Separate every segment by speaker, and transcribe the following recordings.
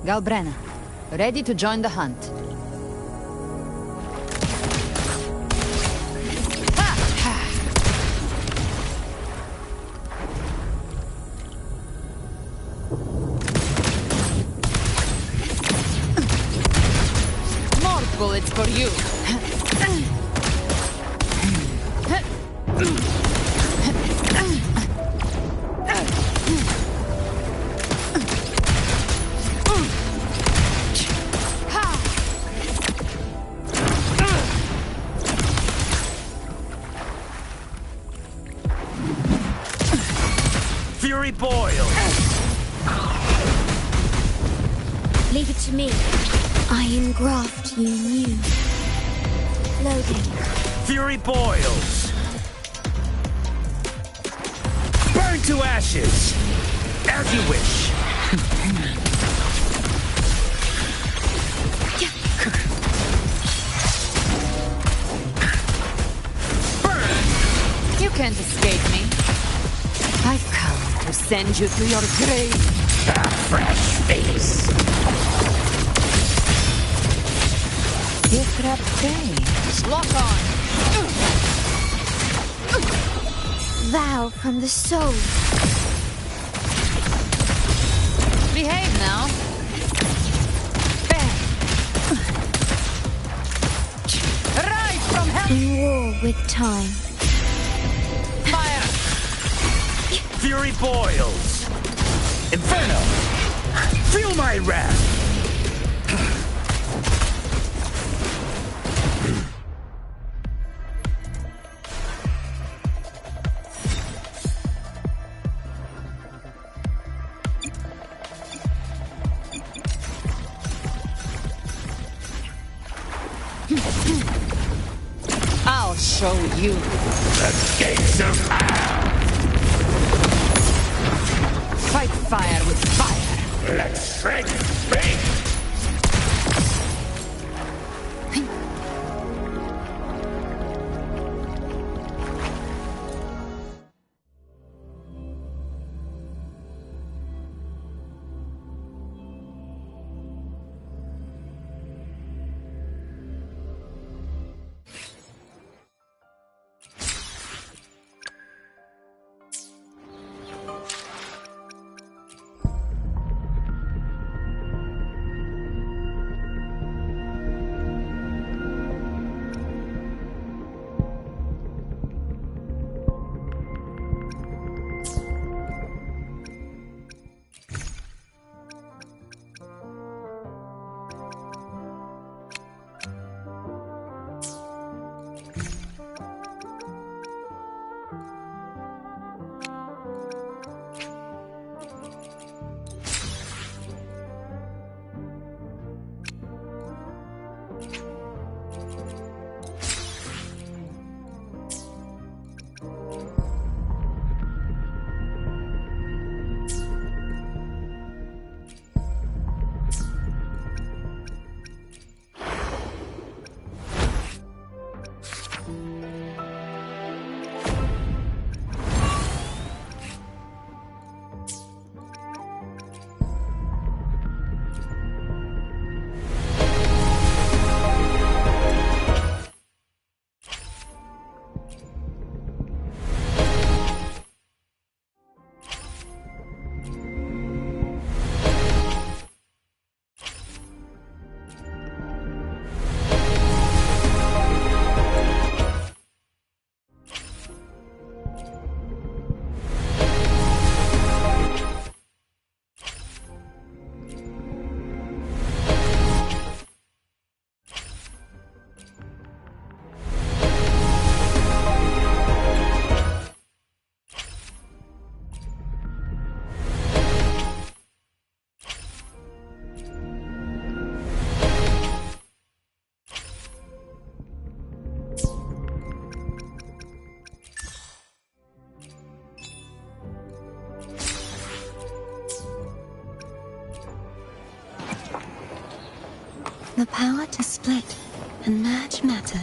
Speaker 1: Galbrena, ready to join the hunt. More bullets for you.
Speaker 2: Fury boils!
Speaker 3: Leave it to me. I engraft you new. Loading.
Speaker 2: Fury boils! Burn to ashes! As you wish.
Speaker 1: You can't escape me. I've come to send you to your grave.
Speaker 2: A fresh face.
Speaker 1: Lock on.
Speaker 3: Vow from the soul.
Speaker 1: Behave now. Bang. Rise from hell.
Speaker 3: In war with time.
Speaker 1: Fire.
Speaker 2: Fury boils! Inferno! Feel my wrath!
Speaker 1: I'll show you.
Speaker 2: The gates of hell!
Speaker 1: Fight fire with fire.
Speaker 2: Let strength speak!
Speaker 3: The power to split and merge matter.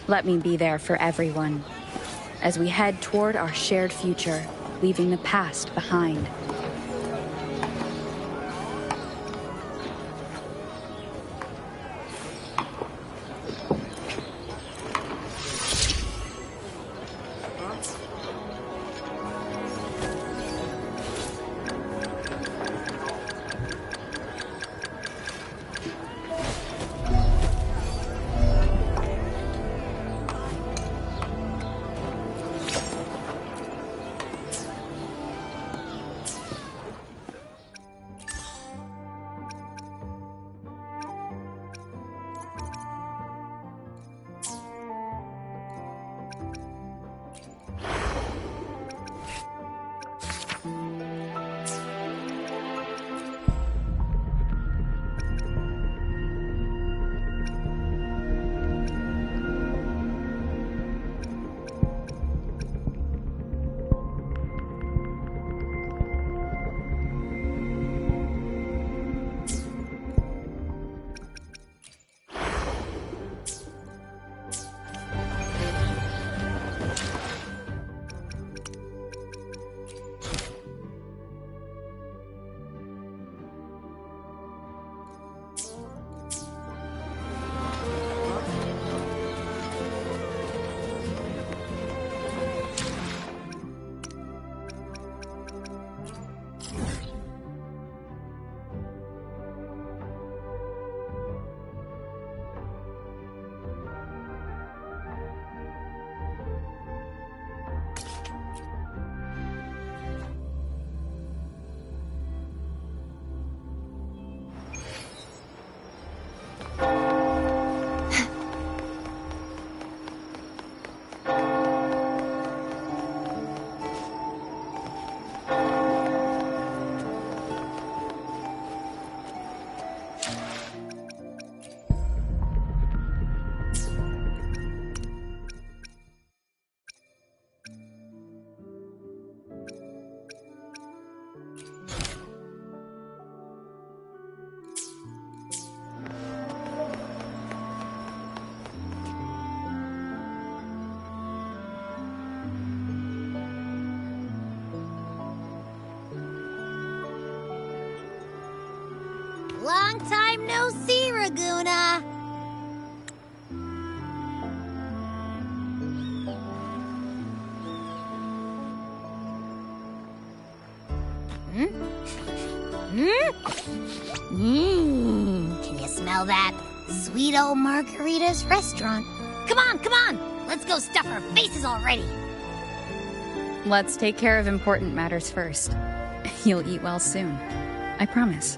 Speaker 4: Let me be there for everyone, as we head toward our shared future, leaving the past behind.
Speaker 5: Long time no see, Raguna. Can you smell that? Sweet old Margarita's restaurant. Come on, come on! Let's go stuff our faces already.
Speaker 4: Let's take care of important matters first. You'll eat well soon. I promise.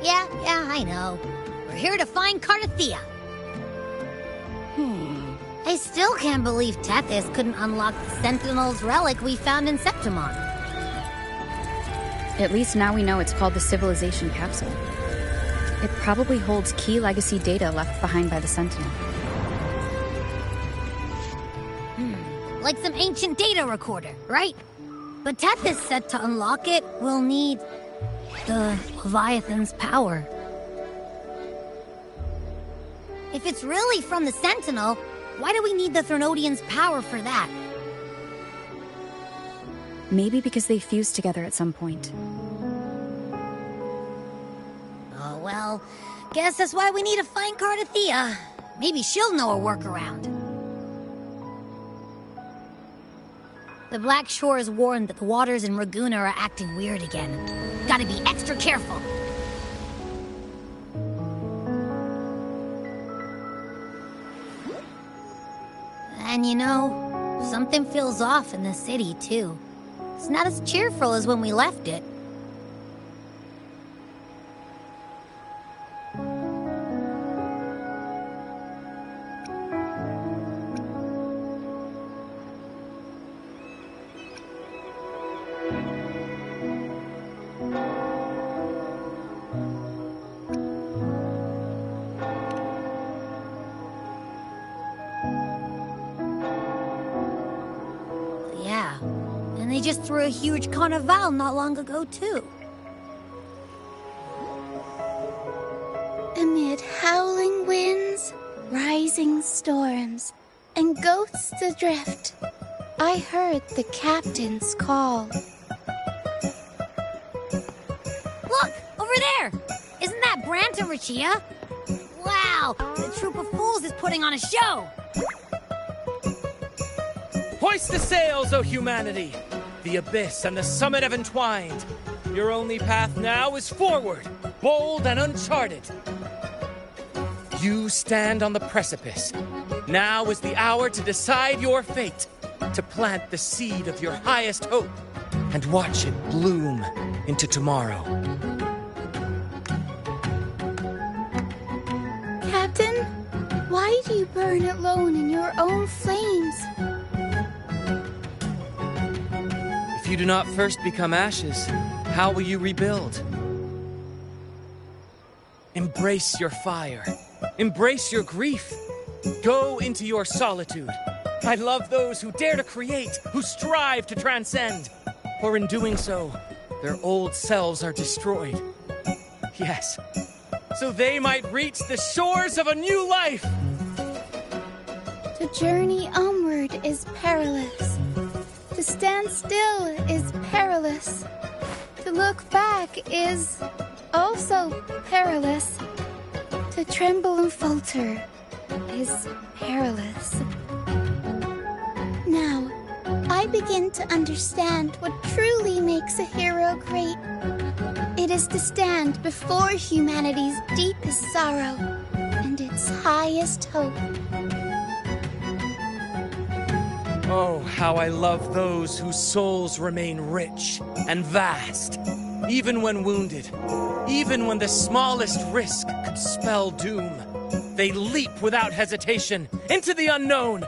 Speaker 5: Yeah, I know. We're here to find Cardathea. I still can't believe Tethys couldn't unlock the Sentinel's relic we found in Septimon.
Speaker 4: At least now we know it's called the Civilization Capsule. It probably holds key legacy data left behind by the Sentinel.
Speaker 5: Like some ancient data recorder, right? But Tethys said to unlock it, we'll need the Leviathan's power. If it's really from the Sentinel, why do we need the Threnodian's power for that?
Speaker 4: Maybe because they fused together at some point.
Speaker 5: Oh well, guess that's why we need to find Cardathea. Maybe she'll know a workaround. The Black Shore is warned that the waters in Raguna are acting weird again. Gotta be extra careful. And you know, something feels off in the city, too. It's not as cheerful as when we left it. Yeah, and they just threw a huge carnival not long ago, too.
Speaker 3: Amid howling winds, rising rising storms and ghosts adrift, I heard the captain's call.
Speaker 5: Look! Over there! Isn't that Brant and Rachia? Wow! The troop of fools is putting on a show!
Speaker 2: Hoist the sails, O humanity! The abyss and the summit have entwined. Your only path now is forward, bold and uncharted. You stand on the precipice. Now is the hour to decide your fate, to plant the seed of your highest hope, and watch it bloom into tomorrow.
Speaker 3: Captain, why do you burn alone in your own flames?
Speaker 2: If you do not first become ashes, how will you rebuild? Embrace your fire. Embrace your grief. Go into your solitude. I love those who dare to create, who strive to transcend. For in doing so, their old selves are destroyed. Yes, so they might reach the shores of a new life.
Speaker 3: To journey onward is perilous. To stand still is perilous. To look back is also perilous. To tremble and falter is perilous. Now, I begin to understand what truly makes a hero great. It is to stand before humanity's deepest sorrow and its highest hope.
Speaker 2: Oh, how I love those whose souls remain rich and vast, even when wounded, even when the smallest risk could spell doom. They leap without hesitation into the unknown.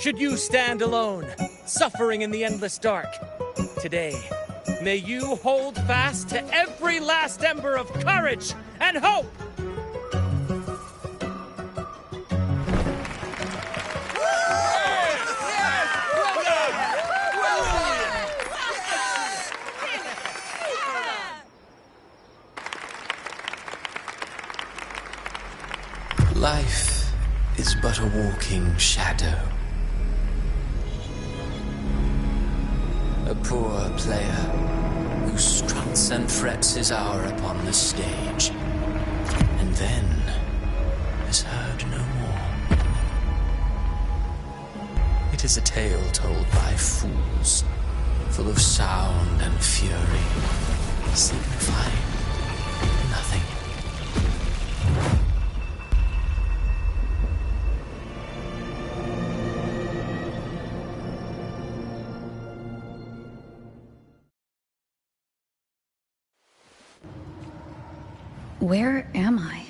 Speaker 2: Should you stand alone, suffering in the endless dark, today, may you hold fast to every last ember of courage and hope!
Speaker 6: Life is but a walking shadow. A poor player who struts and frets his hour upon the stage, and then is heard no more. It is a tale told by fools, full of sound and fury, signifying nothing.
Speaker 4: Where am I?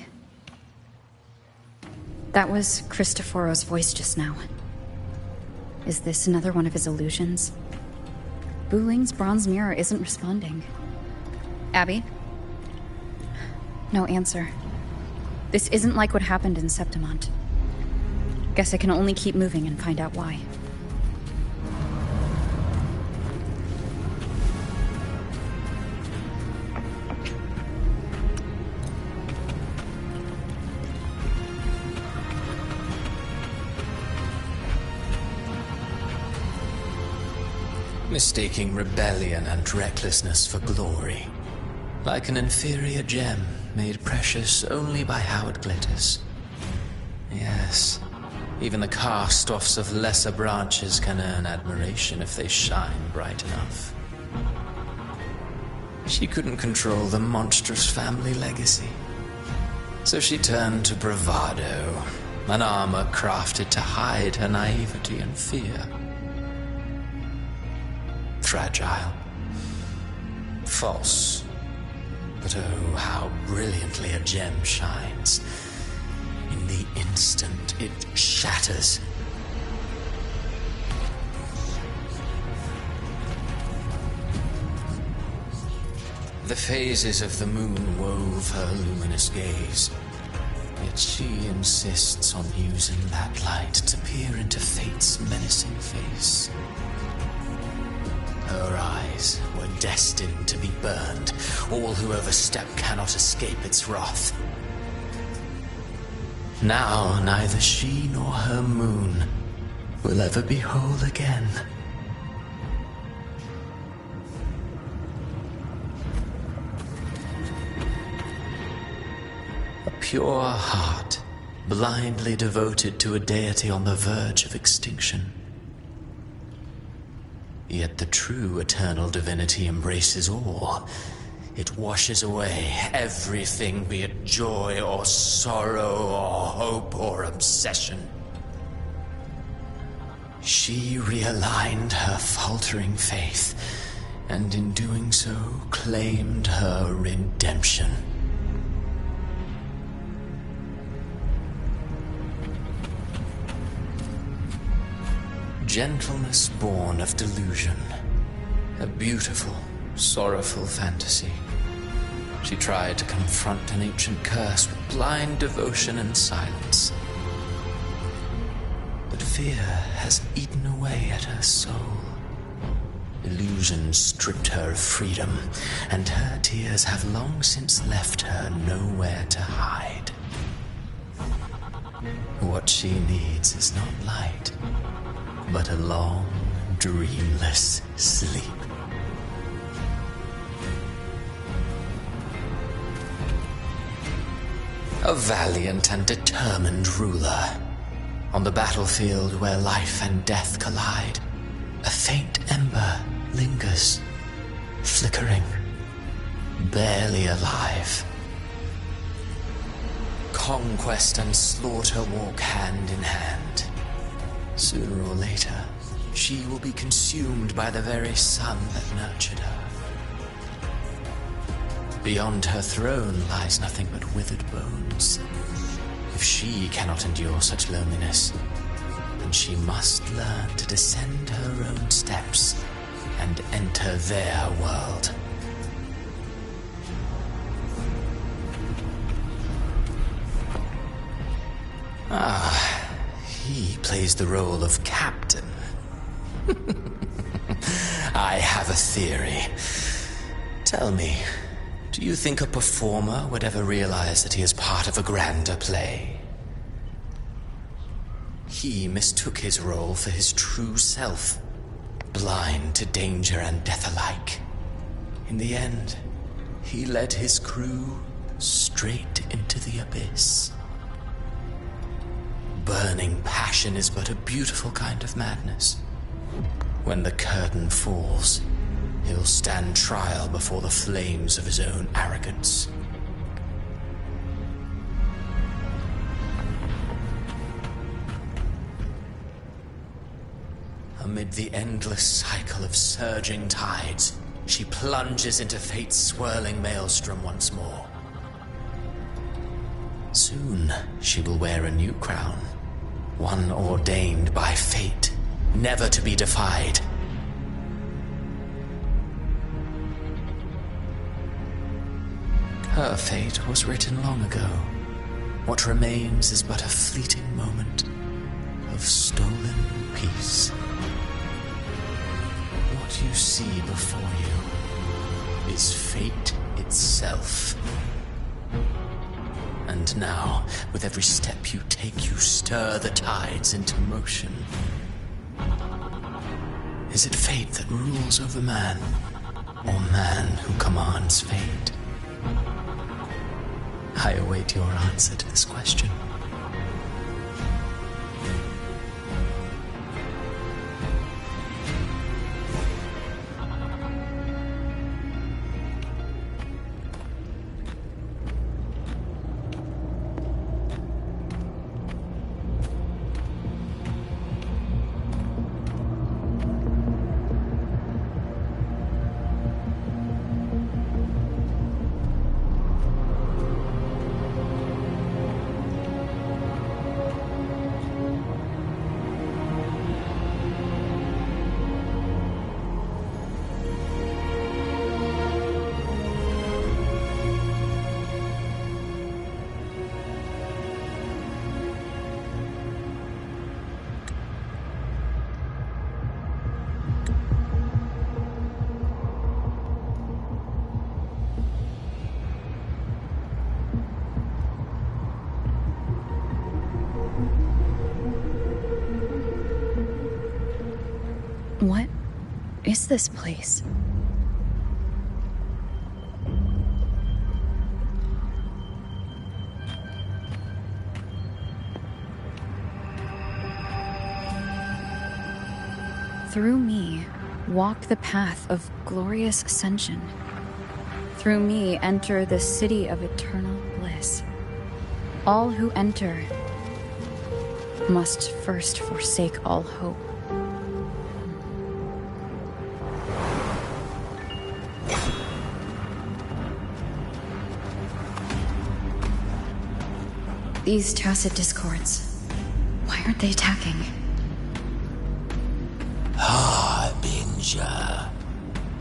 Speaker 4: That was Cristoforo's voice just now. Is this another one of his illusions? Buling's bronze mirror isn't responding. Abby? No answer. This isn't like what happened in Septimont. Guess I can only keep moving and find out why.
Speaker 6: Mistaking rebellion and recklessness for glory. Like an inferior gem, made precious only by how it glitters. Yes, even the cast-offs of lesser branches can earn admiration if they shine bright enough. She couldn't control the monstrous family legacy. So she turned to bravado, an armor crafted to hide her naivety and fear. Fragile. False. But oh, how brilliantly a gem shines. In the instant it shatters. The phases of the moon wove her luminous gaze. Yet she insists on using that light to peer into fate's menacing face. Her eyes were destined to be burned. All who overstep cannot escape its wrath. Now neither she nor her moon will ever be whole again. A pure heart, blindly devoted to a deity on the verge of extinction. Yet the true eternal divinity embraces all. It washes away everything, be it joy or sorrow or hope or obsession. She realigned her faltering faith, and in doing so claimed her redemption. Gentleness born of delusion. A beautiful, sorrowful fantasy. She tried to confront an ancient curse with blind devotion and silence. But fear has eaten away at her soul. Illusion stripped her of freedom, and her tears have long since left her nowhere to hide. What she needs is not light, but a long, dreamless sleep. A valiant and determined ruler. On the battlefield where life and death collide, a faint ember lingers, flickering, barely alive. Conquest and slaughter walk hand in hand. Sooner or later, she will be consumed by the very sun that nurtured her. Beyond her throne lies nothing but withered bones. If she cannot endure such loneliness, then she must learn to descend her own steps and enter their world. He plays the role of captain. I have a theory. Tell me, do you think a performer would ever realize that he is part of a grander play? He mistook his role for his true self, blind to danger and death alike. In the end, he led his crew straight into the abyss. Burning passion is but a beautiful kind of madness. When the curtain falls, he'll stand trial before the flames of his own arrogance. Amid the endless cycle of surging tides, she plunges into fate's swirling maelstrom once more. Soon, she will wear a new crown, one ordained by fate, never to be defied. Her fate was written long ago. What remains is but a fleeting moment of stolen peace. What you see before you is fate itself. And now, with every step you take, you stir the tides into motion. Is it fate that rules over man, or man who commands fate? I await your answer to this question.
Speaker 4: What is this place? Through me, walk the path of glorious ascension. Through me, enter the city of eternal bliss. All who enter must first forsake all hope. These tacit discords, why aren't they attacking?
Speaker 7: Harbinger,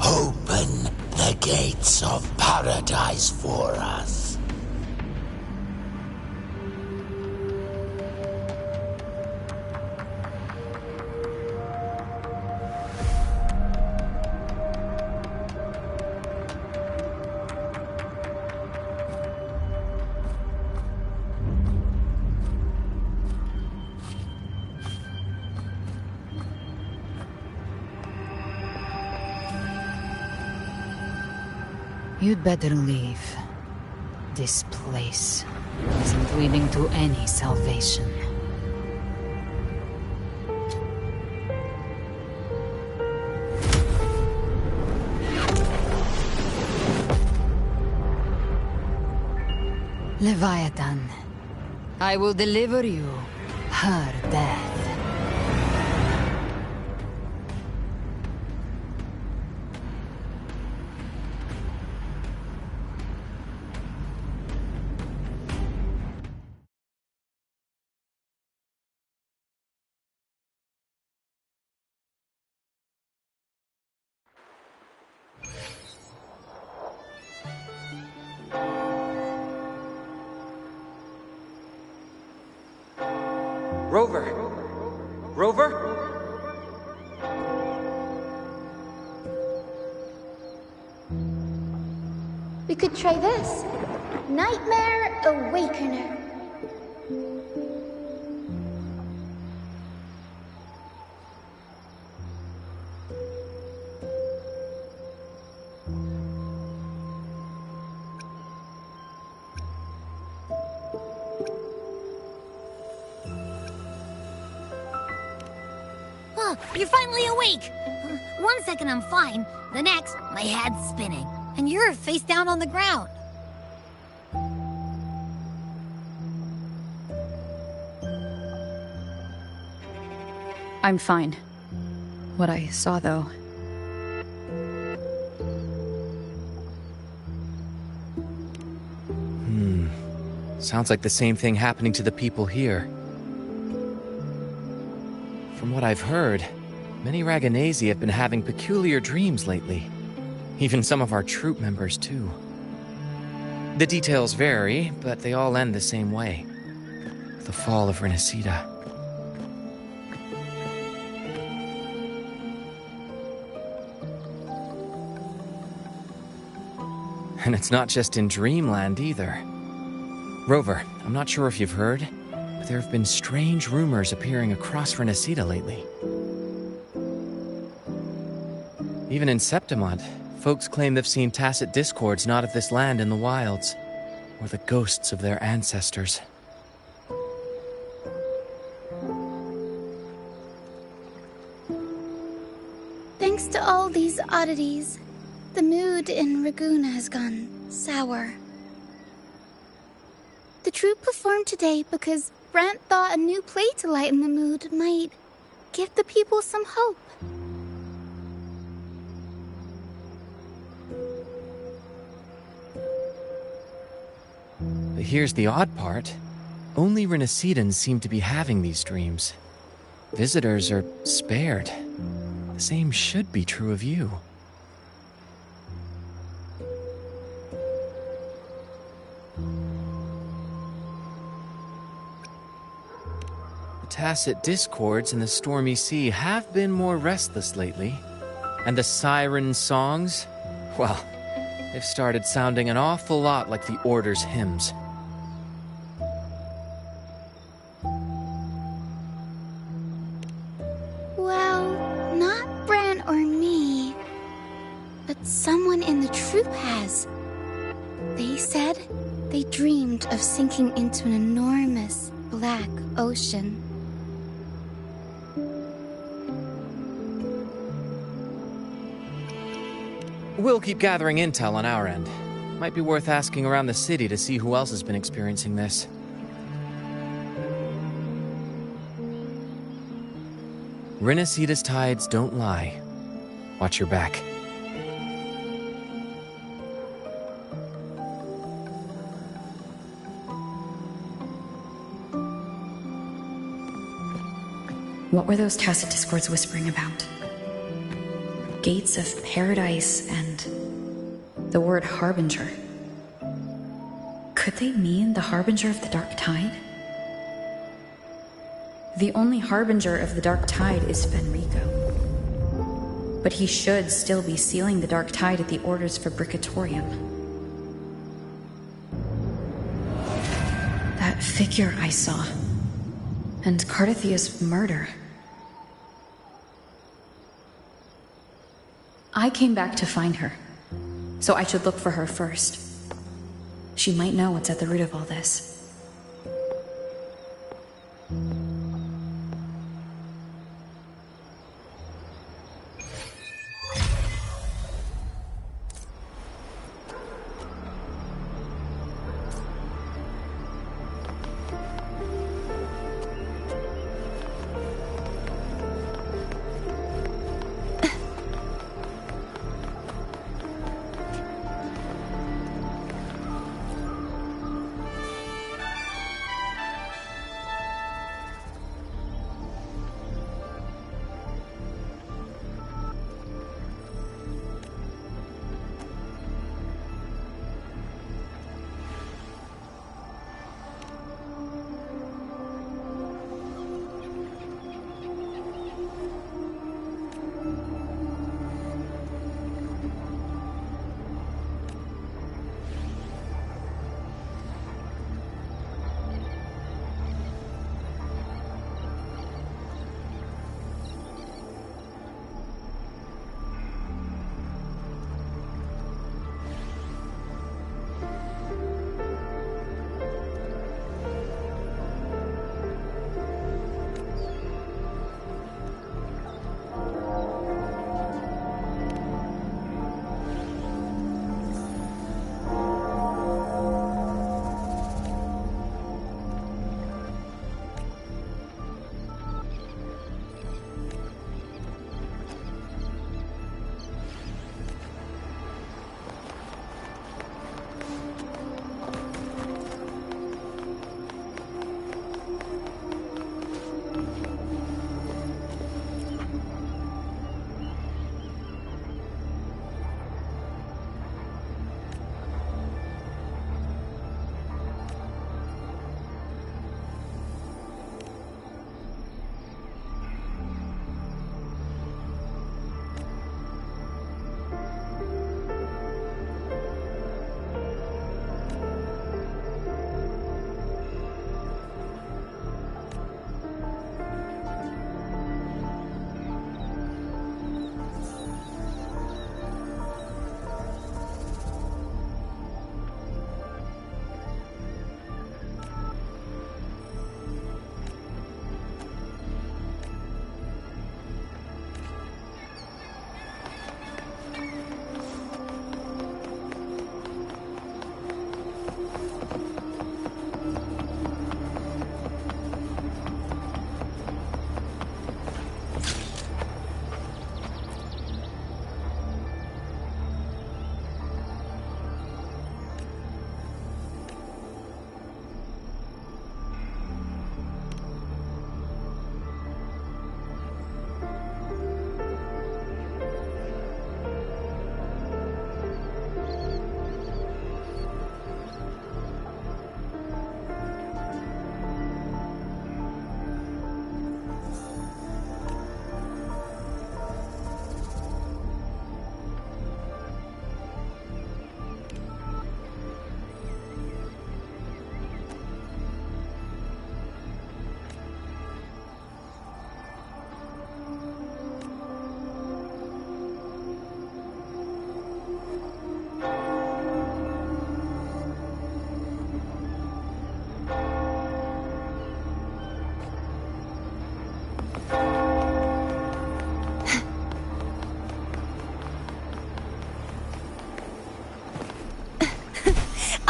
Speaker 7: open the gates of paradise for us.
Speaker 1: You'd better leave. This place isn't leading to any salvation. Leviathan, I will deliver you her death.
Speaker 2: Rover! Rover?
Speaker 3: We could try this. Nightmare Awakener.
Speaker 5: Oh, you're finally awake! 1 second I'm fine, the next, my head's spinning, and you're face down on the ground.
Speaker 4: I'm fine. What I saw, though...
Speaker 2: Sounds like the same thing happening to the people here. From what I've heard, many Raganesi have been having peculiar dreams lately. Even some of our troop members, too. The details vary, but they all end the same way. The fall of Renacida. And it's not just in Dreamland, either. Rover, I'm not sure if you've heard, but there have been strange rumors appearing across Renacida lately. Even in Septimont, folks claim they've seen tacit discords not of this land in the wilds, or the ghosts of their ancestors.
Speaker 3: Thanks to all these oddities, the mood in Raguna has gone sour. The troupe performed today because Brent thought a new play to lighten the mood might give the people some hope.
Speaker 2: But here's the odd part. Only Renacidans seem to be having these dreams. Visitors are spared. The same should be true of you. The tacit discords in the stormy sea have been more restless lately. And the siren songs, well, they've started sounding an awful lot like the Order's hymns.
Speaker 3: Well, not said they dreamed of sinking into an enormous black ocean.
Speaker 2: We'll keep gathering intel on our end. Might be worth asking around the city to see who else has been experiencing this. Rinasida's tides don't lie. Watch your back.
Speaker 4: What were those tacit discords whispering about? Gates of paradise and the word harbinger. Could they mean the harbinger of the dark tide? The only harbinger of the dark tide is Fenrico. But he should still be sealing the dark tide at the orders for Bricatorium. That figure I saw. And Cardathia's murder. I came back to find her, so I should look for her first. She might know what's at the root of all this.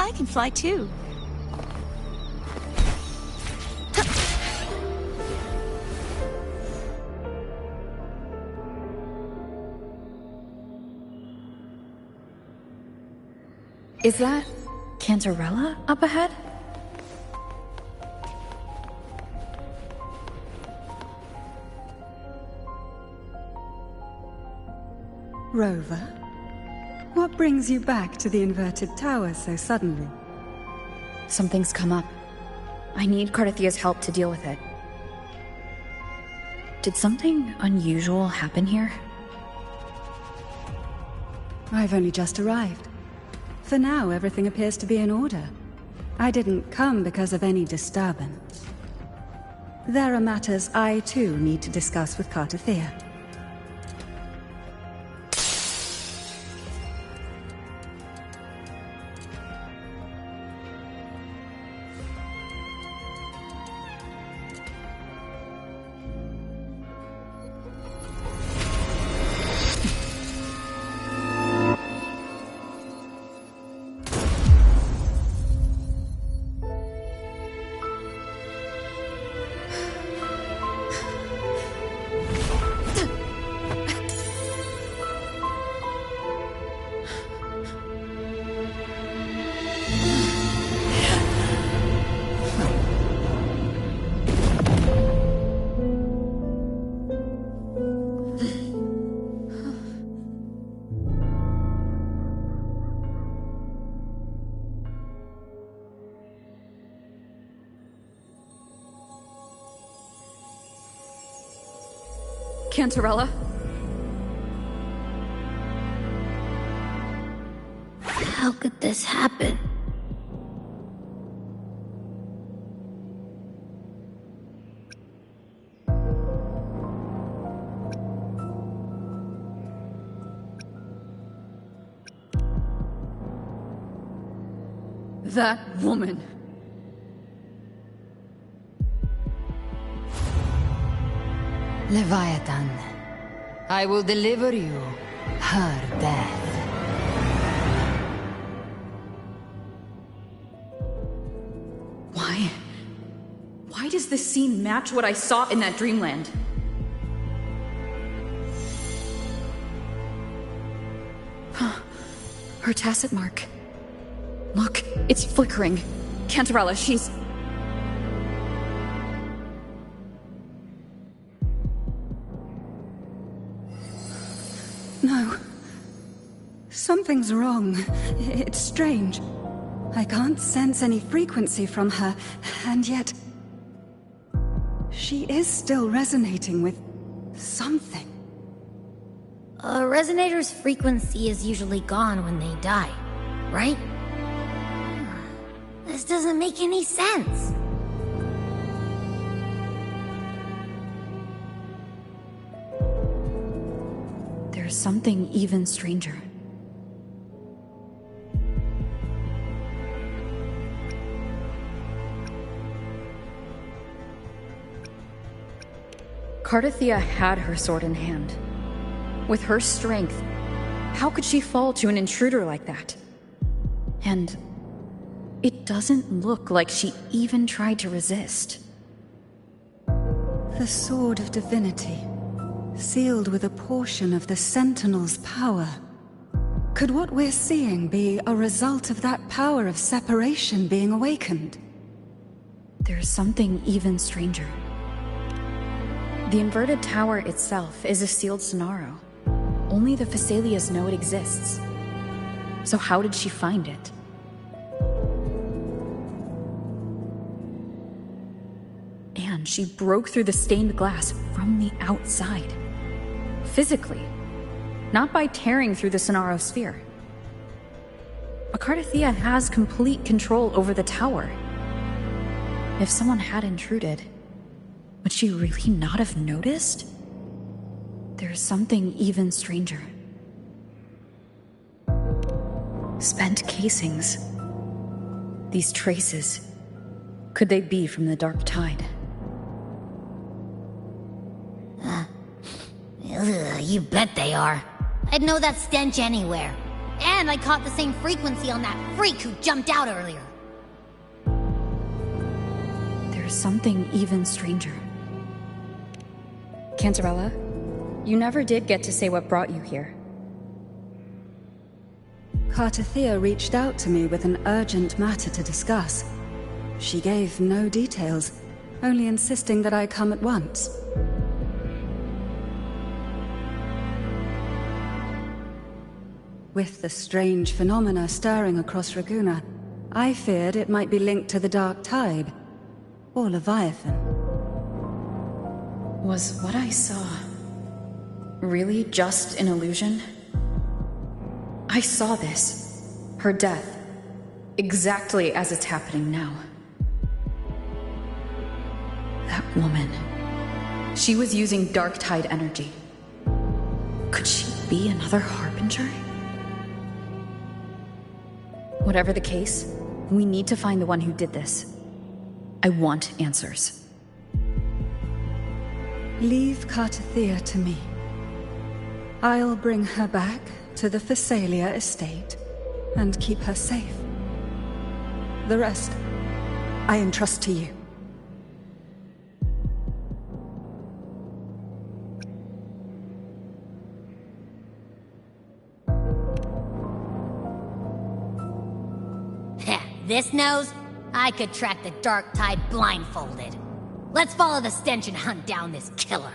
Speaker 8: I can fly too.
Speaker 4: Is that Cantarella up ahead?
Speaker 9: Rover, what brings you back to the inverted tower so suddenly?
Speaker 4: Something's come up. I need Cardathia's help to deal with it. Did something unusual happen here?
Speaker 9: I've only just arrived. For now, everything appears to be in order. I didn't come because of any disturbance. There are matters I, too, need to discuss with Cardathia.
Speaker 4: Cantarella?
Speaker 5: How could this happen?
Speaker 4: That woman.
Speaker 1: Leviathan, I will deliver you her death.
Speaker 4: Why does this scene match what I saw in that dreamland? Her tacit mark. Look, it's flickering. Cantarella, she's...
Speaker 9: No. Something's wrong. It's strange. I can't sense any frequency from her, and yet... she is still resonating with something.
Speaker 5: A resonator's frequency is usually gone when they die, right? This doesn't make any sense.
Speaker 4: There's something even stranger. Cardathia had her sword in hand. With her strength, how could she fall to an intruder like that? And it doesn't look like she even tried to resist.
Speaker 9: The Sword of Divinity, sealed with a portion of the Sentinel's power. Could what we're seeing be a result of that power of separation being awakened?
Speaker 4: There's something even stranger. The inverted tower itself is a sealed Sonaro. Only the Phasalias know it exists. So how did she find it? And she broke through the stained glass from the outside. Physically. Not by tearing through the Sonaro sphere. Cardathia has complete control over the tower. If someone had intruded, would she really not have noticed? There's something even stranger. Spent casings. These traces. Could they be from the Dark Tide?
Speaker 5: You bet they are. I'd know that stench anywhere. And I caught the same frequency on that freak who jumped out earlier.
Speaker 4: There's something even stranger. Cantarella, you never did get to say what brought you here.
Speaker 9: Cartathea reached out to me with an urgent matter to discuss. She gave no details, only insisting that I come at once. With the strange phenomena stirring across Raguna, I feared it might be linked to the Dark Tide, or Leviathan.
Speaker 4: Was what I saw really just an illusion? I saw this, her death, exactly as it's happening now. That woman, she was using Dark Tide energy. Could she be another Harbinger? Whatever the case, we need to find the one who did this. I want answers.
Speaker 9: Leave Cartathea to me. I'll bring her back to the Phasalia estate and keep her safe. The rest, I entrust to you.
Speaker 5: Heh, this nose? I could track the Dark Tide blindfolded. Let's follow the stench and hunt down this killer.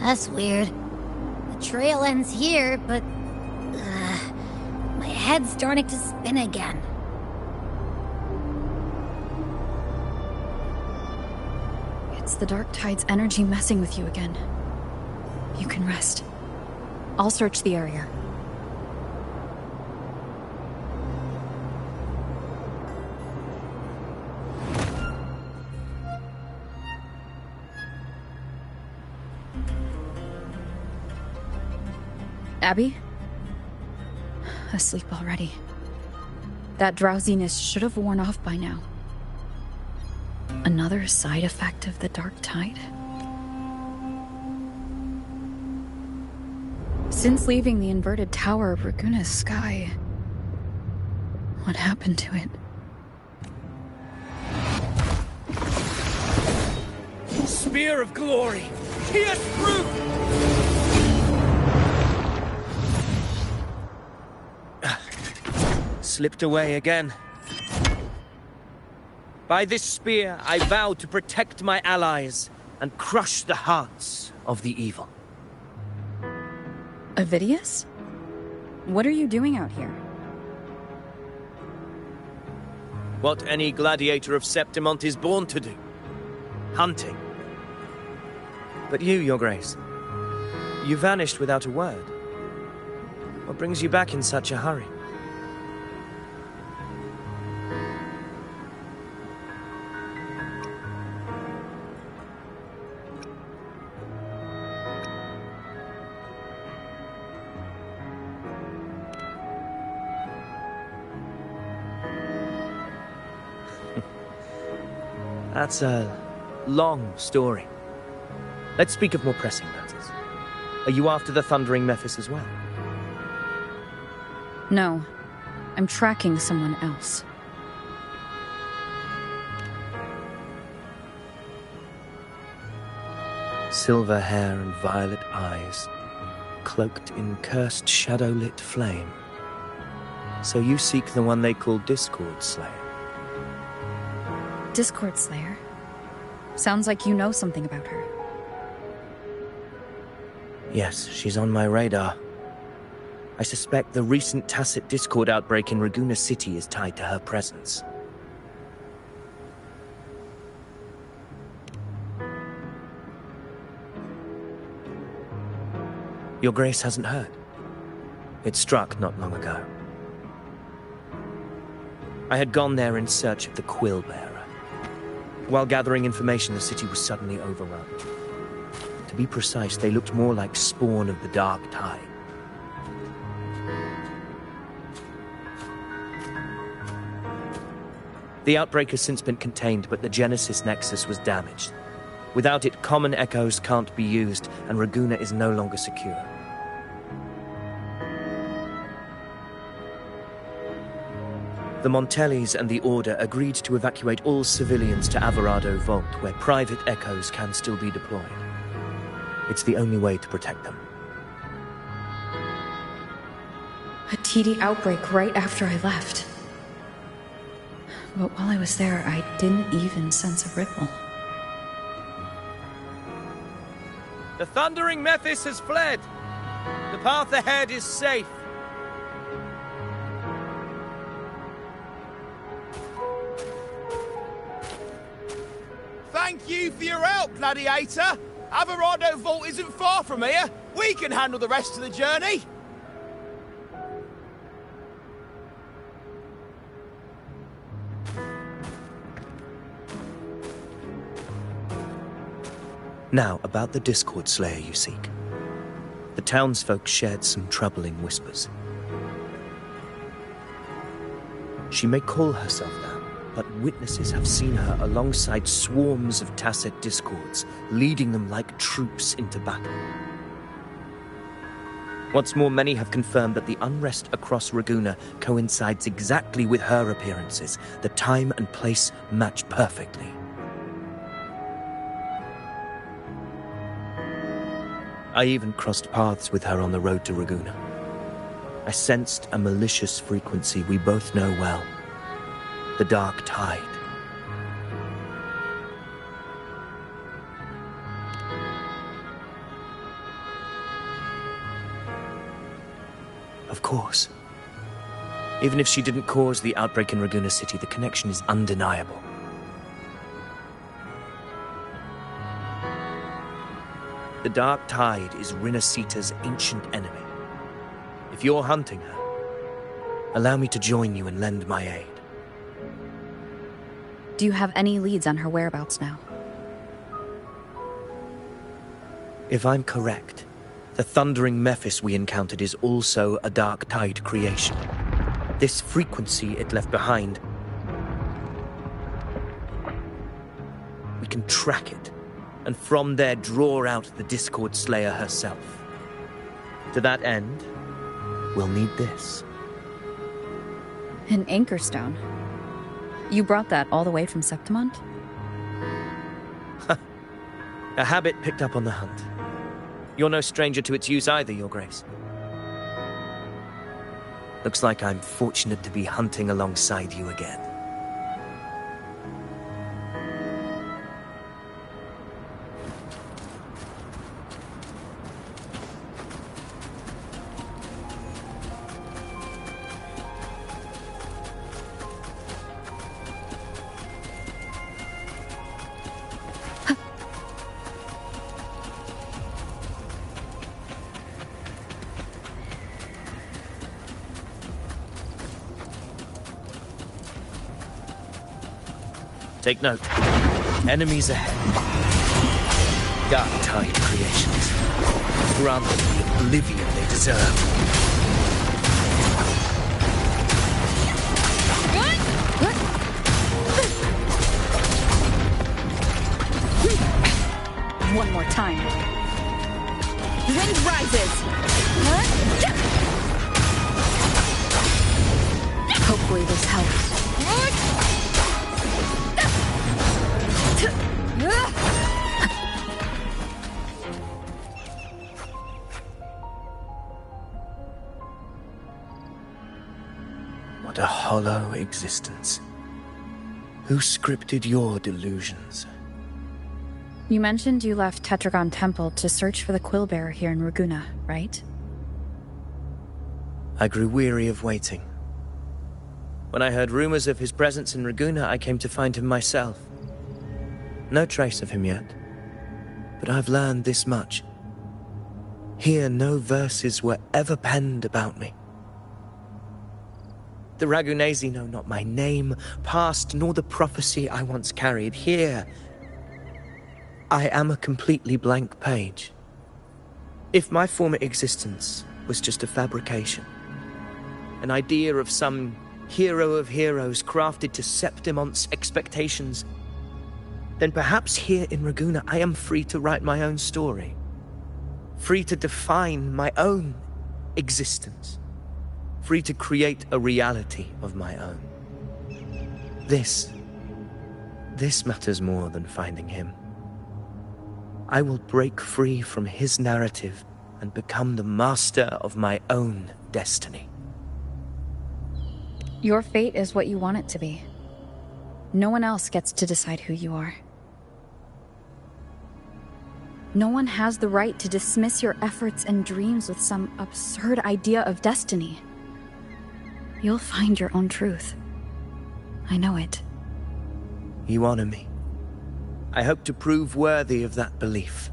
Speaker 5: That's weird. The trail ends here, but... my head's starting to spin again.
Speaker 4: It's the Dark Tide's energy messing with you again. You can rest. I'll search the area. Abby? Asleep already. That drowsiness should have worn off by now. Another side effect of the Dark Tide? Since leaving the inverted tower of Raguna's sky, what happened to it?
Speaker 2: Spear of glory! Pierce through! Slipped away again. By this spear, I vow to protect my allies and crush the hearts of the evil.
Speaker 4: Avidius? What are you doing out here?
Speaker 2: What any gladiator of Septimont is born to do. Hunting. But you, Your Grace, you vanished without a word. What brings you back in such a hurry? That's a long story. Let's speak of more pressing matters. Are you after the Thundering Mephis as well?
Speaker 4: No. I'm tracking someone else.
Speaker 2: Silver hair and violet eyes, cloaked in cursed shadow-lit flame. So you seek the one they call Discord Slayer.
Speaker 4: Discord Slayer? Sounds like you know something about her.
Speaker 2: Yes, she's on my radar. I suspect the recent tacit Discord outbreak in Raguna City is tied to her presence.
Speaker 8: Your Grace hasn't heard. It struck not long ago. I had gone there in search of the Quill Bearer. While gathering information, the city was suddenly overrun. To be precise, they looked more like spawn of the Dark Tide. The outbreak has since been contained, but the Genesis Nexus was damaged. Without it, common echoes can't be used, and Raguna is no longer secure. The Montellis and the Order agreed to evacuate all civilians to Alvarado Vault, where private echoes can still be deployed. It's the only way to protect them.
Speaker 4: A TD outbreak right after I left. But while I was there, I didn't even sense a ripple.
Speaker 8: The Thundering Mephis has fled. The path ahead is safe.
Speaker 10: Thank you for your help, Gladiator. Alvarado Vault isn't far from here. We can handle the rest of the journey.
Speaker 8: Now, about the Discord Slayer you seek. The townsfolk shared some troubling whispers. She may call herself that, but witnesses have seen her alongside swarms of tacit discords, leading them like troops into battle. What's more, many have confirmed that the unrest across Raguna coincides exactly with her appearances. The time and place match perfectly. I even crossed paths with her on the road to Raguna. I sensed a malicious frequency we both know well. The Dark Tide. Of course. Even if she didn't cause the outbreak in Raguna City, the connection is undeniable. The Dark Tide is Rinasita's ancient enemy. If you're hunting her, allow me to join you and lend my aid.
Speaker 4: Do you have any leads on her whereabouts now?
Speaker 8: If I'm correct, the Thundering Mephis we encountered is also a Dark Tide creation. This frequency it left behind, we can track it, and from there draw out the Discord Slayer herself. To that end, we'll need this.
Speaker 4: An anchor stone. You brought that all the way from Septimont?
Speaker 8: A habit picked up on the hunt. You're no stranger to its use either, Your Grace. Looks like I'm fortunate to be hunting alongside you again. Take note. Enemies ahead. Dark Tide creations. Grant them the oblivion they deserve.
Speaker 4: One more time.
Speaker 11: Wind rises.
Speaker 4: Hopefully this helps.
Speaker 8: What a hollow existence. Who scripted your delusions?
Speaker 4: You mentioned you left Tetragon Temple to search for the Quill Bearer here in Raguna, right?
Speaker 8: I grew weary of waiting. When I heard rumors of his presence in Raguna, I came to find him myself. No trace of him yet, but I've learned this much. Here no verses were ever penned about me. The Ragunesi know not my name, past, nor the prophecy I once carried. Here, I am a completely blank page. If my former existence was just a fabrication, an idea of some hero of heroes crafted to Septimont's expectations, then perhaps here in Raguna I am free to write my own story. Free to define my own existence. Free to create a reality of my own. This matters more than finding him. I will break free from his narrative and become the master of my own destiny.
Speaker 4: Your fate is what you want it to be. No one else gets to decide who you are. No one has the right to dismiss your efforts and dreams with some absurd idea of destiny. You'll find your own truth. I know it.
Speaker 8: You honor me. I hope to prove worthy of that belief.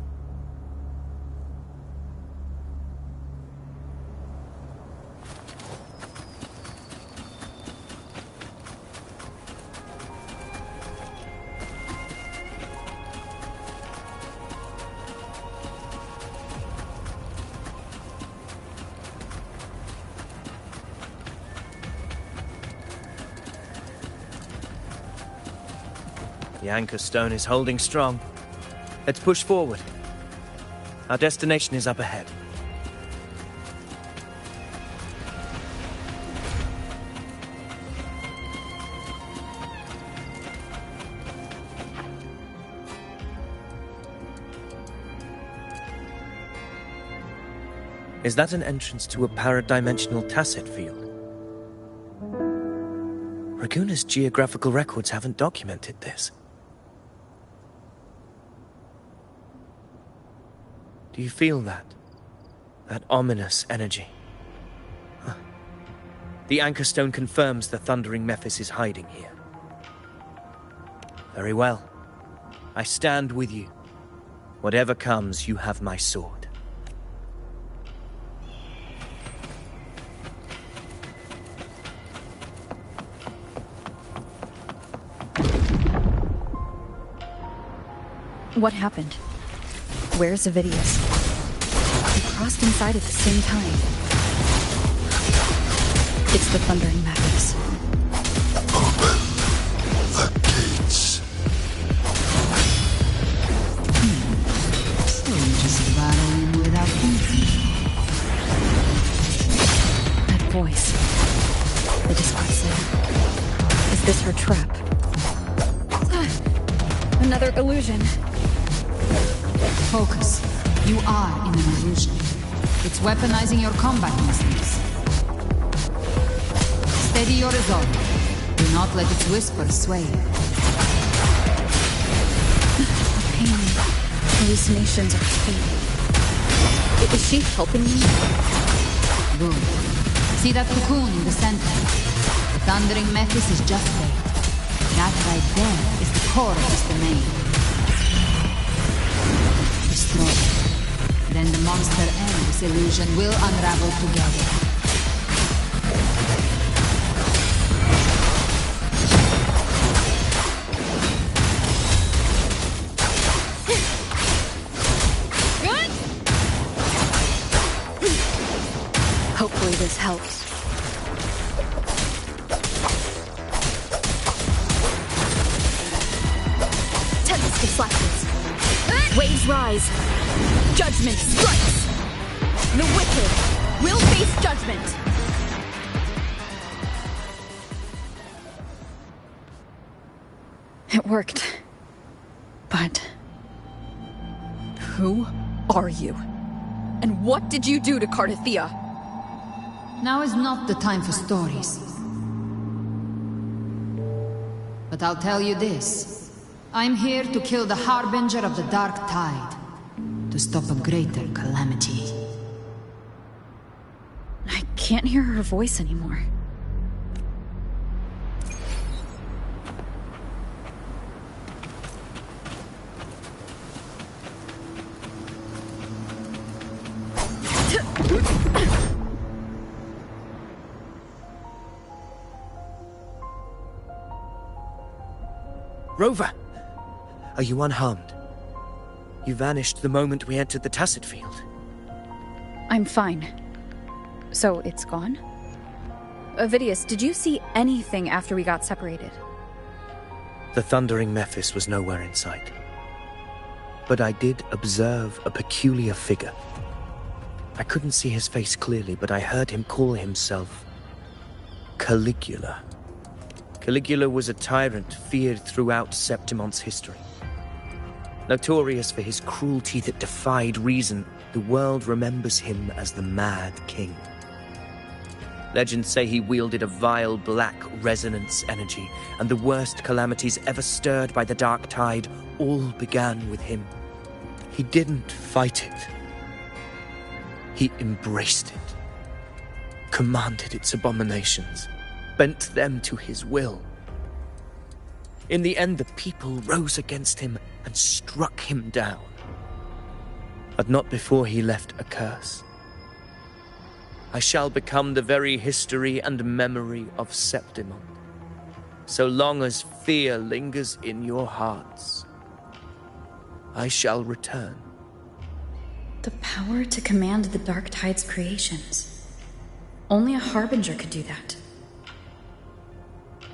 Speaker 8: The anchor stone is holding strong. Let's push forward. Our destination is up ahead. Is that an entrance to a paradimensional tacit field? Raguna's geographical records haven't documented this. Do you feel that? That ominous energy? Huh. The anchor stone confirms the thundering Mephis is hiding here. Very well. I stand with you. Whatever comes, you have my sword.
Speaker 4: What happened? Where's Avidius? We crossed inside at the same time. It's the thundering Mephis.
Speaker 7: Open the gates.
Speaker 1: So you're just battling without thinking.
Speaker 4: That voice. The Discord. Is this her trap? Another illusion.
Speaker 1: Focus. You are in an illusion. It's weaponizing your combat instincts. Steady your resolve. Do not let its whispers sway you.
Speaker 4: Pain. Hallucinations are fading. Is she helping me?
Speaker 1: Good. See that cocoon in the center? The thundering Mephis is just there. That right there is the core of this domain. Destroy it. Then the monster and this illusion will unravel together.
Speaker 5: Good?
Speaker 4: Hopefully this helps. Tempest flashes. Waves rise. Judgment strikes. The wicked will face judgment. It worked. But who are you? And what did you do to Cardathia?
Speaker 1: Now is not the time for stories. But I'll tell you this. I'm here to kill the Harbinger of the Dark Tide. To stop a greater calamity.
Speaker 4: I can't hear her voice anymore.
Speaker 8: Rover! Are you unharmed? You vanished the moment we entered the Tacit Field.
Speaker 4: I'm fine. So, it's gone? Ovidius, did you see anything after we got separated?
Speaker 8: The thundering Mephis was nowhere in sight. But I did observe a peculiar figure. I couldn't see his face clearly, but I heard him call himself Caligula. Caligula was a tyrant feared throughout Septimon's history. Notorious for his cruelty that defied reason, the world remembers him as the Mad King. Legends say he wielded a vile black resonance energy, and the worst calamities ever stirred by the Dark Tide all began with him. He didn't fight it. He embraced it, commanded its abominations, bent them to his will. In the end, the people rose against him and struck him down. But not before he left a curse. I shall become the very history and memory of Septimon, so long as fear lingers in your hearts. I shall return.
Speaker 4: The power to command the Dark Tide's creations. Only a Harbinger could do that.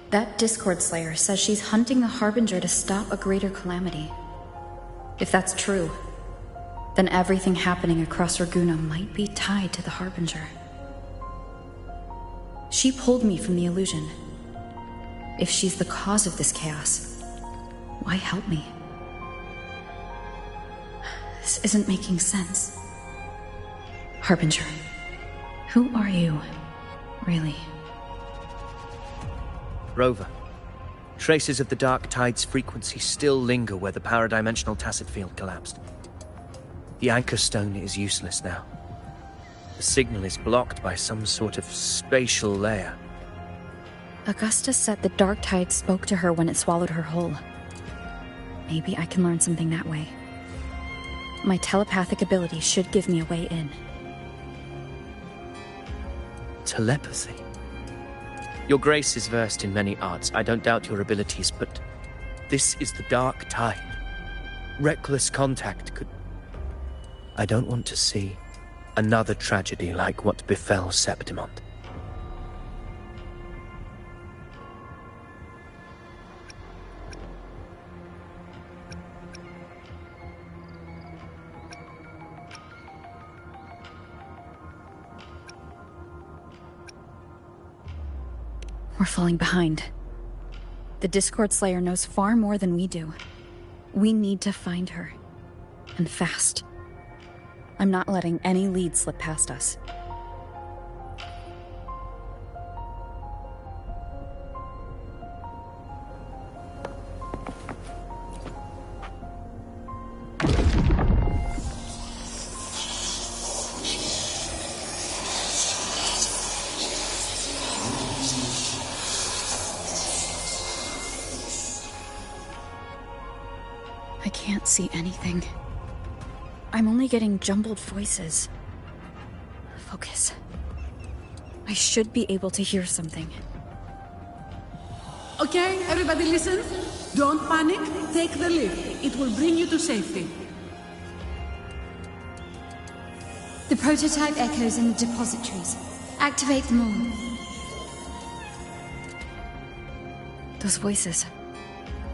Speaker 4: That Discord Slayer says she's hunting the Harbinger to stop a greater calamity. If that's true, then everything happening across Raguna might be tied to the Harbinger. She pulled me from the illusion. If she's the cause of this chaos, why help me? This isn't making sense. Harbinger, who are you, really?
Speaker 8: Rover, traces of the Dark Tide's frequency still linger where the paradimensional Tacit Field collapsed. The Anchor Stone is useless now. The signal is blocked by some sort of spatial layer.
Speaker 4: Augusta said the Dark Tide spoke to her when it swallowed her whole. Maybe I can learn something that way. My telepathic ability should give me a way in.
Speaker 8: Telepathy? Your Grace is versed in many arts. I don't doubt your abilities, but this is the Dark Tide. Reckless contact could... I don't want to see another tragedy like what befell Septimon.
Speaker 4: We're falling behind. The Discord Slayer knows far more than we do. We need to find her. And fast. I'm not letting any lead slip past us. I can't see anything. I'm only getting jumbled voices. Focus. I should be able to hear something.
Speaker 12: Okay, everybody listen. Don't panic. Take the lift. It will bring you to safety.
Speaker 3: The prototype echoes in the depositories. Activate them all.
Speaker 4: Those voices.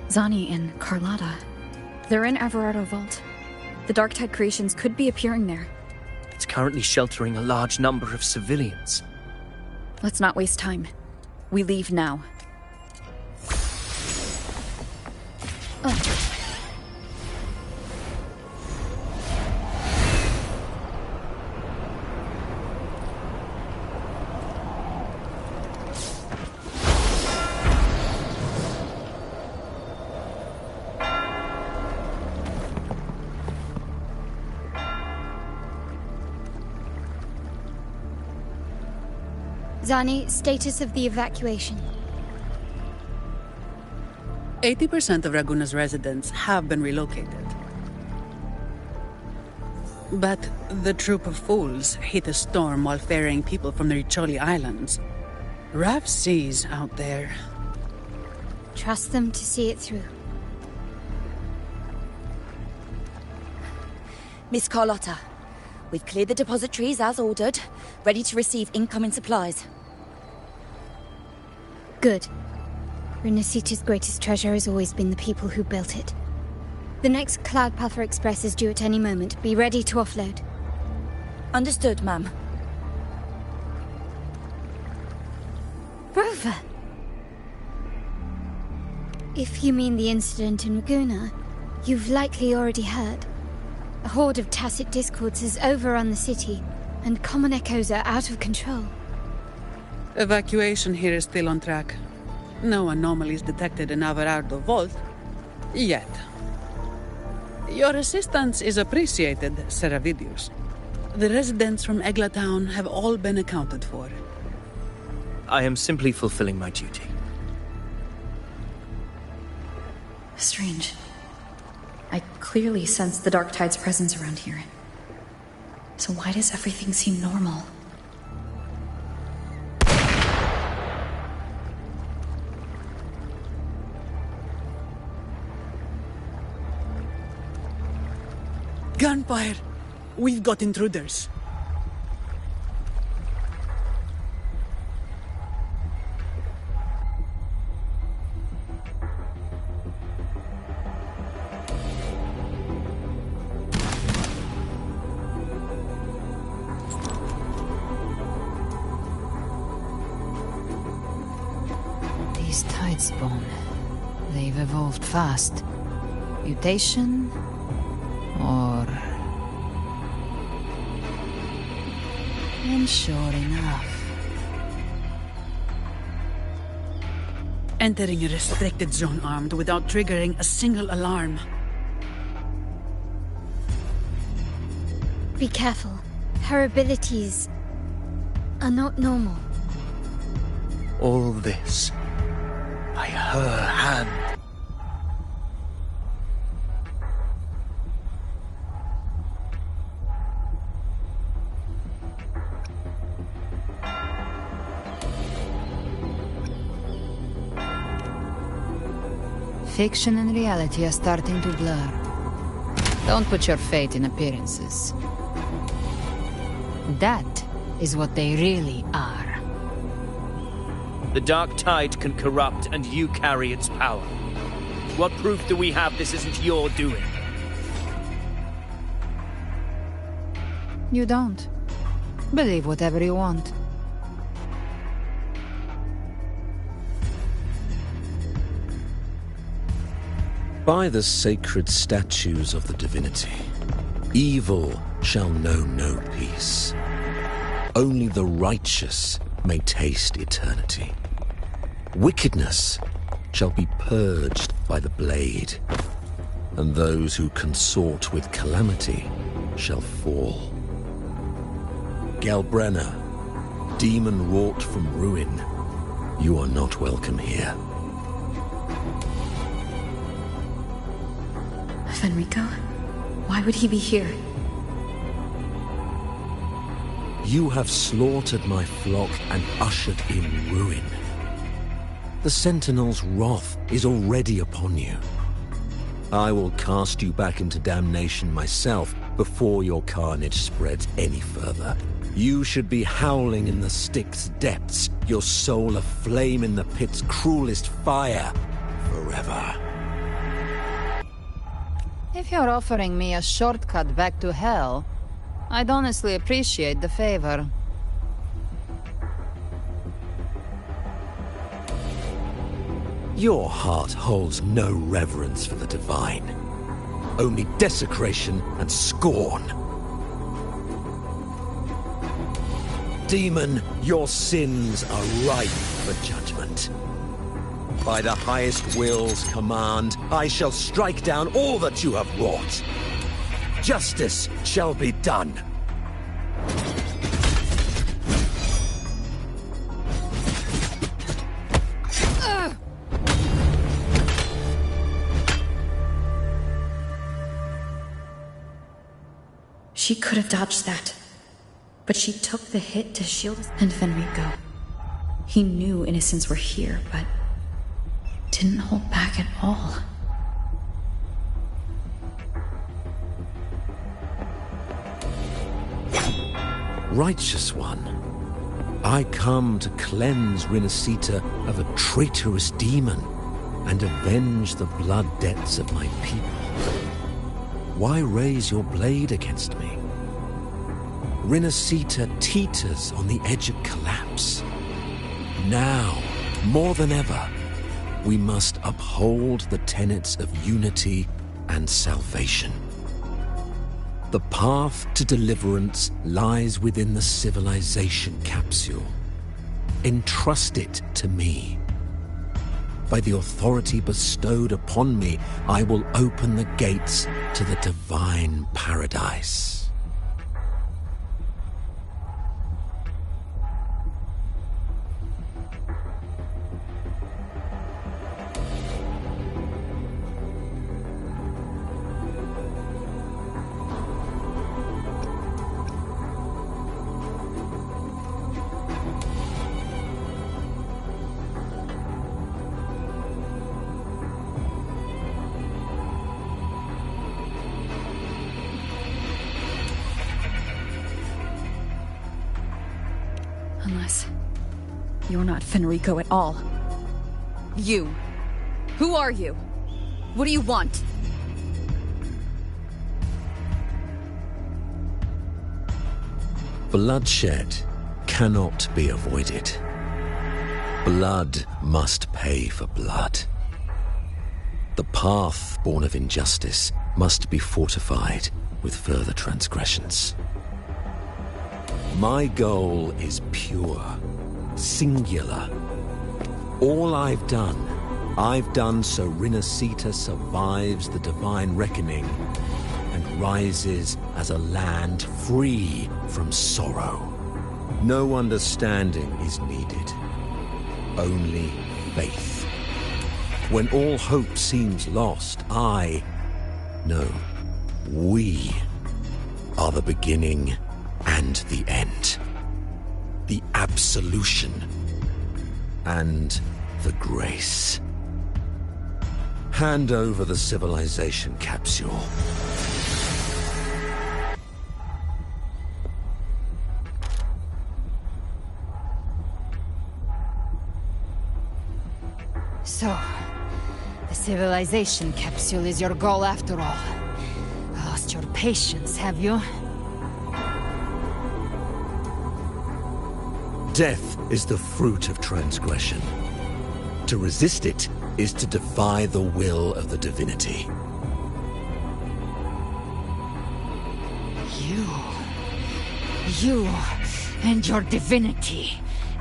Speaker 4: Zani and Carlotta. They're in Everardo Vault. The Dark Tide creations could be appearing there.
Speaker 8: It's currently sheltering a large number of civilians.
Speaker 4: Let's not waste time. We leave now.
Speaker 3: Zani, status of the evacuation.
Speaker 12: 80% of Raguna's residents have been relocated. But the troop of fools hit a storm while ferrying people from the Riccioli Islands. Rough seas out there.
Speaker 5: Trust them to see it through.
Speaker 13: Miss Carlotta, we've cleared the depositories as ordered, ready to receive incoming supplies.
Speaker 5: Good. Renacita's greatest treasure has always been the people who built it. The next Cloud Puffer Express is due at any moment. Be ready to offload.
Speaker 13: Understood, ma'am.
Speaker 5: Rover! If you mean the incident in Laguna, you've likely already heard. A horde of tacit discords has overrun the city, and common echoes are out of control.
Speaker 12: Evacuation here is still on track. No anomalies detected in Averardo Vault. Yet. Your assistance is appreciated, Seravidius. The residents from Eglatown have all been accounted for.
Speaker 8: I am simply fulfilling my duty.
Speaker 4: Strange. I clearly sense the Dark Tide's presence around here. So why does everything seem normal?
Speaker 12: Gunfire! We've got intruders.
Speaker 1: These Tidespawn, they've evolved fast. Mutation? Or... And sure enough.
Speaker 12: Entering a restricted zone armed without triggering a single alarm.
Speaker 5: Be careful. Her abilities are not normal.
Speaker 8: All this by her hand.
Speaker 1: Fiction and reality are starting to blur. Don't put your faith in appearances. That is what they really are.
Speaker 8: The Dark Tide can corrupt, and you carry its power. What proof do we have this isn't your doing?
Speaker 1: You don't. Believe whatever you want.
Speaker 14: By the sacred statues of the divinity, evil shall know no peace. Only the righteous may taste eternity. Wickedness shall be purged by the blade, and those who consort with calamity shall fall. Galbrenna, demon wrought from ruin, you are not welcome here.
Speaker 4: Fenrico? Why would he be here?
Speaker 14: You have slaughtered my flock and ushered in ruin. The Sentinel's wrath is already upon you. I will cast you back into damnation myself before your carnage spreads any further. You should be howling in the Styx's depths, your soul aflame in the pit's cruelest fire, forever.
Speaker 1: If you're offering me a shortcut back to hell, I'd honestly appreciate the favor.
Speaker 14: Your heart holds no reverence for the divine. Only desecration and scorn. Demon, your sins are ripe for judgment. By the highest will's command, I shall strike down all that you have wrought. Justice shall be done.
Speaker 4: She could have dodged that. But she took the hit to shield us. And Fenrico. He knew innocents were here, but didn't hold back at all.
Speaker 14: Righteous One, I come to cleanse Rinascita of a traitorous demon and avenge the blood debts of my people. Why raise your blade against me? Rinascita teeters on the edge of collapse. Now, more than ever, we must uphold the tenets of unity and salvation. The path to deliverance lies within the civilization capsule. Entrust it to me. By the authority bestowed upon me, I will open the gates to the divine paradise.
Speaker 4: Unless you're not Fenrico at all.
Speaker 11: You. Who are you? What do you want?
Speaker 14: Bloodshed cannot be avoided. Blood must pay for blood. The path born of injustice must be fortified with further transgressions. My goal is pure, singular. All I've done so Rinascita survives the divine reckoning and rises as a land free from sorrow. No understanding is needed, only faith. When all hope seems lost, we are the beginning and the end. The absolution and the grace. Hand over the civilization capsule.
Speaker 1: So, the civilization capsule is your goal after all. Lost your patience, have you?
Speaker 14: Death is the fruit of transgression. To resist it is to defy the will of the divinity.
Speaker 1: You and your divinity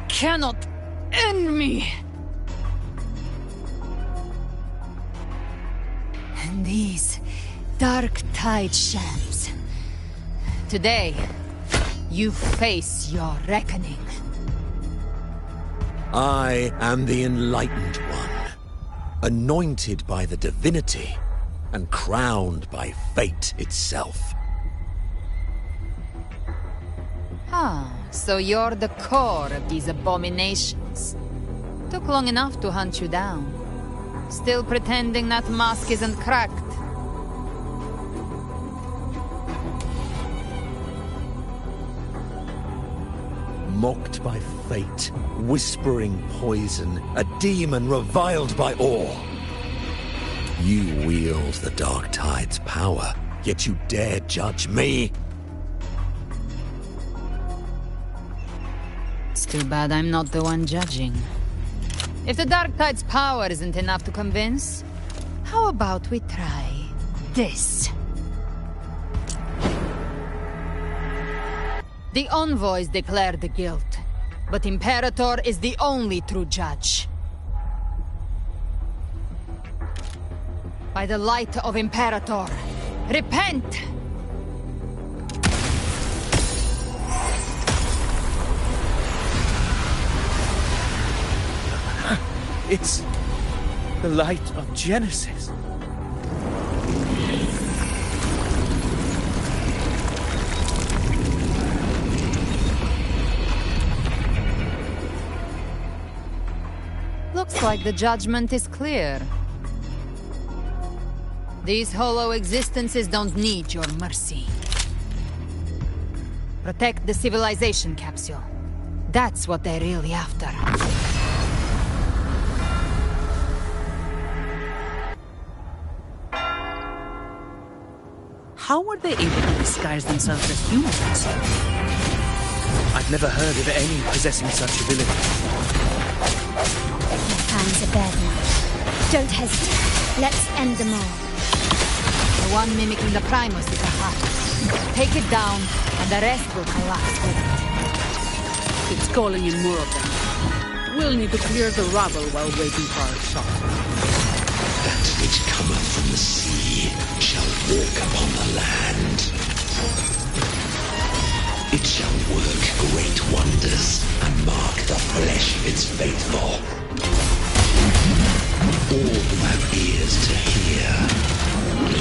Speaker 1: cannot end me! And these dark tide shams. Today, you face your reckoning.
Speaker 14: I am the Enlightened One, anointed by the divinity and crowned by fate itself.
Speaker 1: Ah, so you're the core of these abominations. Took long enough to hunt you down. Still pretending that mask isn't cracked.
Speaker 14: Mocked by fate, whispering poison, a demon reviled by all. You wield the Dark Tide's power, yet you dare judge me?
Speaker 1: It's too bad I'm not the one judging. If the Dark Tide's power isn't enough to convince, how about we try this? The envoys declare the guilt, but Imperator is the only true judge. By the light of Imperator, repent!
Speaker 10: It's the light of Genesis.
Speaker 1: Looks like the judgment is clear. These hollow existences don't need your mercy. Protect the civilization capsule. That's what they're really after.
Speaker 12: How were they able to disguise themselves as humans?
Speaker 8: I've never heard of any possessing such ability.
Speaker 5: Your hands are bare now. Don't hesitate. Let's end them all.
Speaker 1: The one mimicking the Primus is a heart. Take it down, and the rest will collapse with it.
Speaker 12: It's calling in more of them. We'll need to clear the rubble while waiting for our shot.
Speaker 7: That which cometh from the sea shall walk upon the land. It shall work great wonders and mark the flesh of its faithful. All who have ears to hear,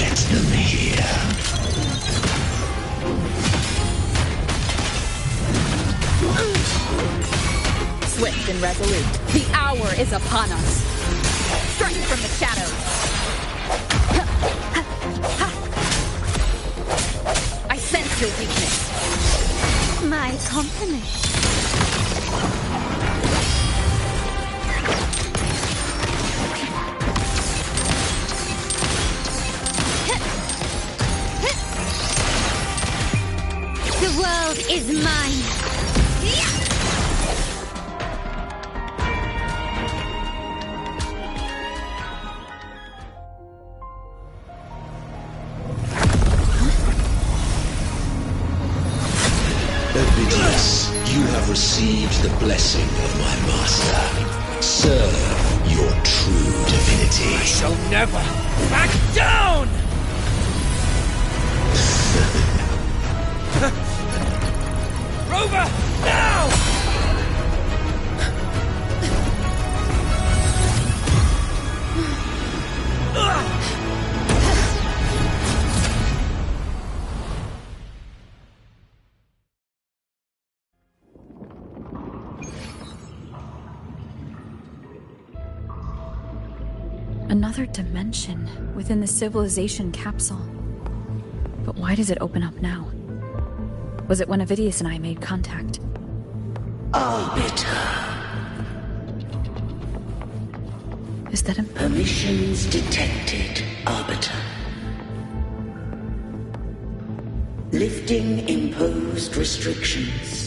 Speaker 7: let them hear.
Speaker 11: Swift and resolute, the hour is upon us. Strike from the shadows. I sense your weakness.
Speaker 5: My compliments. The world is mine.
Speaker 7: Ovidius, you have received the blessing of my master. Serve your true divinity.
Speaker 2: I shall never back down! Rover, now!
Speaker 4: Another dimension within the civilization capsule. But why does it open up now? Was it when Ovidius and I made contact?
Speaker 15: Arbiter.
Speaker 4: Is that a...
Speaker 15: Permissions detected, Arbiter. Lifting imposed restrictions.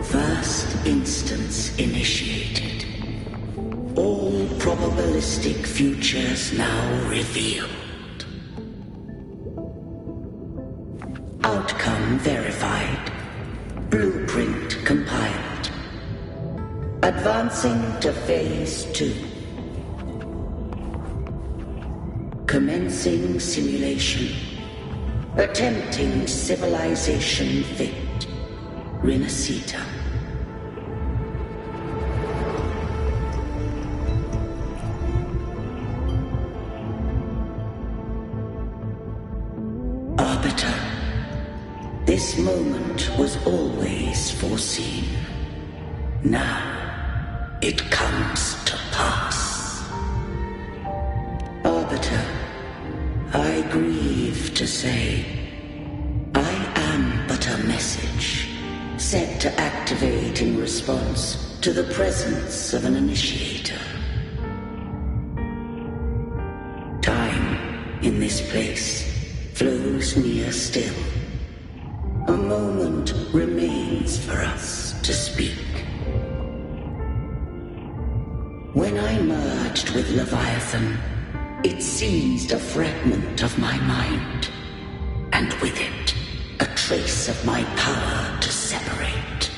Speaker 15: First instance initiated. All probabilistic futures now revealed. Outcome verified. Blueprint compiled. Advancing to Phase 2. Commencing simulation. Attempting civilization fit. Renacita. Arbiter, this moment was always foreseen. Now, it comes to pass. Arbiter, I grieve to say, I am but a message, set to activate in response to the presence of an initiator. Time, in this place, flows near still. A moment remains for us to speak. When I merged with Leviathan, it seized a fragment of my mind, and with it, a trace of my power to separate.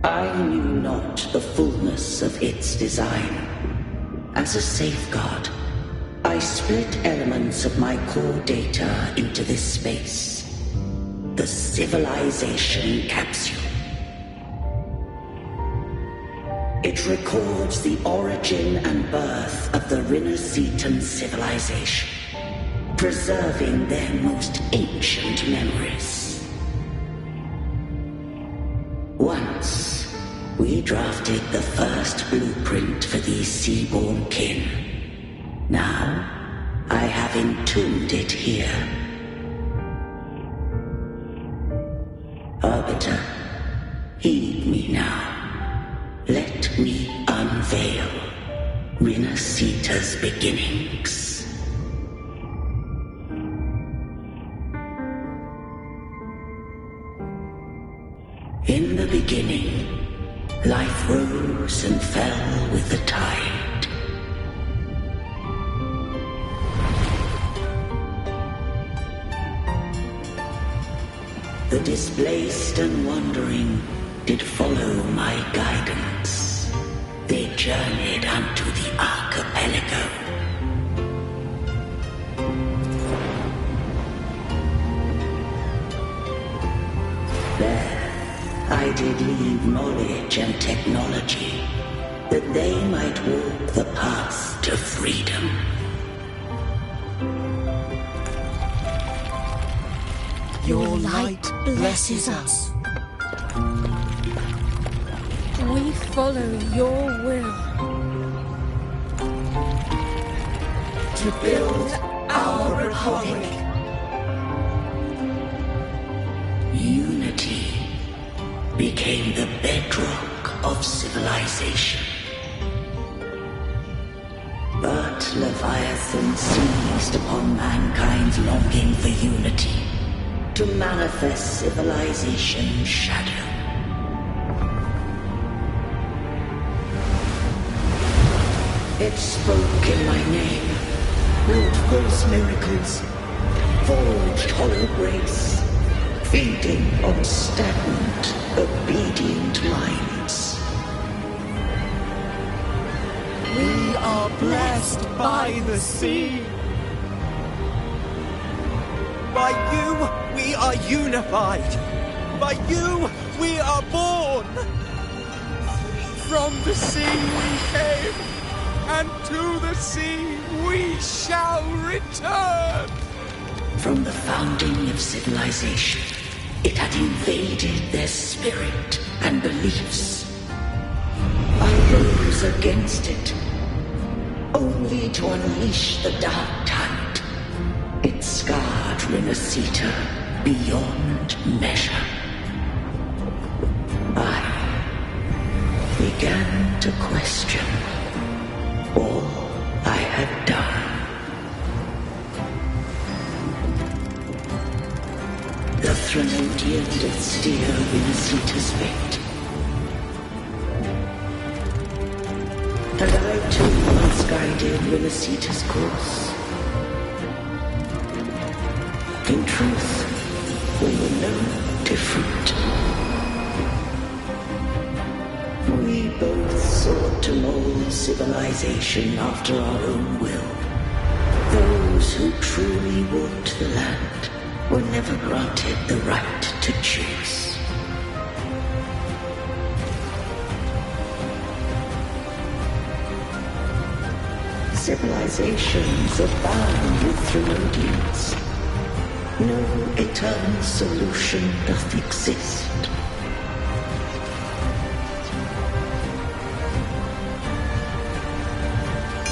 Speaker 15: I knew not the fullness of its design. As a safeguard, I split elements of my core data into this space. The civilization capsule. It records the origin and birth of the Renacetan civilization. preserving their most ancient memories. Once, we drafted the first blueprint for these seaborn kin. Now, I have entombed it here. Arbiter, heed me now. Let me unveil Rinasita's beginnings. In the beginning, life rose and fell with the tide. The displaced and wandering did follow my guidance. They journeyed unto the archipelago. There, I did leave knowledge and technology, that they might walk the path to freedom.
Speaker 11: Your light blesses us. We follow your will.
Speaker 15: To build our republic. Unity became the bedrock of civilization. But Leviathan seized upon mankind's longing for unity to manifest civilization's shadow. It spoke in my name, wrought false miracles, forged hollow grace, feeding on stagnant, obedient minds.
Speaker 10: We are blessed by the sea. By you, we are unified. By you, we are born. From the sea we came, and to the sea we shall return.
Speaker 15: From the founding of civilization, it had invaded their spirit and beliefs. I rose against it, only to unleash the dark tide. It scarred Rinasita beyond measure. I began to question all I had done. The Threnodian did steer Rinasita's fate. And I too once guided Rinasita's course. In truth, we were no different. We both sought to mold civilization after our own will. Those who truly walked the land were never granted the right to choose. Civilizations abound with Threnodians. No eternal solution doth exist.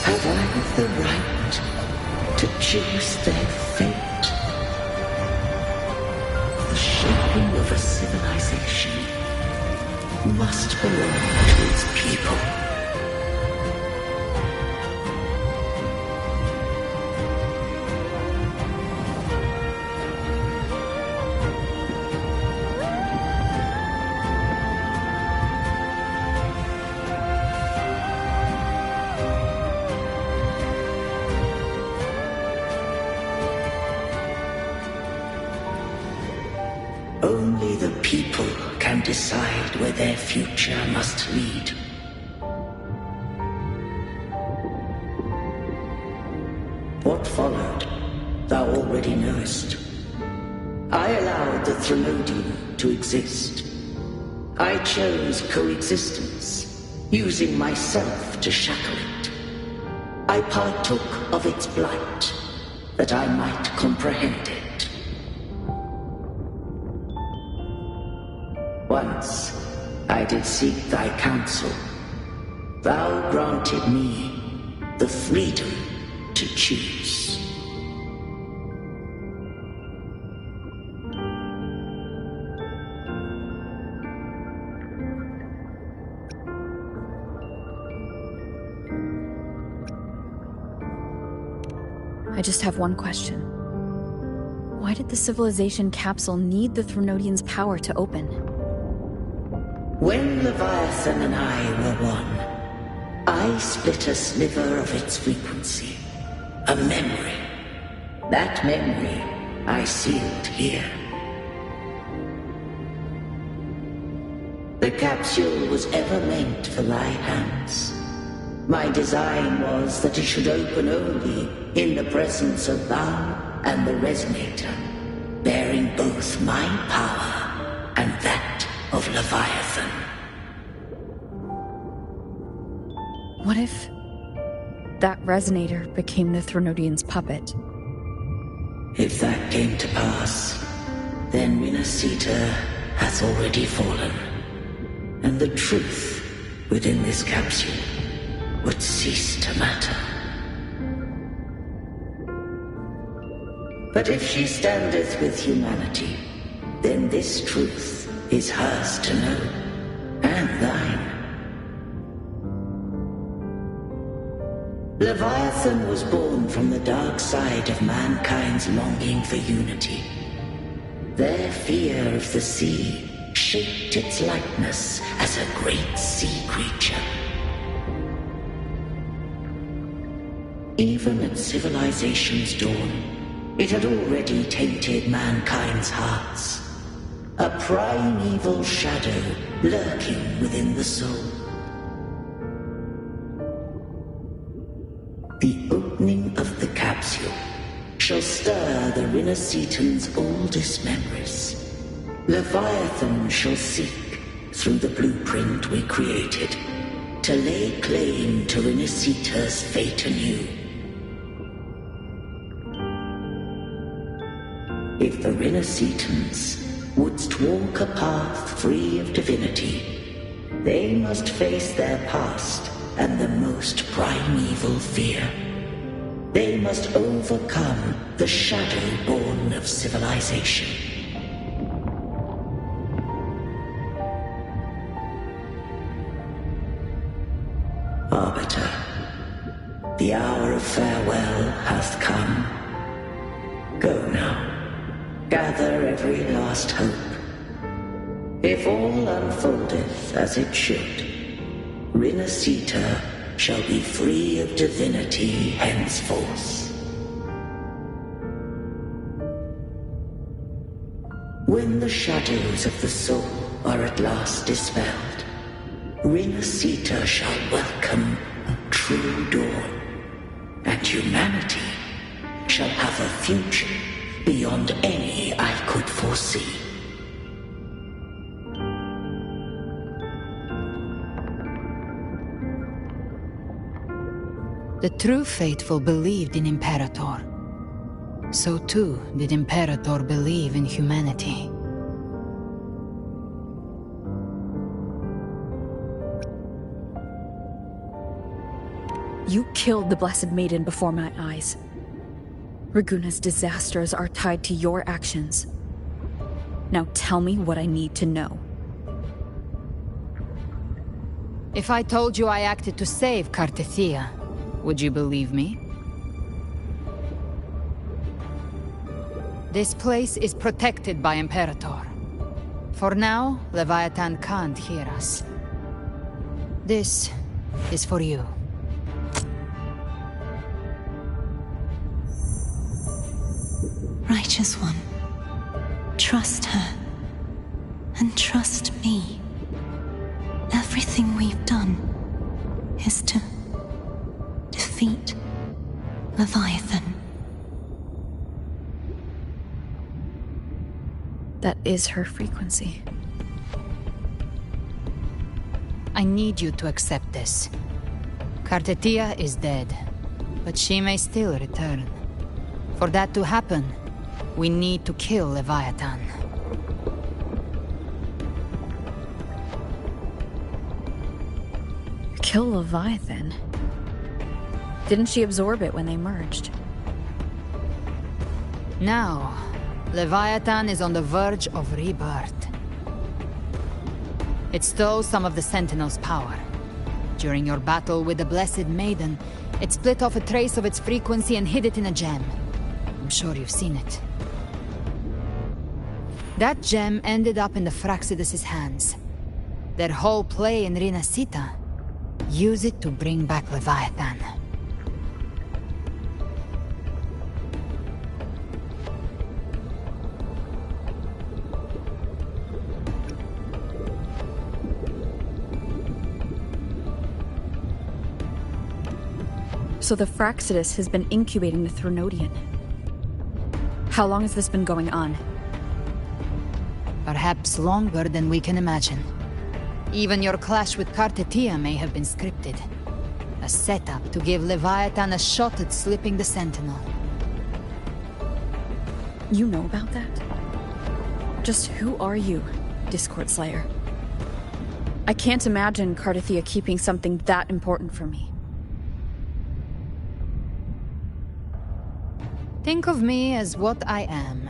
Speaker 15: Have I the right to choose their fate? The shaping of a civilization must belong to its people. Only the people can decide where their future must lead. What followed, thou already knowest. I allowed the Threnodian to exist. I chose coexistence, using myself to shackle it. I partook of its blight, that I might comprehend it. Once I did seek thy counsel. Thou granted me the freedom to choose.
Speaker 4: I just have one question. Why did the civilization capsule need the Threnodian's power to open?
Speaker 15: When Leviathan and I were one, I split a sliver of its frequency. A memory. That memory I sealed here. The capsule was ever meant for thy hands. My design was that it should open only in the presence of thou and the Resonator, bearing both my power and that of Leviathan.
Speaker 4: What if that Resonator became the Threnodian's puppet?
Speaker 15: If that came to pass, then Renacita has already fallen, and the truth within this capsule would cease to matter. But if she standeth with humanity, then this truth is hers to know, and thine. Leviathan was born from the dark side of mankind's longing for unity. Their fear of the sea shaped its likeness as a great sea creature. Even at civilization's dawn, it had already tainted mankind's hearts. A primeval shadow lurking within the soul. The opening of the capsule shall stir the Renacetan's oldest memories. Leviathan shall seek, through the blueprint we created, to lay claim to Renacita's fate anew. If the Renacitans wouldst walk a path free of divinity, they must face their past and the most primeval fear. They must overcome the shadow born of civilization. Arbiter, the hour of farewell hath come. Go now. Gather every last hope. If all unfoldeth as it should, Renacita shall be free of divinity henceforth. When the shadows of the soul are at last dispelled, Renacita shall welcome a true dawn, and humanity shall have a future beyond any I could foresee.
Speaker 1: The true faithful believed in Imperator. So too did Imperator believe in humanity.
Speaker 4: You killed the Blessed Maiden before my eyes. Raguna's disasters are tied to your actions. Now tell me what I need to know.
Speaker 1: If I told you I acted to save Cartethia, would you believe me? This place is protected by Imperator. For now, Leviathan can't hear us. This is for you.
Speaker 16: Righteous One, trust her, and trust me. Everything we've done is to defeat Leviathan.
Speaker 4: That is her frequency.
Speaker 1: I need you to accept this. Cartethia is dead, but she may still return. For that to happen, we need to kill Leviathan.
Speaker 4: Kill Leviathan? Didn't she absorb it when they merged?
Speaker 1: Now, Leviathan is on the verge of rebirth. It stole some of the Sentinel's power. During your battle with the Blessed Maiden, it split off a trace of its frequency and hid it in a gem. I'm sure you've seen it. That gem ended up in the Fraxidus' hands. Their whole play in Rinasita, use it to bring back Leviathan.
Speaker 4: So the Fraxidus has been incubating the Thronodian. How long has this been going on?
Speaker 1: Perhaps longer than we can imagine. Even your clash with Kartetia may have been scripted. A setup to give Leviathan a shot at slipping the Sentinel.
Speaker 4: You know about that? Just who are you, Discord Slayer? I can't imagine Kartetia keeping something that important from me.
Speaker 1: Think of me as what I am.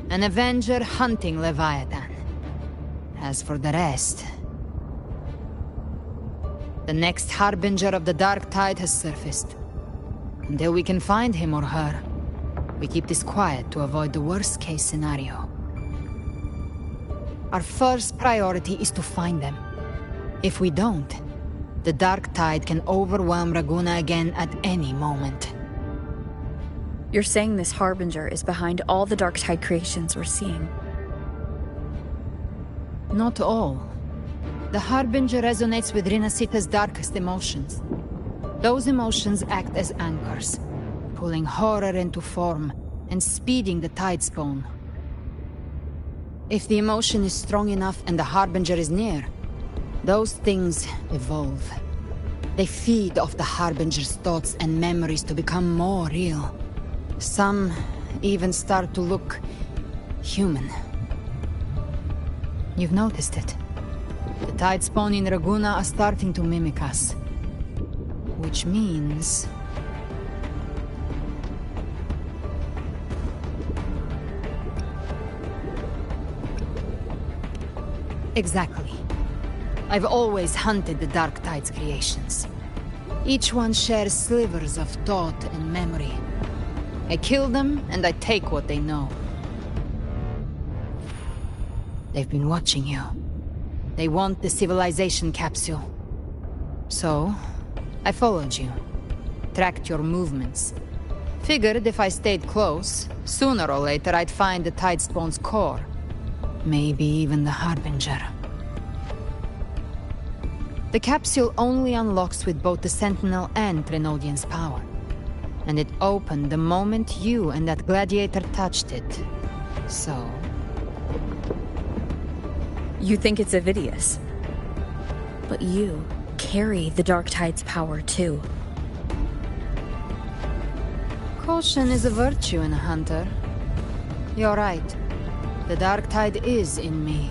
Speaker 1: An Avenger hunting Leviathan. As for the rest... The next Harbinger of the Dark Tide has surfaced. Until we can find him or her, we keep this quiet to avoid the worst-case scenario. Our first priority is to find them. If we don't, the Dark Tide can overwhelm Raguna again at any moment.
Speaker 4: You're saying this Harbinger is behind all the Dark Tide creations we're seeing?
Speaker 1: Not all. The Harbinger resonates with Rinasita's darkest emotions. Those emotions act as anchors, pulling horror into form and speeding the Tidespawn. If the emotion is strong enough and the Harbinger is near, those things evolve. They feed off the Harbinger's thoughts and memories to become more real. Some even start to look human. You've noticed it. The Tidespawn in Raguna are starting to mimic us. Which means... Exactly. I've always hunted the Dark Tide's creations. Each one shares slivers of thought and memory. I kill them, and I take what they know. They've been watching you. They want the civilization capsule. So, I followed you. Tracked your movements. Figured if I stayed close, sooner or later I'd find the Tidespawn's core. Maybe even the Harbinger. The capsule only unlocks with both the Sentinel and Threnodian's power. And it opened the moment you and that gladiator touched it. So...
Speaker 4: You think it's Avidius. But you carry the Dark Tide's power, too.
Speaker 1: Caution is a virtue in a hunter. You're right. The Dark Tide is in me.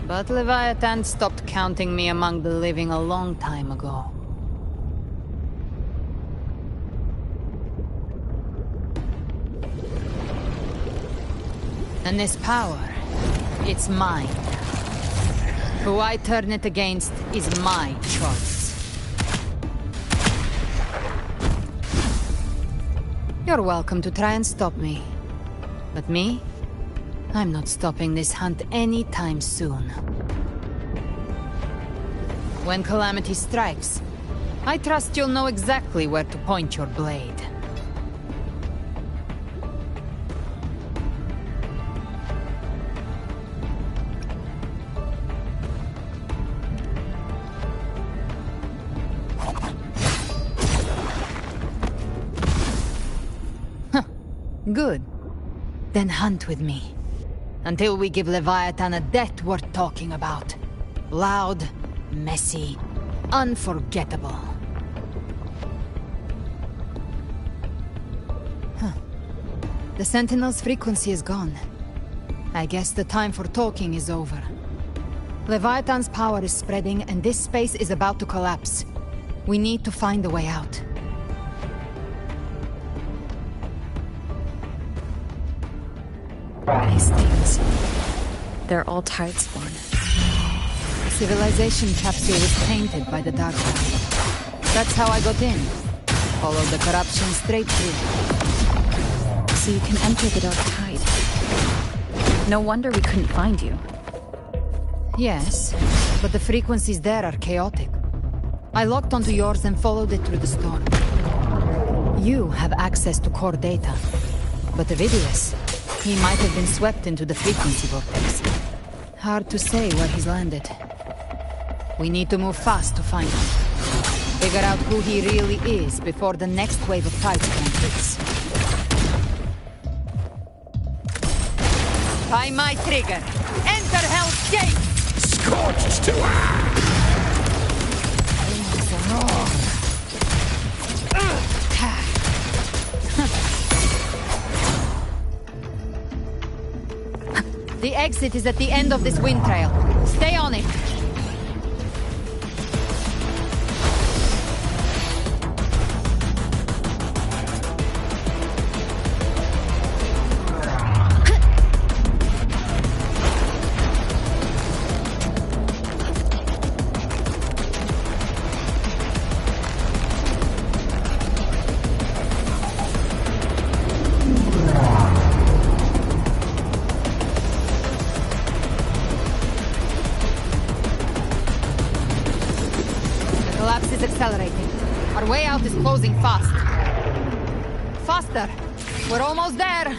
Speaker 1: But Leviathan stopped counting me among the living a long time ago. And this power, it's mine. Who I turn it against is my choice. You're welcome to try and stop me. But me? I'm not stopping this hunt anytime soon. When calamity strikes, I trust you'll know exactly where to point your blade. Good. Then hunt with me. Until we give Leviathan a death worth talking about. Loud, messy, unforgettable. The Sentinel's frequency is gone. I guess the time for talking is over. Leviathan's power is spreading, and this space is about to collapse. We need to find a way out.
Speaker 4: These things... they're all Tidespawn.
Speaker 1: The civilization capsule was tainted by the Dark Tide. That's how I got in. Followed the corruption straight through.
Speaker 4: So you can enter the Dark Tide. No wonder we couldn't find you.
Speaker 1: Yes, but the frequencies there are chaotic. I locked onto yours and followed it through the storm. You have access to core data, but Avidius, he might have been swept into the frequency vortex. Hard to say where he's landed. We need to move fast to find him. Figure out who he really is before the next wave of Tidespawn hits. By my trigger! Enter Hell's Gate!
Speaker 7: Scorched to ash!
Speaker 1: The exit is at the end of this wind trail. Stay on it! Accelerating. Our way out is closing fast. Faster! We're almost there!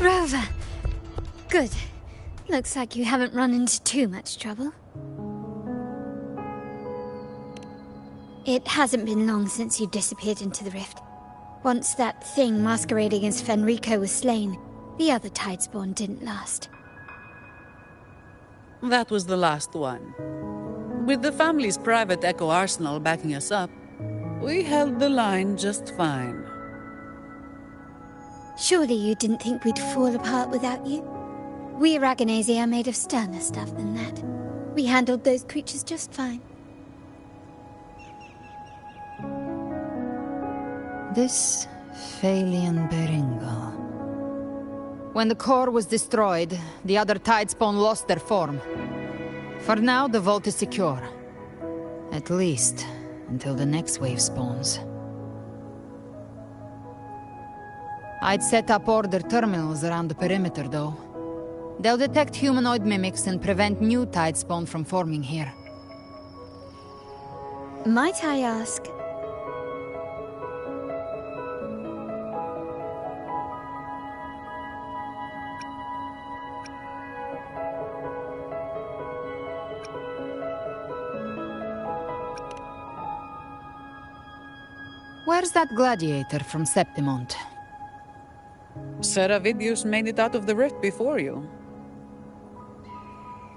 Speaker 5: Rover! Good. Looks like you haven't run into too much trouble. It hasn't been long since you disappeared into the rift. Once that thing masquerading as Fenrico was slain, the other Tidespawn didn't last.
Speaker 12: That was the last one. With the family's private Echo Arsenal backing us up, we held the line just fine.
Speaker 5: Surely you didn't think we'd fall apart without you? We Aragonese are made of sterner stuff than that. We handled those creatures just fine.
Speaker 1: This Phalian Beringal. When the core was destroyed, the other Tidespawn lost their form. For now, the vault is secure. At least, until the next wave spawns. I'd set up order terminals around the perimeter, though. They'll detect humanoid mimics and prevent new Tidespawn from forming here.
Speaker 5: Might I ask...
Speaker 1: Where's that gladiator from Septimont?
Speaker 12: Seravidius made it out of the rift before you.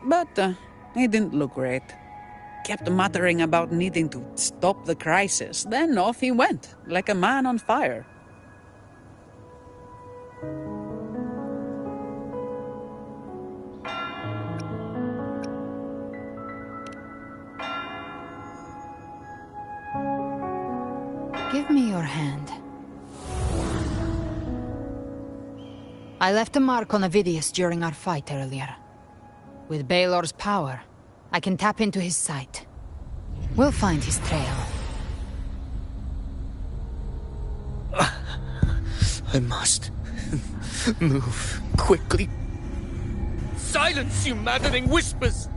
Speaker 12: But he didn't look great. Kept muttering about needing to stop the crisis, then off he went, like a man on fire.
Speaker 1: Give me your hand. I left a mark on Avidius during our fight earlier. With Baelor's power, I can tap into his sight. We'll find his trail.
Speaker 8: I must move quickly. Silence, you maddening whispers!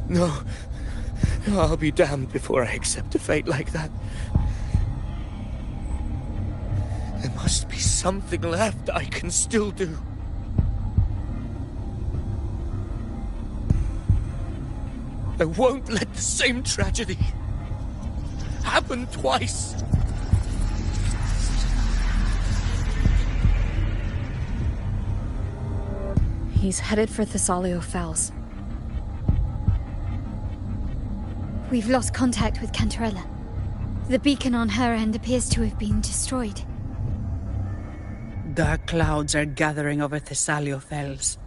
Speaker 8: No. I'll be damned before I accept a fate like that. There must be something left I can still do. I won't let the same tragedy happen twice.
Speaker 4: He's headed for Thessalio Fells.
Speaker 5: We've lost contact with Cantarella. The beacon on her end appears to have been destroyed.
Speaker 12: Dark clouds are gathering over Thessalio Fells.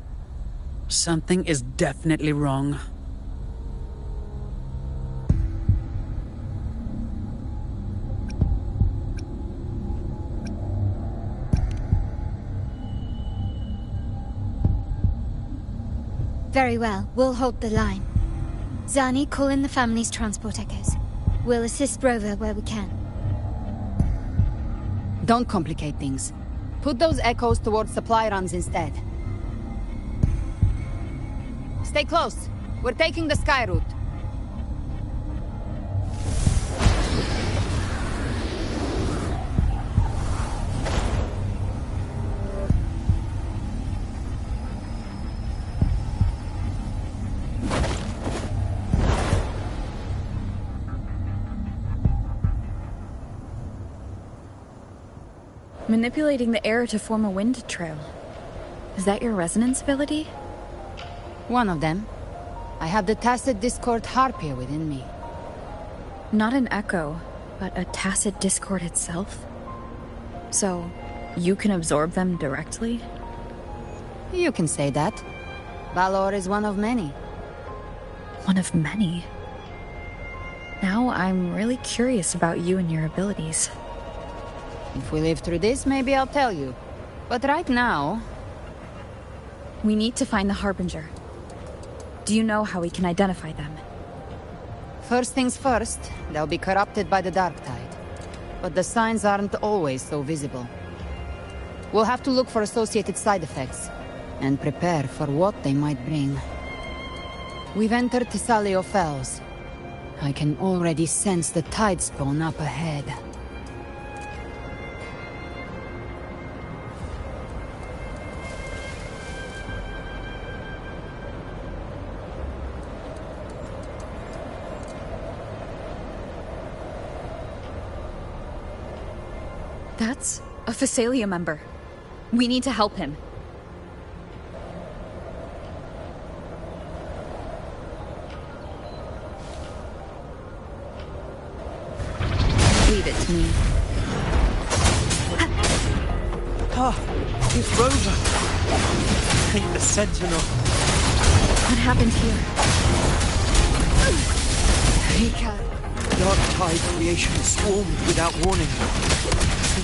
Speaker 12: Something is definitely wrong.
Speaker 5: Very well, we'll hold the line. Zani, call in the family's transport echoes. We'll assist Rover where we can.
Speaker 1: Don't complicate things. Put those echoes towards supply runs instead. Stay close. We're taking the sky route.
Speaker 4: Manipulating the air to form a wind trail. Is that your resonance ability?
Speaker 1: One of them. I have the Tacit Discord Harpier within me.
Speaker 4: Not an echo, but a Tacit Discord itself? So, you can absorb them directly?
Speaker 1: You can say that. Valor is one of many.
Speaker 4: One of many? Now I'm really curious about you and your abilities.
Speaker 1: If we live through this, maybe I'll tell you. But right now...
Speaker 4: We need to find the Harbinger. Do you know how we can identify them?
Speaker 1: First things first, they'll be corrupted by the Dark Tide. But the signs aren't always so visible. We'll have to look for associated side effects, and prepare for what they might bring. We've entered Thessalio Fells. I can already sense the tide spawn up ahead.
Speaker 4: That's a Phasalia member. We need to help him. Leave it to me.
Speaker 8: Ah, it's Rover. Ain't the Sentinel.
Speaker 4: What happened here?
Speaker 8: Dark Tide creation swarmed without warning.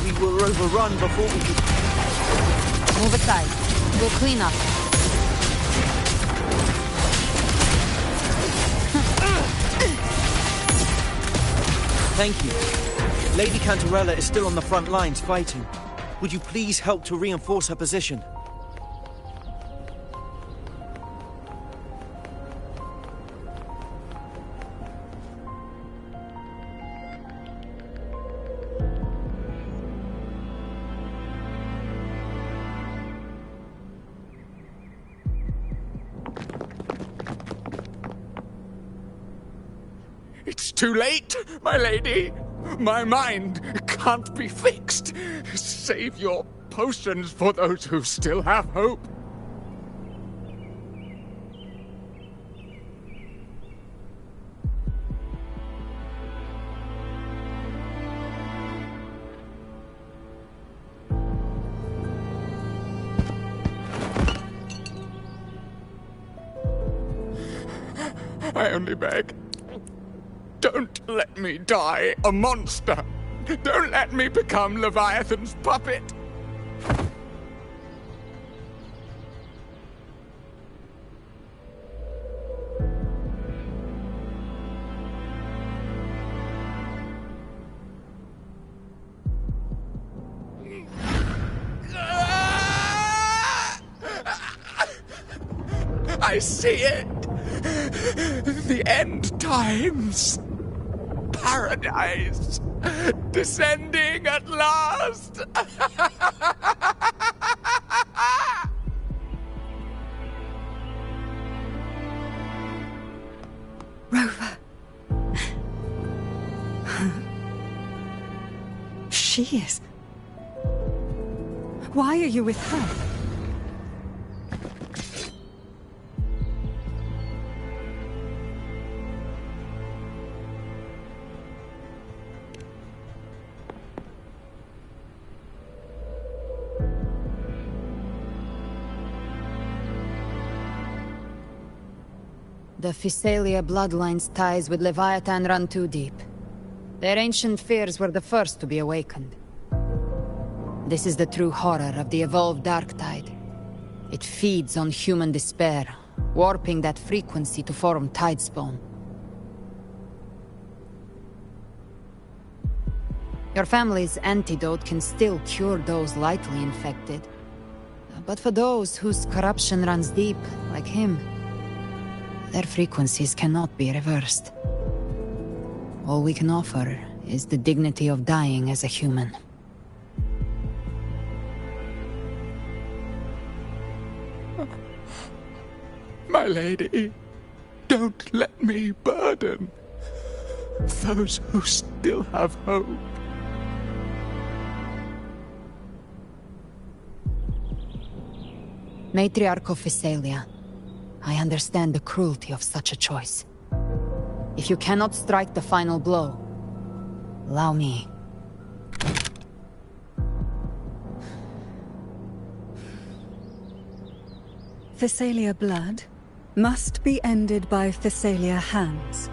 Speaker 8: We were overrun before we could...
Speaker 1: Move aside. We'll clean up.
Speaker 17: Thank you. Lady Cantarella is still on the front lines fighting. Would you please help to reinforce her position?
Speaker 10: It's too late, my lady. My mind can't be fixed. Save your potions for those who still have hope. I only beg. Don't let me die a monster. Don't let me become Leviathan's puppet. I see it! The end times! Paradise! Descending at last!
Speaker 9: Rover. She is. Why are you with her?
Speaker 1: The Physalia bloodline's ties with Leviathan run too deep. Their ancient fears were the first to be awakened. This is the true horror of the evolved dark tide. It feeds on human despair, warping that frequency to form tidespawn. Your family's antidote can still cure those lightly infected. But for those whose corruption runs deep, like him, their frequencies cannot be reversed. All we can offer is the dignity of dying as a human.
Speaker 10: My lady, don't let me burden those who still have hope.
Speaker 1: Matriarch of Physalia, I understand the cruelty of such a choice. If you cannot strike the final blow, allow me.
Speaker 9: Physalia blood must be ended by Physalia hands.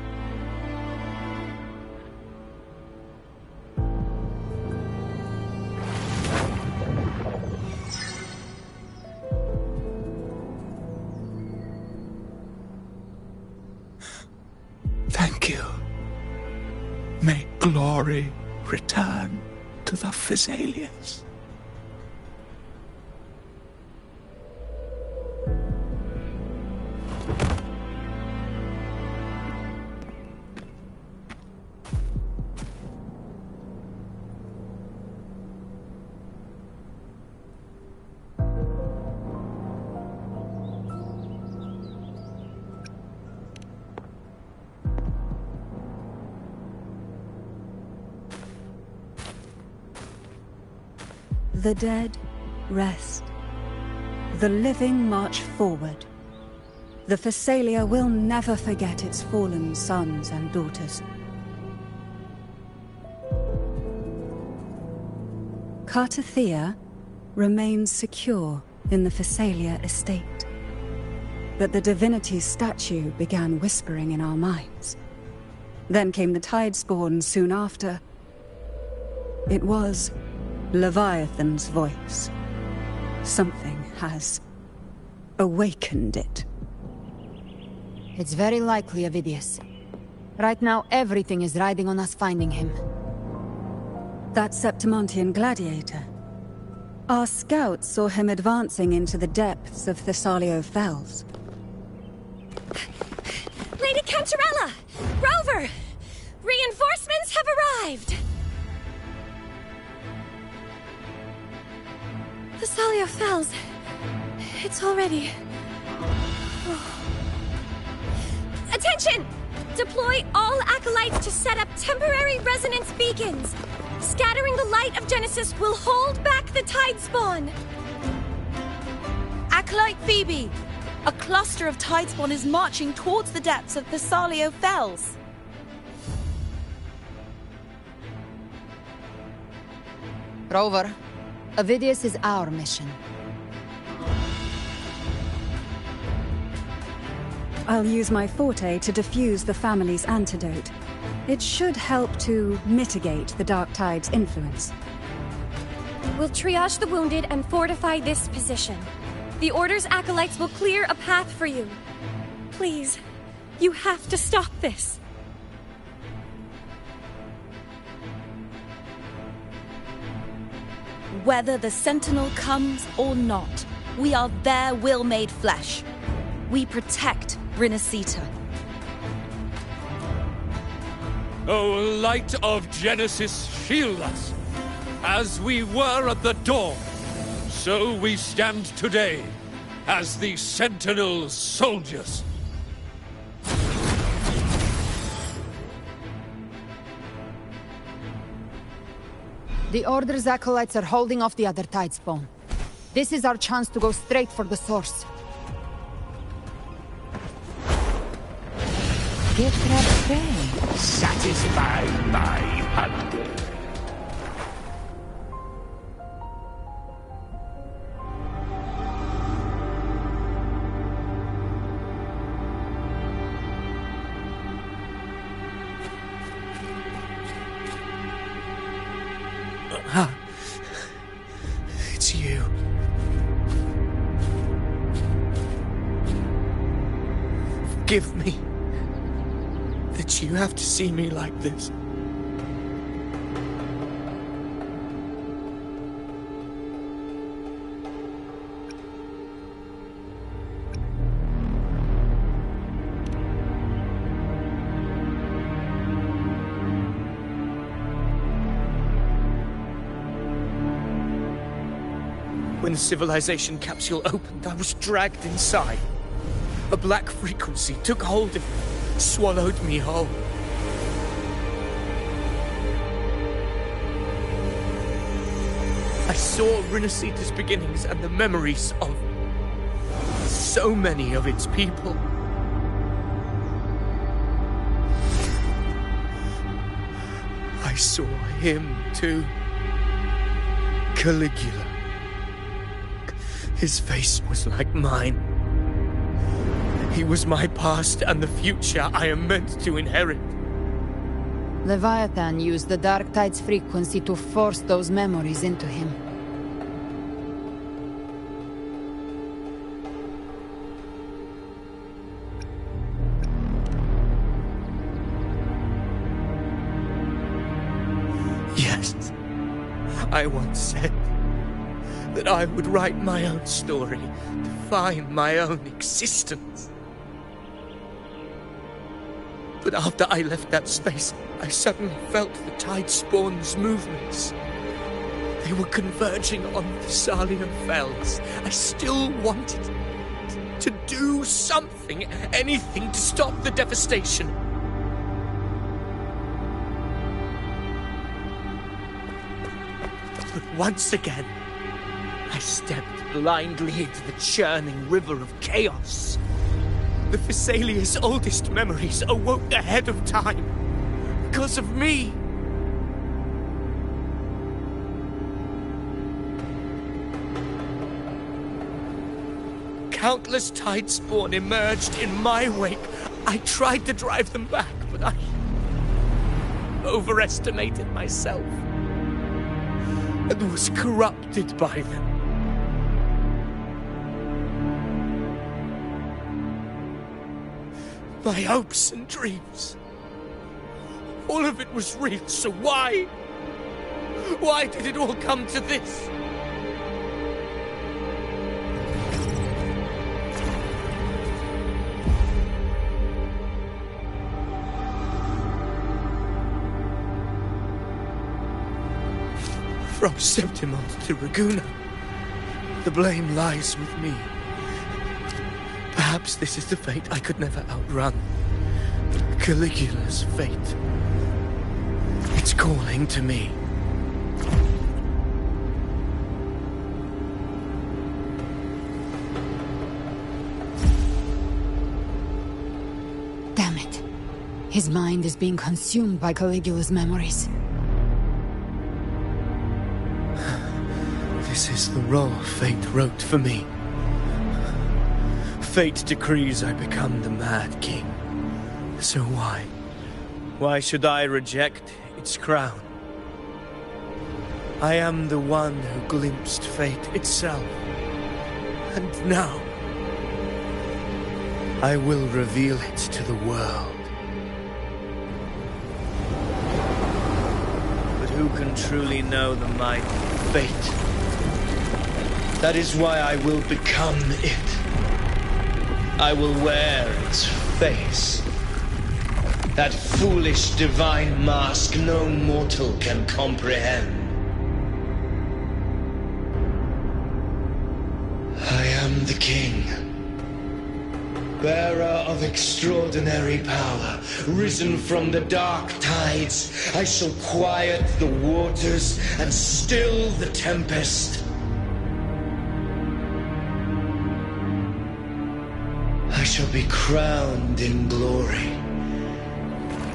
Speaker 10: Thank you. May glory return to the Physalians.
Speaker 9: The dead rest. The living march forward. The Physalia will never forget its fallen sons and daughters. Cartathea remains secure in the Physalia estate. But the divinity's statue began whispering in our minds. Then came the Tidespawn soon after. It was Leviathan's voice. Something has awakened it.
Speaker 1: It's very likely, Avidius. Right now, everything is riding on us finding him.
Speaker 9: That Septimontian gladiator. Our scouts saw him advancing into the depths of Thessalio Fells.
Speaker 18: Lady Cantarella! Rover! Reinforcements have arrived! Thessalio Fells. It's already... Oh. Attention! Deploy all acolytes to set up temporary resonance beacons. Scattering the light of Genesis will hold back the Tidespawn.
Speaker 19: Acolyte Phoebe! A cluster of Tidespawn is marching towards the depths of Thessalio Fells.
Speaker 1: Rover, Avidius is our mission.
Speaker 9: I'll use my forte to defuse the family's antidote. It should help to mitigate the Dark Tide's influence.
Speaker 18: We'll triage the wounded and fortify this position. The Order's acolytes will clear a path for you. Please, you have to stop this.
Speaker 19: Whether the Sentinel comes or not, we are their will made flesh.
Speaker 13: we protect Rinasita.
Speaker 10: O light of Genesis, shield us. As we were at the dawn, so we stand today, as the Sentinel's soldiers.
Speaker 1: The Order's acolytes are holding off the other Tidespawn. This is our chance to go straight for the source.
Speaker 7: Satisfy my hunger.
Speaker 8: It's you. Forgive me that you have to see me like this. When the civilization capsule opened, I was dragged inside. A black frequency took hold of me, swallowed me whole. I saw Rinasita's beginnings and the memories of so many of its people. I saw him too. Caligula. His face was like mine. He was my past and the future I am meant to inherit.
Speaker 1: Leviathan used the Dark Tide's frequency to force those memories into him.
Speaker 8: Yes, I once said that I would write my own story, define my own existence. But after I left that space, I suddenly felt the Tidespawn's movements. They were converging on Thessalia Fells. I still wanted to do something, anything to stop the devastation. But once again, I stepped blindly into the churning river of chaos. The Thessalia's oldest memories awoke ahead of time. Because of me. Countless Tidespawn emerged in my wake. I tried to drive them back, but I overestimated myself and was corrupted by them. My hopes and dreams. All of it was real, so why? Why did it all come to this? From Septimont to Raguna, the blame lies with me. Perhaps this is the fate I could never outrun. Caligula's fate. It's calling to me.
Speaker 1: Damn it. His mind is being consumed by Caligula's memories.
Speaker 8: This is the role fate wrote for me. Fate decrees I become the Mad King. So why? Why should I reject its crown? I am the one who glimpsed fate itself. And now, I will reveal it to the world. But who can truly know the might of fate? That is why I will become it.
Speaker 7: I will wear its face. That foolish divine mask no mortal can comprehend. I am the king, bearer of extraordinary power, risen from the dark tides. I shall quiet the waters and still the tempest. I shall be crowned in glory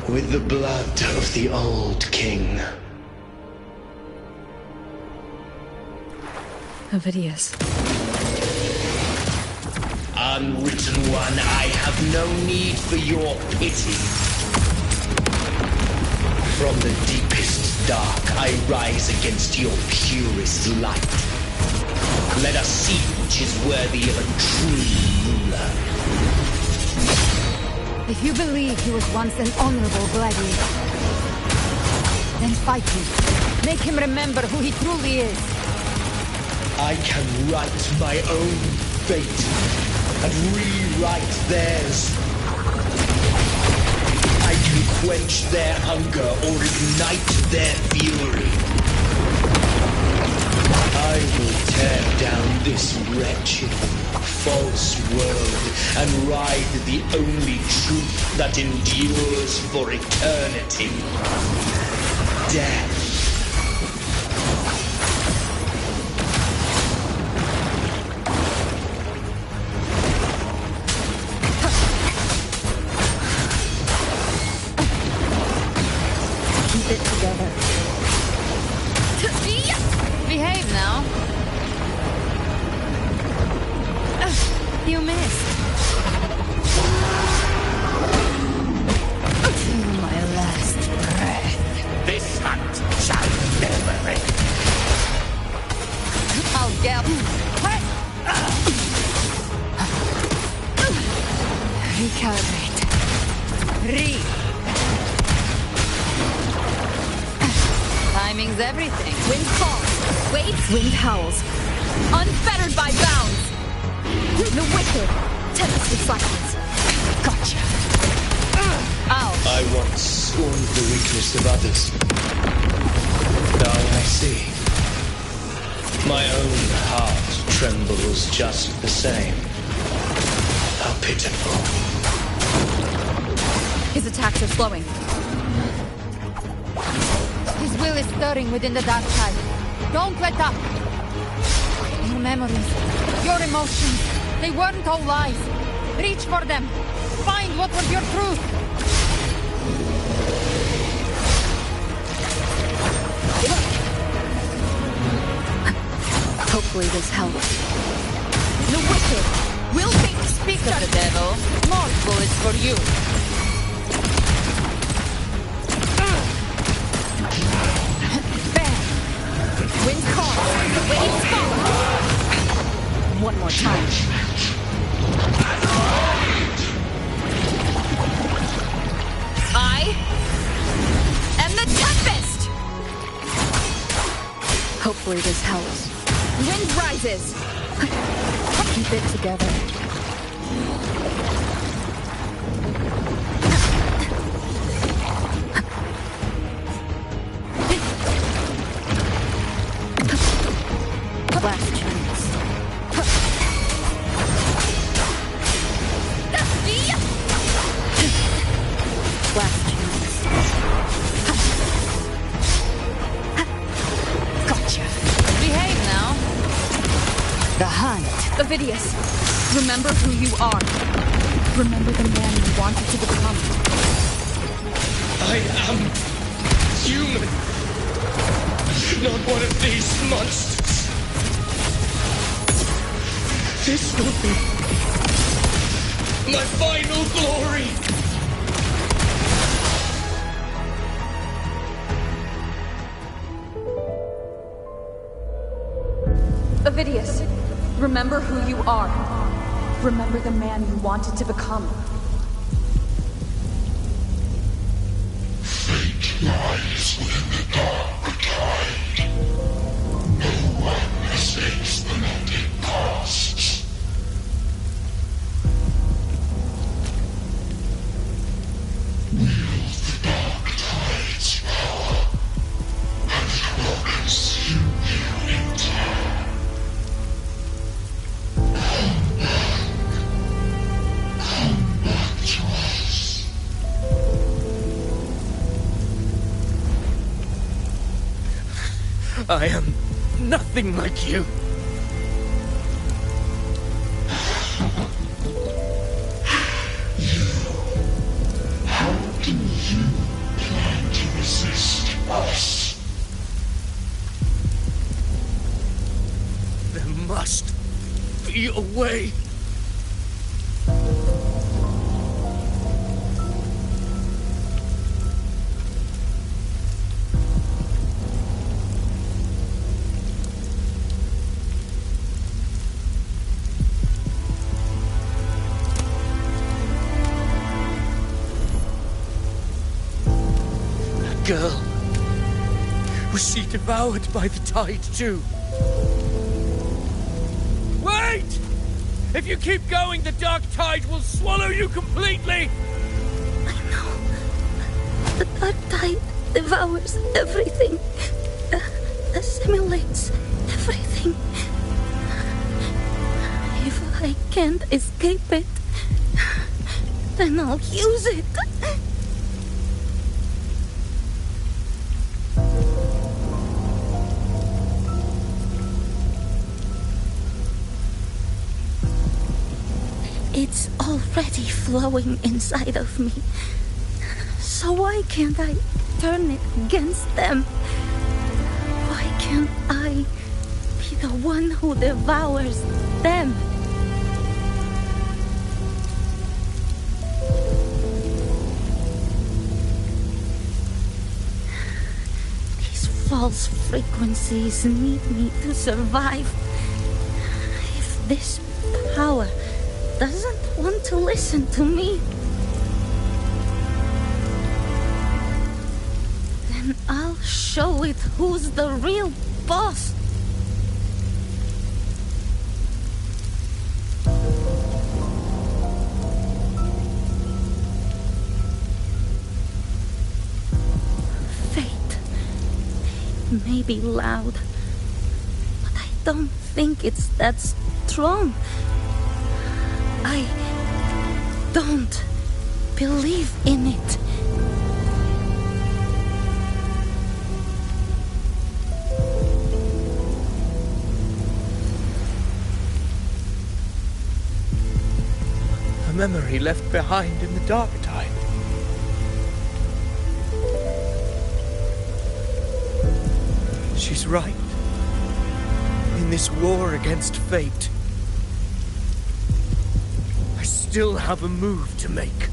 Speaker 7: with the blood of the old king.
Speaker 4: Ovidius.
Speaker 7: Unwritten one, I have no need for your pity. From the deepest dark, I rise against your purest light. Let us see which is worthy of a true ruler.
Speaker 1: If you believe he was once an honorable gladiator, then fight him. Make him remember who he truly is.
Speaker 7: I can write my own fate and rewrite theirs. I can quench their hunger or ignite their fury. I will tear down this wretched, false world and ride the only truth that endures for eternity. Death.
Speaker 1: Keep it together. Behave now. You missed. Till my last breath.
Speaker 7: This hunt shall never end.
Speaker 1: I'll get. Recalibrate. Timing's everything.
Speaker 11: Wind calls, waves, wind howls. Unfettered by bounds. The wicked, tempest of silence.
Speaker 1: Gotcha.
Speaker 7: I once scorned the weakness of others. Now I see. My own heart trembles just the same. How pitiful.
Speaker 11: His attacks are slowing.
Speaker 1: His will is stirring within the dark side. Don't let up. Your memories, your emotions, they weren't all lies. Reach for them. Find what was your truth.
Speaker 11: Hopefully this helps. The wicked will speak
Speaker 1: to the devil. More bullets for you.
Speaker 11: Wind calls, waves follow. One more time. I am the tempest! Hopefully this helps. Wind rises. Keep it together. Last chance. Last chance.
Speaker 1: Gotcha. Behave now. The hunt.
Speaker 11: Ovidius, remember who you are. Remember the man you wanted to become.
Speaker 7: I am human. Not one of these monsters. This will be my final glory.
Speaker 11: Ovidius, remember who you are. Remember the man you wanted to become.
Speaker 20: Fate lies within the dark tide. No one escapes the melting casts.
Speaker 8: I am nothing like you.
Speaker 20: How do you plan to resist us?
Speaker 8: There must be a way. Girl. Was she devoured by the tide too?
Speaker 10: Wait! If you keep going, the dark tide will swallow you completely!
Speaker 16: I know. The dark tide devours everything. Assimilates everything. If I can't escape it, then I'll use it. It's already flowing inside of me. So why can't I turn it against them? Why can't I be the one who devours them? These false frequencies need me to survive. If this power doesn't want to listen to me, then I'll show it who's the real boss. Fate may be loud, but I don't think it's that strong. I don't believe in it.
Speaker 8: A memory left behind in the dark tide. She's right. In this war against fate, I still have a move to make.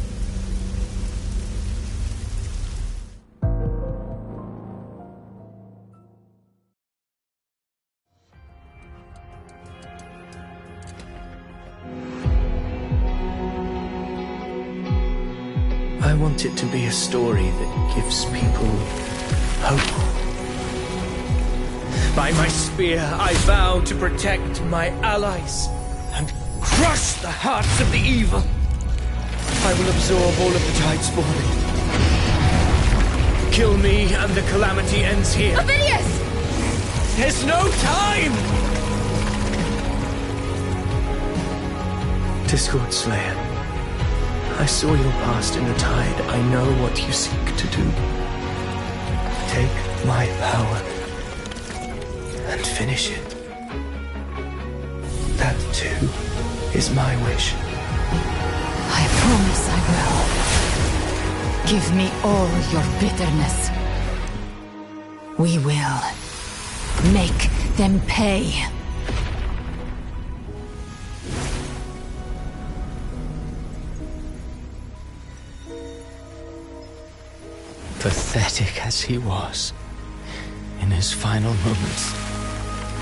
Speaker 8: I want it to be a story that gives people hope. By my spear, I vow to protect my allies and crush the hearts of the evil. I will absorb all of the tide spawning. Kill me and the calamity ends here.
Speaker 11: Ovidius!
Speaker 8: There's no time! Discord Slayer, I saw your past in the tide. I know what you seek to do. Take my power and finish it. That, too, is my wish.
Speaker 1: I promise I will. Give me all your bitterness. We will make them pay.
Speaker 6: Pathetic as he was, in his final moments,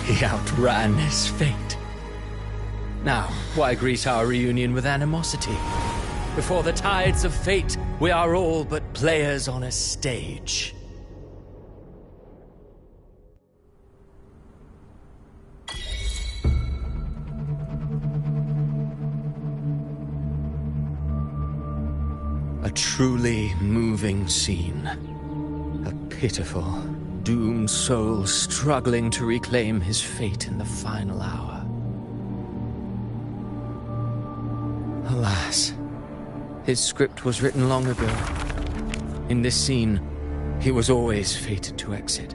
Speaker 6: he outran his fate. Now, why greet our reunion with animosity? Before the tides of fate, we are all but players on a stage. A truly moving scene. A pitiful, doomed soul struggling to reclaim his fate in the final hour. Alas, his script was written long ago. In this scene, he was always fated to exit.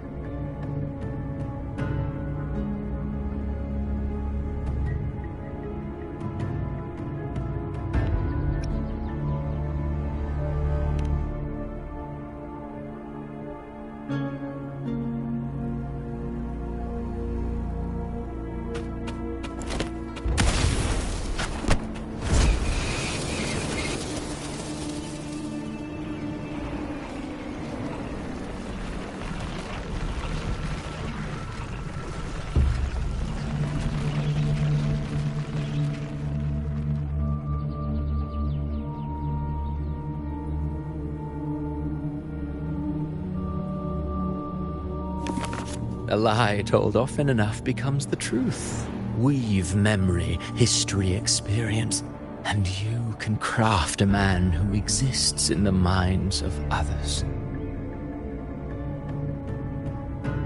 Speaker 6: A lie told often enough becomes the truth. Weave memory, history, experience, and you can craft a man who exists in the minds of others.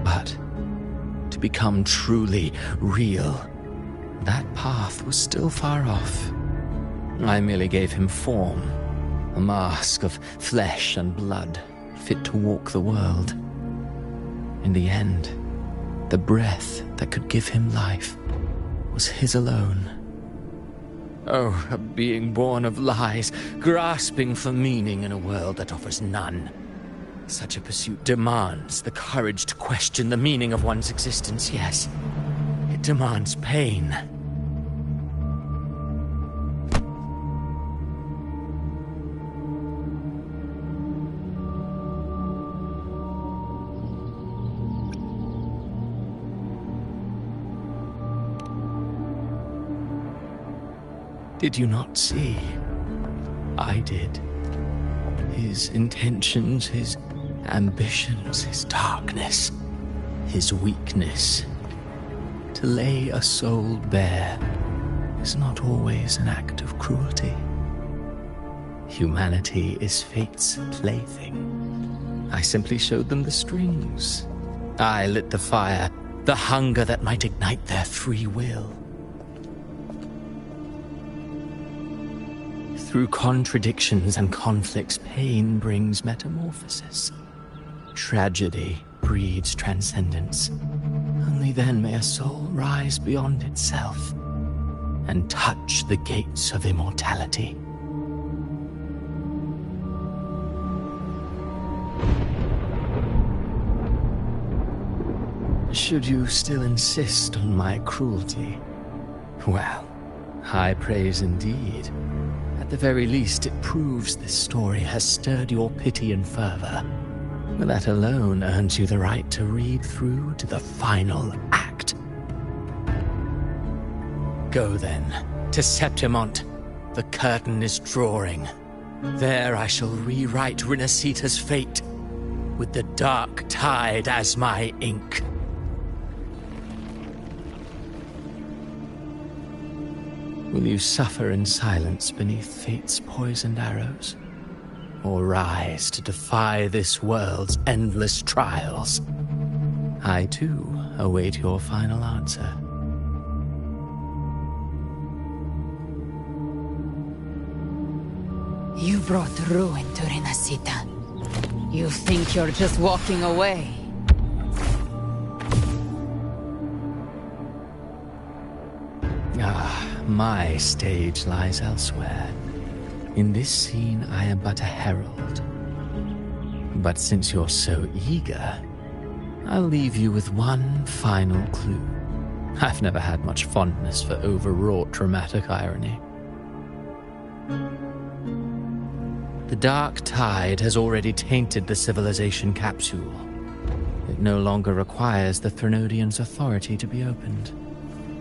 Speaker 6: But to become truly real, that path was still far off. I merely gave him form, a mask of flesh and blood, fit to walk the world. In the end, the breath that could give him life was his alone. Oh, a being born of lies, grasping for meaning in a world that offers none. Such a pursuit demands the courage to question the meaning of one's existence, yes. It demands pain. Did you not see? I did. His intentions, his ambitions, his darkness, his weakness. To lay a soul bare is not always an act of cruelty. Humanity is fate's plaything. I simply showed them the strings. I lit the fire, the hunger that might ignite their free will. Through contradictions and conflicts, pain brings metamorphosis. Tragedy breeds transcendence. Only then may a soul rise beyond itself and touch the gates of immortality. Should you still insist on my cruelty? Well, high praise indeed. At the very least, it proves this story has stirred your pity and fervor. That alone earns you the right to read through to the final act. Go then, to Septimont. The curtain is drawing. There I shall rewrite Rinasita's fate, with the dark tide as my ink. Will you suffer in silence beneath fate's poisoned arrows? Or rise to defy this world's endless trials? I, too, await your final answer.
Speaker 1: You brought ruin to Rinasita. You think you're just walking away?
Speaker 6: My stage lies elsewhere. In this scene, I am but a herald. But since you're so eager, I'll leave you with one final clue. I've never had much fondness for overwrought dramatic irony. The dark tide has already tainted the civilization capsule. It no longer requires the Threnodians' authority to be opened.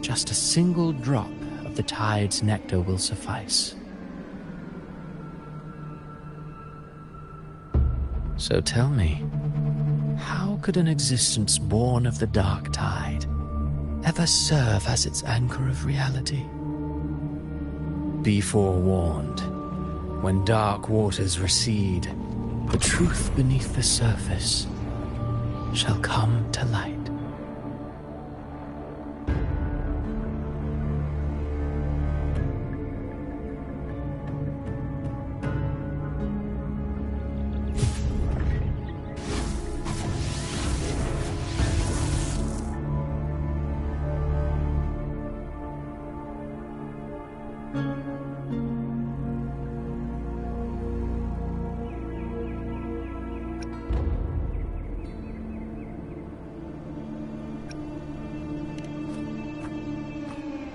Speaker 6: Just a single drop of the tide's nectar will suffice. So tell me, how could an existence born of the dark tide ever serve as its anchor of reality? Be forewarned, when dark waters recede, the truth beneath the surface shall come to light.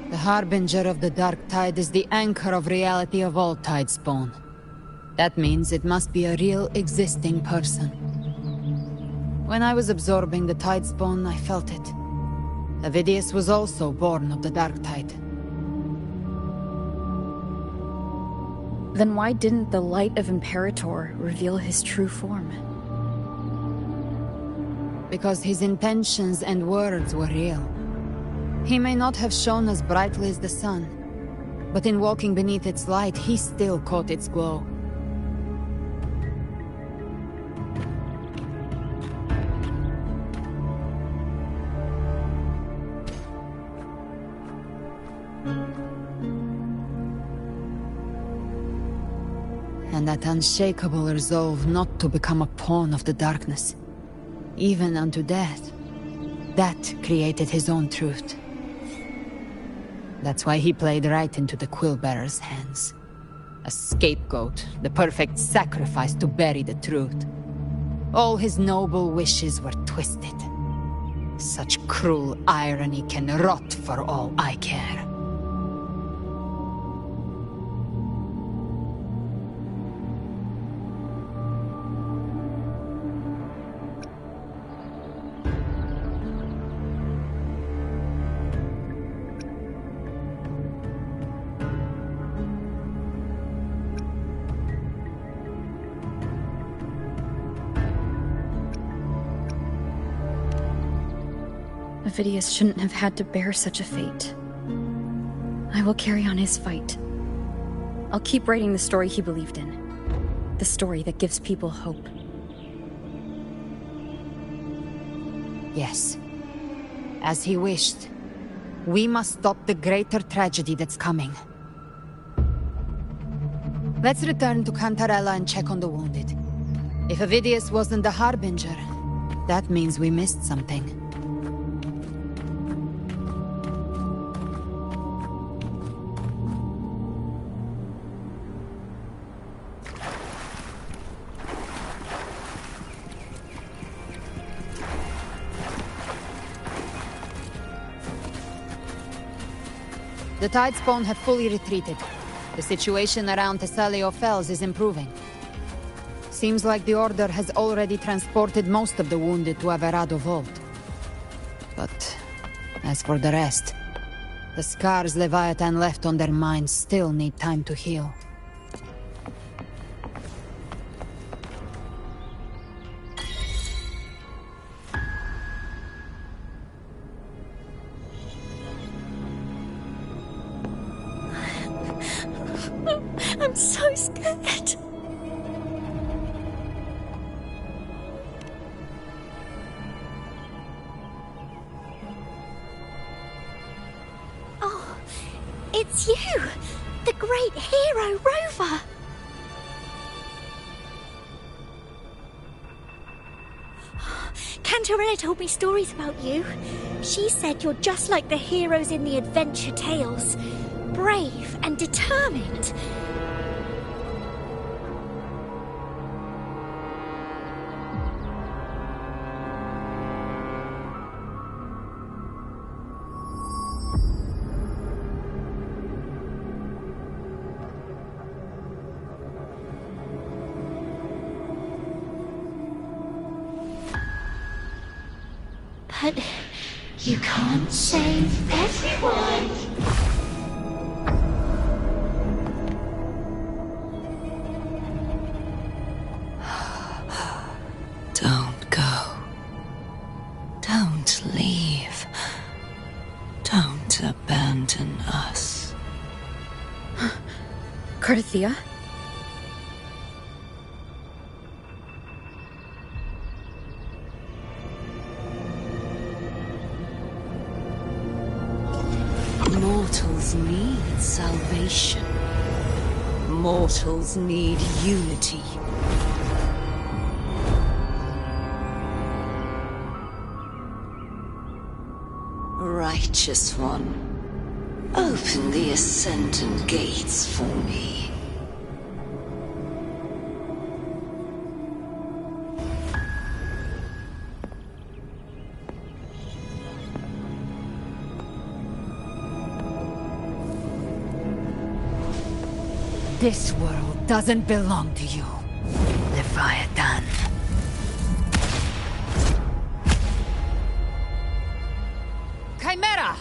Speaker 1: The Harbinger of the Dark Tide is the anchor of reality of all Tidespawn. That means it must be a real, existing person. When I was absorbing the Tidespawn, I felt it. Avidius was also born of the Dark Tide.
Speaker 4: Then why didn't the light of Imperator reveal his true form?
Speaker 1: because his intentions and words were real. He may not have shone as brightly as the sun, but in walking beneath its light, he still caught its glow. And that unshakable resolve not to become a pawn of the darkness, even unto death, that created his own truth. That's why he played right into the Quill-Bearer's hands. A scapegoat, the perfect sacrifice to bury the truth. All his noble wishes were twisted. Such cruel irony can rot for all I care.
Speaker 4: Avidius shouldn't have had to bear such a fate. I will carry on his fight. I'll keep writing the story he believed in. The story that gives people hope.
Speaker 1: Yes. As he wished. We must stop the greater tragedy that's coming. Let's return to Cantarella and check on the wounded. If Avidius wasn't the Harbinger, that means we missed something. The Tidespawn have fully retreated. The situation around Thessalio Fells is improving. Seems like the Order has already transported most of the wounded to Averado Vault. But as for the rest, the scars Leviathan left on their minds still need time to heal.
Speaker 16: I'm so scared. Oh, it's you! The great hero, Rover! Cantarella told me stories about you. She said you're just like the heroes in the adventure tales. Brave and determined. But you can't save everyone.
Speaker 15: Don't go. Don't leave. Don't abandon us.
Speaker 4: Cardathea?
Speaker 15: Mortals need salvation. Mortals need unity. Righteous One, open the Ascendant gates for me.
Speaker 1: This world doesn't belong to you, Leviathan. Chimera!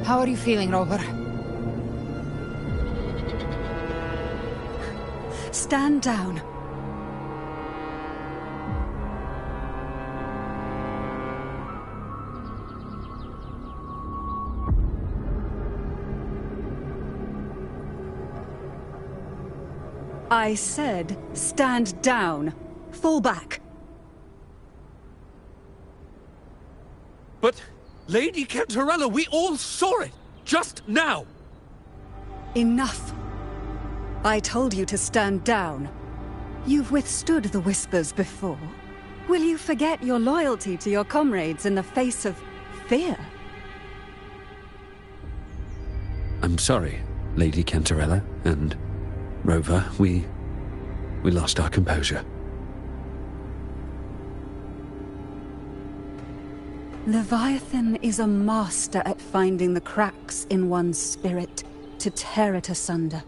Speaker 1: How are you feeling, Rover?
Speaker 9: Stand down. I said, stand down. Fall back.
Speaker 10: But, Lady Cantarella, we all saw it! Just now!
Speaker 9: Enough. I told you to stand down. You've withstood the whispers before. Will you forget your loyalty to your comrades in the face of fear?
Speaker 21: I'm sorry, Lady Cantarella, and Rover, we lost our composure.
Speaker 9: Leviathan is a master at finding the cracks in one's spirit to tear it asunder.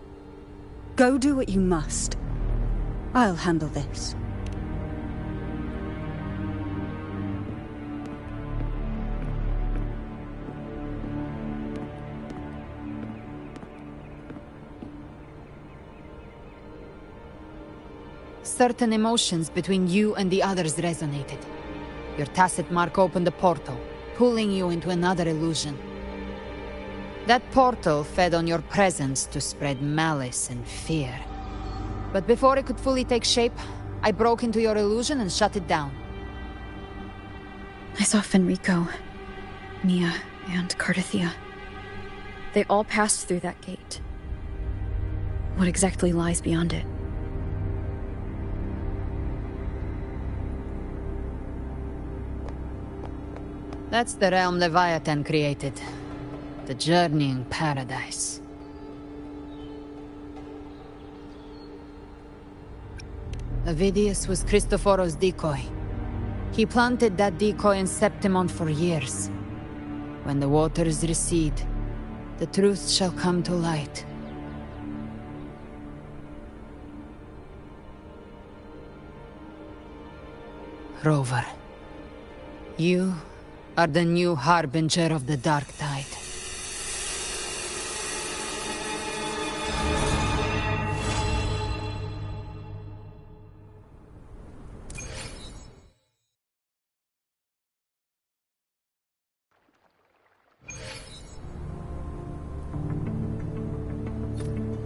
Speaker 9: Go do what you must. I'll handle this.
Speaker 1: Certain emotions between you and the others resonated. Your tacit mark opened a portal, pulling you into another illusion. That portal fed on your presence to spread malice and fear. But before it could fully take shape, I broke into your illusion and shut it down.
Speaker 4: I saw Fenrico, Nia, and Cardathia. They all passed through that gate. What exactly lies beyond it?
Speaker 1: That's the realm Leviathan created. The journeying paradise. Avidius was Cristoforo's decoy. He planted that decoy in Septimont for years. When the waters recede, the truth shall come to light. Rover, you are the new harbinger of the Dark Tide.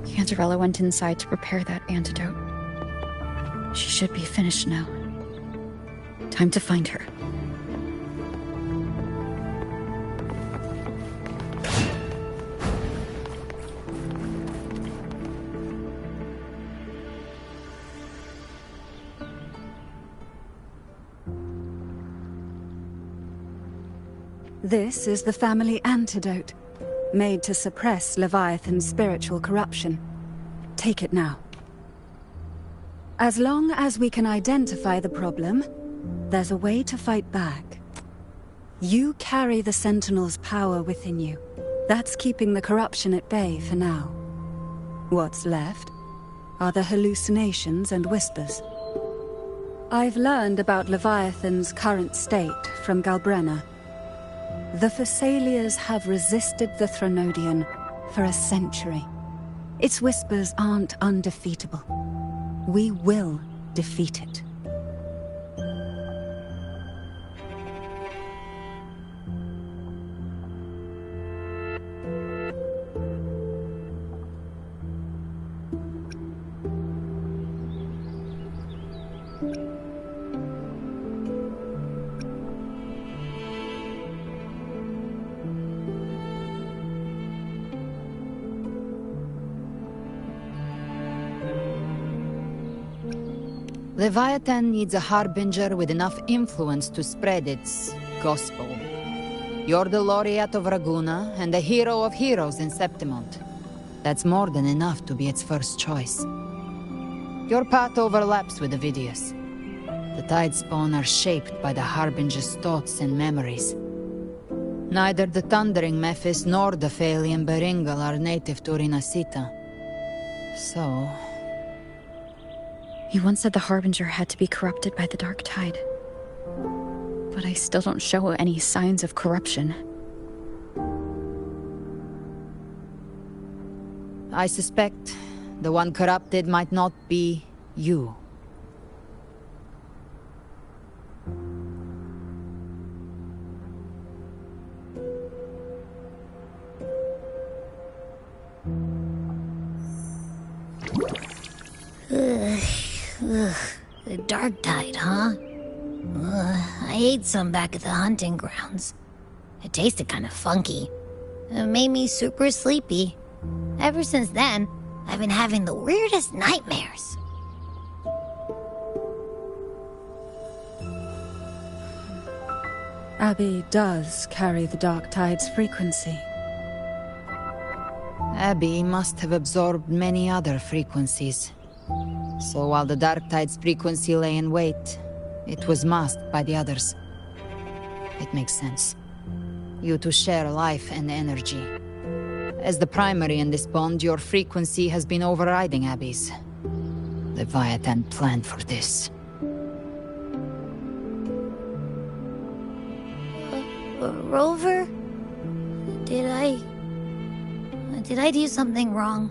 Speaker 4: Cantarella went inside to prepare that antidote. She should be finished now. Time to find her.
Speaker 9: This is the family antidote, made to suppress Leviathan's spiritual corruption. Take it now. As long as we can identify the problem, there's a way to fight back. You carry the Sentinel's power within you. That's keeping the corruption at bay for now. What's left are the hallucinations and whispers. I've learned about Leviathan's current state from Galbrenna. The Thessalias have resisted the Threnodian for a century. Its whispers aren't undefeatable. We will defeat it.
Speaker 1: Leviathan needs a harbinger with enough influence to spread its gospel. You're the laureate of Raguna and the hero of heroes in Septimont. That's more than enough to be its first choice. Your path overlaps with Avidius. The Tidespawn are shaped by the harbinger's thoughts and memories. Neither the Thundering Mephis nor the Phalian Beringal are native to Rinasita. So...
Speaker 4: You once said the Harbinger had to be corrupted by the Dark Tide. But I still don't show any signs of corruption.
Speaker 1: I suspect the one corrupted might not be you.
Speaker 16: The Dark Tide, huh? I ate some back at the hunting grounds. It tasted kind of funky. It made me super sleepy. Ever since then, I've been having the weirdest nightmares.
Speaker 9: Abby does carry the Dark Tide's frequency.
Speaker 1: Abby must have absorbed many other frequencies. So while the Dark Tide's frequency lay in wait, it was masked by the others. It makes sense. You two share life and energy. As the primary in this bond, your frequency has been overriding Abby's. Leviathan planned for this.
Speaker 16: Rover? Did I do something wrong?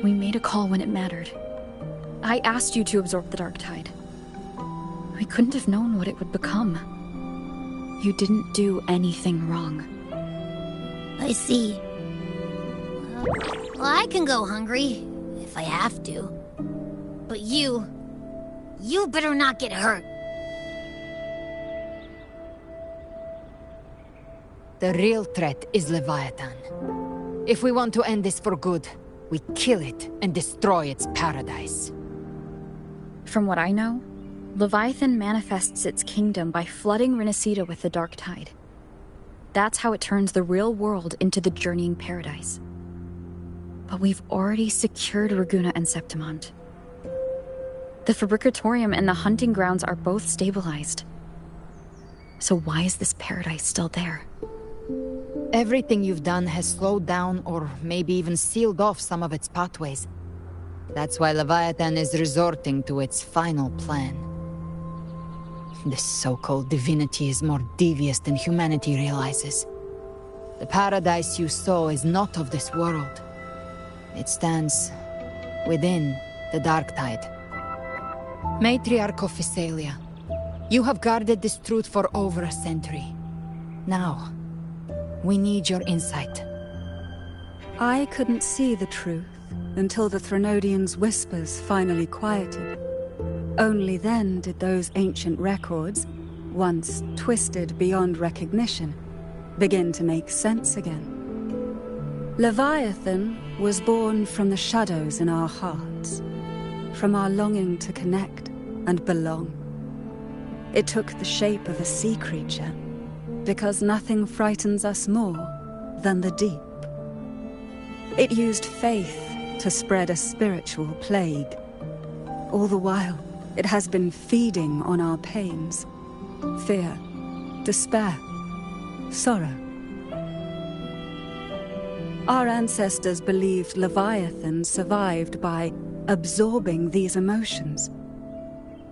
Speaker 4: We made a call when it mattered. I asked you to absorb the Dark Tide. We couldn't have known what it would become. You didn't do anything wrong.
Speaker 16: I see. Well, I can go hungry, if I have to. But you better not get hurt.
Speaker 1: The real threat is Leviathan. If we want to end this for good, we kill it and destroy its paradise.
Speaker 4: From what I know, Leviathan manifests its kingdom by flooding Renacita with the Dark Tide. That's how it turns the real world into the journeying paradise. But we've already secured Raguna and Septimont. The Fabricatorium and the hunting grounds are both stabilized. So why is this paradise still there?
Speaker 1: Everything you've done has slowed down or maybe even sealed off some of its pathways. That's why Leviathan is resorting to its final plan. This so-called divinity is more devious than humanity realizes. The paradise you saw is not of this world. It stands within the Dark Tide. Matriarch of Physalia, you have guarded this truth for over a century. Now, we need your insight.
Speaker 9: I couldn't see the truth until the Threnodians' whispers finally quieted. Only then did those ancient records, once twisted beyond recognition, begin to make sense again. Leviathan was born from the shadows in our hearts, from our longing to connect and belong. It took the shape of a sea creature, because nothing frightens us more than the deep. It used faith to spread a spiritual plague. All the while, it has been feeding on our pains, fear, despair, sorrow. Our ancestors believed Leviathan survived by absorbing these emotions.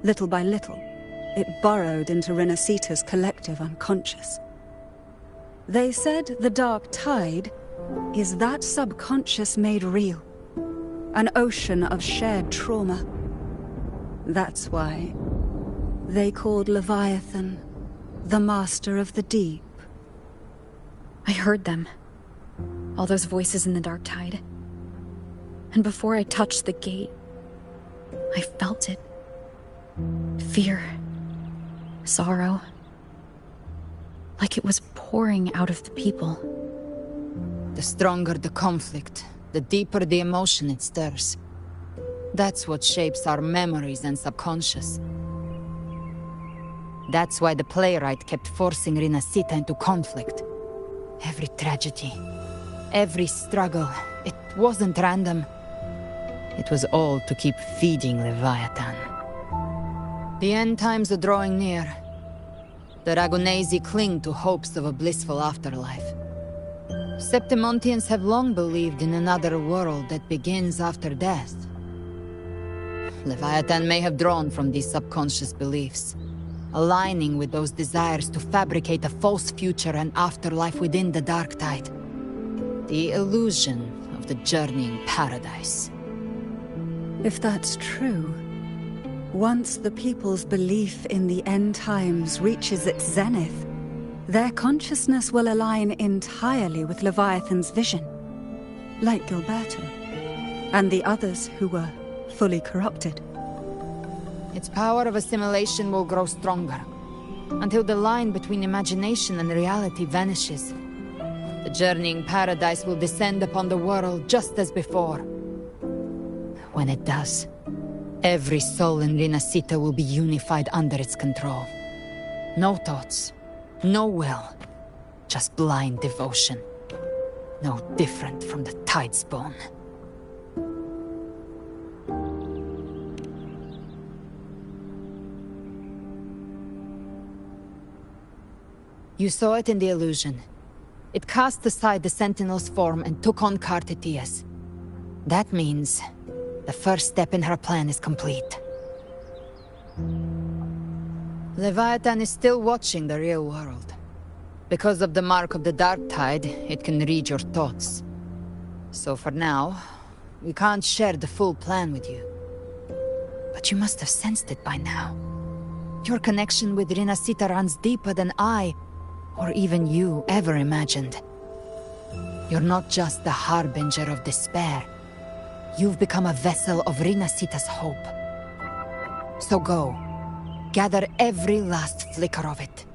Speaker 9: Little by little, it burrowed into Renacita's collective unconscious. They said the Dark Tide is that subconscious made real, an ocean of shared trauma. That's why they called Leviathan the Master of the Deep.
Speaker 4: I heard them. All those voices in the Dark Tide. And before I touched the gate, I felt it. Fear. Sorrow. Like it was pouring out of the people.
Speaker 1: The stronger the conflict, the deeper the emotion it stirs. That's what shapes our memories and subconscious. That's why the playwright kept forcing Renacita into conflict. Every tragedy, every struggle, it wasn't random. It was all to keep feeding Leviathan. The end times are drawing near. The Ragunesi cling to hopes of a blissful afterlife. Septimontians have long believed in another world that begins after death. Leviathan may have drawn from these subconscious beliefs, aligning with those desires to fabricate a false future and afterlife within the Dark Tide. The illusion of the journeying paradise.
Speaker 9: If that's true, once the people's belief in the end times reaches its zenith, their consciousness will align entirely with Leviathan's vision, like Gilberto, and the others who were fully corrupted.
Speaker 1: Its power of assimilation will grow stronger, until the line between imagination and reality vanishes. The journeying paradise will descend upon the world just as before. When it does, every soul in Rinascita will be unified under its control. No thoughts, no will, just blind devotion. No different from the Tidespawn. You saw it in the illusion. It cast aside the Sentinel's form and took on Cartitius. That means the first step in her plan is complete. Leviathan is still watching the real world. Because of the mark of the Dark Tide, it can read your thoughts. So for now, we can't share the full plan with you. But you must have sensed it by now. Your connection with Rinascita runs deeper than I, or even you, ever imagined. You're not just the harbinger of despair. You've become a vessel of Rinascita's hope. So go, gather every last flicker of it.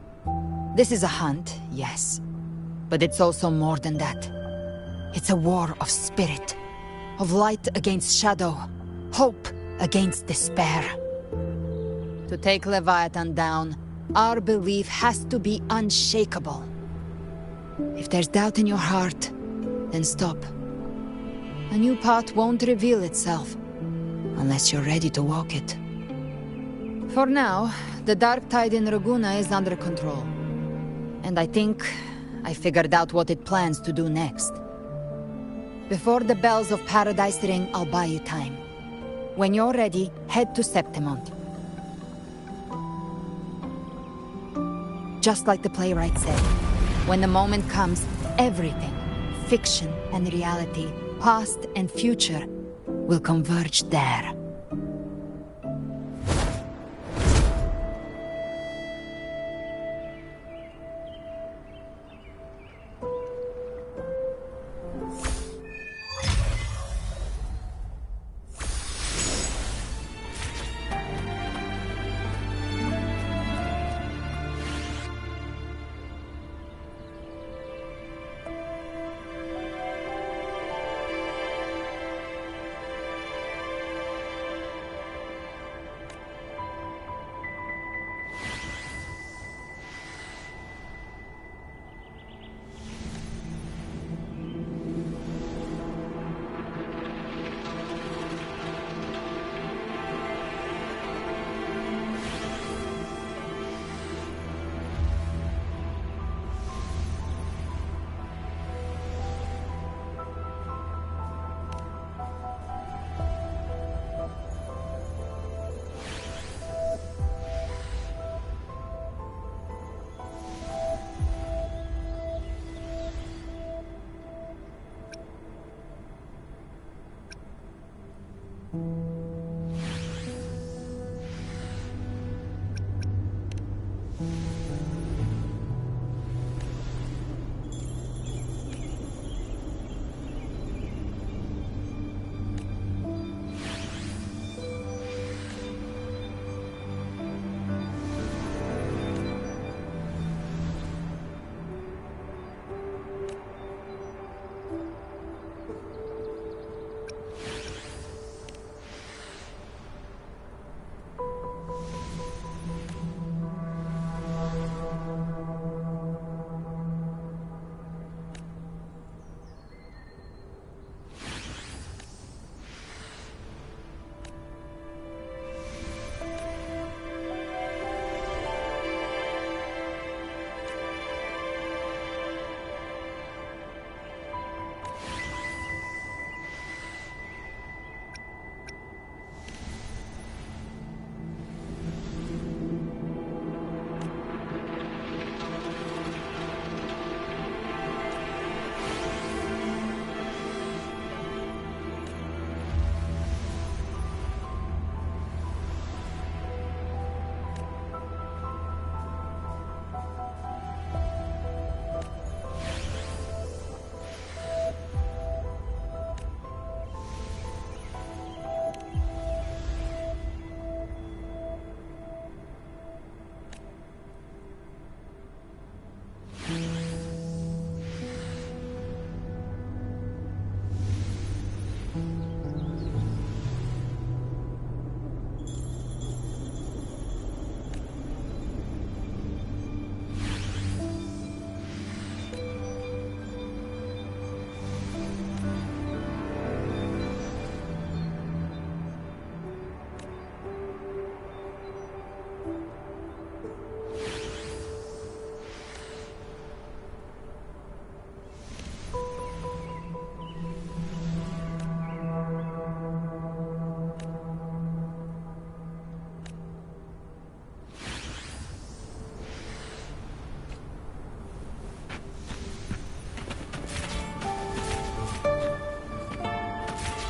Speaker 1: This is a hunt, yes, but it's also more than that. It's a war of spirit, of light against shadow, hope against despair. To take Leviathan down, our belief has to be unshakable. If there's doubt in your heart, then stop. A new path won't reveal itself, unless you're ready to walk it. For now, the Dark Tide in Raguna is under control. And I think I figured out what it plans to do next. Before the bells of Paradise ring, I'll buy you time. When you're ready, head to Septimont. Just like the playwright said, when the moment comes, everything, fiction and reality, past and future, will converge there.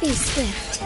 Speaker 16: Be swift.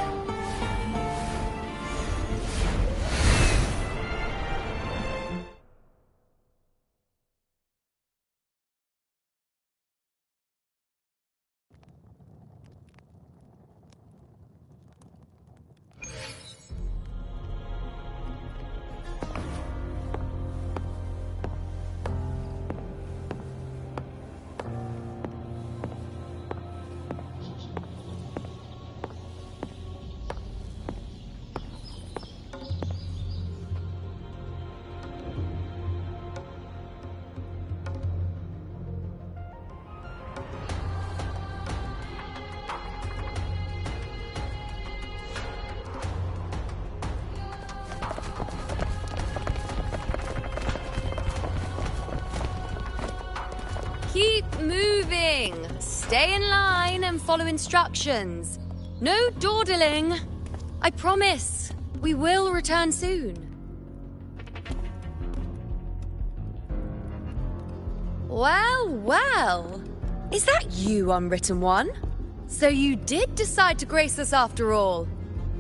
Speaker 11: Keep moving. Stay in line and follow instructions. No dawdling. I promise. We will return soon. Well, well. Is that you, Unwritten One? So you did decide to grace us after all.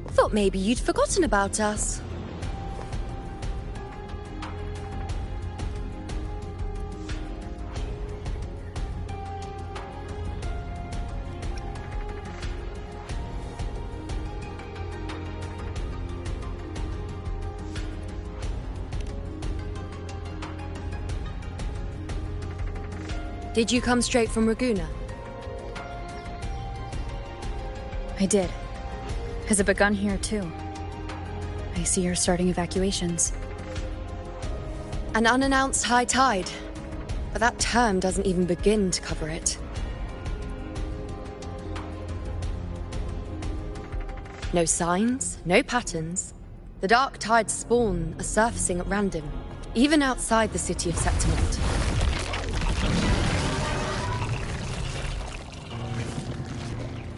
Speaker 11: Thought maybe you'd forgotten about us. Did you come straight from Raguna?
Speaker 4: I did. Has it begun here, too? I see you're starting evacuations.
Speaker 11: An unannounced high tide. But that term doesn't even begin to cover it. No signs, no patterns. The dark tide's spawn are surfacing at random, even outside the city of Septimont.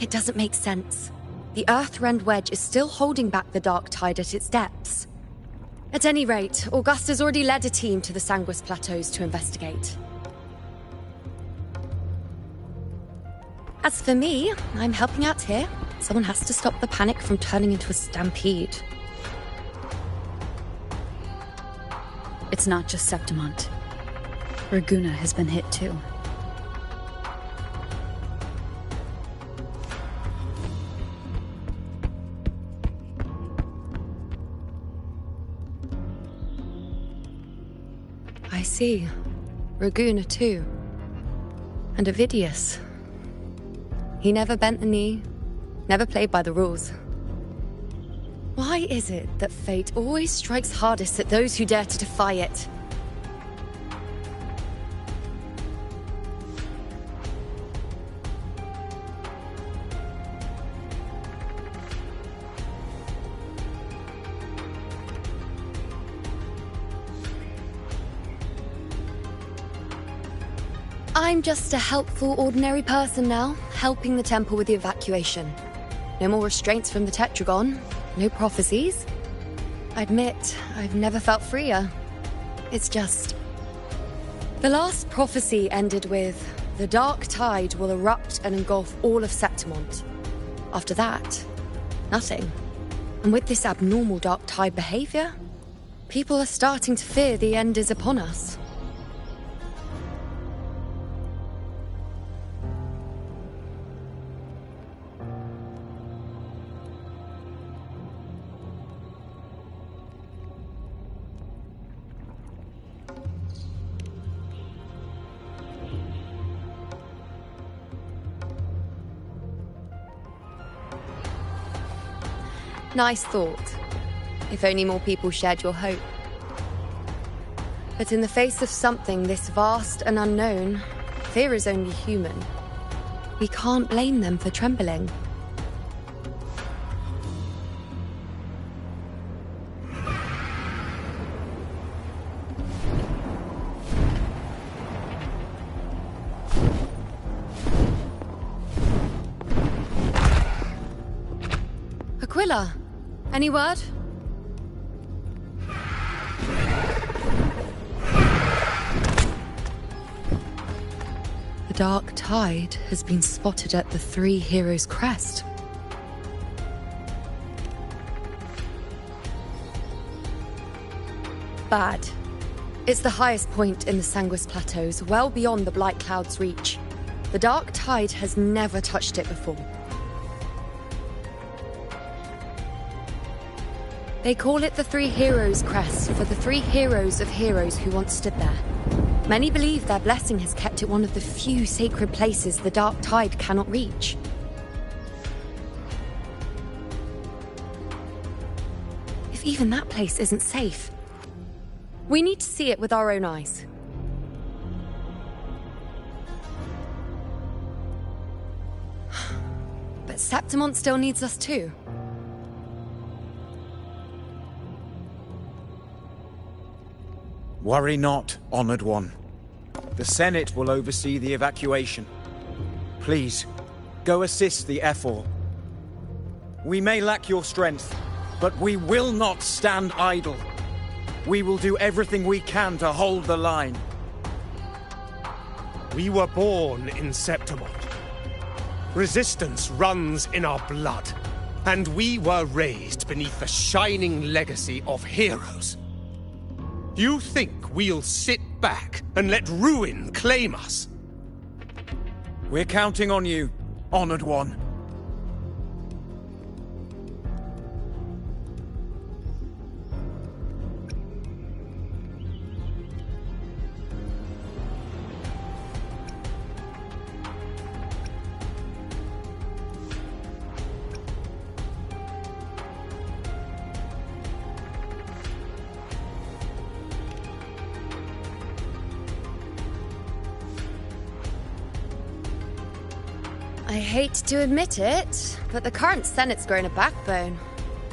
Speaker 11: It doesn't make sense. The Earthrend Wedge is still holding back the dark tide at its depths. At any rate, Augusta's already led a team to the Sanguis Plateaus to investigate. As for me, I'm helping out here. Someone has to stop the panic from turning into a stampede.
Speaker 4: It's not just Septimont. Raguna has been hit too.
Speaker 11: I see. Raguna too. And Ovidius. He never bent the knee, never played by the rules. Why is it that fate always strikes hardest at those who dare to defy it? I'm just a helpful, ordinary person now, helping the temple with the evacuation. No more restraints from the Tetragon, no prophecies. I admit, I've never felt freer. It's just... The last prophecy ended with, the dark tide will erupt and engulf all of Septimont. After that, nothing. And with this abnormal dark tide behavior, people are starting to fear the end is upon us. Nice thought. If only more people shared your hope. But in the face of something this vast and unknown, fear is only human. We can't blame them for trembling. Aquila, any word? The dark tide has been spotted at the Three Heroes' Crest. bad. It's the highest point in the Sanguis Plateaus, well beyond the Blight Cloud's reach. The Dark Tide has never touched it before. They call it the Three Heroes Crest for the three heroes of heroes who once stood there. Many believe their blessing has kept it one of the few sacred places the Dark Tide cannot reach. If even that place isn't safe, we need to see it with our own eyes. But Septimont still needs us too.
Speaker 17: Worry not, Honored One. The Senate will oversee the evacuation. Please, go assist the Ephor. We may lack your strength, but we will not stand idle. We will do everything we can to hold the line.
Speaker 3: We were born in Septimont. Resistance runs in our blood, and we were raised beneath the shining legacy of heroes. You think we'll sit back and let ruin claim us?
Speaker 17: We're counting on you, Honored One.
Speaker 11: I hate to admit it, but the current Senate's grown a backbone.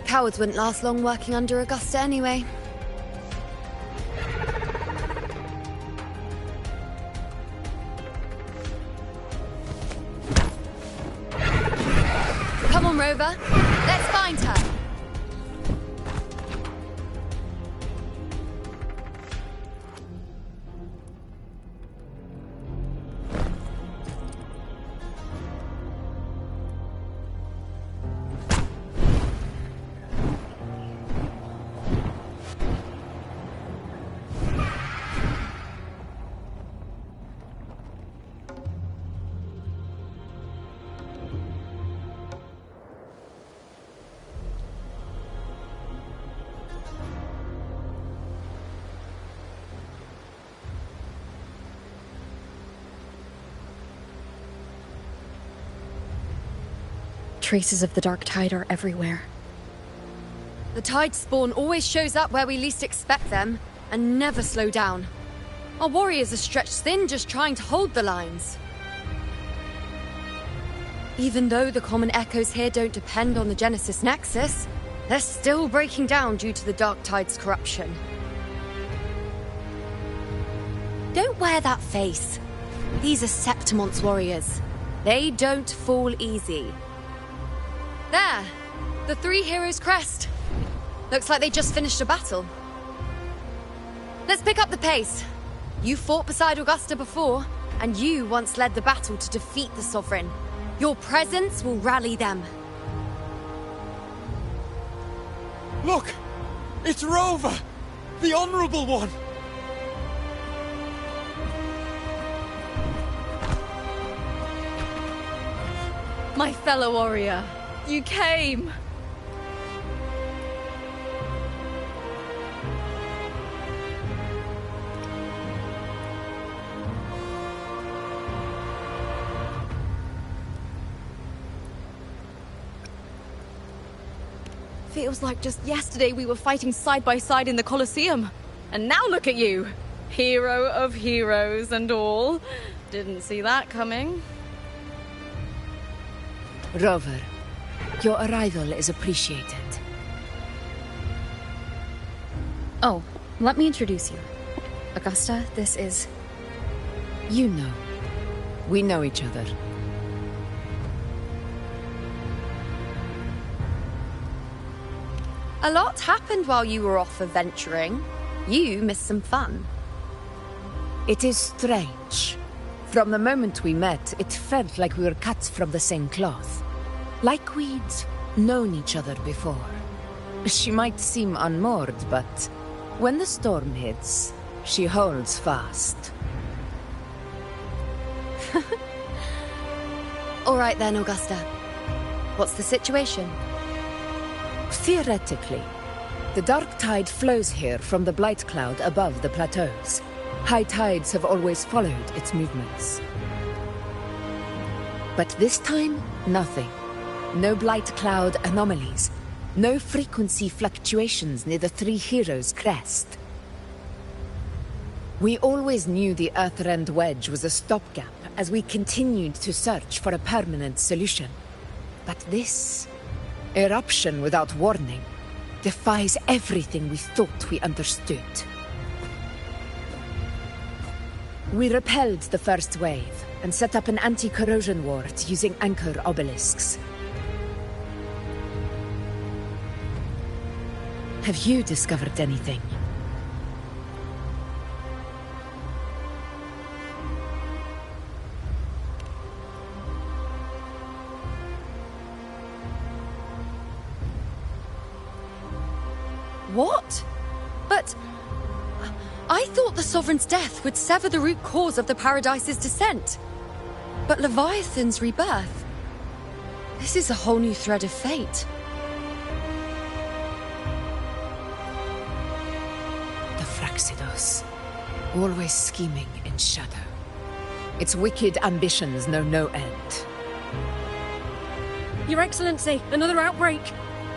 Speaker 11: Cowards wouldn't last long working under Augusta anyway. Come on, Rover. Let's find her.
Speaker 4: Traces of the Dark Tide are everywhere.
Speaker 11: The Tide spawn always shows up where we least expect them, and never slow down. Our warriors are stretched thin just trying to hold the lines. Even though the common echoes here don't depend on the Genesis Nexus, they're still breaking down due to the Dark Tide's corruption. Don't wear that face. These are Septimont's warriors. They don't fall easy. There! The Three Heroes Crest. Looks like they just finished a battle. Let's pick up the pace. You fought beside Augusta before, and you once led the battle to defeat the Sovereign. Your presence will rally them.
Speaker 3: Look! It's Rover! The Honorable One!
Speaker 22: My fellow warrior, you came! Feels like just yesterday we were fighting side by side in the Colosseum. And now look at you! Hero of heroes and all. Didn't see that coming.
Speaker 23: Rover, your arrival is appreciated.
Speaker 4: Oh, let me introduce you. Augusta, this is...
Speaker 23: You know. We know each other.
Speaker 11: A lot happened while you were off adventuring. You missed some fun.
Speaker 23: It is strange. From the moment we met, it felt like we were cut from the same cloth. Like we'd known each other before. She might seem unmoored, but When the storm hits, she holds fast.
Speaker 11: All right then, Augusta. What's the situation?
Speaker 23: Theoretically, the dark tide flows here from the blight cloud above the plateaus. High tides have always followed its movements. But this time, nothing. No blight cloud anomalies. No frequency fluctuations near the Three Heroes crest. We always knew the Earthrend Wedge was a stopgap as we continued to search for a permanent solution. But this eruption without warning defies everything we thought we understood. We repelled the first wave and set up an anti-corrosion ward using anchor obelisks. Have you discovered anything?
Speaker 11: What? But I thought the Sovereign's death would sever the root cause of the Paradise's descent. But Leviathan's rebirth... This is a whole new thread of fate.
Speaker 23: The Fraxidos, always scheming in shadow. Its wicked ambitions know no end.
Speaker 18: Your Excellency, another outbreak.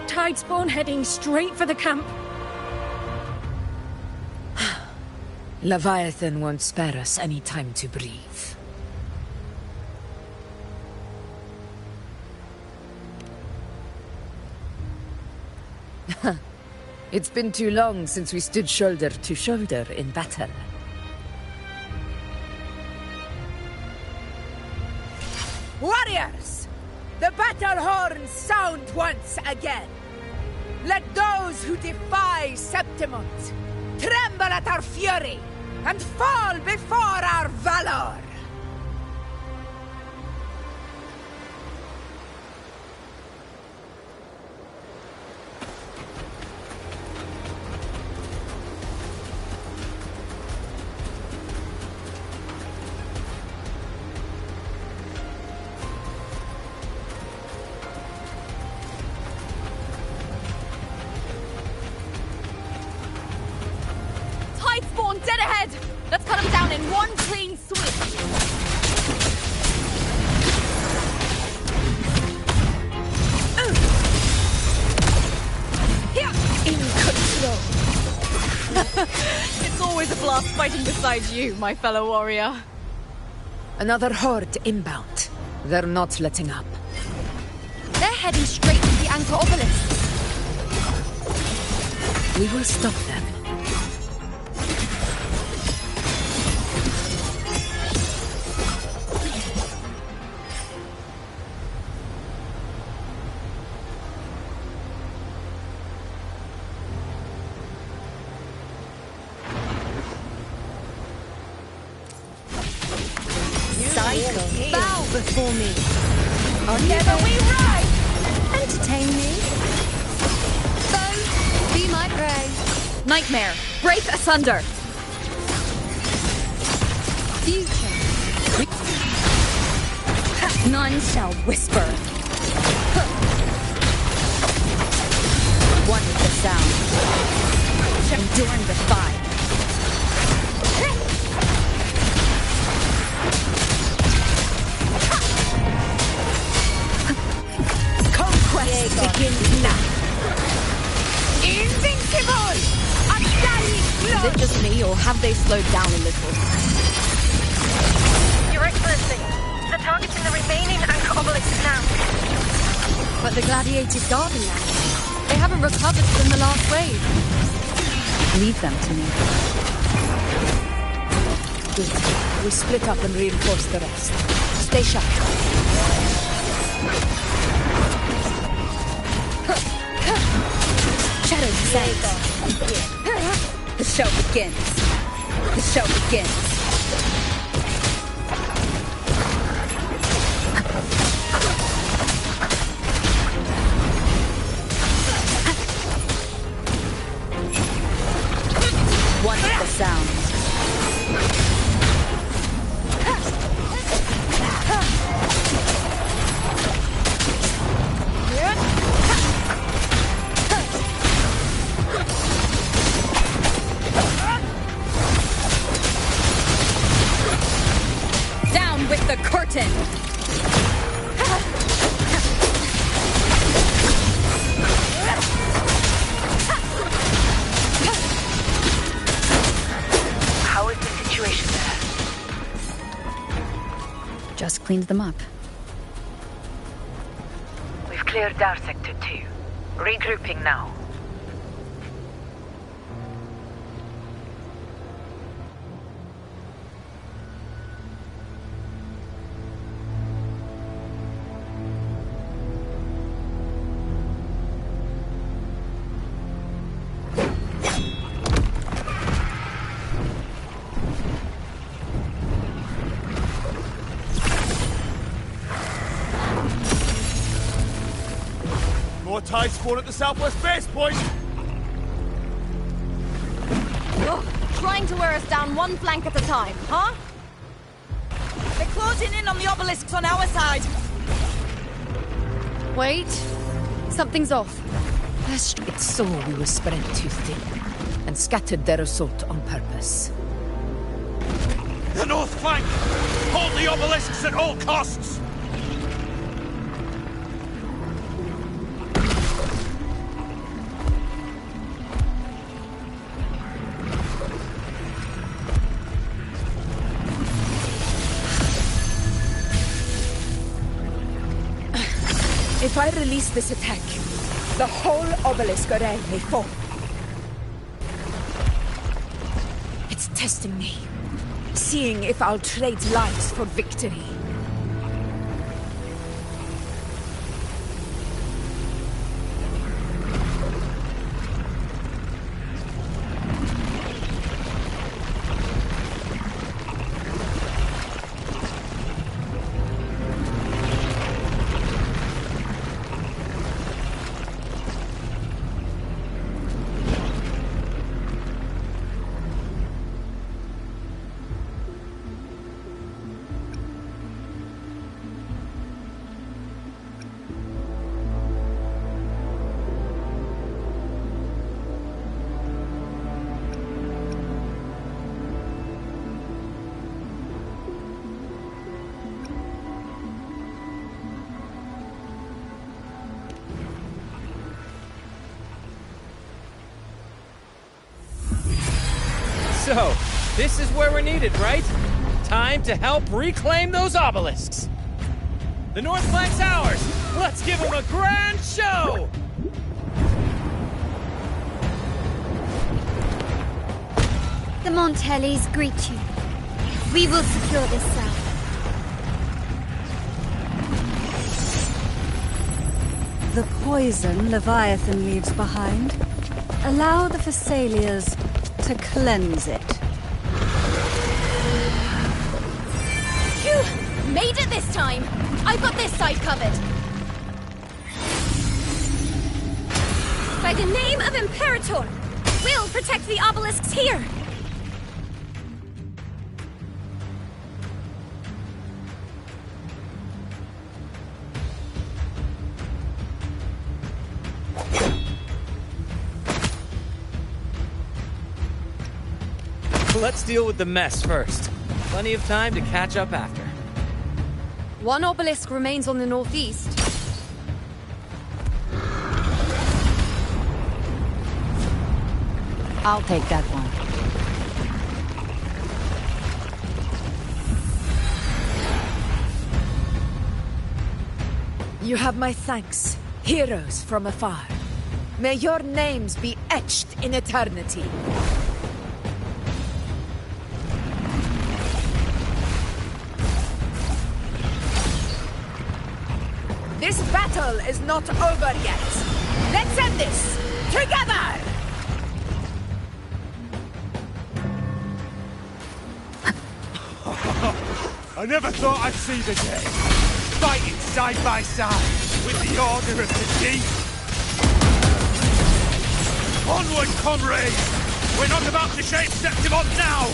Speaker 18: Tide spawn heading straight for the camp.
Speaker 23: Leviathan won't spare us any time to breathe. It's been too long since we stood shoulder to shoulder in battle.
Speaker 2: Warriors! The battle horns sound once again! Let those who defy Septimont tremble at our fury and fall before our valor!
Speaker 22: Dead ahead! Let's cut them down in one clean sweep! In control! It's always a blast fighting beside you, my fellow warrior.
Speaker 23: Another horde inbound. They're not letting up.
Speaker 11: They're heading straight to the anchor obelisk.
Speaker 23: We will stop them.
Speaker 11: Bow before me.
Speaker 2: Together we ride!
Speaker 11: Entertain me. Foe, be my prey.
Speaker 22: Nightmare, break asunder!
Speaker 11: Future.
Speaker 4: None shall whisper. One with the sound. Enduring the fire.
Speaker 2: Conquest begins now. Invincible! Undying
Speaker 22: Is it just me, or have they slowed down a little?
Speaker 18: Your Excellency, the targeting the remaining anchor obelisk now.
Speaker 11: But the gladiators guarding them. They haven't recovered from the last wave.
Speaker 4: Leave them to me.
Speaker 23: Good. We split up and reinforce the rest. Stay sharp.
Speaker 4: Shadow descends. The show begins. The show begins. sounds.
Speaker 22: Down with the curtain!
Speaker 5: How is the situation there?
Speaker 4: Just cleaned them up.
Speaker 5: We've cleared Dar Sector 2. Regrouping now.
Speaker 12: More tide spawn at the southwest base point!
Speaker 22: Ugh, trying to wear us down one flank at a time, huh?
Speaker 19: They're closing in on the obelisks on our side.
Speaker 22: Wait. Something's off.
Speaker 23: It's so we were spread too thin, and scattered their assault on purpose.
Speaker 12: The north flank! Hold the obelisks at all costs!
Speaker 2: If I release this attack, the whole obelisk array may fall. It's testing me, seeing if I'll trade lives for victory.
Speaker 14: So, this is where we're needed, right? Time to help reclaim those obelisks. The north flank's ours. Let's give them a grand show!
Speaker 24: The Montellis greet you. We will secure this south.
Speaker 9: The poison Leviathan leaves behind, allow the Thessalians to cleanse it.
Speaker 22: Phew! Made it this time! I've got this side covered!
Speaker 18: By the name of Imperator, we'll protect the obelisks here!
Speaker 14: Let's deal with the mess first. Plenty of time to catch up after.
Speaker 22: One obelisk remains on the northeast.
Speaker 1: I'll take that one.
Speaker 2: You have my thanks, heroes from afar. May your names be etched in eternity. This battle is not over yet. Let's end this together!
Speaker 12: I never thought I'd see the day. Fighting side by side with the Order of the Deep. Onward, comrades! We're not about to shave Septimon now!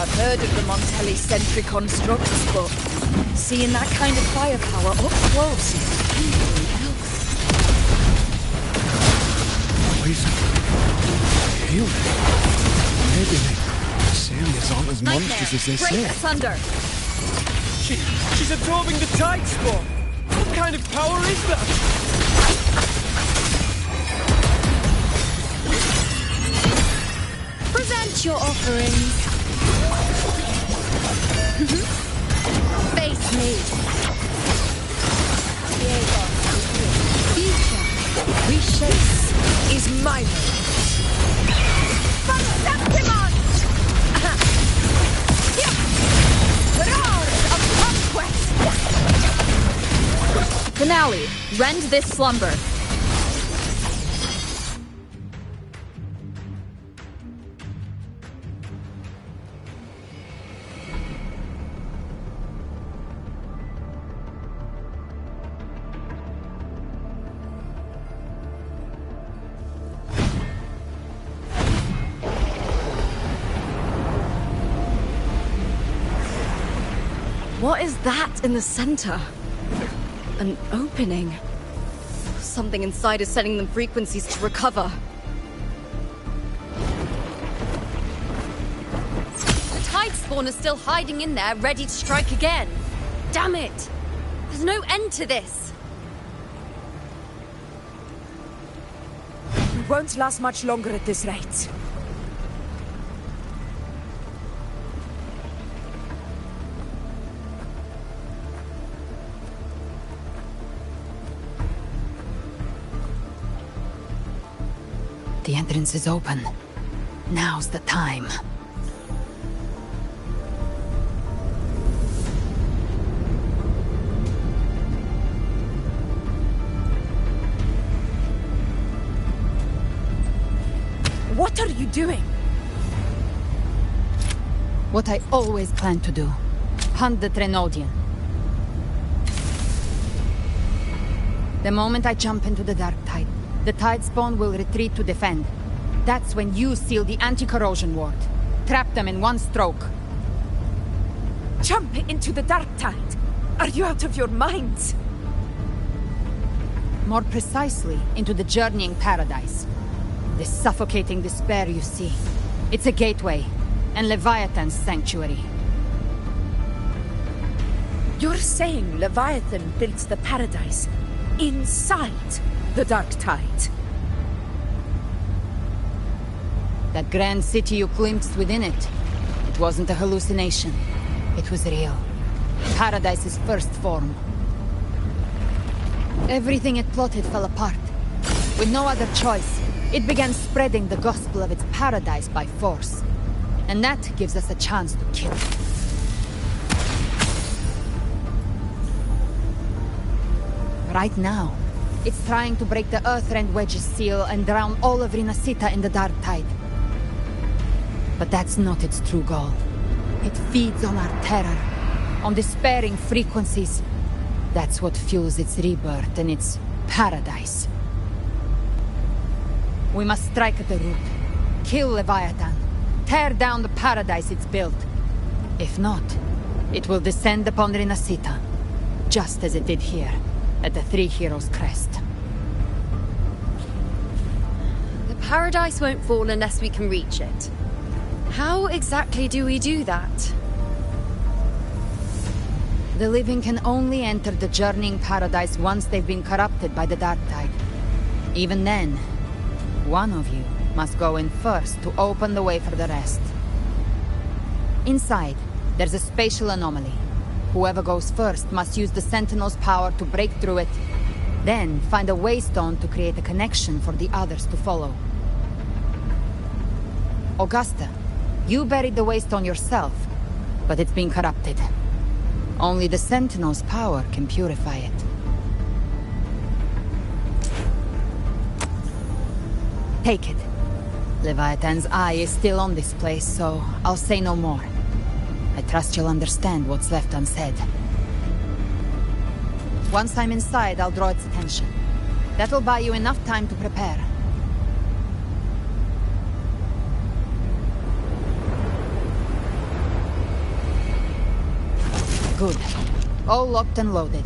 Speaker 2: I've heard of the Montelli sentry constructs, but seeing that kind of firepower up close is something else.
Speaker 12: Poison. Healing. Maybe the Saliers aren't as monstrous as they
Speaker 22: Break
Speaker 12: say.
Speaker 22: asunder!
Speaker 14: She's absorbing the tide spawn! What kind of power is that?
Speaker 22: Present your offerings. Face me.
Speaker 2: This is mine. From Septimon! Roars of conquest!
Speaker 22: Finale, rend this slumber. What is that in the center? An opening. Something inside is sending them frequencies to recover. The tide spawn is still hiding in there, ready to strike again. Damn it! There's no end to this.
Speaker 2: We won't last much longer at this rate.
Speaker 1: The entrance is open. Now's the time.
Speaker 2: What are you doing?
Speaker 1: What I always planned to do. Hunt the Trenodian. The moment I jump into the dark tide, the tide spawn will retreat to defend. That's when you seal the anti-corrosion ward. Trap them in one stroke.
Speaker 2: Jump into the dark tide? Are you out of your minds?
Speaker 1: More precisely, into the journeying paradise. This suffocating despair you see. It's a gateway, and Leviathan's sanctuary.
Speaker 2: You're saying Leviathan built the paradise inside the dark tide?
Speaker 1: That grand city you glimpsed within it, it wasn't a hallucination. It was real. Paradise's first form. Everything it plotted fell apart. With no other choice, it began spreading the gospel of its paradise by force. And that gives us a chance to kill it. Right now, it's trying to break the Earthrend Wedge's seal and drown all of Rinasita in the dark tide. But that's not its true goal. It feeds on our terror, on despairing frequencies. That's what fuels its rebirth and its paradise. We must strike at the root, kill Leviathan, tear down the paradise it's built. If not, it will descend upon Rinasita, just as it did here, at the Three Heroes' Crest.
Speaker 22: The paradise won't fall unless we can reach it. How exactly do we do that?
Speaker 1: The living can only enter the journeying paradise once they've been corrupted by the dark tide. Even then, one of you must go in first to open the way for the rest. Inside, there's a spatial anomaly. Whoever goes first must use the Sentinel's power to break through it, then find a waystone to create a connection for the others to follow. Augusta, you buried the waystone yourself, but it's been corrupted. Only the Sentinel's power can purify it. Take it. Leviathan's eye is still on this place, so I'll say no more. I trust you'll understand what's left unsaid. Once I'm inside, I'll draw its attention. That'll buy you enough time to prepare. Good. All locked and loaded.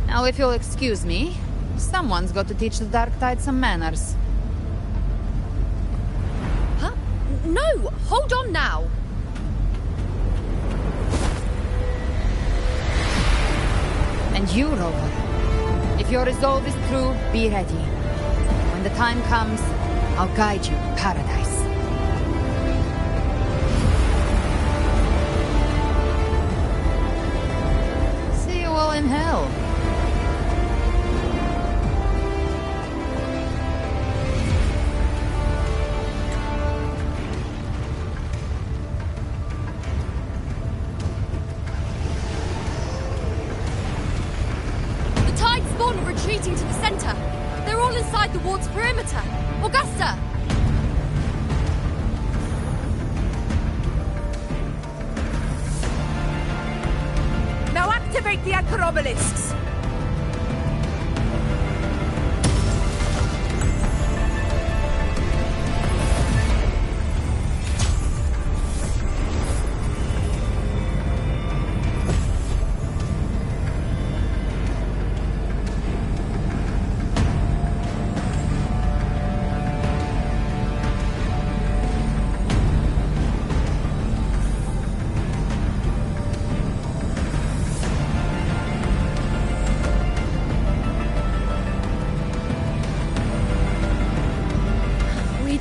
Speaker 1: Now, if you'll excuse me, someone's got to teach the Dark Tide some manners.
Speaker 22: Huh? No! Hold on now!
Speaker 1: And you, Rover. If your resolve is true, be ready. When the time comes, I'll guide you to paradise. See you all in hell.
Speaker 22: Retreating to the center. They're all inside the ward's perimeter. Augusta!
Speaker 2: Now activate the anchor obelisks!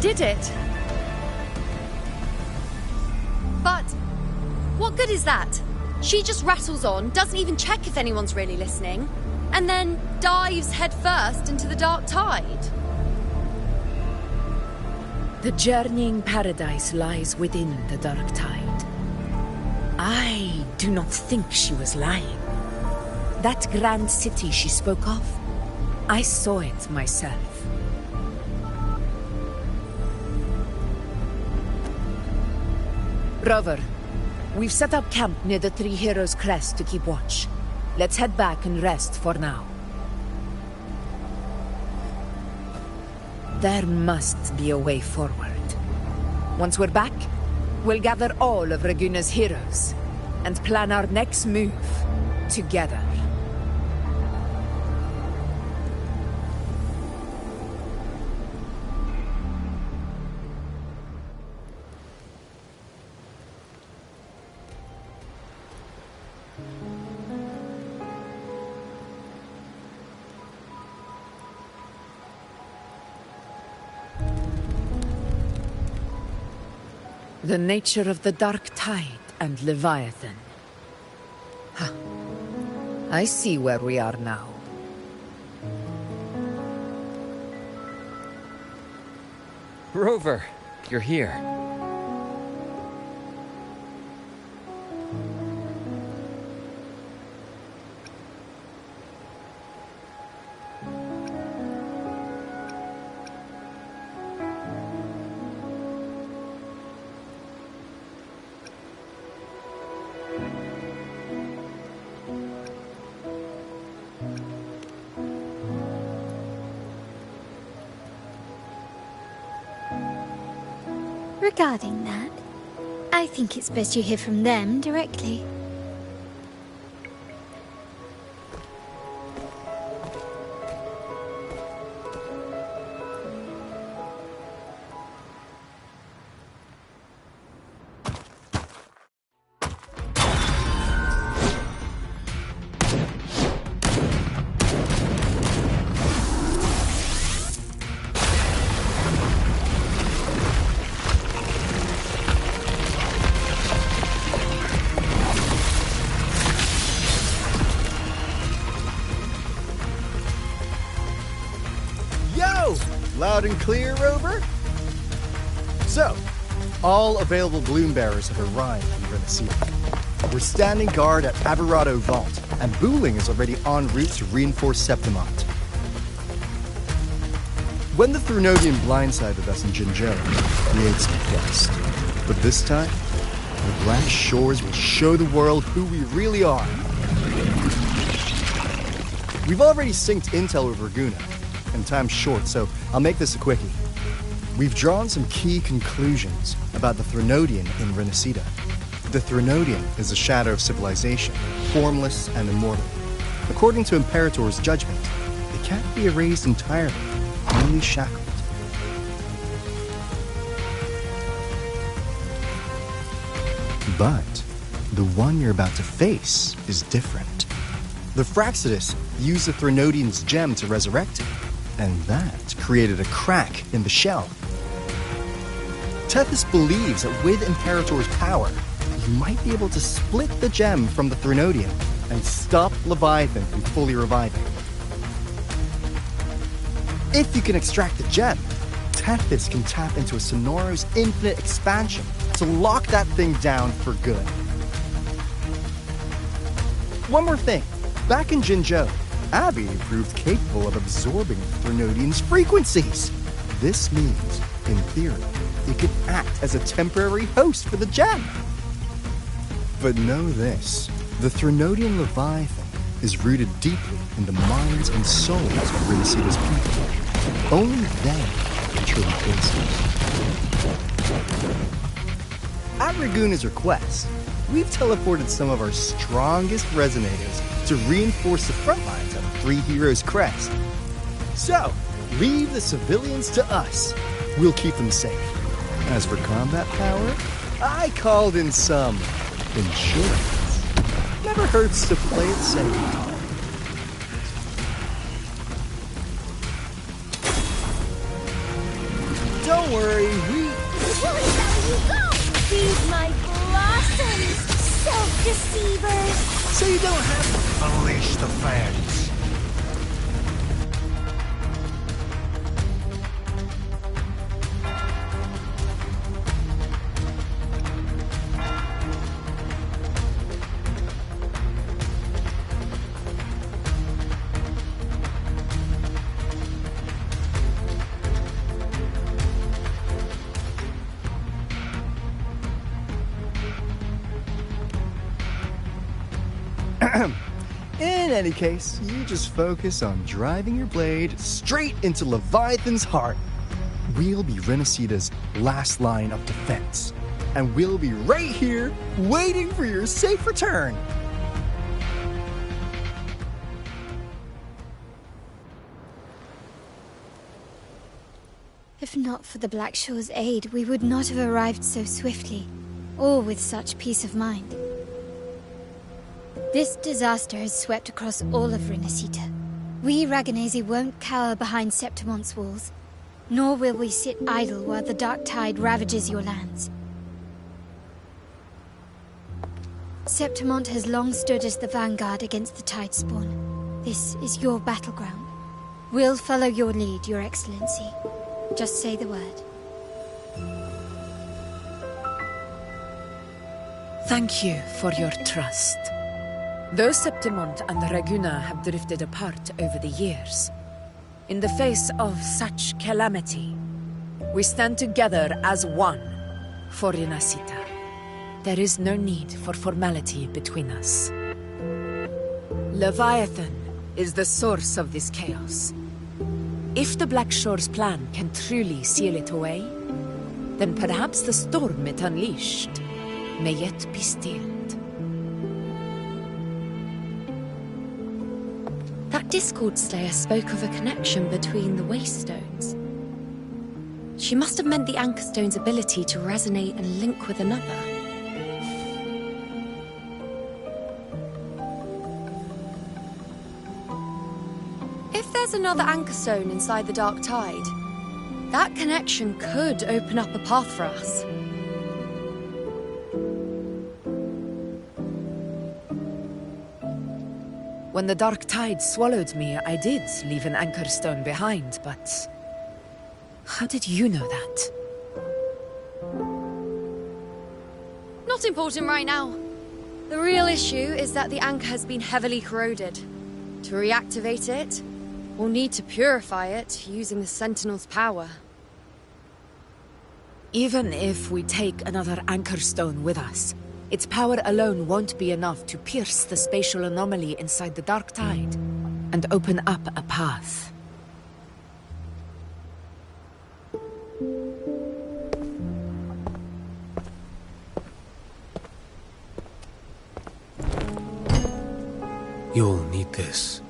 Speaker 22: Did it. But what good is that? She just rattles on, doesn't even check if anyone's really listening, and then dives headfirst into the dark tide.
Speaker 23: The journeying paradise lies within the dark tide. I do not think she was lying. That grand city she spoke of, I saw it myself. Rover, we've set up camp near the Three Heroes crest to keep watch. Let's head back and rest for now. There must be a way forward. Once we're back, we'll gather all of Raguna's heroes and plan our next move together. The nature of the Dark Tide and Leviathan. Huh. I see where we are now.
Speaker 14: Rover, you're here.
Speaker 24: Regarding that, I think it's best you hear from them directly.
Speaker 7: Loud and clear, Rover? So, all available bloom bearers have arrived in Renacida. We're standing guard at Averado Vault, and Wuthering is already en route to reinforce Septimont. When the Thrunodian blindsided us in Jinjo, we ate some dust. But this time, the Black Shores will show the world who we really are. We've already synced intel with Raguna, and time's short, so I'll make this a quickie. We've drawn some key conclusions about the Thrunodian in Renacida. The Threnodian is a shadow of civilization, formless and immortal. According to Imperator's judgment, it can't be erased entirely, only shackled. But the one you're about to face is different. The Fraxidus used the Threnodian's gem to resurrect it, and that created a crack in the shell. Tethys believes that with Imperator's power, you might be able to split the gem from the Threnodian and stop Leviathan from fully reviving. If you can extract the gem, Tethys can tap into a Sonoro's infinite expansion to lock that thing down for good. One more thing. Back in Jinzhou, Abby proved capable of absorbing the Threnodian's frequencies. This means, in theory, it could act as a temporary host for the gem. But know this, the Threnodian Leviathan is rooted deeply in the minds and souls of Renacita's people. Only they can truly face it. At Raguna's request, we've teleported some of our strongest resonators to reinforce the front lines of Three Heroes Crest. So, leave the civilians to us. We'll keep them safe. As for combat power, I called in some insurance. Never hurts to play it safe. Don't worry,
Speaker 16: Where shall you go? Feed my blossoms, self-deceivers!
Speaker 7: So you don't have to
Speaker 12: unleash the fans.
Speaker 7: In any case, you just focus on driving your blade straight into Leviathan's heart. We'll be Renacita's last line of defense, and we'll be right here waiting for your safe return.
Speaker 24: If not for the Black Shore's aid, we would not have arrived so swiftly, or with such peace of mind. This disaster has swept across all of Renacita. We Raganesi won't cower behind Septimon's walls, nor will we sit idle while the dark tide ravages your lands. Septimont has long stood as the vanguard against the Tidespawn. This is your battleground. We'll follow your lead, Your Excellency. Just say the word.
Speaker 23: Thank you for your trust. Though Septimont and Raguna have drifted apart over the years, in the face of such calamity, we stand together as one for Renacita. There is no need for formality between us. Leviathan is the source of this chaos. If the Black Shore's plan can truly seal it away, then perhaps the storm it unleashed may yet be stilled.
Speaker 11: That Discord Slayer spoke of a connection between the Waystones. She must have meant the Anchor Stone's ability to resonate and link with another. If there's another Anchor Stone inside the Dark Tide, that connection could open up a path for us.
Speaker 23: When the Dark Tide swallowed me, I did leave an Anchor Stone behind, but... how did you know that?
Speaker 11: Not important right now. The real issue is that the anchor has been heavily corroded. To reactivate it, we'll need to purify it using the Sentinel's power.
Speaker 23: Even if we take another Anchor Stone with us, its power alone won't be enough to pierce the spatial anomaly inside the Dark Tide and open up a path.
Speaker 6: You'll need this.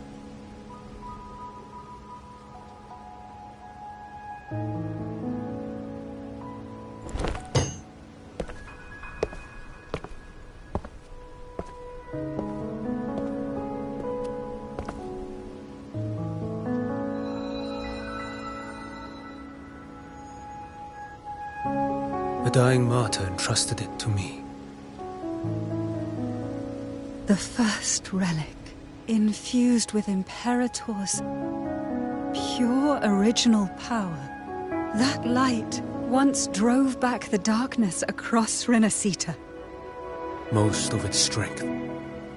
Speaker 6: A dying martyr entrusted it to me.
Speaker 9: The first relic, infused with Imperator's pure original power. That light once drove back the darkness across Renacita.
Speaker 6: Most of its strength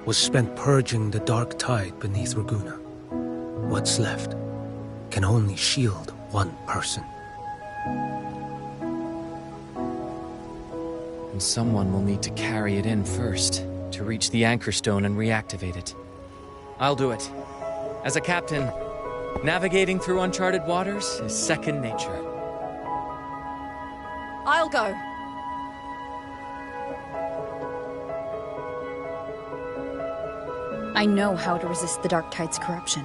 Speaker 6: was spent purging the dark tide beneath Raguna. What's left can only shield one person.
Speaker 14: And someone will need to carry it in first, to reach the Anchor Stone and reactivate it. I'll do it. As a captain, navigating through uncharted waters is second nature.
Speaker 22: I'll go.
Speaker 4: I know how to resist the Dark Tide's corruption.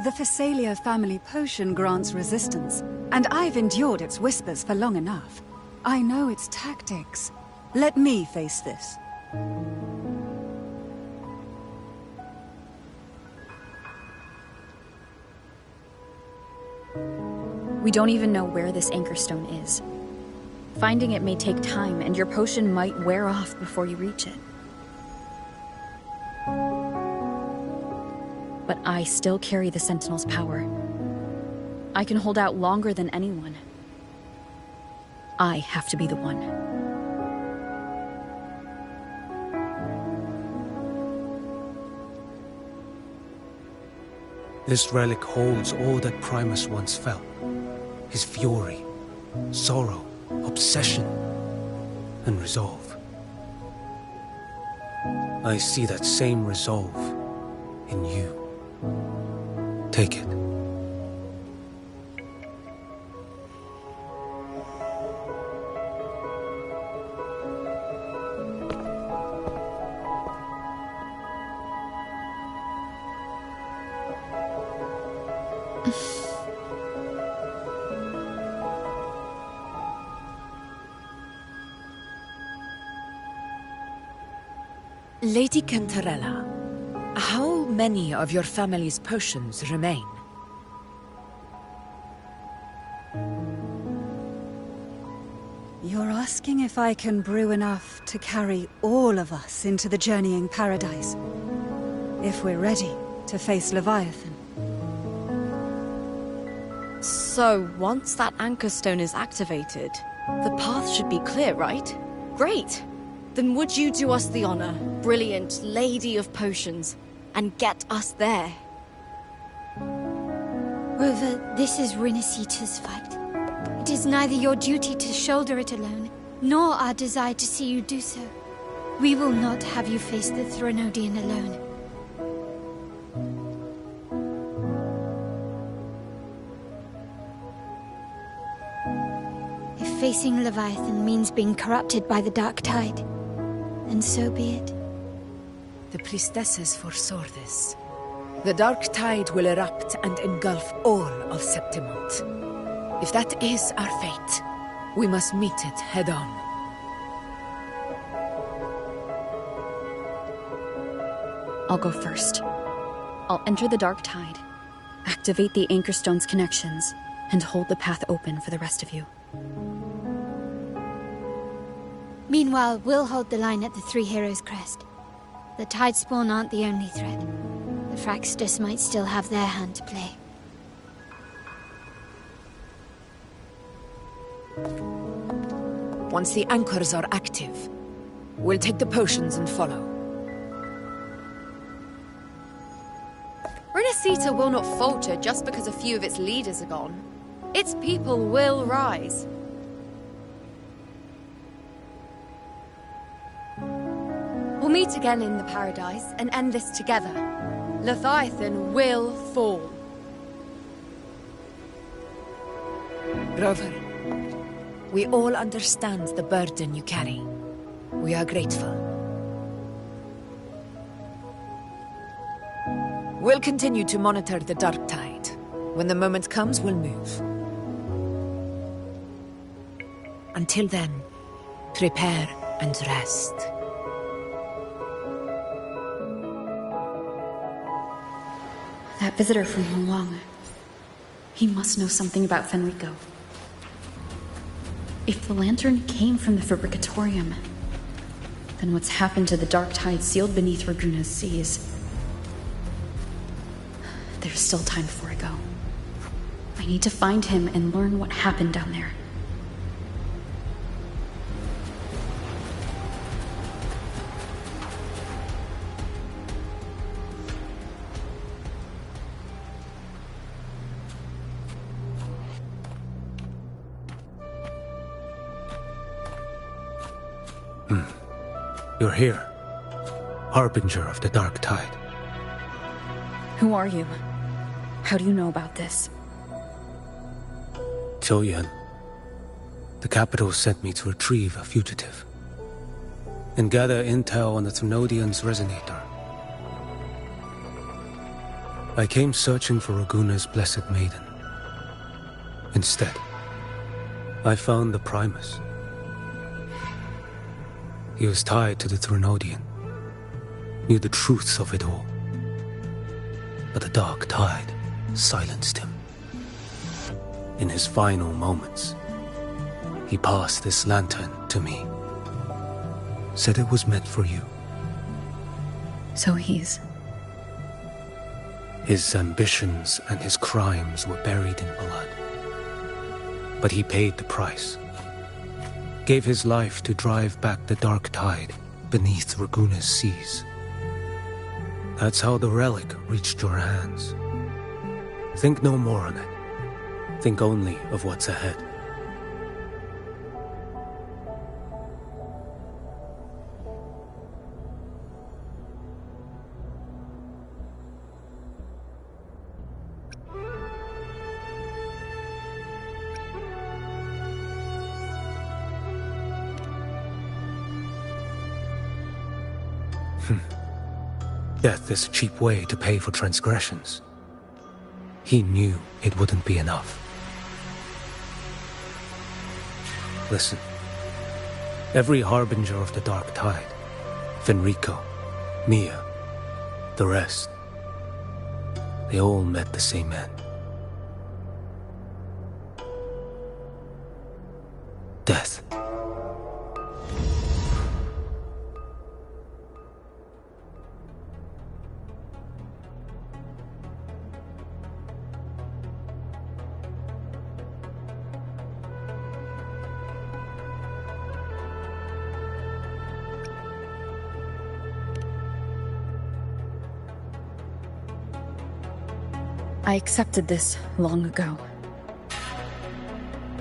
Speaker 9: The Phasalia family potion grants resistance, and I've endured its whispers for long enough. I know its tactics. Let me face this.
Speaker 4: We don't even know where this Anchor Stone is. Finding it may take time, and your potion might wear off before you reach it. But I still carry the Sentinel's power. I can hold out longer than anyone. I have to be the one.
Speaker 6: This relic holds all that Primus once felt. His fury, sorrow, obsession, and resolve. I see that same resolve in you. Take it.
Speaker 23: Lady Cantarella, how many of your family's potions remain?
Speaker 9: You're asking if I can brew enough to carry all of us into the journeying paradise. If we're ready to face Leviathan.
Speaker 8: So, once that Anchor Stone is activated, the path should be clear, right? Great! Then would you do us the honor, brilliant Lady of Potions, and get us there?
Speaker 24: Rover, this is Renacita's fight. It is neither your duty to shoulder it alone, nor our desire to see you do so. We will not have you face the Threnodian alone. If facing Leviathan means being corrupted by the Dark Tide, then so be it.
Speaker 23: The priestesses foresaw this. The Dark Tide will erupt and engulf all of Septimont. If that is our fate, we must meet it head-on.
Speaker 4: I'll go first. I'll enter the Dark Tide, activate the Anchor Stone's connections, and hold the path open for the rest of you.
Speaker 24: Meanwhile, we'll hold the line at the Three Heroes Crest. The Tidespawn aren't the only threat. The Fraxtus might still have their hand to play.
Speaker 23: Once the anchors are active, we'll take the potions and follow.
Speaker 22: Renacita will not falter just because a few of its leaders are gone. Its people will rise. We'll meet again in the Paradise and end this together. Leviathan will fall.
Speaker 23: Rover, we all understand the burden you carry. We are grateful. We'll continue to monitor the dark tide. When the moment comes, we'll move. Until then, prepare and rest.
Speaker 4: That visitor from Huang, he must know something about Fenrico. If the lantern came from the Fabricatorium, then what's happened to the dark tide sealed beneath Raguna's seas? There's still time before I go. I need to find him and learn what happened down there.
Speaker 6: You're here, Harbinger of the Dark Tide.
Speaker 4: Who are you? How do you know about this?
Speaker 6: Choyan. The capital sent me to retrieve a fugitive and gather intel on the Thrunodian's resonator. I came searching for Raguna's Blessed Maiden. Instead, I found the Primus. He was tied to the Thrunodian, knew the truths of it all. But the dark tide silenced him. In his final moments, he passed this lantern to me. Said it was meant for you.
Speaker 4: So his
Speaker 6: ambitions and his crimes were buried in blood. But he paid the price. Gave his life to drive back the dark tide beneath Raguna's seas. That's how the relic reached your hands. Think no more on it. Think only of what's ahead. Death is a cheap way to pay for transgressions. He knew it wouldn't be enough. Listen. Every harbinger of the dark tide, Fenrico, Mia, the rest, they all met the same end. Death.
Speaker 4: I accepted this long ago.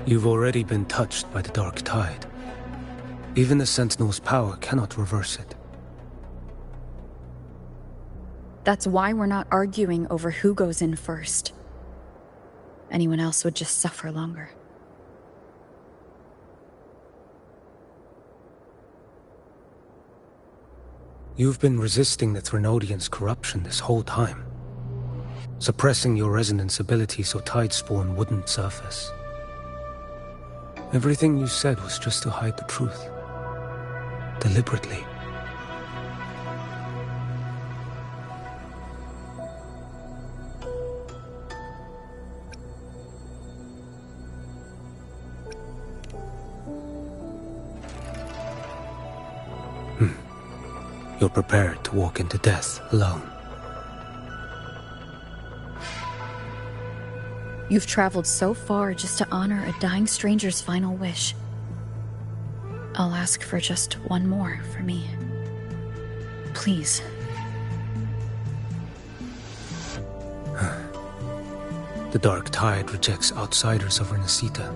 Speaker 6: You've already been touched by the dark tide. Even the Sentinel's power cannot reverse it.
Speaker 4: That's why we're not arguing over who goes in first. Anyone else would just suffer longer.
Speaker 6: You've been resisting the Thrunodian's corruption this whole time. Suppressing your resonance ability so Tidespawn wouldn't surface. Everything you said was just to hide the truth. Deliberately. You're prepared to walk into death alone.
Speaker 4: You've traveled so far just to honor a dying stranger's final wish. I'll ask for just one more for me. Please.
Speaker 6: The dark tide rejects outsiders of Renacita.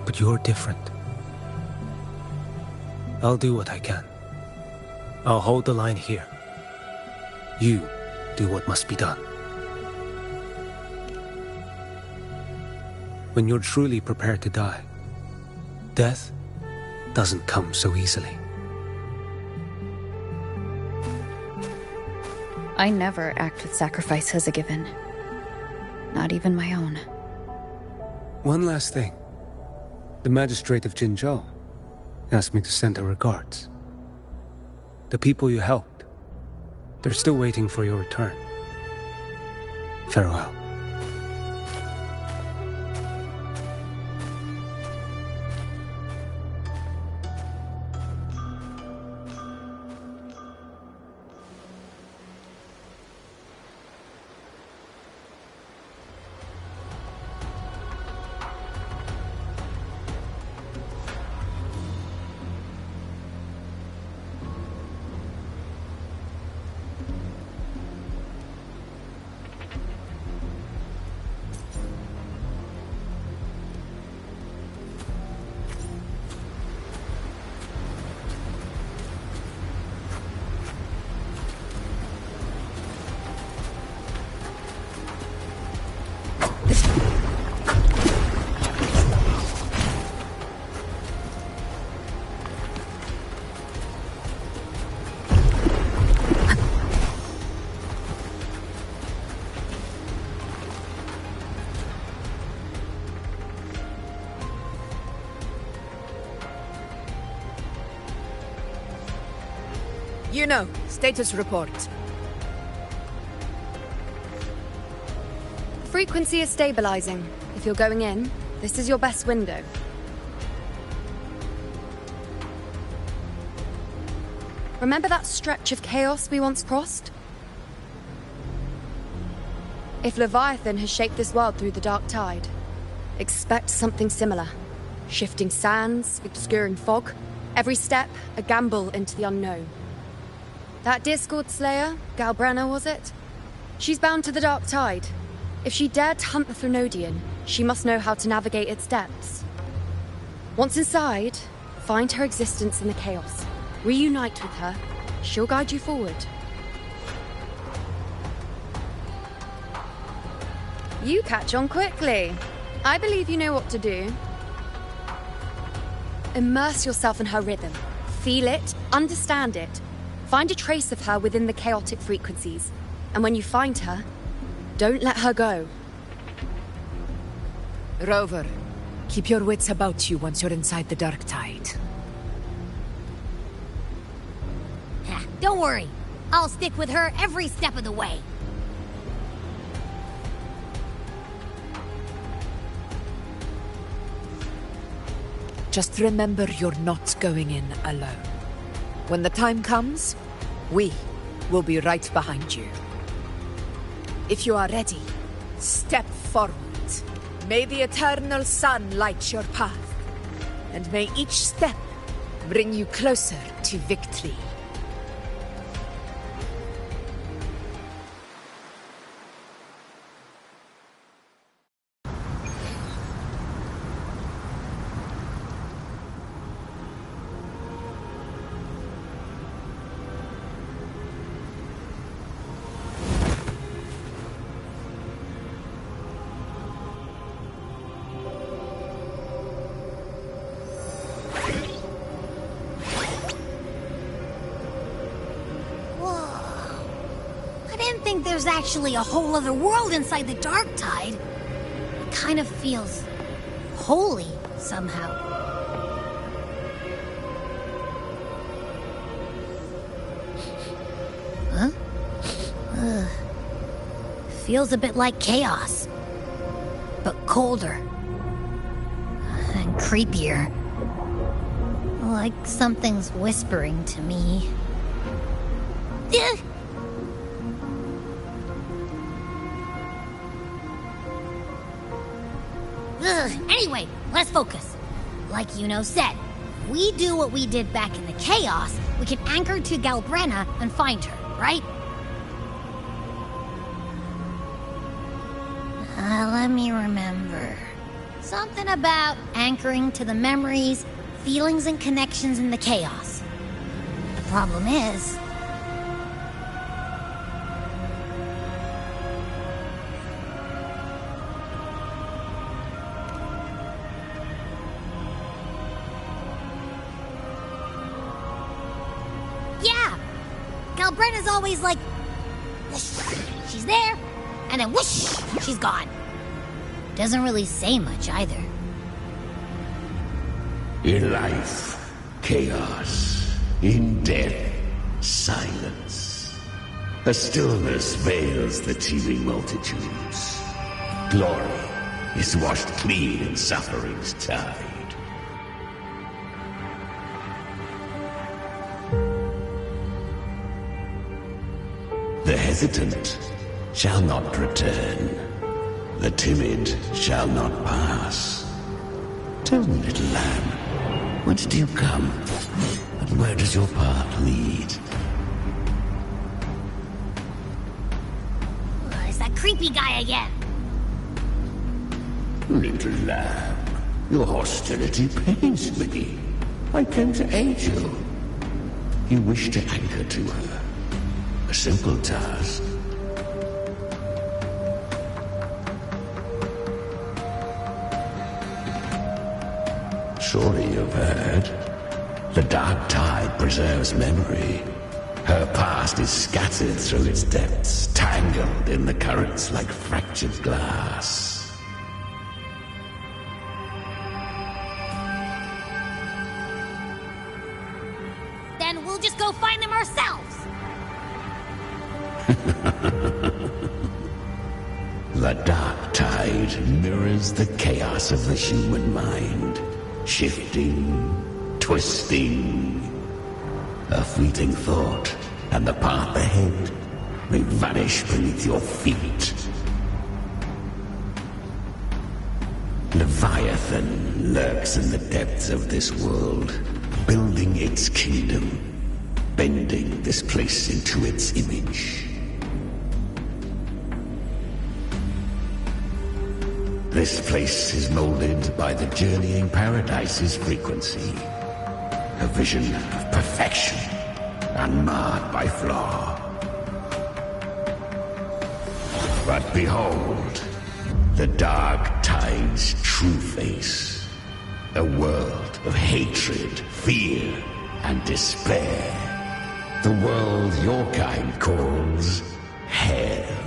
Speaker 6: But you're different. I'll do what I can. I'll hold the line here. You do what must be done. When you're truly prepared to die, death doesn't come so easily.
Speaker 4: I never act with sacrifice as a given. Not even my own.
Speaker 6: One last thing. The magistrate of Jinzhou asked me to send her regards. The people you helped, they're still waiting for your return. Farewell.
Speaker 2: You know, status report.
Speaker 11: Frequency is stabilizing. If you're going in, this is your best window. Remember that stretch of chaos we once crossed? If Leviathan has shaped this world through the dark tide, expect something similar. Shifting sands, obscuring fog, every step a gamble into the unknown. That Discord Slayer, Galbrenna was it? She's bound to the dark tide. If she dared to hunt the Threnodian, she must know how to navigate its depths. Once inside, find her existence in the chaos. Reunite with her. She'll guide you forward. You catch on quickly. I believe you know what to do. Immerse yourself in her rhythm. Feel it, understand it. Find a trace of her within the chaotic frequencies. And when you find her, don't let her go.
Speaker 23: Rover, keep your wits about you once you're inside the dark tide.
Speaker 10: Don't worry. I'll stick with her every step of the way.
Speaker 23: Just remember you're not going in alone. When the time comes, we will be right behind you. If you are ready, step forward. May the eternal sun light your path, and may each step bring you closer to victory.
Speaker 10: There's actually a whole other world inside the dark tide. It kind of feels holy somehow. Huh? Feels a bit like chaos, but colder and creepier. Like something's whispering to me. Anyway, let's focus. Like Yuno said, if we do what we did back in the chaos, we can anchor to Galbrenna and find her, right? Let me remember. Something about anchoring to the memories, feelings, and connections in the chaos. The problem is... Galbrenna's always like, she's there, and then whoosh, she's gone. Doesn't really say much either.
Speaker 13: In life, chaos. In death, silence. A stillness veils the teeming multitudes. Glory is washed clean in suffering's tide. The hesitant shall not return. The timid shall not pass. Tell me, little lamb, whence do you come? And where does your path lead?
Speaker 10: It's that creepy guy again.
Speaker 13: Little lamb, your hostility pains me. I came to aid you. You wish to anchor to her. A simple task. Surely you've heard. The dark tide preserves memory. Her past is scattered through its depths, tangled in the currents like fractured glass.
Speaker 10: Then we'll just go find them ourselves.
Speaker 13: The dark tide mirrors the chaos of the human mind. Shifting, twisting. A fleeting thought, and the path ahead may vanish beneath your feet. Leviathan lurks in the depths of this world, building its kingdom, bending this place into its image. This place is molded by the journeying paradise's frequency. A vision of perfection, unmarred by flaw. But behold, the dark tide's true face. A world of hatred, fear, and despair. The world your kind calls hell.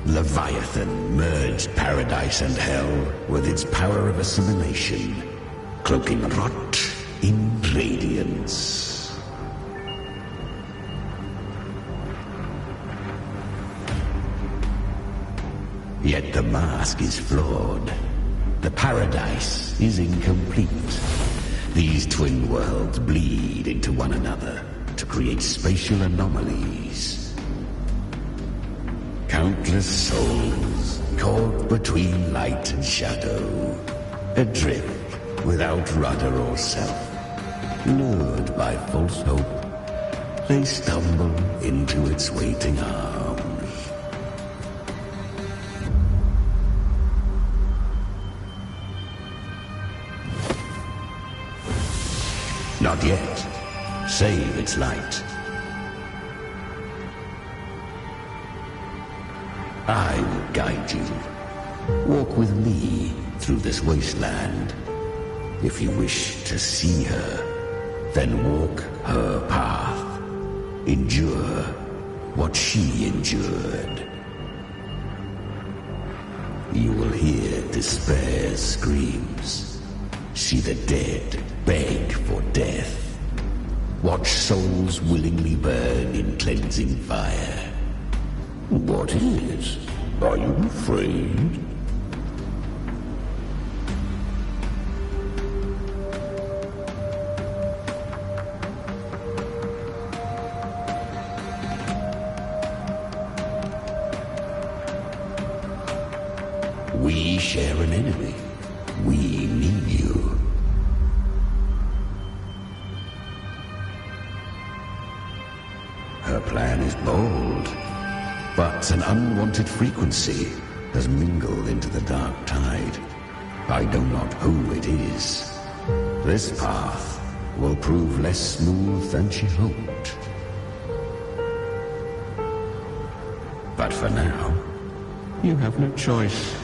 Speaker 13: Leviathan merged paradise and hell with its power of assimilation, cloaking rot in radiance. Yet the mask is flawed. The paradise is incomplete. These twin worlds bleed into one another to create spatial anomalies. Countless souls caught between light and shadow, adrift without rudder or self, lured by false hope, they stumble into its waiting arms. Not yet, save its light. I will guide you. Walk with me through this wasteland. If you wish to see her, then walk her path. Endure what she endured. You will hear despair's screams. See the dead beg for death. Watch souls willingly burn in cleansing fire. What is it? Are you afraid? We share an enemy. We need you. Her plan is bold. But an unwanted frequency has mingled into the dark tide. I know not who it is. This path will prove less smooth than she hoped. But for now, you have no choice,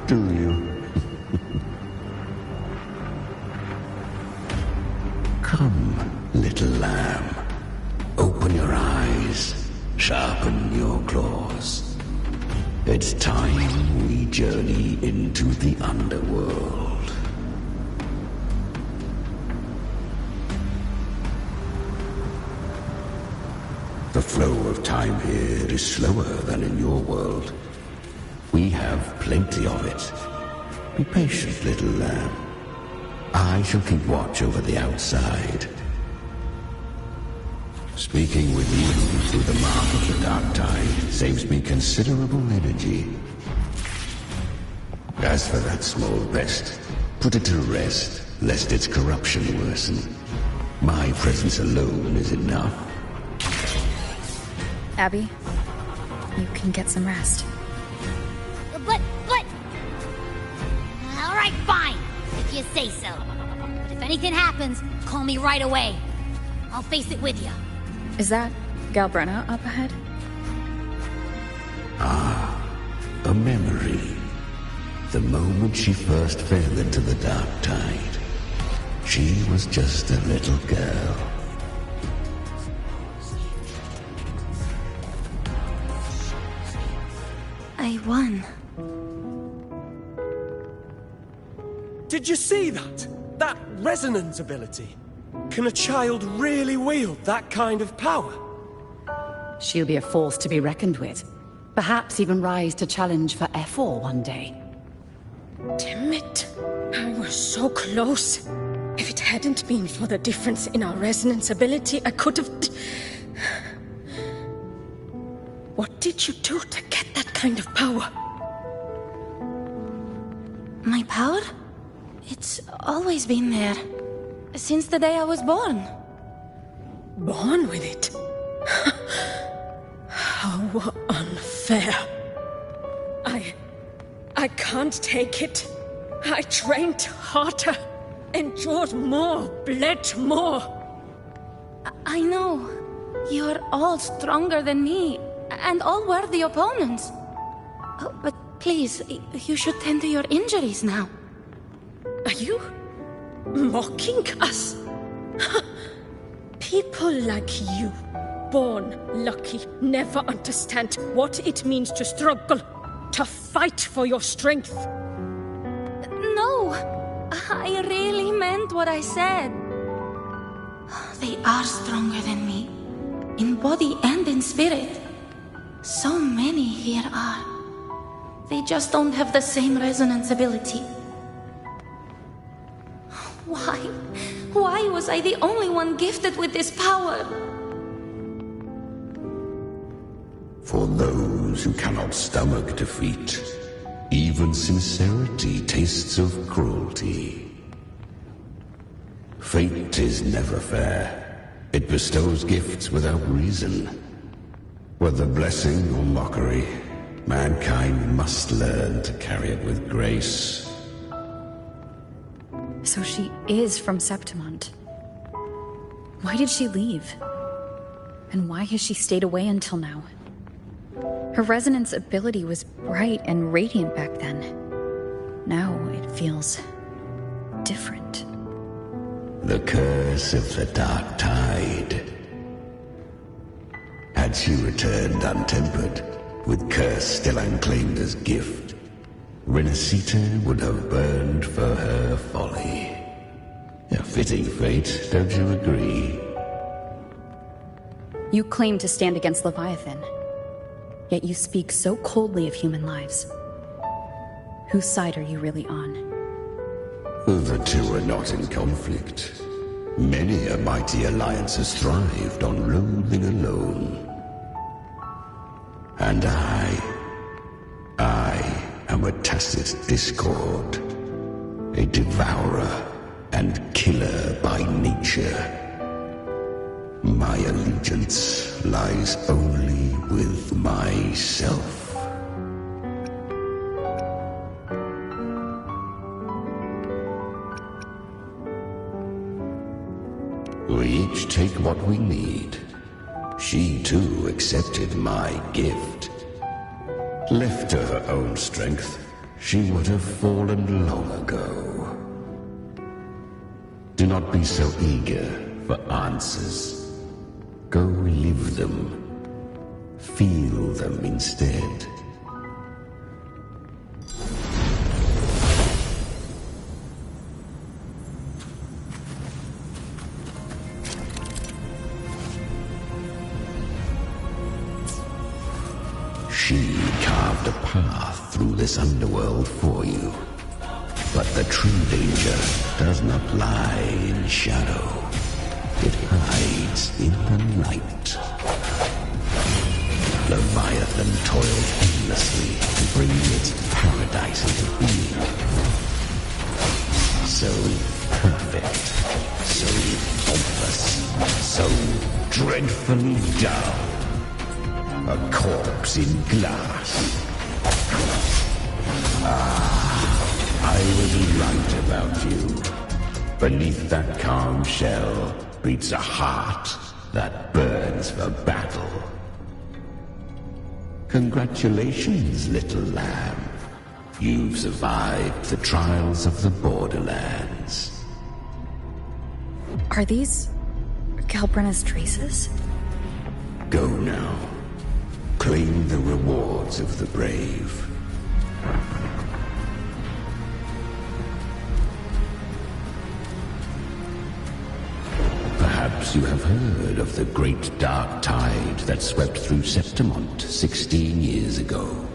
Speaker 13: do you? Come, little lamb. Open your eyes, sharpen your claws. It's time we journey into the underworld. The flow of time here is slower than in your world. We have plenty of it. Be patient, little lamb. I shall keep watch over the outside. Speaking with you through the mark of the dark tide saves me considerable energy. As for that small pest, put it to rest, lest its corruption worsen. My presence alone is enough.
Speaker 4: Abby, you can get some rest.
Speaker 10: But... All right, fine, if you say so. But if anything happens, call me right away. I'll face it with you.
Speaker 4: Is that Galbrenna up ahead?
Speaker 13: Ah, a memory. The moment she first fell into the dark tide. She was just a little girl.
Speaker 9: I won.
Speaker 3: Did you see that? That resonance ability? Can a child really wield that kind of power?
Speaker 15: She'll be a force to be reckoned with. Perhaps even rise to challenge for F4 one day.
Speaker 18: Damn it. I was so close. If it hadn't been for the difference in our resonance ability, I could have... What did you do to get that kind of power?
Speaker 16: My power? It's always been there. Since the day I was born.
Speaker 18: Born with it? How unfair. I can't take it. I trained harder, endured more, bled more.
Speaker 16: I know. You're all stronger than me, and all worthy opponents. Oh, but please, you should tend to your injuries now.
Speaker 18: Are you mocking us? People like you, born lucky, never understand what it means to struggle, to fight for your strength.
Speaker 16: No, I really meant what I said. They are stronger than me, in body and in spirit. So many here are. They just don't have the same resonance ability. Why was I the only one gifted with this power?
Speaker 13: For those who cannot stomach defeat, even sincerity tastes of cruelty. Fate is never fair. It bestows gifts without reason. Whether blessing or mockery, mankind must learn to carry it with grace.
Speaker 4: So she is from Septimont. Why did she leave? And why has she stayed away until now? Her resonance ability was bright and radiant back then. Now it feels different.
Speaker 13: The curse of the dark tide. Had she returned untempered, with curse still unclaimed as gift, Renacita would have burned for her folly. A fitting fate, don't you agree?
Speaker 4: You claim to stand against Leviathan, yet you speak so coldly of human lives. Whose side are you really on?
Speaker 13: The two are not in conflict. Many a mighty alliance has thrived on loathing alone. And I am a tacit discord, a devourer and killer by nature. My allegiance lies only with myself. We each take what we need. She too accepted my gift. Left to her own strength, she would have fallen long ago. Do not be so eager for answers. Go live them. Feel them instead. She carved a path through this underworld for you. But the true danger does not lie in shadow. It hides in the light. Leviathan toiled endlessly to bring its paradise into being. So perfect, so faultless, so dreadfully dull. A corpse in glass. I was right about you. Beneath that calm shell beats a heart that burns for battle. Congratulations, little lamb. You've survived the trials of the Borderlands.
Speaker 4: Are these Galbrenna's traces?
Speaker 13: Go now. Claim the rewards of the brave. Perhaps you have heard of the great dark tide that swept through Septimont 16 years ago.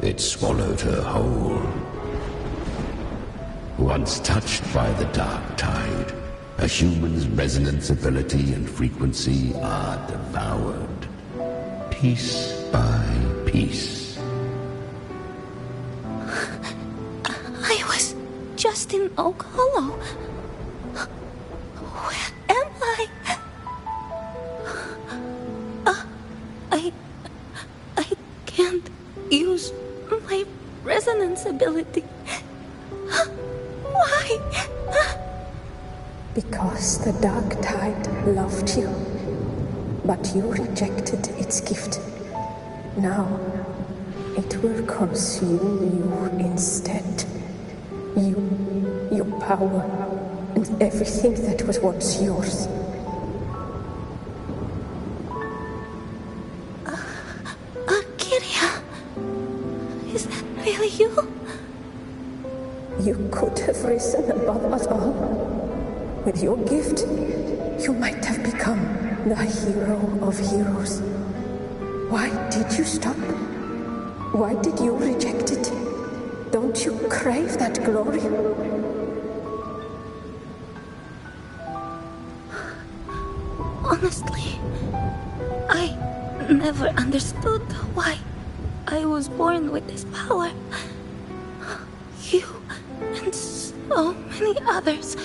Speaker 13: It swallowed her whole. Once touched by the dark tide, a human's resonance ability and frequency are devoured. Piece by piece.
Speaker 16: I was just in Oak Hollow. Where am I? I can't use my resonance ability. Why?
Speaker 5: Because the dark tide loved you, but you rejected its gift. Now, it will consume you instead. You, your power, and everything that was once yours.
Speaker 16: Kiria, is that really you?
Speaker 5: You could have risen above us all. With your gift, you might have become the hero of heroes. Why did you stop? Why did you reject it? Don't you crave that glory?
Speaker 16: Honestly, I never understood why I was born with this power. You and so many others.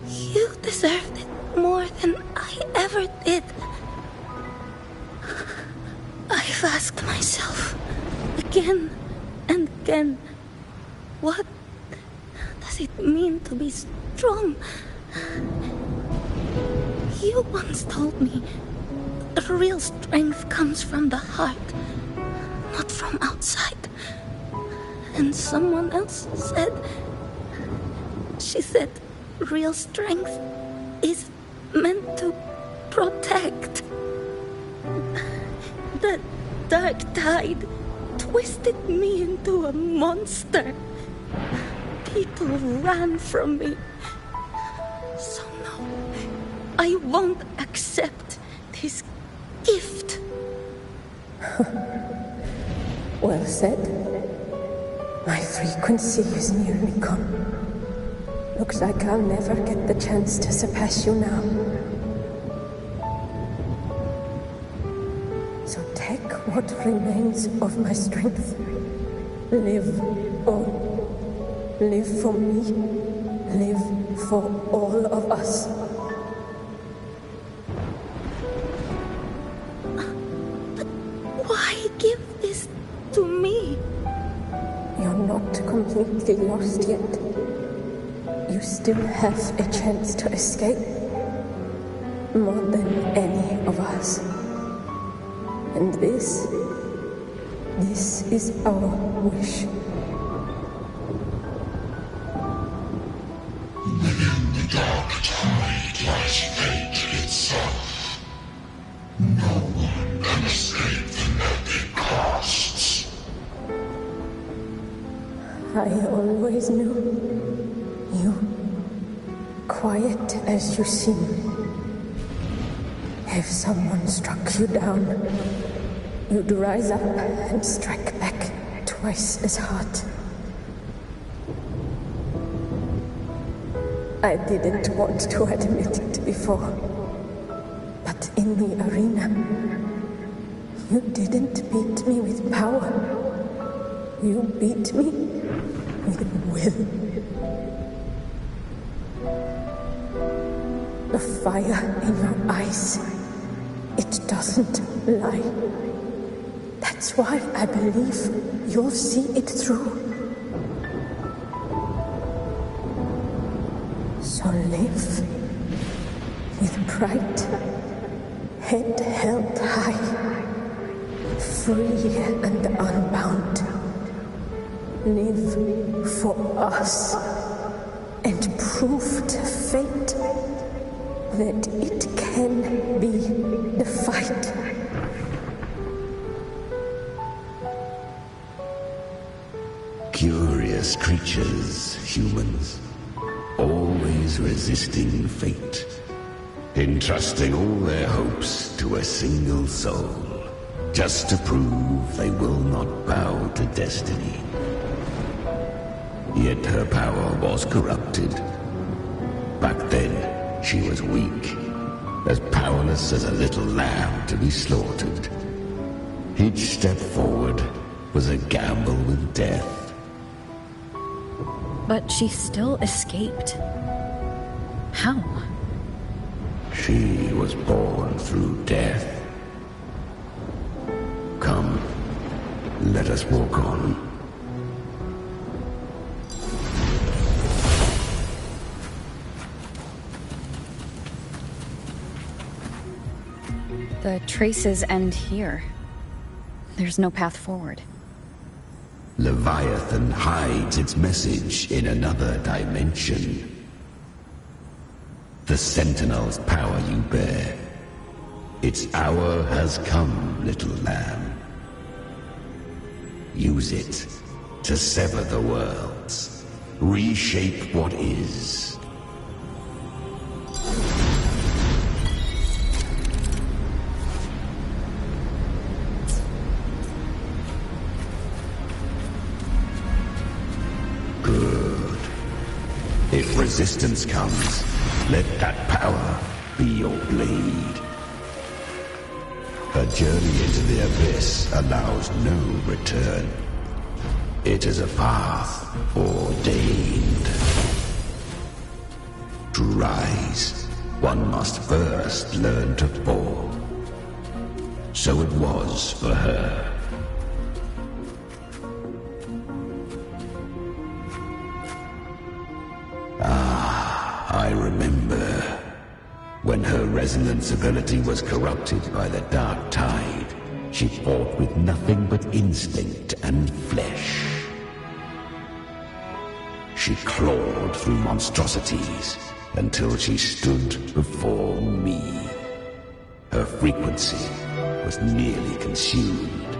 Speaker 16: You deserved it more than I ever did. I've asked myself again and again, what does it mean to be strong? You once told me that real strength comes from the heart, not from outside. And someone else said, she said, real strength is meant to protect. The dark tide twisted me into a monster. People ran from me. So no, I won't accept this gift.
Speaker 5: Well said. My frequency is nearly gone. Looks like I'll never get the chance to surpass you now. So take what remains of my strength. Live on. Live for me. Live for all of us.
Speaker 16: But why give this to me?
Speaker 5: You're not completely lost yet. You still have a chance to escape. More than any of us. And this is our wish. I always knew you, quiet as you seem. If someone struck you down, you'd rise up and strike back twice as hard. I didn't want to admit it before, but in the arena, you didn't beat me with power. You beat me with will. The fire in your eyes, it doesn't lie. That's why I believe you'll see it through. So live with pride, head held high, free and unbound. Live for us and prove to fate that it can be defied.
Speaker 13: Curious creatures, humans, always resisting fate, entrusting all their hopes to a single soul, just to prove they will not bow to destiny. Yet her power was corrupted. Back then, she was weak, as powerless as a little lamb to be slaughtered. Each step forward was a gamble with death.
Speaker 4: But she still escaped. How?
Speaker 13: She was born through death. Come, let us walk on.
Speaker 4: The traces end here. There's no path forward.
Speaker 13: Leviathan hides its message in another dimension. The Sentinel's power you bear. Its hour has come, little lamb. Use it to sever the worlds. Reshape what is. Good. If resistance comes, let that power be your blade. A journey into the abyss allows no return. It is a path ordained. To rise, one must first learn to fall. So it was for her. I remember when her resonance ability was corrupted by the dark tide. She fought with nothing but instinct and flesh. She clawed through monstrosities until she stood before me. Her frequency was nearly consumed.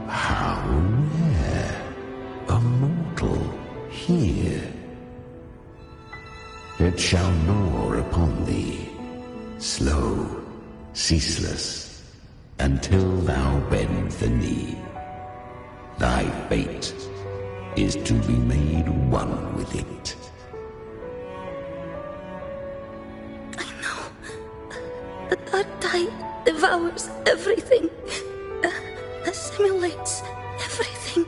Speaker 13: How rare! A mortal here. It shall gnaw upon thee, slow, ceaseless, until thou bend the knee. Thy fate is to be made one with it.
Speaker 16: I know. The dark tide devours everything, assimilates everything.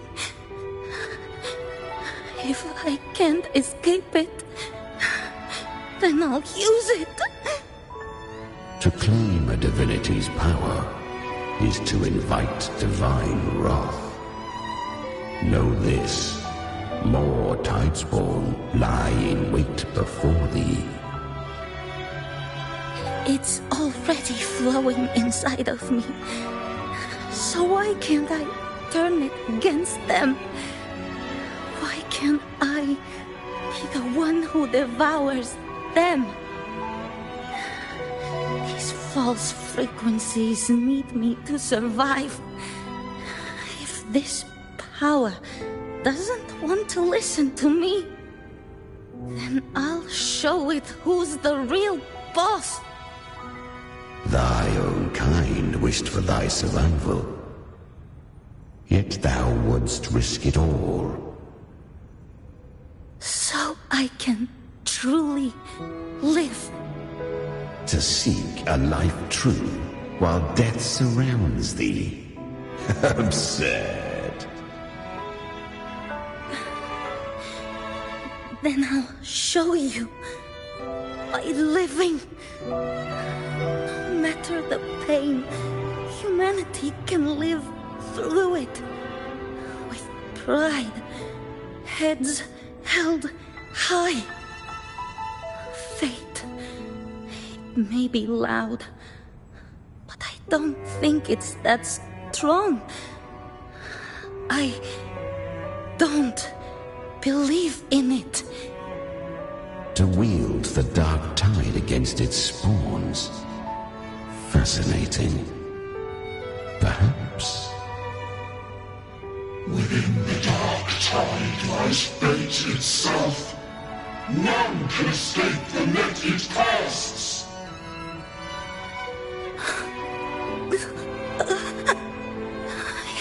Speaker 16: If I can't escape it, then I'll use it.
Speaker 13: To claim a divinity's power is to invite divine wrath. Know this, more Tidespawn lie in wait before thee.
Speaker 16: It's already flowing inside of me. So why can't I turn it against them? Why can't I be the one who devours them? These false frequencies need me to survive. If this power doesn't want to listen to me, then I'll show it who's the real boss.
Speaker 13: Thy own kind wished for thy survival. Yet thou wouldst risk it all.
Speaker 16: So I can truly live.
Speaker 13: To seek a life true, while death surrounds thee. Absurd.
Speaker 16: Then I'll show you. By living. No matter the pain, humanity can live through it. With pride. Heads held high. Fate. It may be loud, but I don't think it's that strong. I don't believe in it.
Speaker 13: To wield the dark tide against its spawns. Fascinating. Perhaps.
Speaker 17: Within the dark tide lies fate itself. None can escape the net it casts.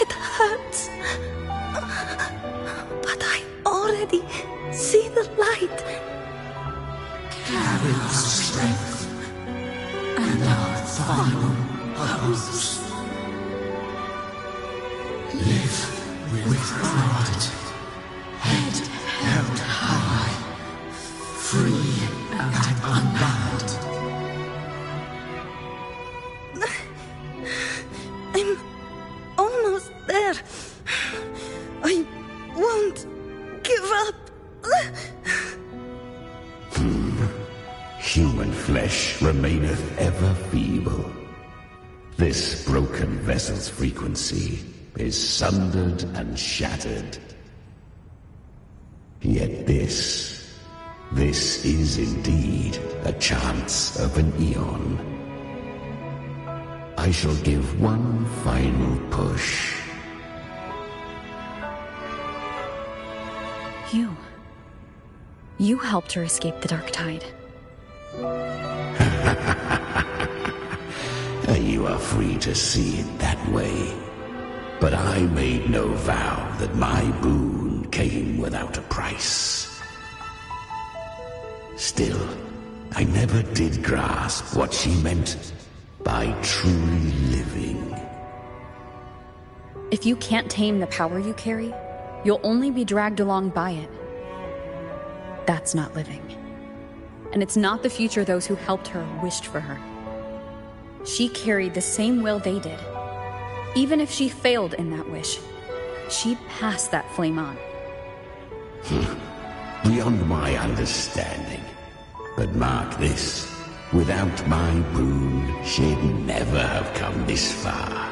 Speaker 16: It hurts. But I already see the light.
Speaker 17: Carry the strength and our final purpose. Live with pride, head held high, free and unbound.
Speaker 16: I'm almost there. I won't give up.
Speaker 13: Human flesh remaineth ever feeble. This broken vessel's frequency is sundered and shattered. Yet this is indeed a chance of an eon. I shall give one final push.
Speaker 4: You helped her escape the dark tide.
Speaker 13: You are free to see it that way. But I made no vow that my boon came without a price. Still, I never did grasp what she meant by truly living.
Speaker 4: If you can't tame the power you carry, you'll only be dragged along by it. That's not living. And it's not the future those who helped her wished for her. She carried the same will they did. Even if she failed in that wish, she passed that flame on.
Speaker 13: Beyond my understanding. But mark this, without my boon, she'd never have come this far.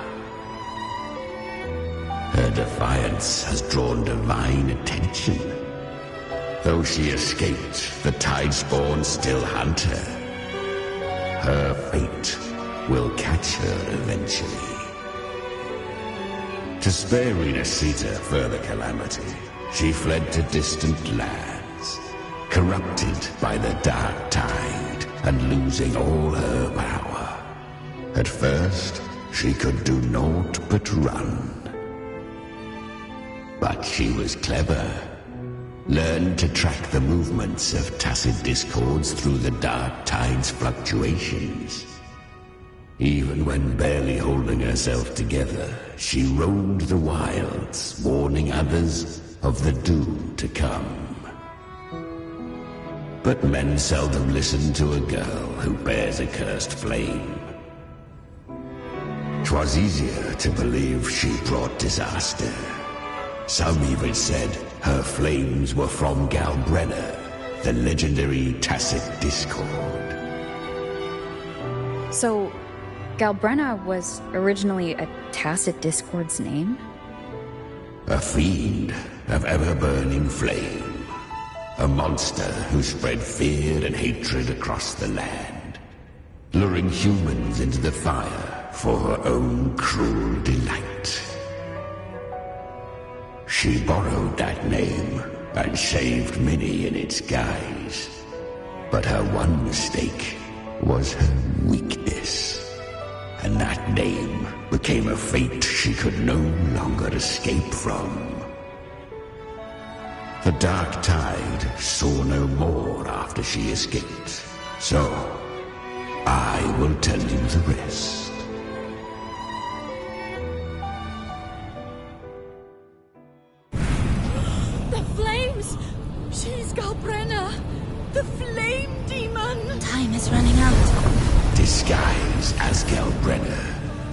Speaker 13: Her defiance has drawn divine attention. Though she escaped, the Tidespawn still hunt her. Her fate will catch her eventually. To spare Renacita further calamity, she fled to distant lands, corrupted by the dark tide and losing all her power. At first, she could do naught but run. But she was clever. Learned to track the movements of tacit discords through the dark tide's fluctuations. Even when barely holding herself together, she roamed the wilds, warning others of the doom to come. But men seldom listen to a girl who bears a cursed flame. 'Twas easier to believe she brought disaster. Some even said her flames were from Galbrenna, the legendary tacit discord.
Speaker 4: So, Galbrenna was originally a tacit discord's name?
Speaker 13: A fiend of ever-burning flame. A monster who spread fear and hatred across the land, luring humans into the fire for her own cruel delight. She borrowed that name and saved many in its guise. But her one mistake was her weakness. And that name became a fate she could no longer escape from. The Dark Tide saw no more after she escaped. So, I will tell you the rest.
Speaker 16: The flames! She's Galbrenna! The flame demon!
Speaker 10: Time is running out.
Speaker 13: Disguise as Galbrenna.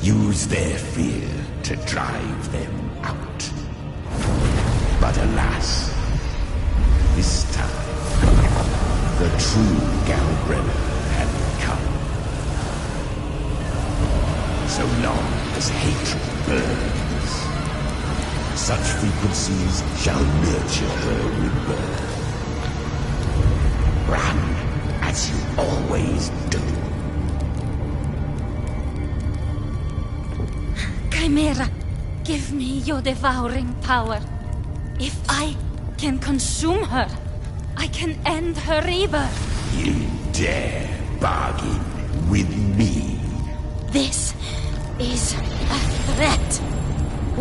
Speaker 13: Use their fear to drive them out. But alas, this time, the true Galbrenna had come. So long as hatred burns, such frequencies shall nurture her rebirth. Run as you always do.
Speaker 16: Chimera, give me your devouring power. If I can consume her, I can end her rebirth.
Speaker 13: You dare bargain with me?
Speaker 16: This is a threat.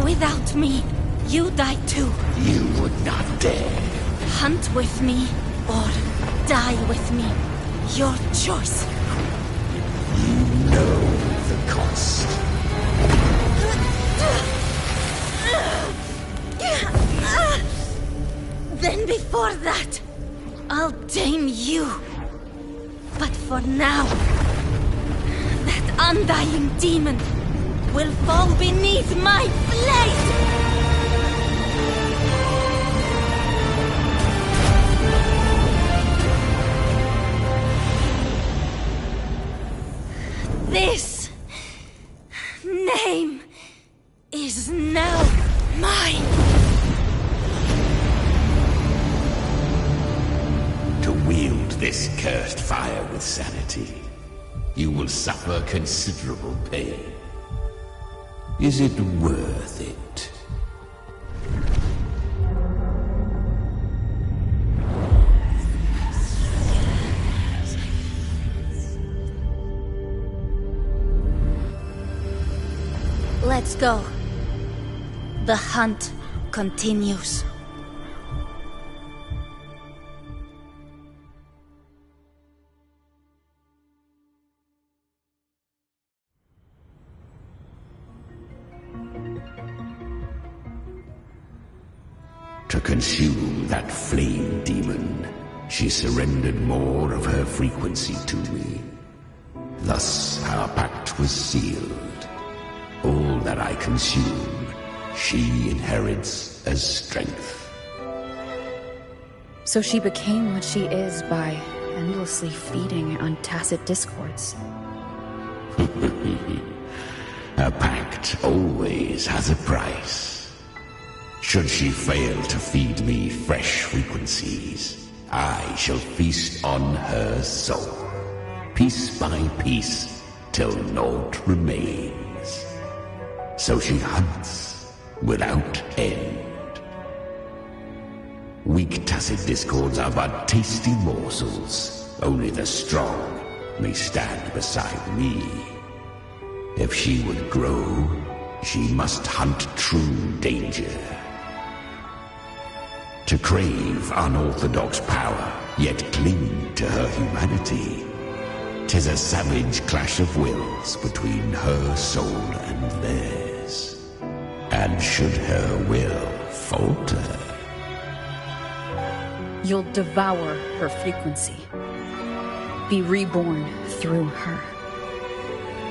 Speaker 16: Without me, you die too.
Speaker 13: You would not dare.
Speaker 16: Hunt with me, or die with me. Your choice.
Speaker 13: You know the cost.
Speaker 16: Then before that, I'll tame you. But for now, that undying demon will fall beneath my blade! This name is now mine.
Speaker 13: To wield this cursed fire with sanity, you will suffer considerable pain. Is it worth it?
Speaker 16: Let's go. The hunt continues.
Speaker 13: To consume that flame demon, she surrendered more of her frequency to me. Thus our pact was sealed. All that I consume, she inherits as strength.
Speaker 4: So she became what she is by endlessly feeding on tacit discords.
Speaker 13: A pact always has a price. Should she fail to feed me fresh frequencies, I shall feast on her soul, piece by piece, till naught remains. So she hunts without end. Weak tacit discords are but tasty morsels. Only the strong may stand beside me. If she would grow, she must hunt true danger. To crave unorthodox power, yet cling to her humanity, 'tis a savage clash of wills between her soul and theirs. And should her will falter,
Speaker 4: You'll devour her frequency. Be reborn through her.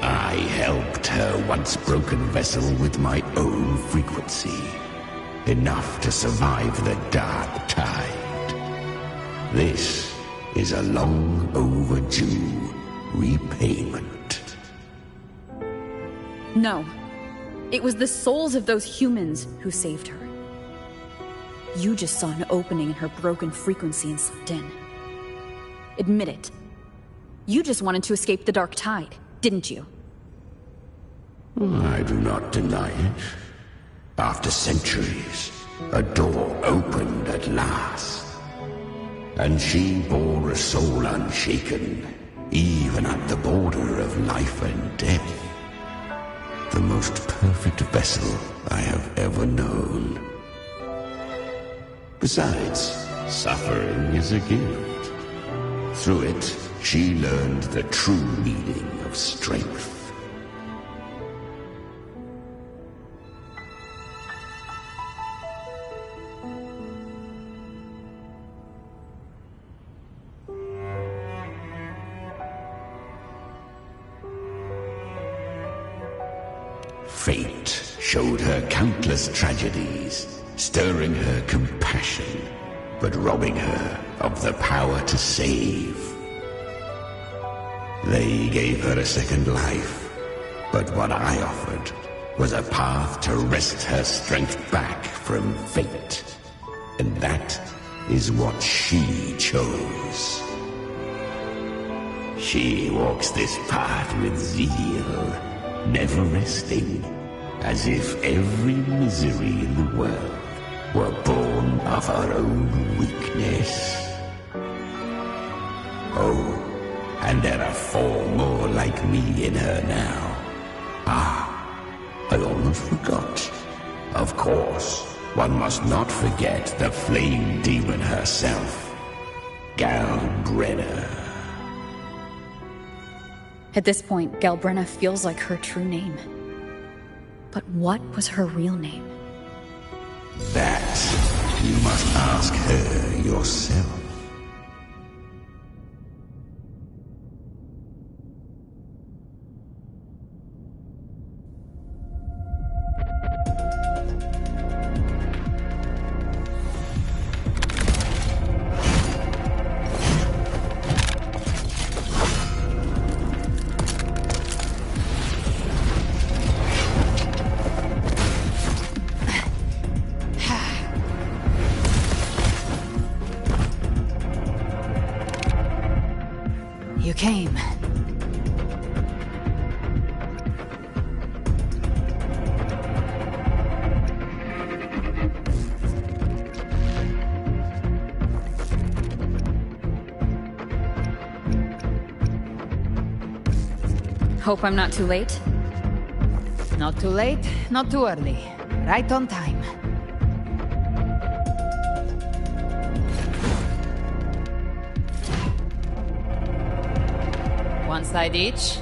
Speaker 13: I helped her once broken vessel with my own frequency. Enough to survive the Dark Tide. This is a long overdue repayment.
Speaker 4: No. It was the souls of those humans who saved her. You just saw an opening in her broken frequency and slipped in. Admit it. You just wanted to escape the Dark Tide, didn't you?
Speaker 13: I do not deny it. After centuries, A door opened at last. And she bore a soul unshaken, even at the border of life and death. The most perfect vessel I have ever known. Besides, suffering is a gift. Through it, she learned the true meaning of strength. Fate showed her countless tragedies, stirring her compassion, but robbing her of the power to save. They gave her a second life, but what I offered was a path to wrest her strength back from fate. And that is what she chose. She walks this path with zeal, never resting, as if every misery in the world were born of her own weakness. Oh, and there are 4 more like me in her now. Ah, I almost forgot. Of course, one must not forget the flame demon herself, Galbrenna.
Speaker 4: At this point, Galbrenna feels like her true name. But what was her real name?
Speaker 13: That you must ask her yourself.
Speaker 23: You came.
Speaker 4: Hope I'm not too late.
Speaker 23: Not too late, not too early. Right on time. One side each.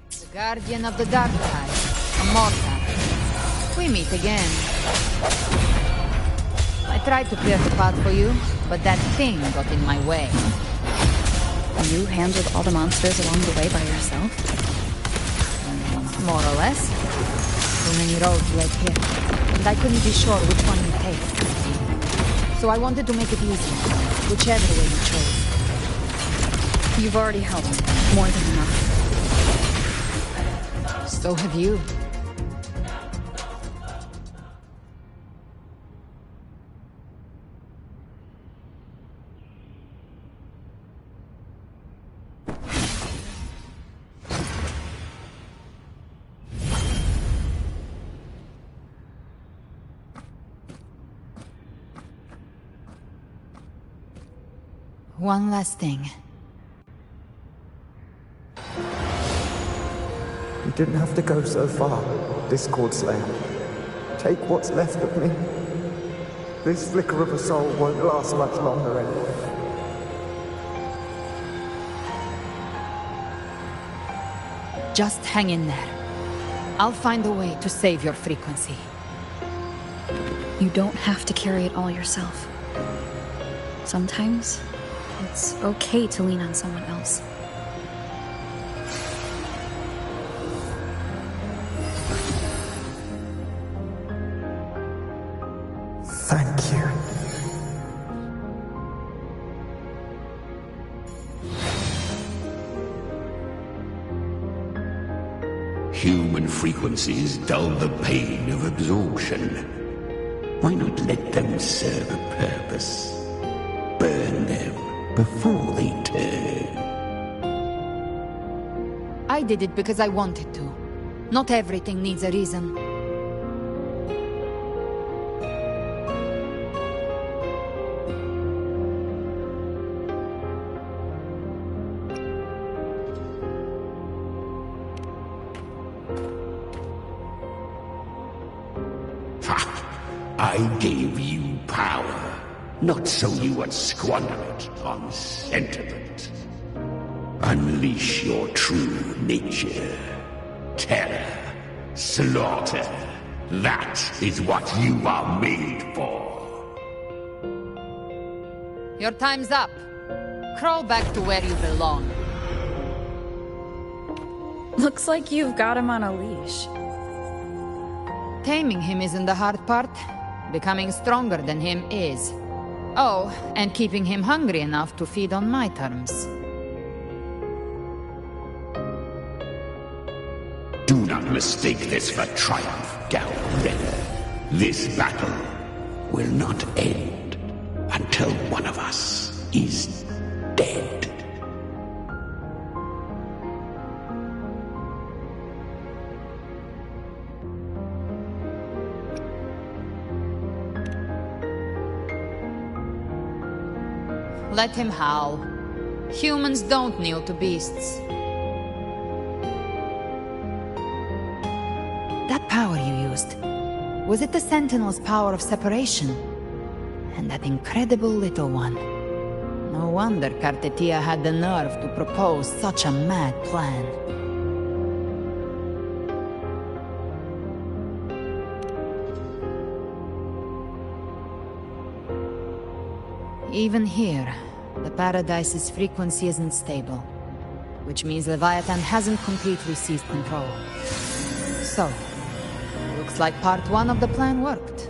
Speaker 23: The Guardian of the Dark Tide, Immortal. We meet again. I tried to clear the path for you, but that thing got in my way.
Speaker 4: You handled all the monsters along the way by yourself?
Speaker 23: More or less. Too many roads led here, and I couldn't be sure which one you'd take. So I wanted to make it easy, whichever way you chose.
Speaker 4: You've already helped. More than enough.
Speaker 23: So have you. One last thing.
Speaker 1: You didn't have to go so far, Discord Slayer. Take what's left of me. This flicker of a soul won't last much longer anyway.
Speaker 23: Just hang in there. I'll find a way to save your frequency.
Speaker 4: You don't have to carry it all yourself. Sometimes, it's okay to lean on someone else.
Speaker 1: Thank you.
Speaker 13: Human frequencies dull the pain of absorption. Why not let them serve a purpose? Burn them before they turn.
Speaker 23: I
Speaker 12: I did it because I wanted to. Not everything needs a reason.
Speaker 13: I gave you power, not so you would squander it on sentiment. Unleash your true nature. Terror, slaughter. That is what you are made for.
Speaker 12: Your time's up. Crawl back to where you belong.
Speaker 4: Looks like you've got him on a leash.
Speaker 12: Taming him isn't the hard part. Becoming stronger than him is. Oh, and keeping him hungry enough to feed on my terms.
Speaker 13: Do not mistake this for triumph, Galreda. This battle will not end until one of us is dead.
Speaker 12: Let him howl. Humans don't kneel to beasts. That power you used, was it the Sentinel's power of separation? And that incredible little one. No wonder Kartetia had the nerve to propose such a mad plan. Even here, the Paradise's frequency isn't stable, which means Leviathan hasn't completely seized control. So, looks like part one of the plan worked.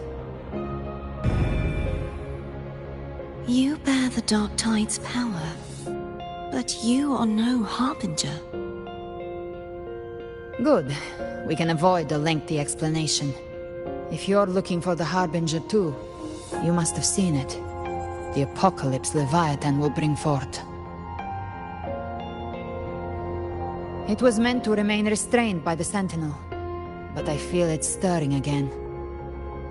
Speaker 19: You bear the Dark Tide's power, but you are no Harbinger.
Speaker 12: Good. We can avoid a lengthy explanation. If you're looking for the Harbinger too, you must have seen it. The apocalypse Leviathan will bring forth. It was meant to remain restrained by the Sentinel, but I feel it stirring again.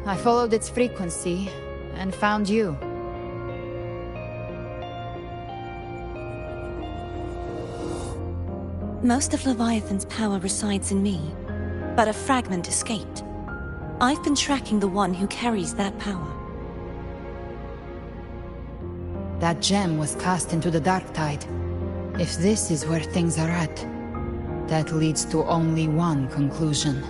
Speaker 12: I followed its frequency, and found you.
Speaker 19: Most of Leviathan's power resides in me, but a fragment escaped. I've been tracking the one who carries that power.
Speaker 12: That gem was cast into the Dark Tide. If this is where things are at, that leads to only one conclusion.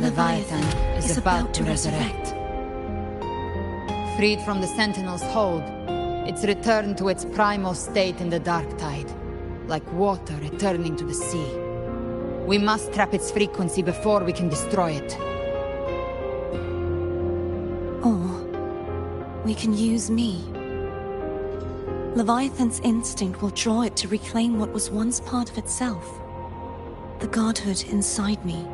Speaker 12: Leviathan is about to resurrect. Freed from the Sentinel's hold, it's returned to its primal state in the Dark Tide, like water returning to the sea. We must trap its frequency before we can destroy it.
Speaker 19: We can use me. Leviathan's instinct will draw it to reclaim what was once part of itself. The godhood inside me.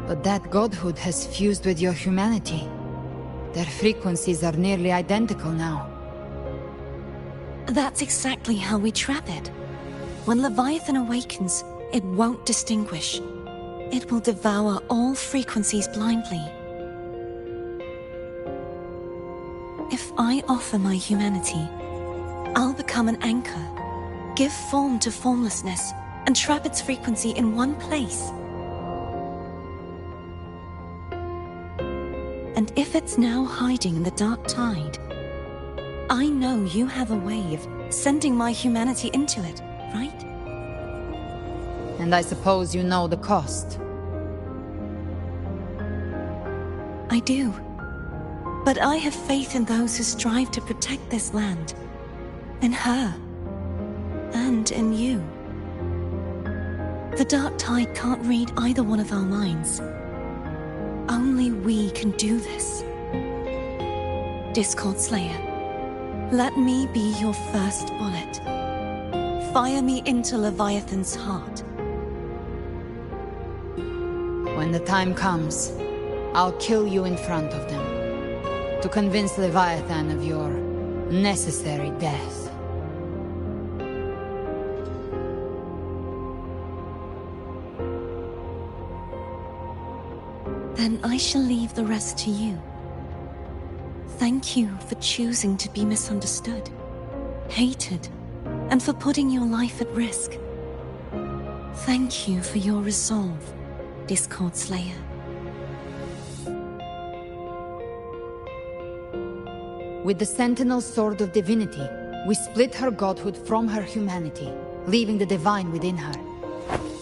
Speaker 12: But that godhood has fused with your humanity. Their frequencies are nearly identical now.
Speaker 19: That's exactly how we trap it. When Leviathan awakens, it won't distinguish. It will devour all frequencies blindly. If I offer my humanity, I'll become an anchor, give form to formlessness, and trap its frequency in one place. And if it's now hiding in the Dark Tide, I know you have a way of sending my humanity into it, right?
Speaker 12: And I suppose you know the cost.
Speaker 19: I do. But I have faith in those who strive to protect this land. In her. And in you. The Dark Tide can't read either one of our minds. Only we can do this. Discord Slayer, let me be your first bullet. Fire me into Leviathan's heart.
Speaker 12: When the time comes, I'll kill you in front of them. To convince Leviathan of your necessary death.
Speaker 19: Then I shall leave the rest to you. Thank you for choosing to be misunderstood, hated, and for putting your life at risk. Thank you for your resolve, Discord Slayer.
Speaker 12: With the Sentinel's Sword of Divinity, we split her godhood from her humanity, leaving the divine within her.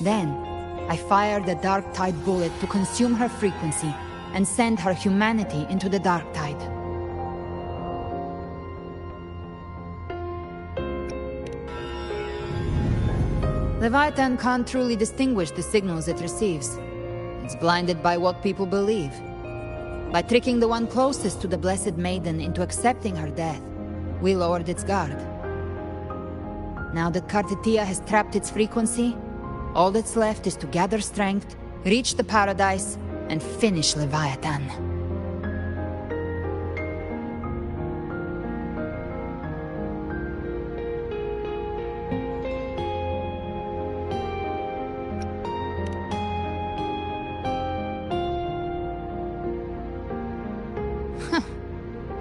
Speaker 12: Then, I fired the Dark Tide bullet to consume her frequency and send her humanity into the Dark Tide. Leviathan can't truly distinguish the signals it receives. It's blinded by what people believe. By tricking the one closest to the Blessed Maiden into accepting her death, we lowered its guard. Now that Kartitia has trapped its frequency, all that's left is to gather strength, reach the paradise, and finish Leviathan.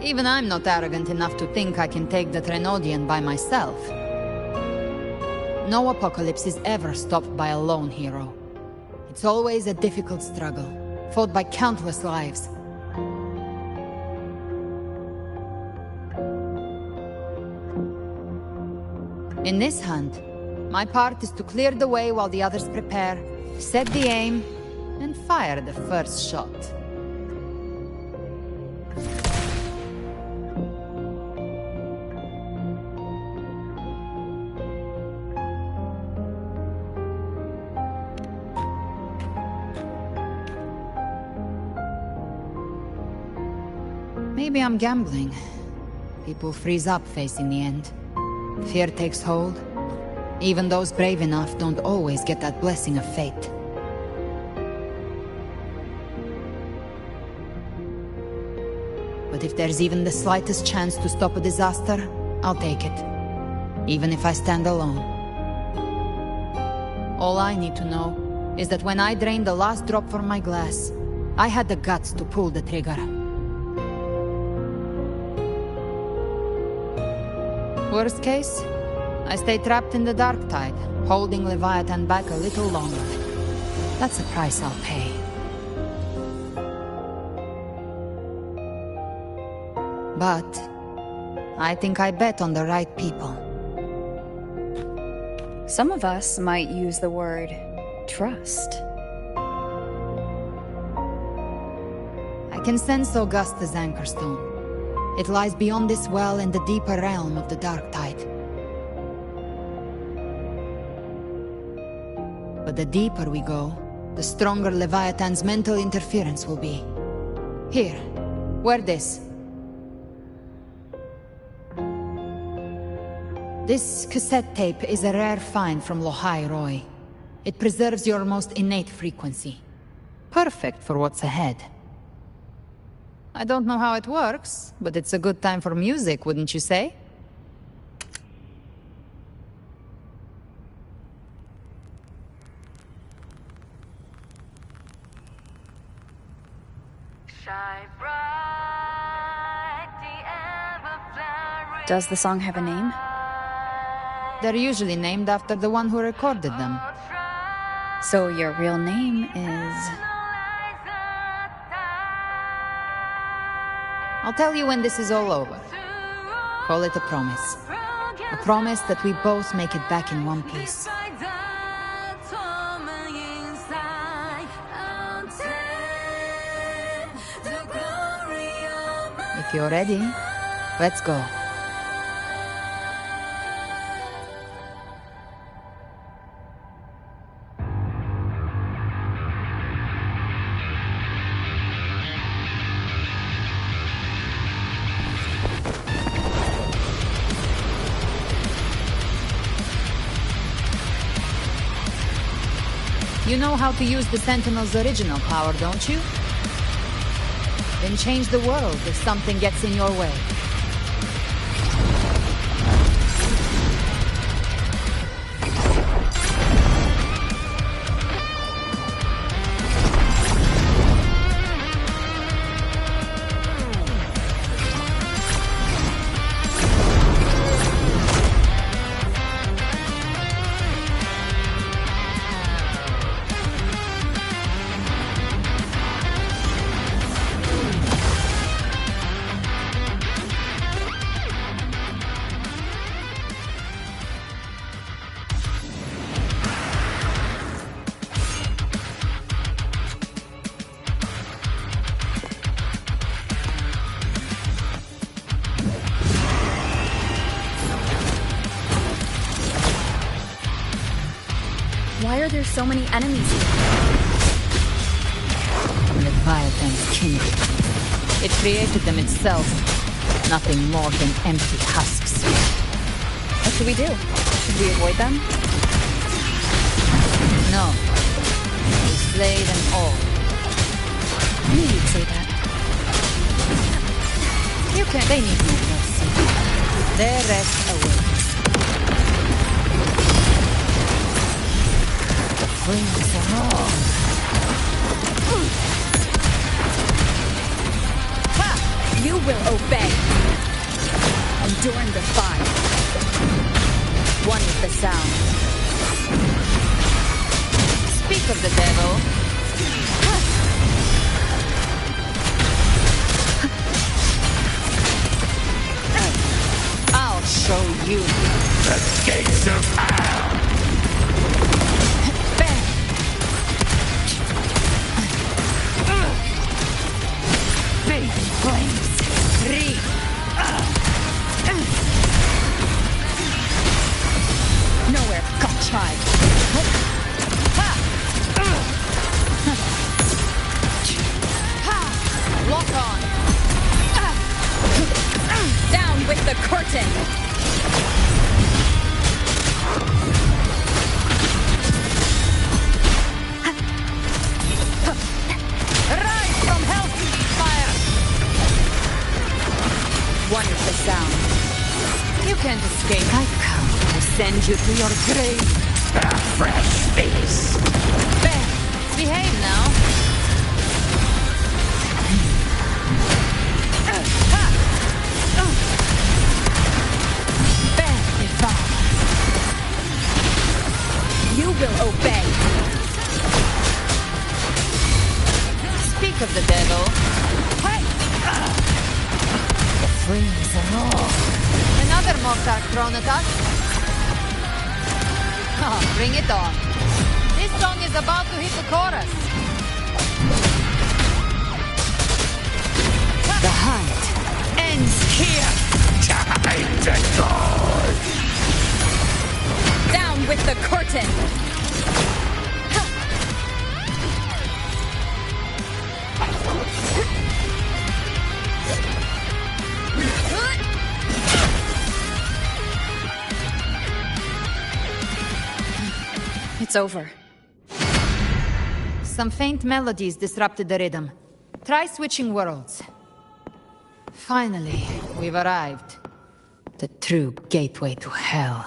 Speaker 12: Even I'm not arrogant enough to think I can take the Trenodian by myself. No apocalypse is ever stopped by a lone hero. It's always a difficult struggle, fought by countless lives. In this hunt, my part is to clear the way while the others prepare, set the aim, and fire the first shot. Maybe I'm gambling. People freeze up facing the end. Fear takes hold. Even those brave enough don't always get that blessing of fate. But if there's even the slightest chance to stop a disaster, I'll take it. Even if I stand alone. All I need to know is that when I drained the last drop from my glass, I had the guts to pull the trigger. Worst case, I stay trapped in the Dark Tide, holding Leviathan back a little longer. That's a price I'll pay. But I think I bet on the right people.
Speaker 4: Some of us might use the word trust.
Speaker 12: I can sense Augusta's Anchorstone. It lies beyond this well in the deeper realm of the Dark Tide. But the deeper we go, the stronger Leviathan's mental interference will be. Here, wear this. This cassette tape is a rare find from Lohai Roy. It preserves your most innate frequency. Perfect for what's ahead. I don't know how it works, but it's a good time for music, wouldn't you say?
Speaker 4: Does the song have a name?
Speaker 12: They're usually named after the one who recorded them.
Speaker 4: So your real name is...
Speaker 12: I'll tell you when this is all over. Call it a promise. A promise that we both make it back in one piece. If you're ready, let's go. You know how to use the Sentinel's original power, don't you? Then change the world if something gets in your way.
Speaker 4: Why are there so many enemies here?
Speaker 12: Leviathan's kindred. It created them itself. Nothing more than empty husks.
Speaker 4: What should we do? Should we avoid them?
Speaker 12: No. We slay them all.
Speaker 4: I knew you'd say that.
Speaker 12: You can. They need no mercy. Their rest awaits. The flames are on.
Speaker 4: Ha! You will obey. Enduring the fire.
Speaker 12: One is the sound. Speak of the devil. I'll show you.
Speaker 17: The gates of hell!
Speaker 12: Big flames. Three.
Speaker 4: Nowhere, God tried.
Speaker 12: Lock on. Down with the curtain. Rise from hell's fire. One is the sound. You can't escape. I come to send you to your grave.
Speaker 17: A fresh face.
Speaker 12: Beth, behave now.
Speaker 4: You will obey.
Speaker 12: Speak of the devil. Hey! The flames are all. Another mortar thrown at us. Oh, bring it on. This song is about to hit the chorus. The hunt ends here.
Speaker 17: Time to go.
Speaker 12: Down with the curtain!
Speaker 4: It's over.
Speaker 12: Some faint melodies disrupted the rhythm. Try switching worlds. Finally, we've arrived. The true gateway to hell.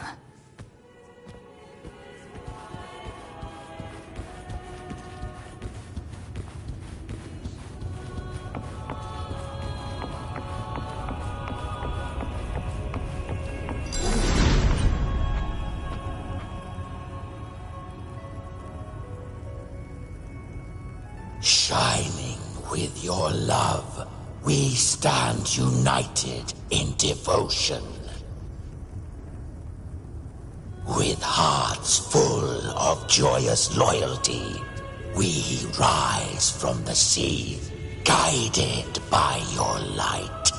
Speaker 7: Shining with your love, we stand united in devotion. With hearts full of joyous loyalty, we rise from the sea, guided by your light.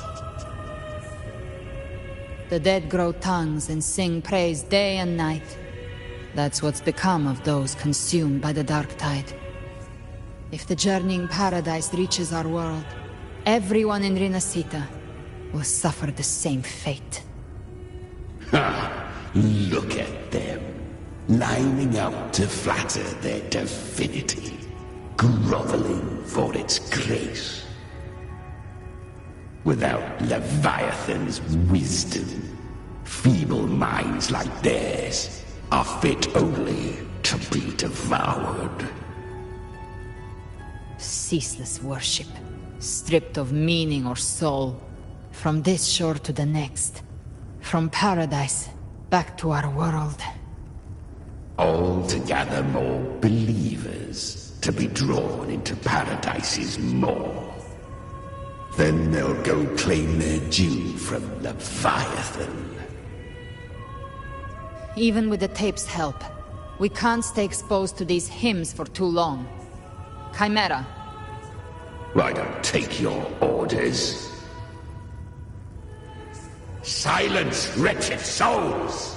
Speaker 12: The dead grow tongues and sing praise day and night. That's what's become of those consumed by the dark tide. If the journeying paradise reaches our world, everyone in Rinasita will suffer the same fate.
Speaker 13: Ha! Look at them, lining up to flatter their divinity, groveling for its grace. Without Leviathan's wisdom, feeble minds like theirs are fit only to be devoured.
Speaker 12: Ceaseless worship, stripped of meaning or soul. From this shore to the next. From paradise, back to our world.
Speaker 13: All to gather more believers, to be drawn into Paradise's maw. Then they'll go claim their due from Leviathan.
Speaker 12: Even with the tape's help, we can't stay exposed to these hymns for too long. Chimera.
Speaker 13: I don't take your orders. Silence, wretched souls!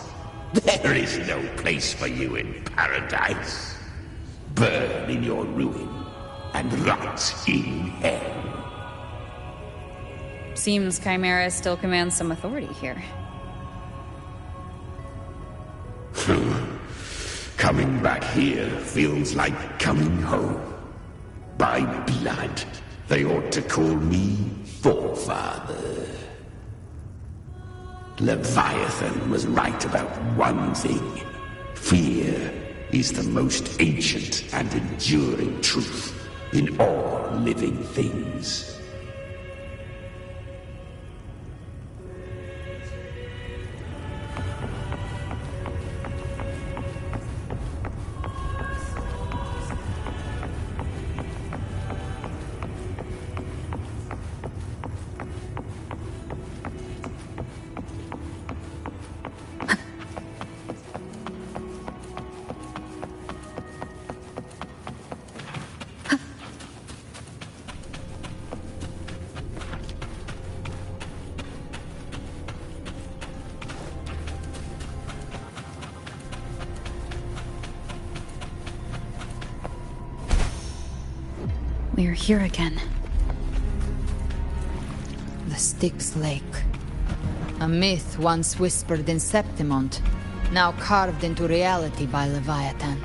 Speaker 13: There is no place for you in paradise. Burn in your ruin and rot in hell.
Speaker 4: Seems Chimera still commands some authority here.
Speaker 13: Coming back here feels like coming home. By blood, they ought to call me Forefather. Leviathan was right about one thing. Fear is the most ancient and enduring truth in all living things.
Speaker 4: We're here again.
Speaker 12: The Styx Lake. A myth once whispered in Septimont, now carved into reality by Leviathan.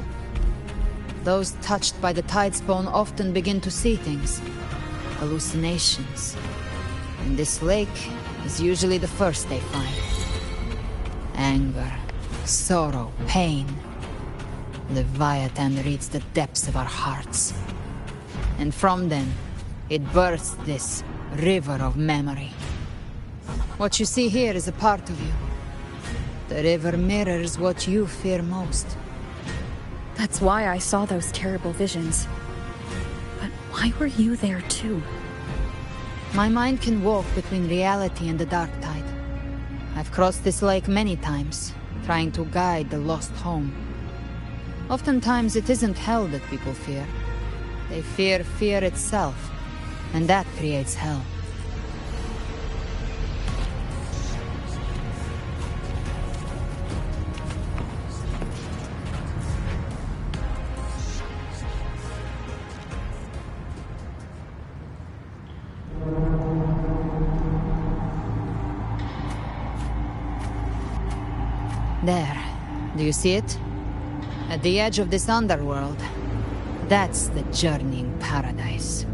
Speaker 12: Those touched by the Tidespawn often begin to see things. Hallucinations. And this lake is usually the first they find. Anger, sorrow, pain. Leviathan reads the depths of our hearts. And from them, it births this river of memory. What you see here is a part of you. The river mirrors what you fear most.
Speaker 4: That's why I saw those terrible visions. But why were you there too?
Speaker 12: My mind can walk between reality and the dark tide. I've crossed this lake many times, trying to guide the lost home. Oftentimes it isn't hell that people fear. They fear fear itself, and that creates hell. There. Do you see it? At the edge of this underworld. That's the journeying paradise.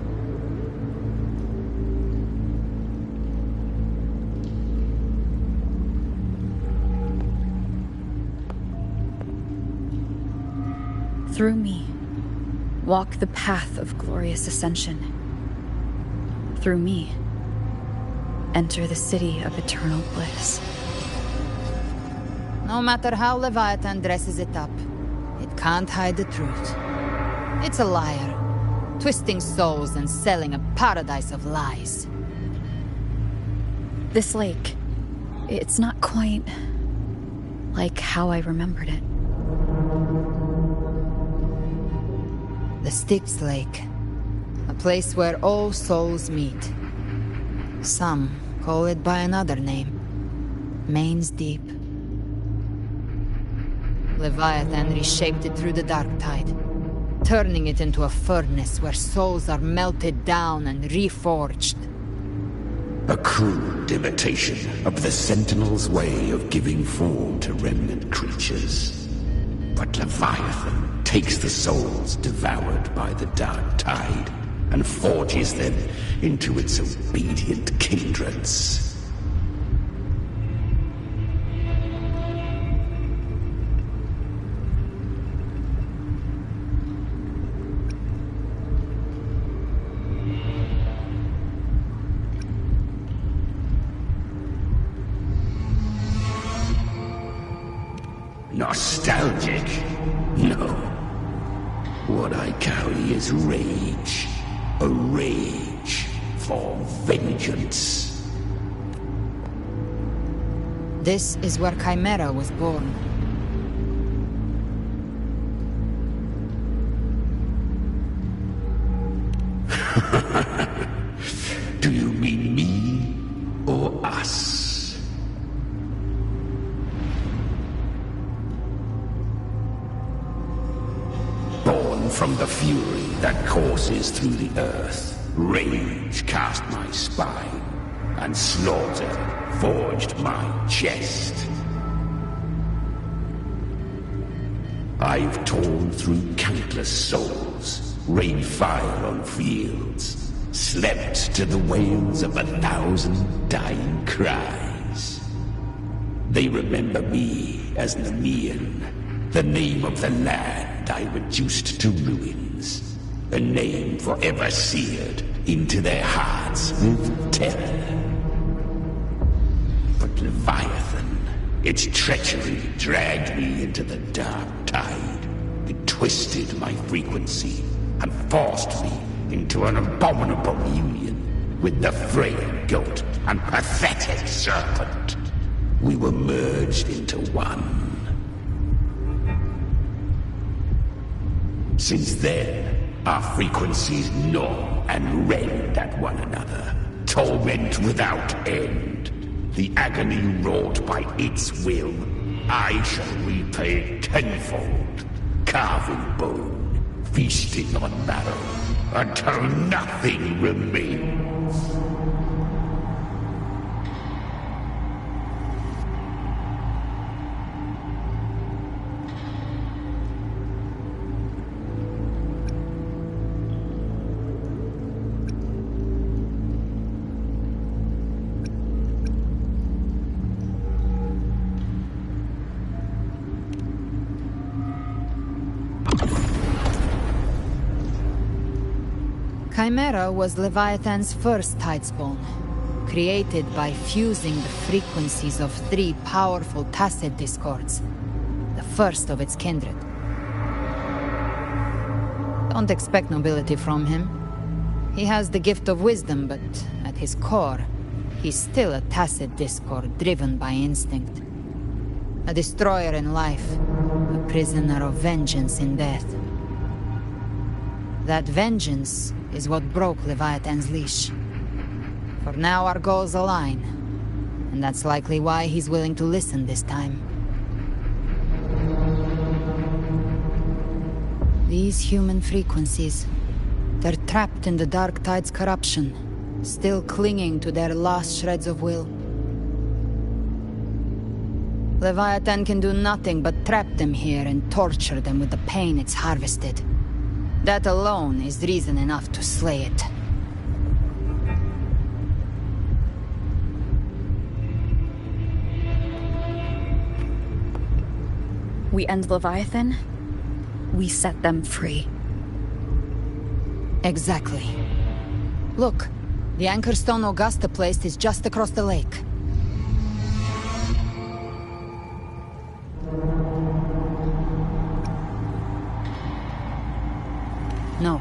Speaker 4: Through me, walk the path of glorious ascension. Through me, enter the city of eternal bliss.
Speaker 12: No matter how Leviathan dresses it up, it can't hide the truth. It's a liar, twisting souls and selling a paradise of lies.
Speaker 4: This lake, it's not quite like how I remembered it.
Speaker 12: The Styx Lake, a place where all souls meet. Some call it by another name, Main's Deep. Leviathan reshaped it through the dark tide, turning it into a furnace where souls are melted down and reforged.
Speaker 13: A crude imitation of the Sentinel's way of giving form to remnant creatures. But Leviathan takes the souls devoured by the dark tide and forges them into its obedient kindreds. Nostalgic? No. What I carry is rage. A rage for vengeance.
Speaker 12: This is where Chimera was born.
Speaker 13: Do you mean me or us? from the fury that courses through the earth, rage cast my spine, and slaughter forged my chest. I've torn through countless souls, rained fire on fields, slept to the wails of 1,000 dying cries. They remember me as Nemean, the name of the land I reduced to ruins, a name forever seared into their hearts with terror. But Leviathan, its treachery dragged me into the dark tide. It twisted my frequency and forced me into an abominable union with the frail goat and pathetic serpent. We were merged into one. Since then, our frequencies gnaw and rend at one another, torment without end. The agony wrought by its will, I shall repay tenfold, carving bone, feasting on marrow, until nothing remains.
Speaker 12: Chimera was Leviathan's first tidespawn, created by fusing the frequencies of 3 powerful tacit discords, the first of its kindred. Don't expect nobility from him. He has the gift of wisdom, but at his core, he's still a tacit discord driven by instinct. A destroyer in life, a prisoner of vengeance in death. That vengeance is what broke Leviathan's leash. For now our goals align, and that's likely why he's willing to listen this time. These human frequencies, they're trapped in the Dark Tide's corruption, still clinging to their last shreds of will. Leviathan can do nothing but trap them here and torture them with the pain it's harvested. That alone is reason enough to slay it.
Speaker 4: We end Leviathan, we set them free.
Speaker 12: Exactly. Look, the anchor stone Augusta placed is just across the lake. No.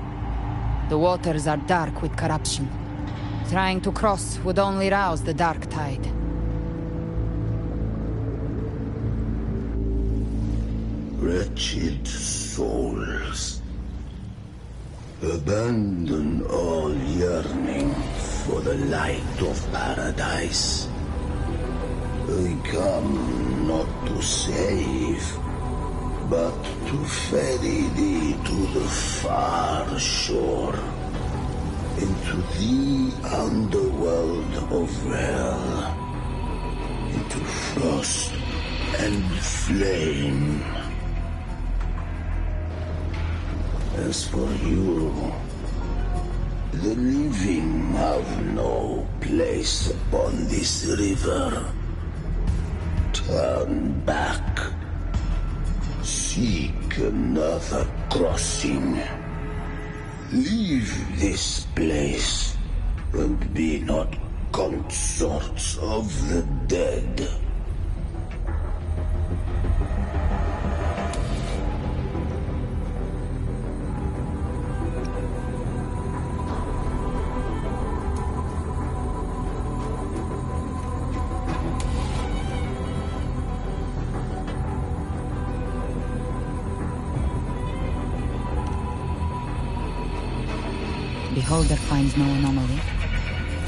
Speaker 12: The waters are dark with corruption. Trying to cross would only rouse the Dark Tide.
Speaker 8: Wretched souls. Abandon all yearning for the light of paradise. I come not to save, but to ferry thee to the far shore, into the underworld of hell, into frost and flame. As for you, the living have no place upon this river. Turn back. Seek another crossing. Leave this place, and be not consorts of the dead.
Speaker 12: Beholder finds no anomaly.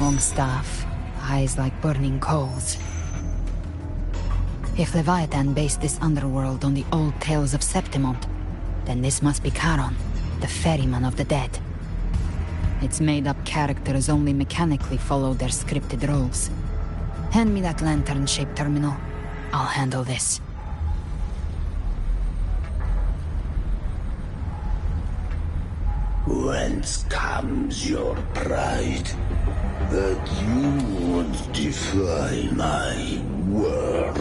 Speaker 12: Long staff, eyes like burning coals. If Leviathan based this underworld on the old tales of Septimont, then this must be Charon. The ferryman of the dead. Its made-up characters only mechanically follow their scripted roles. Hand me that lantern-shaped terminal. I'll handle this.
Speaker 8: Whence comes your pride? That you would defy my word?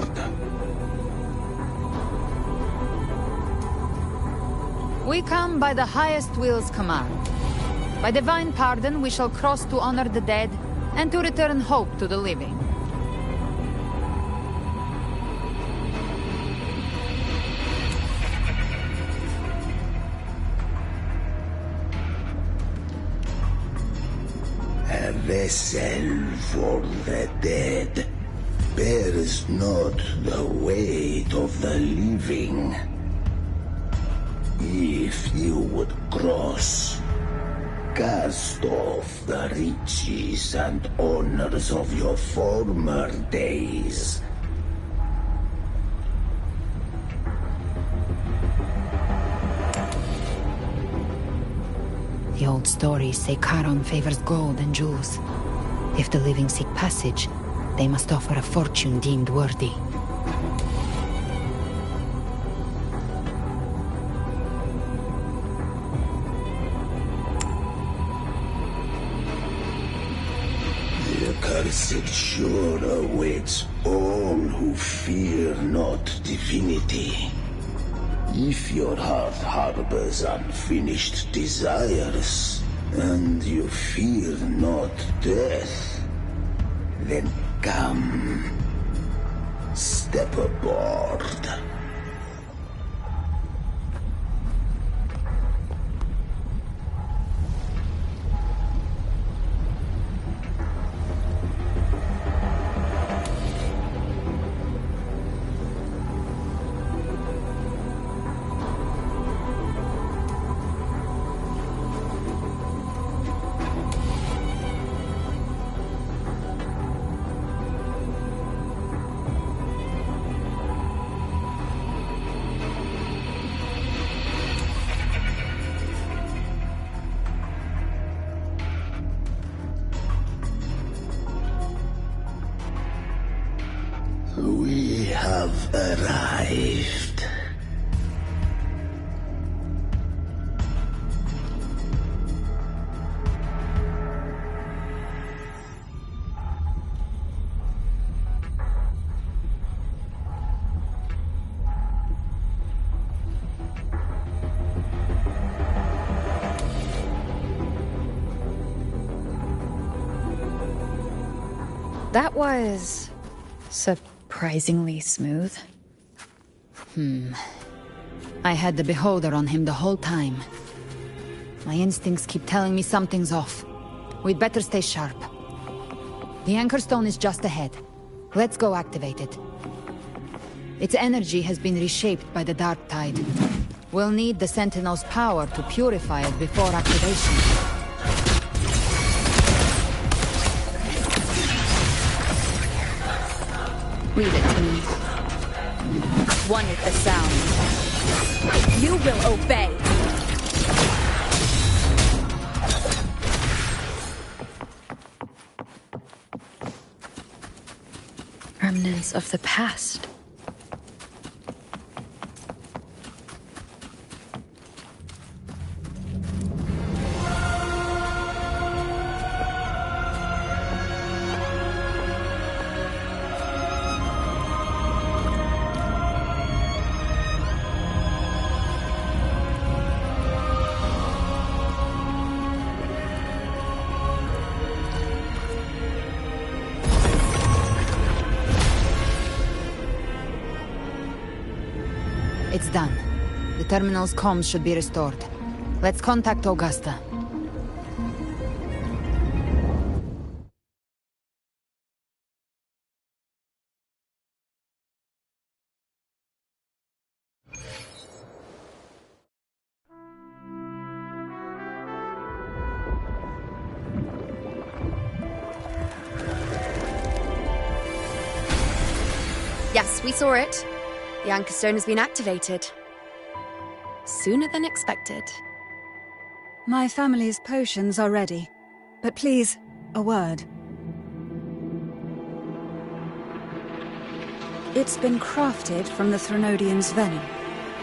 Speaker 12: We come by the highest will's command. By divine pardon, we shall cross to honor the dead, and to return hope to the living.
Speaker 8: A vessel for the dead bears not the weight of the living. If you would cross, cast off the riches and honors of your former days.
Speaker 12: The old stories say Charon favors gold and jewels. If the living seek passage, they must offer a fortune deemed worthy.
Speaker 8: The cursed sure awaits all who fear not divinity. If your heart harbors unfinished desires, and you fear not death, then come, step aboard. We have arrived.
Speaker 4: That was surprisingly smooth.
Speaker 12: I had the beholder on him the whole time. My instincts keep telling me something's off. We'd better stay sharp. The anchor stone is just ahead. Let's go activate it. Its energy has been reshaped by the dark tide. We'll need the Sentinel's power to purify it before activation.
Speaker 4: Leave it to me. One with the sound. You will obey! Remnants of the past.
Speaker 12: It's done. The terminal's comms should be restored. Let's contact Augusta.
Speaker 11: Yes, we saw it. The anchor stone has been activated. Sooner than expected.
Speaker 9: My family's potions are ready. But please, a word. It's been crafted from the Threnodian's venom.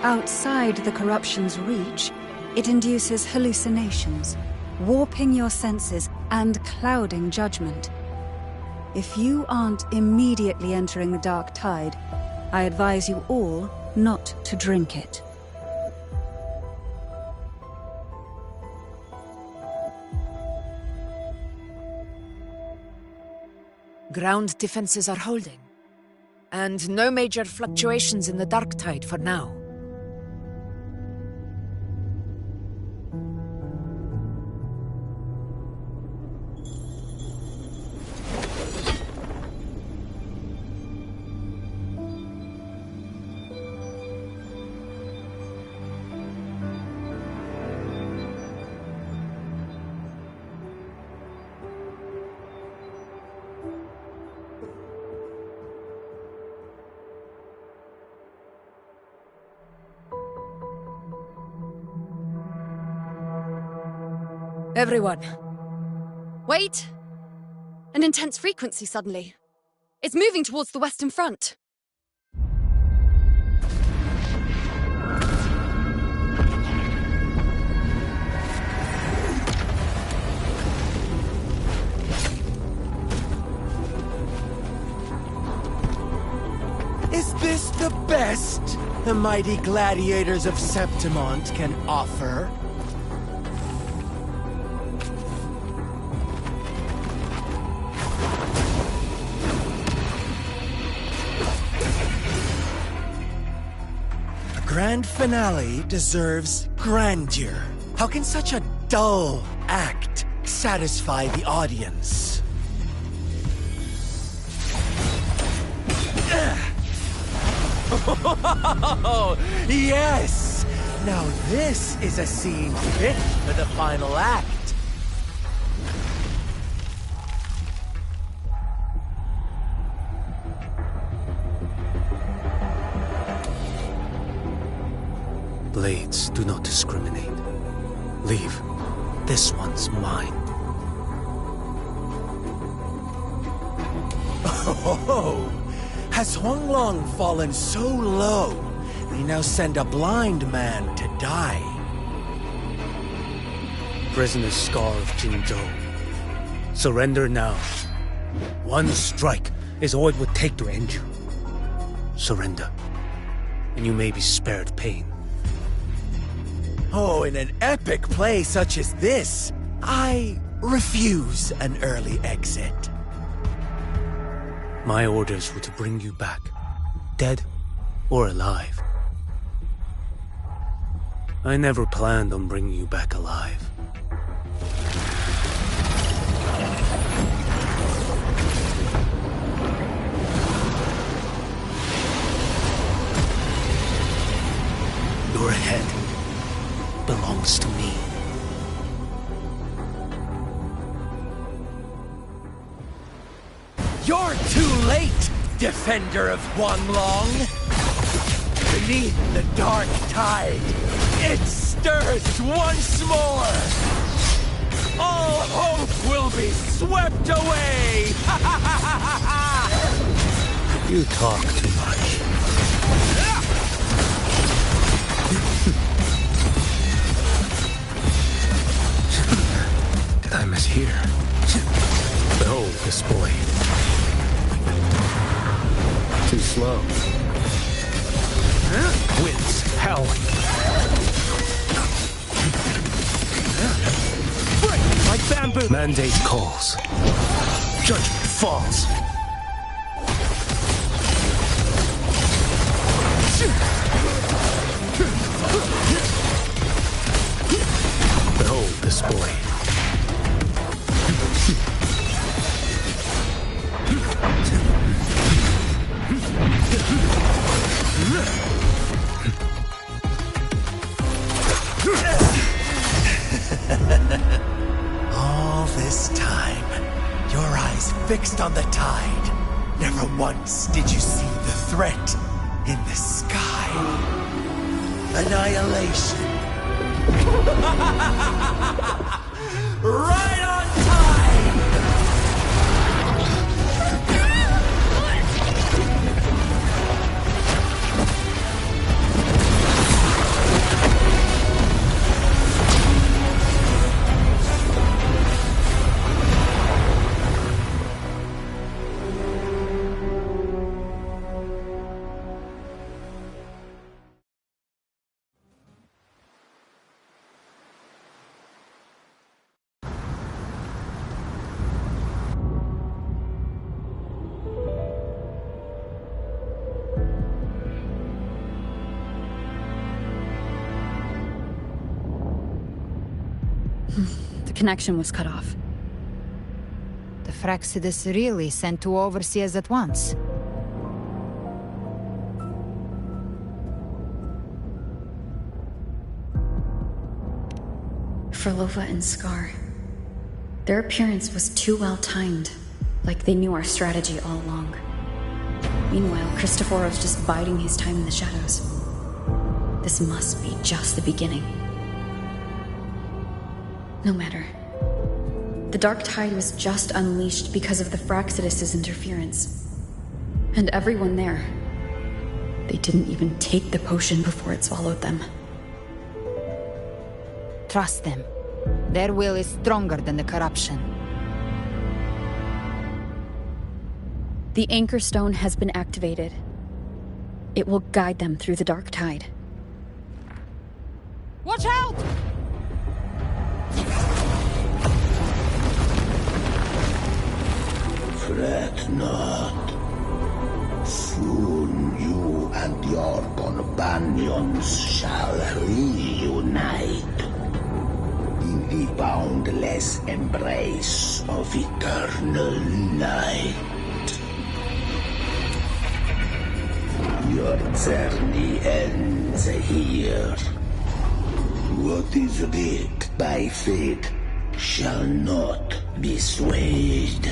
Speaker 9: Outside the corruption's reach, it induces hallucinations, warping your senses and clouding judgment. If you aren't immediately entering the dark tide, I advise you all not to drink it.
Speaker 23: Ground defenses are holding. And no major fluctuations in the dark tide for now.
Speaker 22: Everyone. Wait! An intense frequency suddenly. It's moving towards the Western Front.
Speaker 14: Is this the best the mighty gladiators of Septimont can offer? Grand finale deserves grandeur. How can such a dull act satisfy the audience? Oh, yes! Now this is a scene fit for the final act.
Speaker 6: Blades do not discriminate. Leave. This one's mine.
Speaker 14: Oh, has Huanglong fallen so low, they now send a blind man to die?
Speaker 6: Prisoner's Scar of Jingzhou. Surrender now. One strike is all it would take to end you. Surrender, and you may be spared pain.
Speaker 14: Oh, in an epic play such as this, I refuse an early exit.
Speaker 6: My orders were to bring you back, dead or alive. I never planned on bringing you back alive. Your head belongs to me.
Speaker 14: You're too late, defender of Huanglong! Beneath the dark tide, it stirs once more! All hope will be swept away!
Speaker 6: You talk too much. Did I mishear? Behold this boy. Too slow. Winds howling. Break like bamboo. Mandate calls. Judgment falls. Behold this boy.
Speaker 14: All this time, your eyes fixed on the tide. Never once did you see the threat in the sky. Annihilation Right on time!
Speaker 4: The connection was cut off.
Speaker 12: The Fraxidus really sent two overseers at once.
Speaker 4: Frolova and Scar. Their appearance was too well timed, like they knew our strategy all along. Meanwhile, Christophoros just biding his time in the shadows. This must be just the beginning. No matter. The Dark Tide was just unleashed because of the Fraxidus' interference. And everyone there, they didn't even take the potion before it swallowed them.
Speaker 12: Trust them. Their will is stronger than the corruption.
Speaker 4: The Anchor Stone has been activated. It will guide them through the Dark Tide.
Speaker 12: Watch out!
Speaker 8: Fret not. Soon you and your companions shall reunite in the boundless embrace of eternal night. Your journey ends here. What is writ by fate shall not be swayed.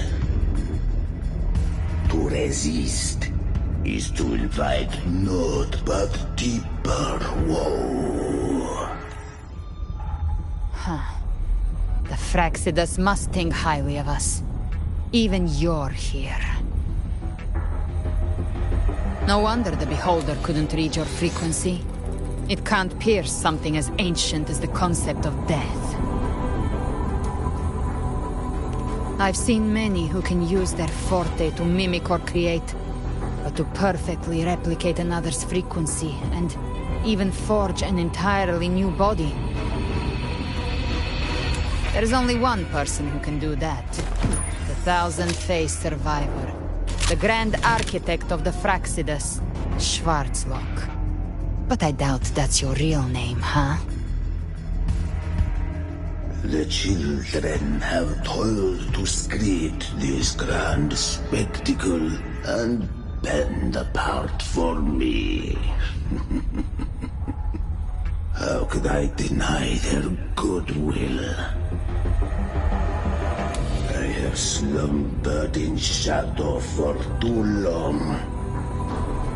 Speaker 8: To resist is to invite naught but deeper woe.
Speaker 12: Huh. The Fraxidus must think highly of us. Even you're here. No wonder the Beholder couldn't read your frequency. It can't pierce something as ancient as the concept of death. I've seen many who can use their forte to mimic or create, but to perfectly replicate another's frequency and even forge an entirely new body. There's only one person who can do that. The Thousand-Faced Survivor. The Grand Architect of the Fraxidus, Schwarzlock. But I doubt that's your real name, huh?
Speaker 8: The children have toiled to create this grand spectacle and bend apart for me. How could I deny their goodwill? I have slumbered in shadow for too long.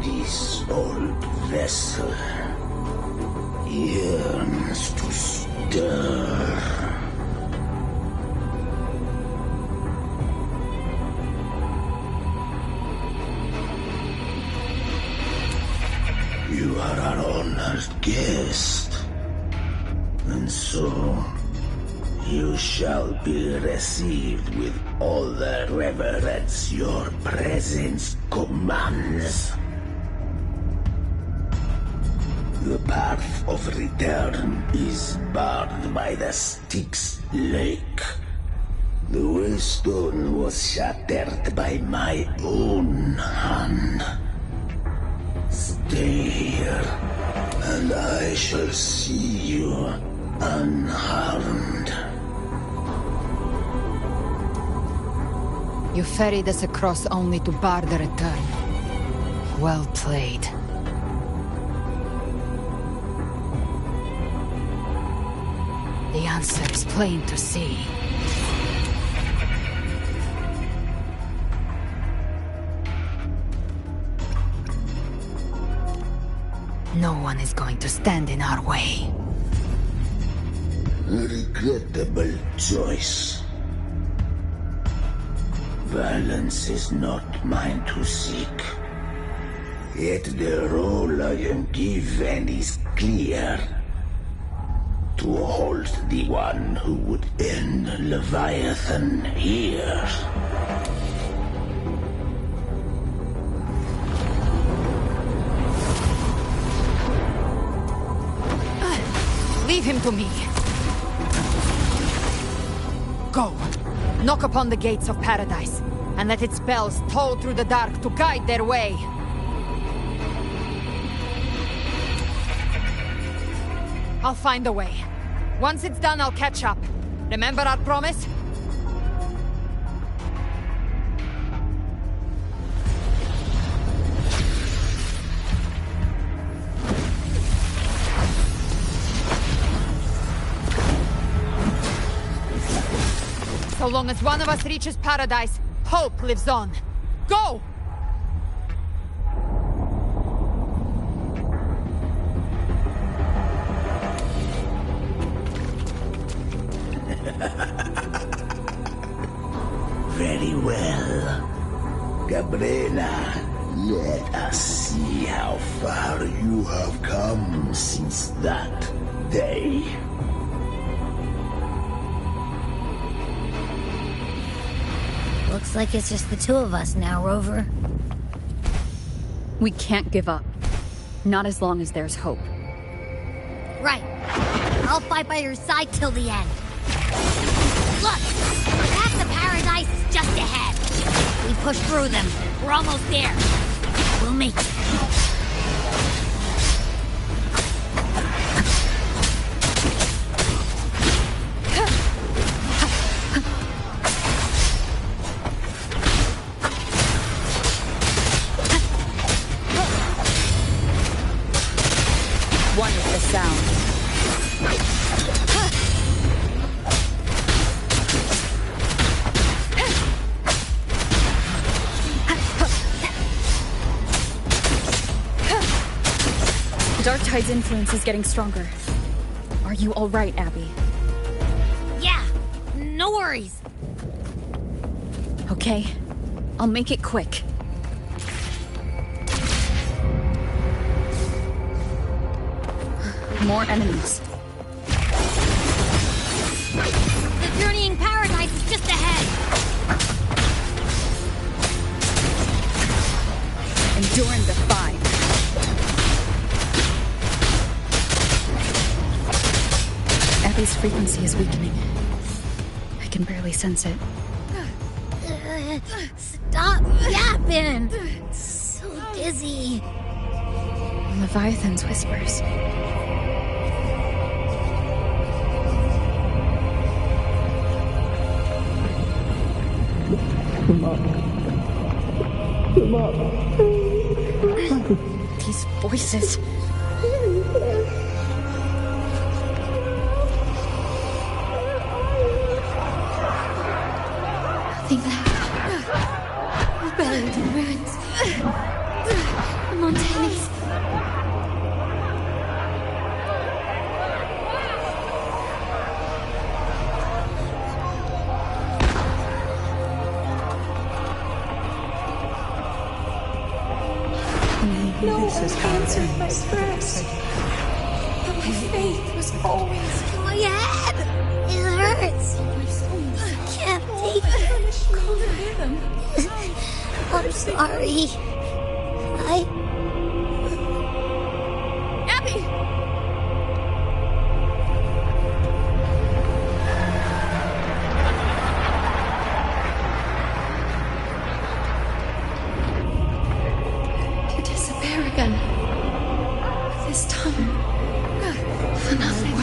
Speaker 8: This old vessel yearns to stir. You are our honored guest, and so you shall be received with all the reverence your presence commands. The path of return is barred by the Styx Lake. The waystone was shattered by my own hand. Stay here, and I shall see you unharmed.
Speaker 12: You ferried us across only to bar the return. Well played. The answer is plain to see. No one is going to stand in our way.
Speaker 8: Regrettable choice. Violence is not mine to seek. Yet the role I am given is clear. To hold the one who would end Leviathan here.
Speaker 23: Leave him to me. Go. Knock upon the gates of paradise, and let its bells toll through the dark to guide their way. I'll find a way. Once it's done, I'll catch up. Remember our promise? So long as one of us reaches paradise, hope lives on. Go!
Speaker 8: Very well. Gabrena, let us see how far you have come since that day.
Speaker 10: Looks like it's just the two of us now, Rover.
Speaker 4: We can't give up. Not as long as there's hope.
Speaker 10: Right. I'll fight by your side till the end. Look! The path to paradise is just ahead. We push through them. We're almost there. We'll make it.
Speaker 4: One is the sound. The Dark Tide's influence is getting stronger. Are you all right, Abby?
Speaker 10: Yeah, no worries.
Speaker 4: Okay, I'll make it quick. More enemies.
Speaker 10: The journeying paradise is just ahead.
Speaker 4: Enduring the five. Abby's frequency is weakening. I can barely sense it.
Speaker 10: Stop yapping! So dizzy.
Speaker 4: Leviathan's whispers.
Speaker 1: Come up. Come up.
Speaker 4: These voices.
Speaker 16: Nothing left. We're buried in ruins. The Montanis.
Speaker 5: No one answered my prayers. But my faith was always
Speaker 10: my head. It hurts. I can't take it. I'm sorry.
Speaker 23: Abby!
Speaker 16: You disappear again. This time, for nothing.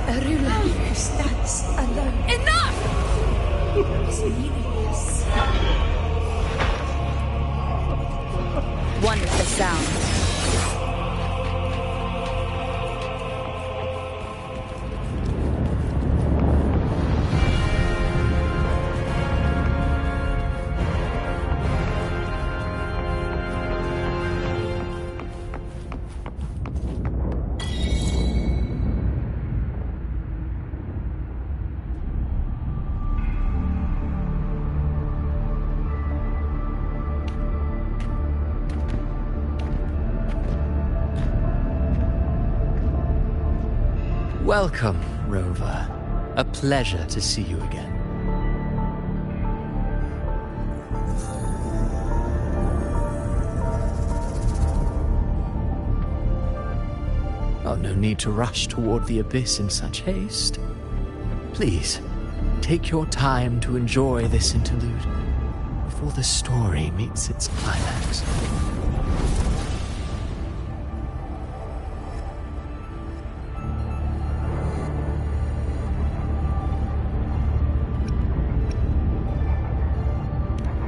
Speaker 5: Arula stands alone.
Speaker 23: Enough!
Speaker 5: It's meaningless.
Speaker 2: Welcome, Rover. A pleasure to see you again. Oh, no need to rush toward the abyss in such haste. Please, take your time to enjoy this interlude before the story meets its climax.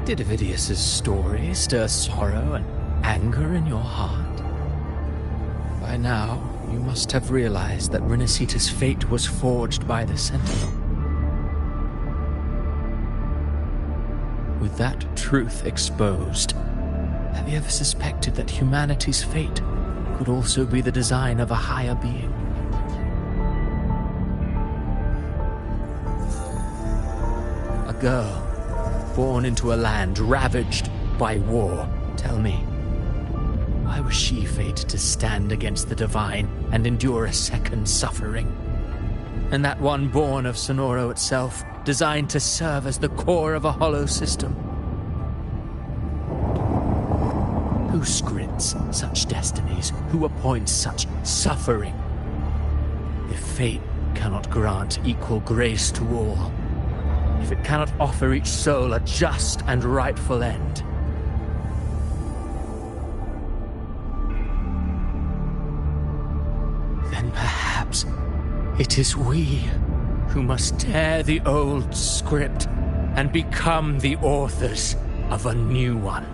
Speaker 2: Did Avidius's story stir sorrow and anger in your heart? By now, you must have realized that Renacita's fate was forged by the Sentinel. With that truth exposed, have you ever suspected that humanity's fate could also be the design of a higher being? A girl born into a land ravaged by war. Tell me, why was she fated to stand against the divine and endure a second suffering? And that one born of Sonoro itself, designed to serve as the core of a hollow system? Who scripts such destinies? Who appoints such suffering? If fate cannot grant equal grace to all, if it cannot offer each soul a just and rightful end, then perhaps it is we who must tear the old script and become the authors of a new one.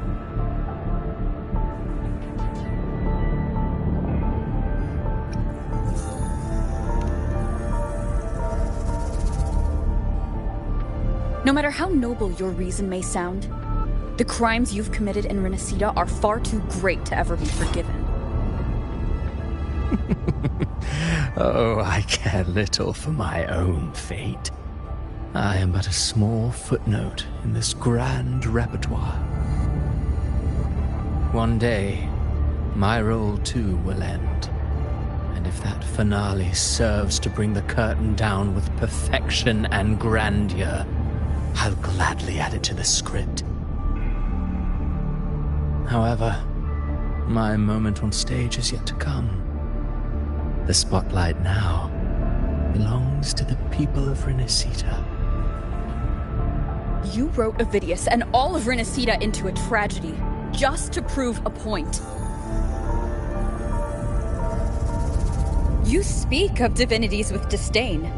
Speaker 4: No matter how noble your reason may sound, the crimes you've committed in Renacita are far too great to ever be forgiven.
Speaker 2: Oh, I care little for my own fate. I am but a small footnote in this grand repertoire. One day, my role too will end. And if that finale serves to bring the curtain down with perfection and grandeur, I'll gladly add it to the script. However, my moment on stage is yet to come. The spotlight now belongs to the people of Renacita.
Speaker 4: You wrote Avidius and all of Renacita into a tragedy, just to prove a point. You speak of divinities with disdain,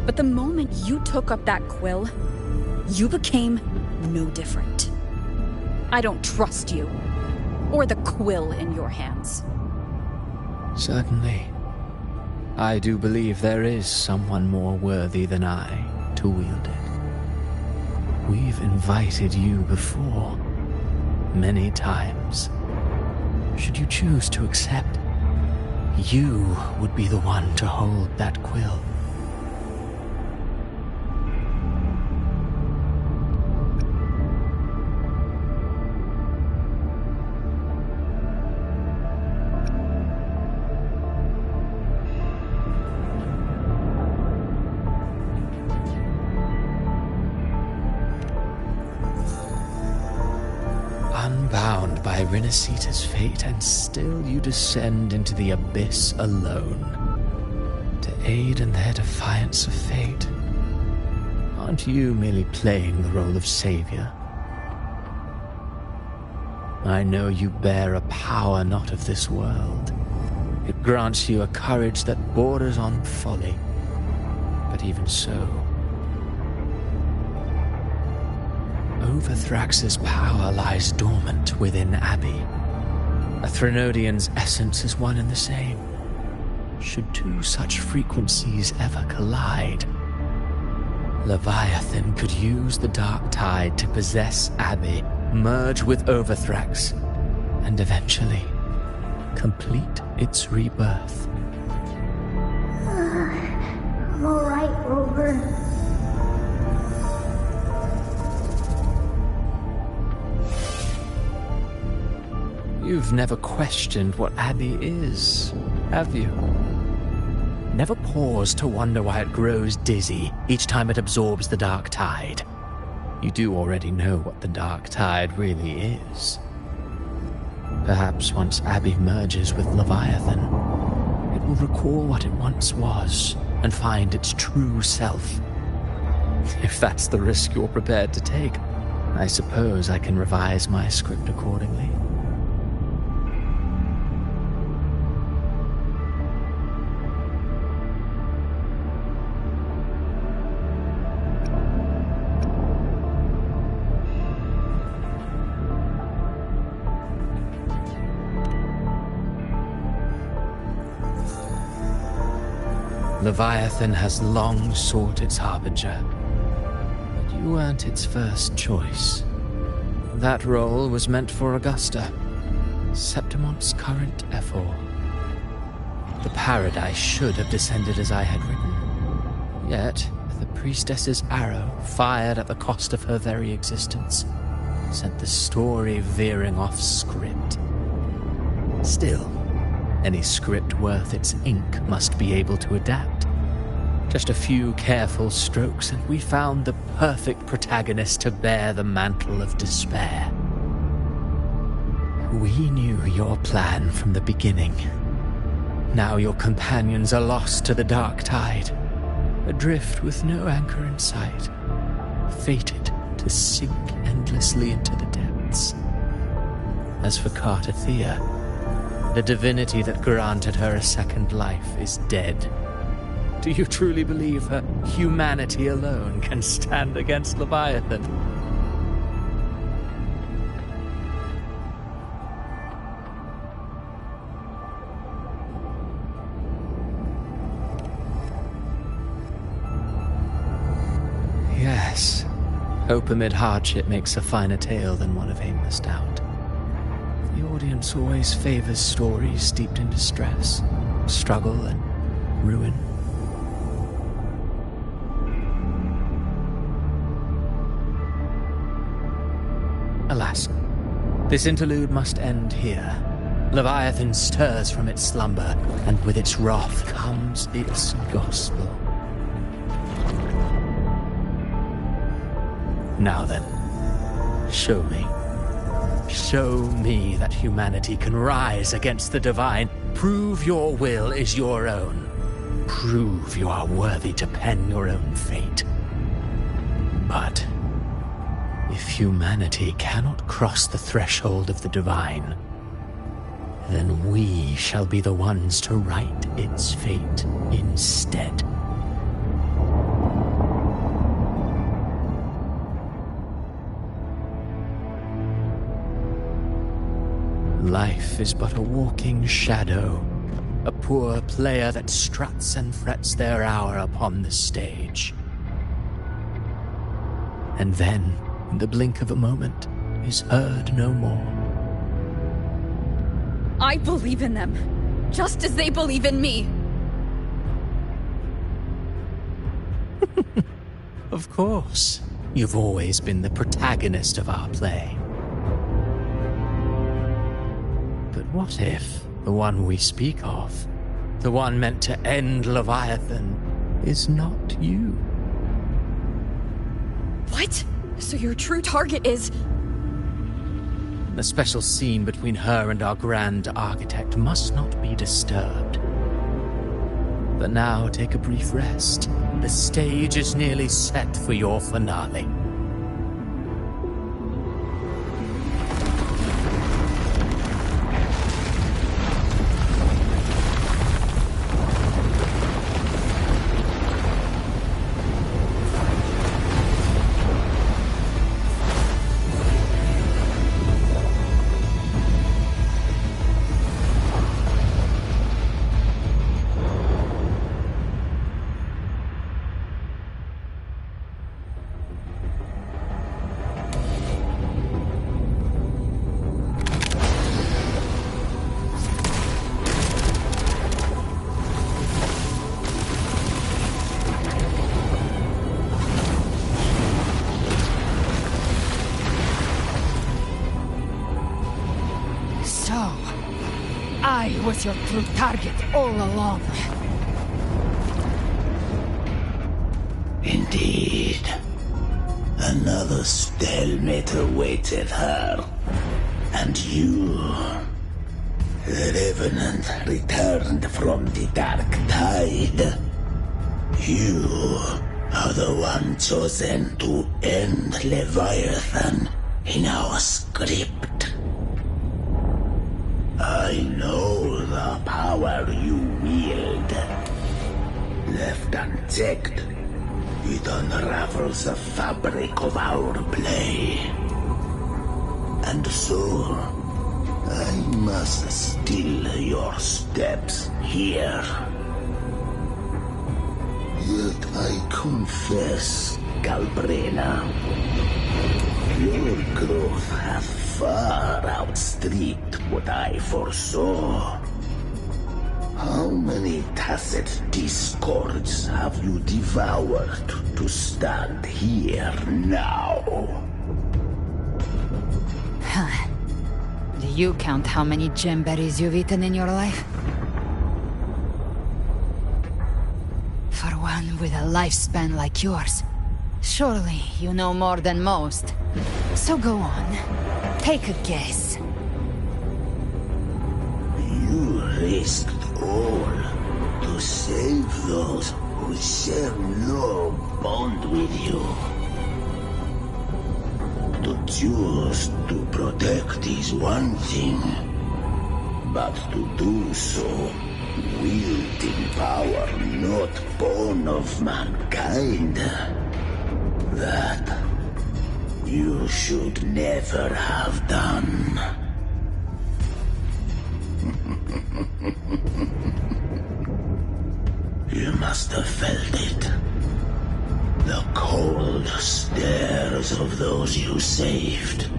Speaker 4: but the moment you took up that quill, you became no different. I don't trust you, or the quill in your hands.
Speaker 2: Certainly. I do believe there is someone more worthy than I to wield it. We've invited you before, many times. Should you choose to accept, you would be the one to hold that quill. Unbound by Renacita's fate, and still you descend into the abyss alone, to aid in their defiance of fate. Aren't you merely playing the role of savior? I know you bear a power not of this world. It grants you a courage that borders on folly. But even so, Overthrax's power lies dormant within Abbey. A Threnodian's essence is one and the same. Should two such frequencies ever collide, Leviathan could use the dark tide to possess Abbey, merge with Overthrax, and eventually complete its rebirth.
Speaker 16: I'm alright, Rover.
Speaker 2: You've never questioned what Abbey is, have you? never pause to wonder why it grows dizzy each time it absorbs the dark tide. You do already know what the dark tide really is. Perhaps once Abby merges with Leviathan, it will recall what it once was and find its true self. If that's the risk you're prepared to take, I suppose I can revise my script accordingly. Leviathan has long sought its harbinger, but you weren't its first choice. That role was meant for Augusta, Septimon's current Ephor. The paradise should have descended as I had written. Yet, the priestess's arrow, fired at the cost of her very existence, sent the story veering off script. Still, any script worth its ink must be able to adapt. Just a few careful strokes and we found the perfect protagonist to bear the mantle of despair. We knew your plan from the beginning. Now your companions are lost to the dark tide, adrift with no anchor in sight, fated to sink endlessly into the depths. As for Cartathea, the divinity that granted her a second life is dead. Do you truly believe her humanity alone can stand against Leviathan? Yes, hope amid hardship makes a finer tale than one of aimless doubt. The audience always favors stories steeped in distress, struggle, and ruin. Alas, this interlude must end here. Leviathan stirs from its slumber, and with its wrath comes its gospel. Now then, show me. Show me that humanity can rise against the divine. Prove your will is your own. Prove you are worthy to pen your own fate. But if humanity cannot cross the threshold of the divine, then we shall be the ones to write its fate instead. Life is but a walking shadow, a poor player that struts and frets their hour upon the stage. And then, in the blink of a moment, is heard no more.
Speaker 4: I believe in them, just as they believe in me.
Speaker 2: Of course. You've always been the protagonist of our play. But what if the one we speak of, the one meant to end Leviathan, is not you?
Speaker 4: What? So your true target is...
Speaker 2: The special scene between her and our grand architect must not be disturbed. But now take a brief rest. The stage is nearly set for your finale.
Speaker 23: I was your true target all along.
Speaker 8: Indeed. Another stalemate awaited her. And you, the Revenant, returned from the Dark Tide. You are the one chosen to end Leviathan in our script. I know the power you wield. Left unchecked, it unravels the fabric of our play. And so, I must still your steps here. Yet I confess, Galbrena, your growth hath far outstripped what I foresaw. How many tacit discords have you devoured to stand here now?
Speaker 12: Huh. Do you count how many gemberries you've eaten in your life? For one with a lifespan like yours, surely you know more than most. So go on. Take a guess.
Speaker 8: You risked all to save those who share no bond with you. To choose to protect is one thing, but to do so wielding power not born of mankind, that you should never have done. You must have felt it. The cold stares of those you saved.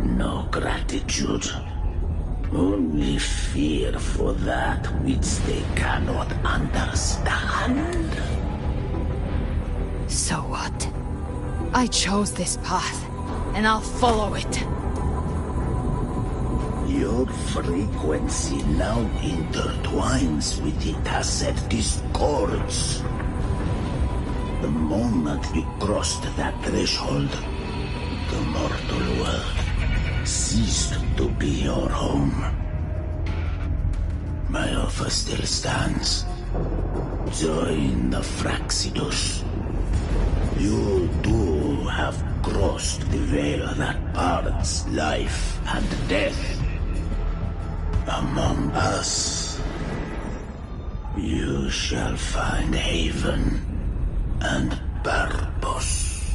Speaker 8: No gratitude. Only fear for that which they cannot understand.
Speaker 12: So what? I chose this path, and I'll follow it.
Speaker 8: Your frequency now intertwines with the tacit discords. The moment you crossed that threshold, the mortal world ceased to be your home. My offer still stands. Join the Fraxidus. You too have crossed the veil that parts life and death. Among us, you shall find haven and purpose.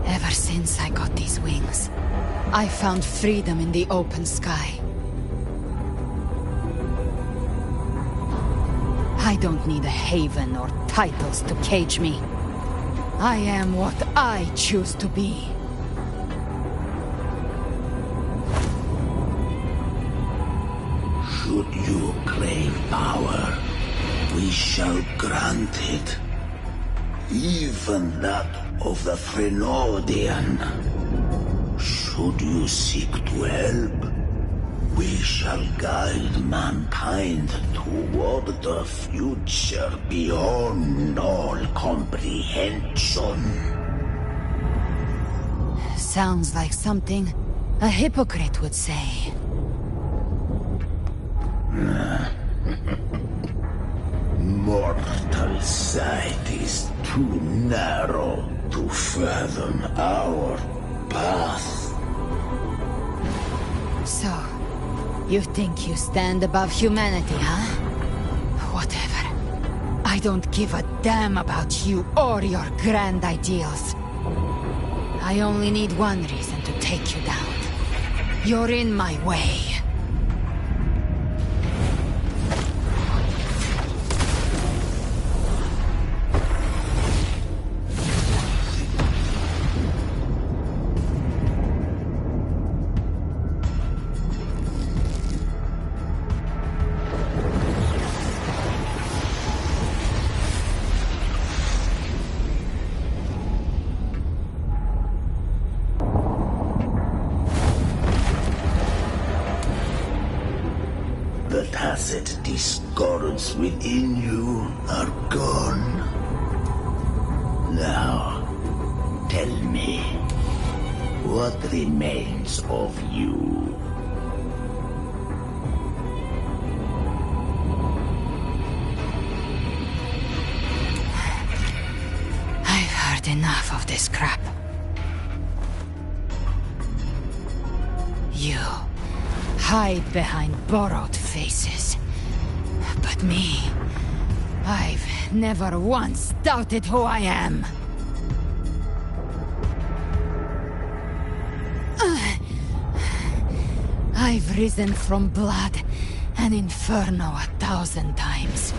Speaker 12: Ever since I got these wings, I found freedom in the open sky. I don't need a haven or titles to cage me. I am what I choose to be.
Speaker 8: Should you crave power, we shall grant it. Even that of the Primordial. Should you seek to help, we shall guide mankind toward the future beyond all comprehension.
Speaker 12: Sounds like something a hypocrite would say.
Speaker 8: Mortal sight is too narrow to fathom our path.
Speaker 12: So, you think you stand above humanity, huh? Whatever. I don't give a damn about you or your grand ideals. I only need one reason to take you down. You're in my way.
Speaker 8: The tacit discords within you are gone. Now, tell me, what remains of you?
Speaker 12: I've heard enough of this crap. You hide behind borrowed faces. But me, I've never once doubted who I am. I've risen from blood and inferno 1,000 times.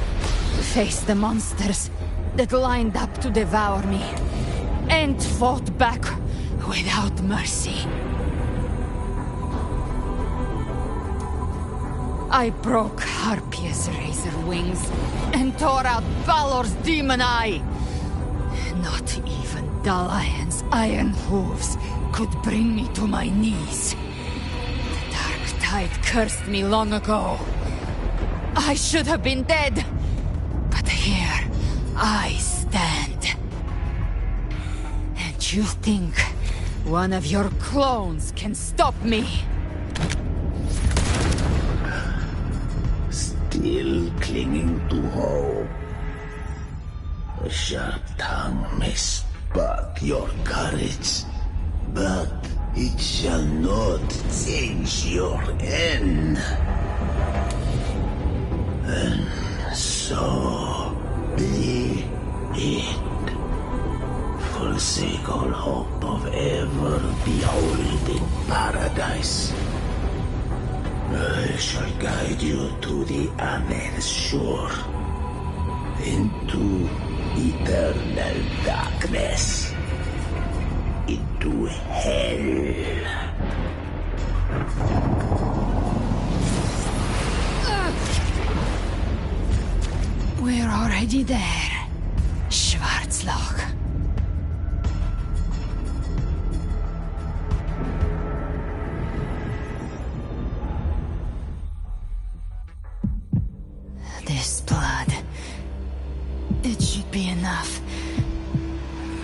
Speaker 12: Faced the monsters that lined up to devour me, and fought back without mercy. I broke Harpia's razor wings and tore out Balor's demon eye. Not even Dalahan's iron hooves could bring me to my knees. The dark tide cursed me long ago. I should have been dead, but here I stand. And you think one of your clones can stop me?
Speaker 8: Still clinging to hope. A sharp tongue may spark your courage, but it shall not change your end. And so be it. Forsake all hope of ever beholding paradise. I shall guide you to the Amet's shore, into eternal darkness, into hell.
Speaker 12: We're already there, Schwarzloch. This blood, it should be enough.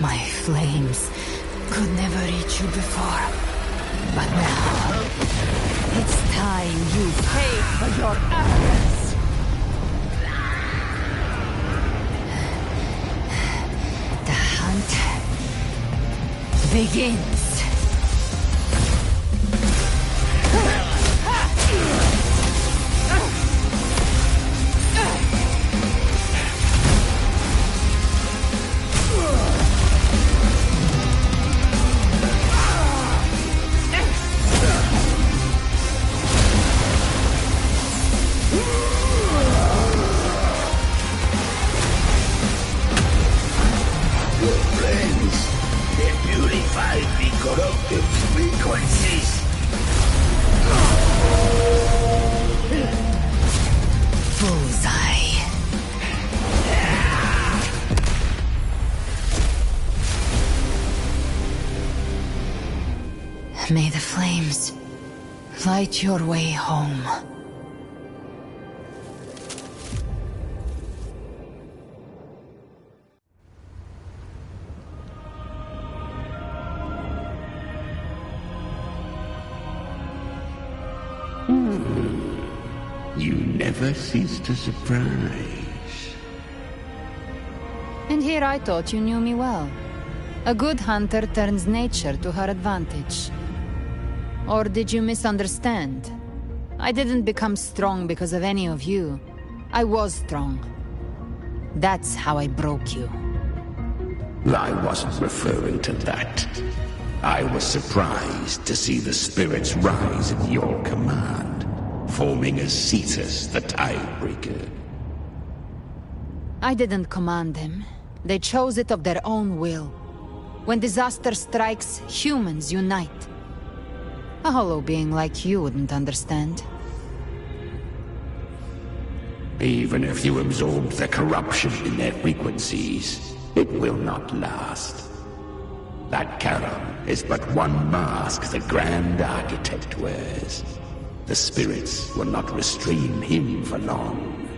Speaker 12: My flames could never reach you before, but now it's time you pay for your arrogance. The hunt begins. May the flames light your way home.
Speaker 13: You never cease to surprise.
Speaker 12: And here I thought you knew me well. A good hunter turns nature to her advantage. Or did you misunderstand? I didn't become strong because of any of you. I was strong. That's how I broke you.
Speaker 13: I wasn't referring to that. I was surprised to see the spirits rise at your command, forming as Cetus the Tidebreaker.
Speaker 12: I didn't command them. They chose it of their own will. When disaster strikes, humans unite. A hollow being like you wouldn't understand.
Speaker 13: Even if you absorb the corruption in their frequencies, it will not last. That Charon is but one mask the Grand Architect wears. The spirits will not restrain him for long.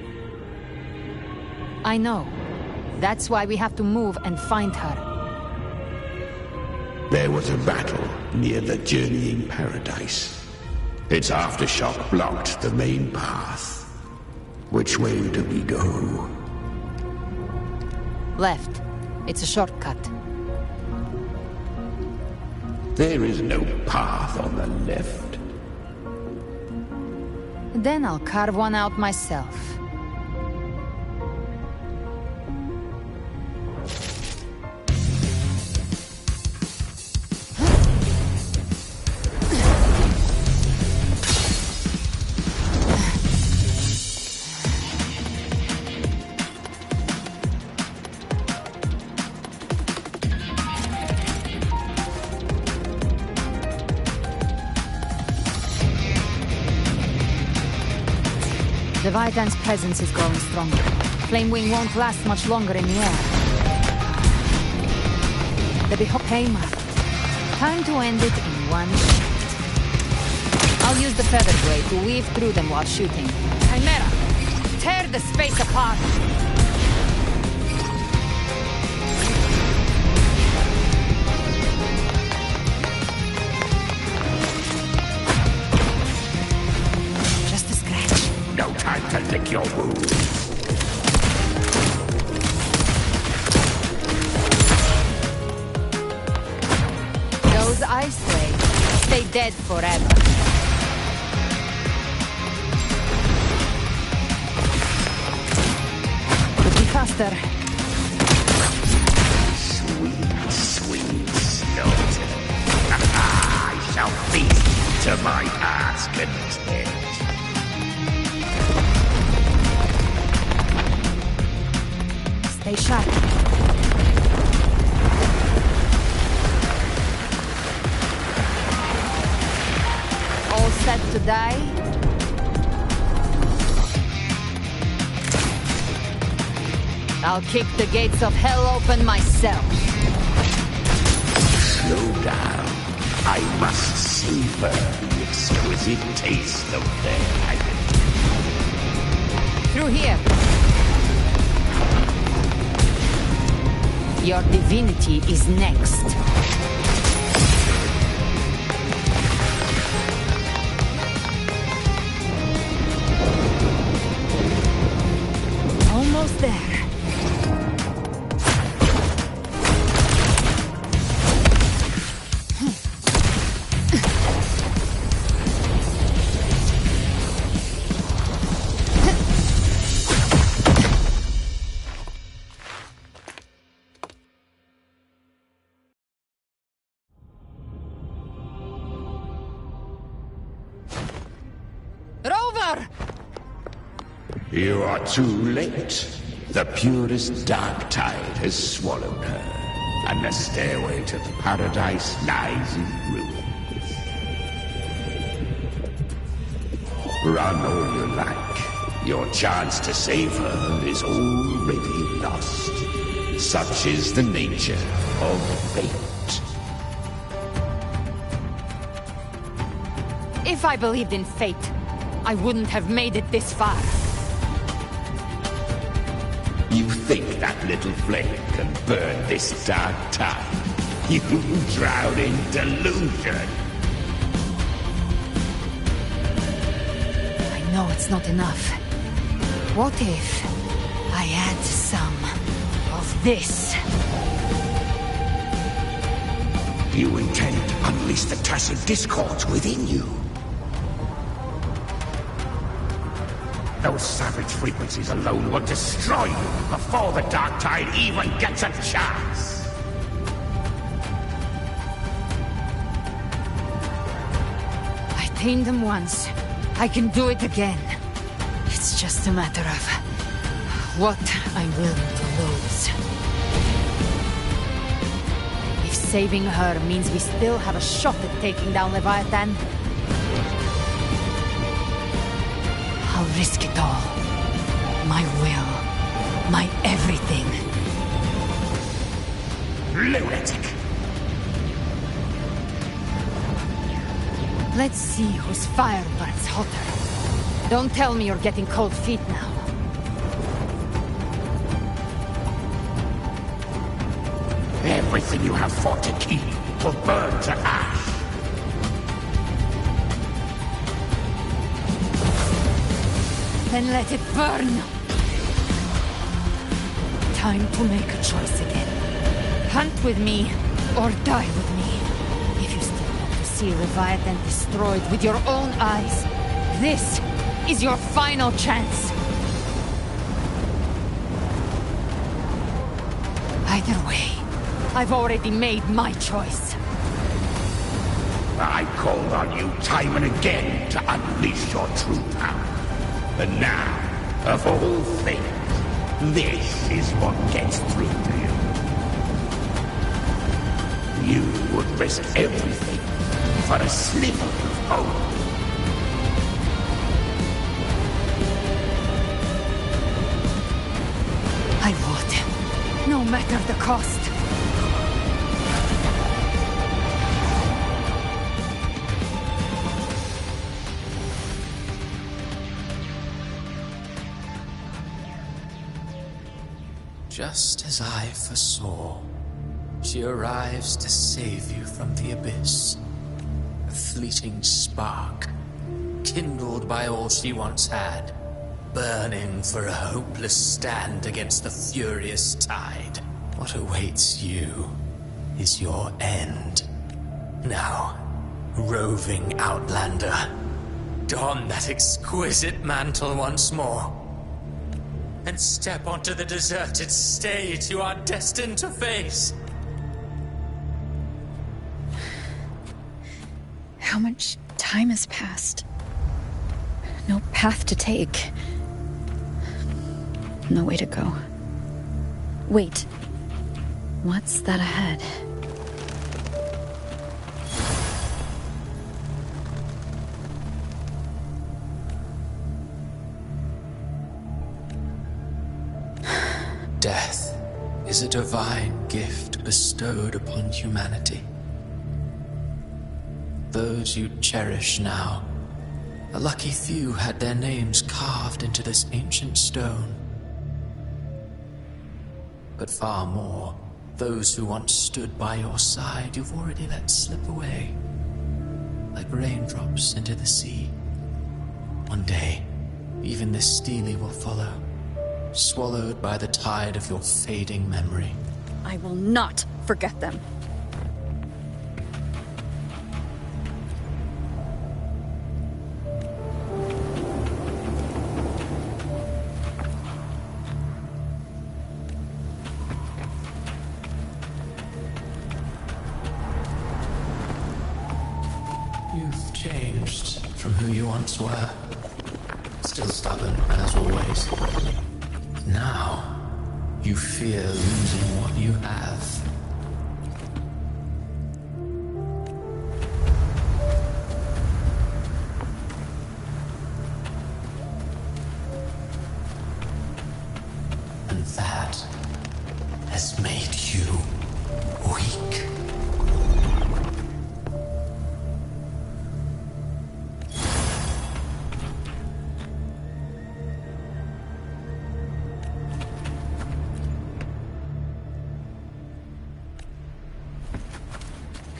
Speaker 12: I know. That's why we have to move and find her.
Speaker 13: There was a battle near the Journeying Paradise. Its aftershock blocked the main path. Which way do we go?
Speaker 12: Left. It's a shortcut.
Speaker 13: There is no path on the left.
Speaker 12: Then I'll carve one out myself. Leviathan's presence is growing stronger. Flamewing won't last much longer in the air. The Bihopema. Time to end it in one shot. I'll use the feather blade to weave through them while shooting. Chimera! Tear the space apart!
Speaker 13: No time to lick your wounds.
Speaker 12: Those ice blades stay dead forever. Could be faster.
Speaker 13: Sweet, sweet skeleton. I shall feast to my heart's content.
Speaker 12: Stay sharp. All set to die? I'll kick the gates of hell open myself.
Speaker 13: Slow down. I must savor the exquisite taste of their agony.
Speaker 12: Through here. Your divinity is next. Almost there.
Speaker 13: You are too late. The purest dark tide has swallowed her, and the stairway to paradise lies in ruins. Run all you like. Your chance to save her is already lost. Such is the nature of fate.
Speaker 12: If I believed in fate, I wouldn't have made it this far.
Speaker 13: You think that little flame can burn this dark tide? You drown in delusion.
Speaker 12: I know it's not enough. What if I add some of this?
Speaker 13: You intend to unleash the tacit discords within you. Those savage frequencies alone will destroy you before the dark tide even gets a chance.
Speaker 12: I tamed them once. I can do it again. It's just a matter of what I'm willing to lose. If saving her means we still have a shot at taking down Leviathan, I'll risk it all. My will. My everything.
Speaker 13: Lunatic!
Speaker 12: Let's see whose fire burns hotter. Don't tell me you're getting cold feet now.
Speaker 8: Everything you have fought to keep will burn to ash.
Speaker 12: Then let it burn! Time to make a choice again. Hunt with me, or die with me. If you still want to see Leviathan destroyed with your own eyes, this is your final chance. Either way, I've already made my choice.
Speaker 8: I called on you time and again to unleash your true power. And now, of all things, this is what gets through to you. You would risk everything for a sliver of hope.
Speaker 12: I would, no matter the cost.
Speaker 2: Just as I foresaw, she arrives to save you from the abyss. A fleeting spark, kindled by all she once had, burning for a hopeless stand against the furious tide. What awaits you is your end. Now, roving outlander, don that exquisite mantle once more, and step onto the deserted stage you are destined to face.
Speaker 4: How much time has passed? No path to take. No way to go. Wait. What's that ahead?
Speaker 2: Death is a divine gift bestowed upon humanity. Those you cherish now, a lucky few had their names carved into this ancient stone. But far more, those who once stood by your side you've already let slip away, like raindrops into the sea. One day, even this stele will follow, swallowed by the tide of your fading memory.
Speaker 4: I will not forget them.
Speaker 2: You've changed from who you once were. Still stubborn, as always. Now, you fear losing what you have. And that has made you weak.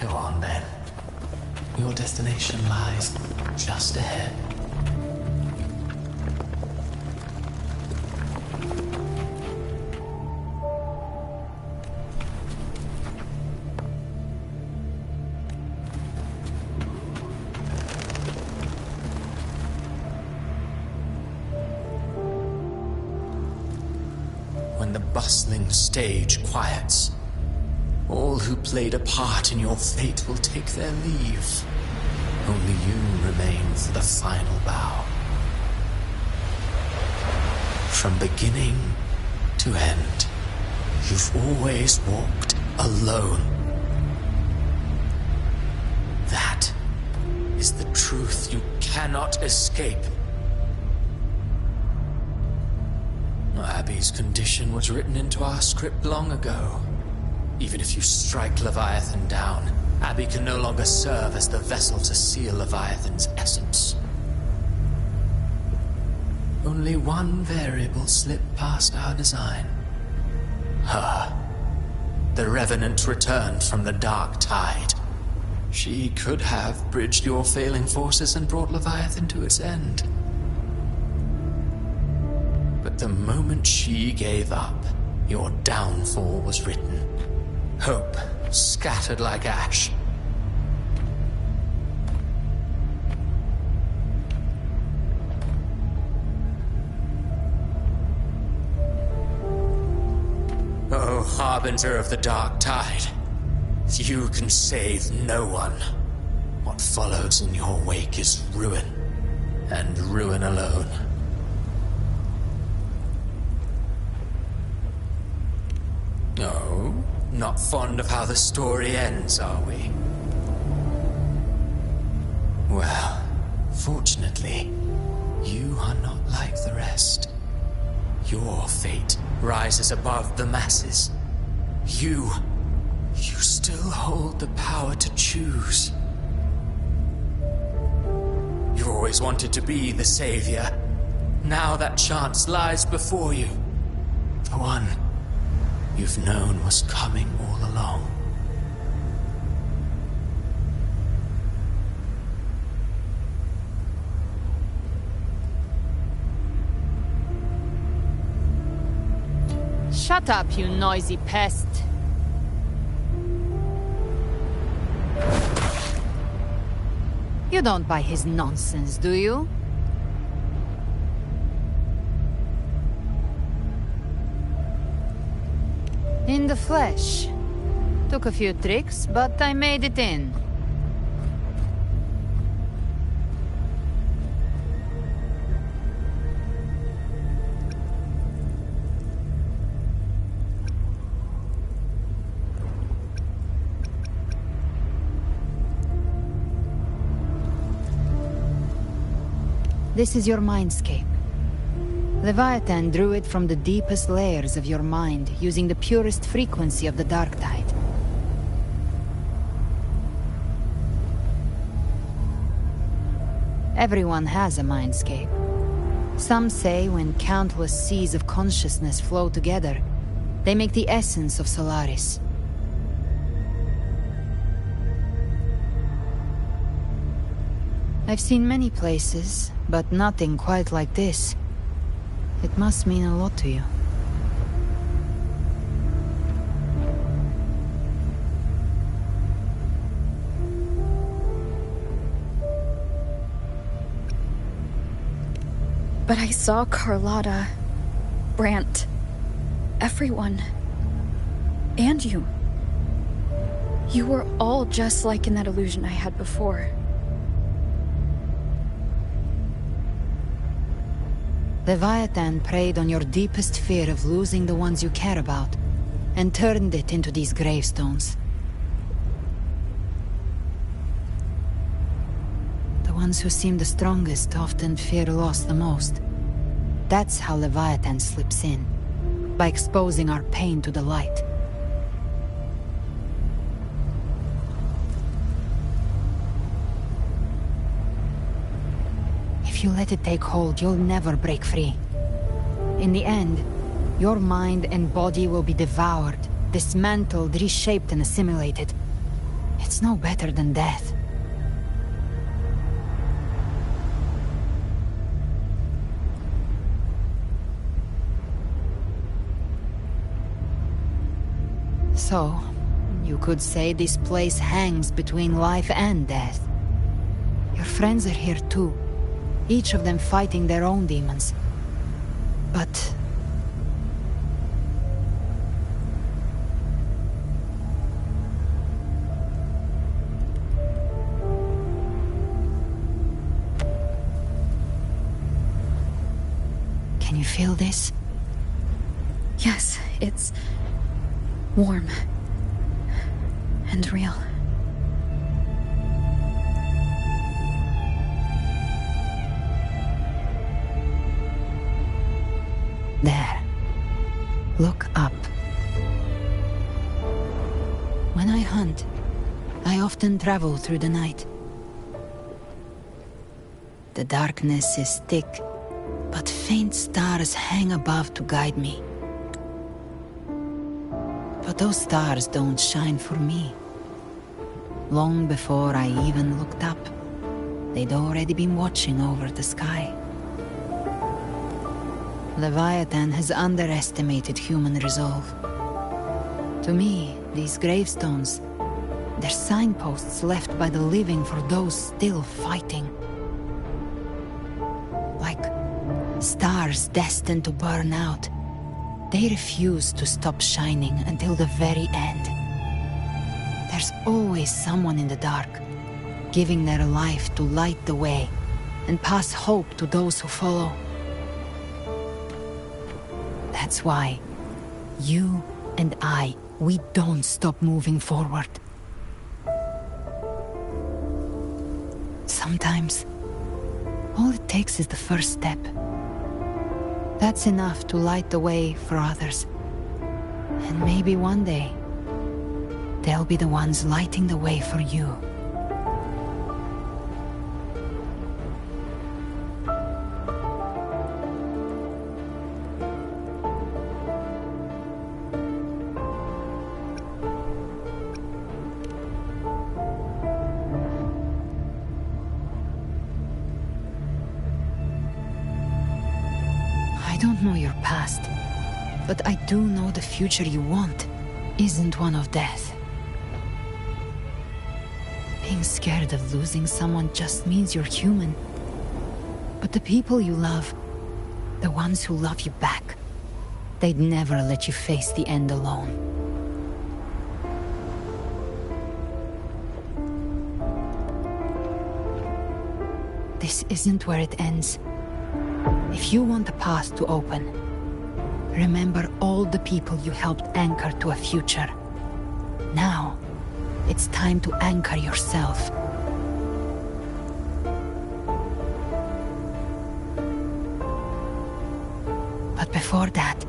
Speaker 2: Go on then. Your destination lies just ahead. When the bustling stage quiets, all who played a part in your fate will take their leave. Only you remain for the final bow. From beginning to end, you've always walked alone. That is the truth you cannot escape. Abby's condition was written into our script long ago. Even if you strike Leviathan down, Abby can no longer serve as the vessel to seal Leviathan's essence. Only one variable slipped past our design. Her. The Revenant returned from the Dark Tide. She could have bridged your failing forces and brought Leviathan to its end. But the moment she gave up, your downfall was written. Hope scattered like ash. Oh, harbinger of the Dark Tide. You can save no one. What follows in your wake is ruin, and ruin alone. No, not fond of how the story ends, are we? Well, fortunately, you are not like the rest. Your fate rises above the masses. You still hold the power to choose. You always wanted to be the savior. Now that chance lies before you. The one you've known was coming all along.
Speaker 12: Shut up, you noisy pest. You don't buy his nonsense, do you? In the flesh. Took a few tricks, but I made it in. This is your mindscape. Leviathan drew it from the deepest layers of your mind, using the purest frequency of the Dark Tide. Everyone has a mindscape. Some say when countless seas of consciousness flow together, they make the essence of Solaris. I've seen many places, but nothing quite like this. It must mean a lot to you.
Speaker 4: But I saw Carlotta, Brant, everyone. And you. You were all just like in that illusion I had before.
Speaker 12: Leviathan preyed on your deepest fear of losing the ones you care about, and turned it into these gravestones. The ones who seem the strongest often fear loss the most. That's how Leviathan slips in, by exposing our pain to the light. If you let it take hold, you'll never break free. In the end, your mind and body will be devoured, dismantled, reshaped, and assimilated. It's no better than death. So, you could say this place hangs between life and death. Your friends are here too. Each of them fighting their own demons. But... can you feel this?
Speaker 4: Yes, it's warm and real.
Speaker 12: There. Look up. When I hunt, I often travel through the night. The darkness is thick, but faint stars hang above to guide me. But those stars don't shine for me. Long before I even looked up, they'd already been watching over the sky. Leviathan has underestimated human resolve. To me, these gravestones, they're signposts left by the living for those still fighting. Like stars destined to burn out, they refuse to stop shining until the very end. There's always someone in the dark, giving their life to light the way and pass hope to those who follow. That's why you and I, we don't stop moving forward. Sometimes, all it takes is the first step. That's enough to light the way for others. And maybe one day, they'll be the ones lighting the way for you. I don't know your past, but I do know the future you want isn't one of death. Being scared of losing someone just means you're human. But the people you love, the ones who love you back, they'd never let you face the end alone. This isn't where it ends. If you want the path to open, remember all the people you helped anchor to a future. Now, it's time to anchor yourself. But before that,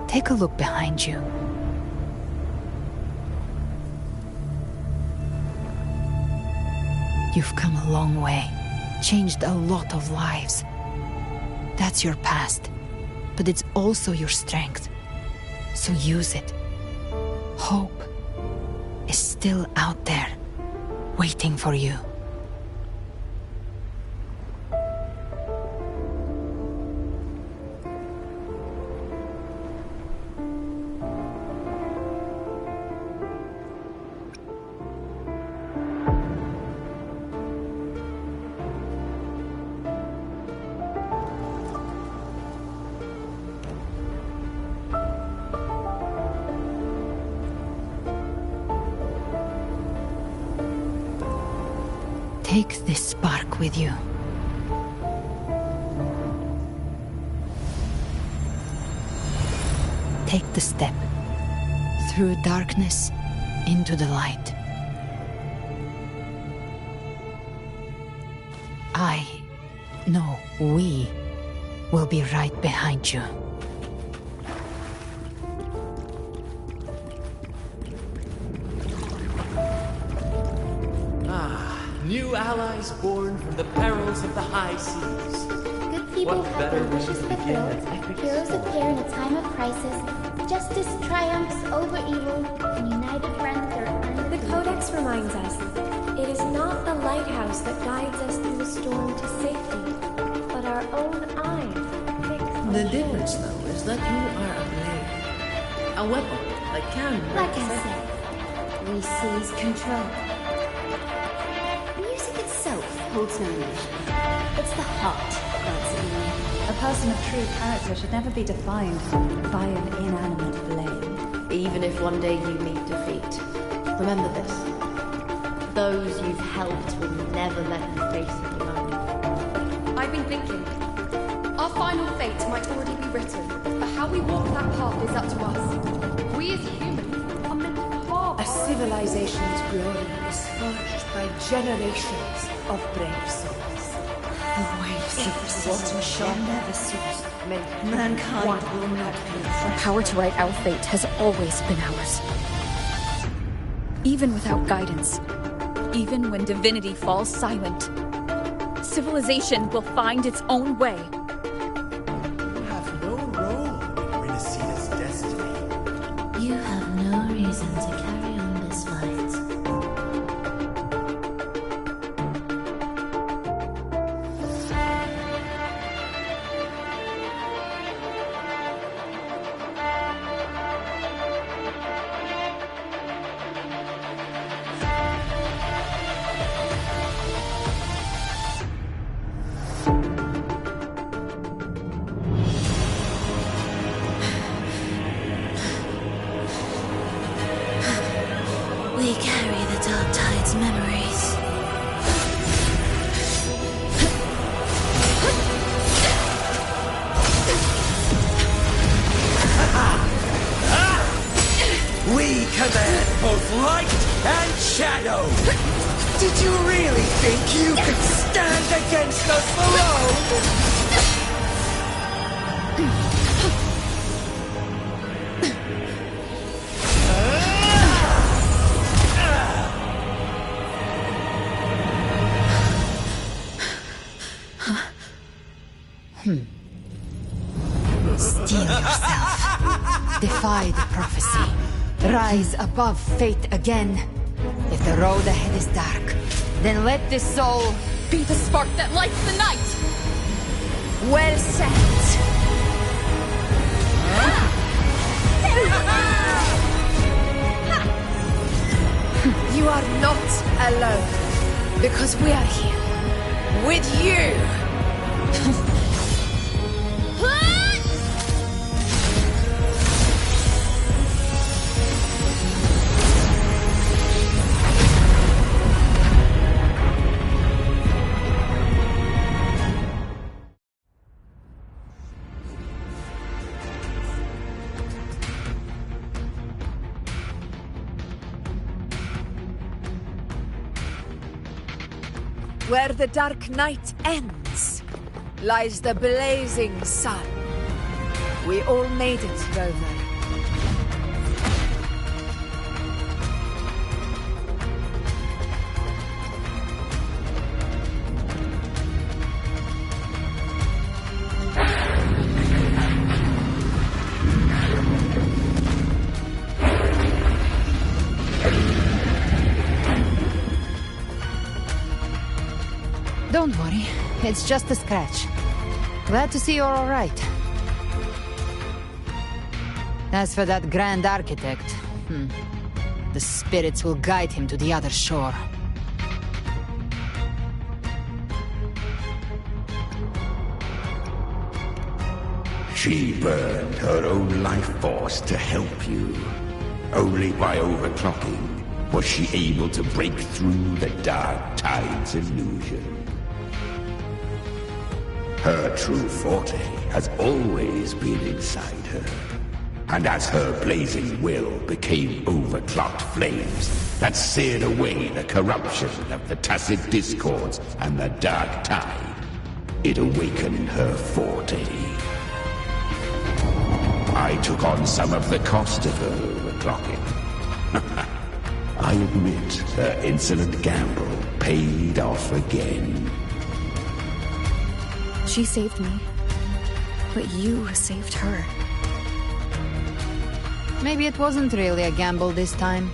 Speaker 12: take a look behind you. You've come a long way, changed a lot of lives. That's your past, but it's also your strength. So use it. Hope is still out there, waiting for you. Take this spark with you. Take the step through darkness into the light. We will be right behind you.
Speaker 2: New allies born from the perils of the high seas.
Speaker 3: Good people have their wishes fulfilled. Heroes appear in a time of crisis. Justice triumphs over evil, and united friends are undefeated.
Speaker 18: The Codex reminds us, it is not the lighthouse that guides us through the storm to safety, but our own eyes fixed on
Speaker 20: The
Speaker 18: shore.
Speaker 20: difference, though, is that you are a blade. A weapon that can...
Speaker 3: Like I said, we seize control. Music itself holds no emotion. It's the heart that's in me.
Speaker 9: A person of true character should never be defined by an inanimate blade.
Speaker 21: Even if one day you meet defeat, remember this. Those you've helped will never let you face it alone.
Speaker 22: I've been thinking. Our final fate might already be written, but how we walk that path is up to us. We as humans are meant to carve
Speaker 20: A civilization's glory is forged by generations of brave souls.
Speaker 9: The waves of resistance shall never cease. Mankind will not be.
Speaker 4: The power to write our fate has always been ours. Even without guidance, even when divinity falls silent, civilization will find its own way.
Speaker 14: You have no role in Renacita's destiny.
Speaker 3: You have no reason to carry on this fight. We carry the Dark Tide's memories.
Speaker 14: We command both light and shadow! Did you really think you could stand against us alone?
Speaker 12: Steel yourself. Defy the prophecy. Rise above fate again. If the road ahead is dark, then let this soul
Speaker 4: be the spark that lights the night!
Speaker 12: Well said. You are not alone, because we are here with you. Where the dark night ends, lies the blazing sun. We all made it, Rover. Don't worry, it's just a scratch. Glad to see you're all right. As for that Grand Architect, the spirits will guide him to the other shore.
Speaker 13: She burned her own life force to help you. Only by overclocking was she able to break through the Dark Tide's illusion. Her true forte has always been inside her. And as her blazing will became overclocked flames that seared away the corruption of the Tacit Discords and the Dark Tide, it awakened her forte. I took on some of the cost of her overclocking. I admit her insolent gamble paid off again.
Speaker 4: She saved me, but you saved her.
Speaker 12: Maybe it wasn't really a gamble this time.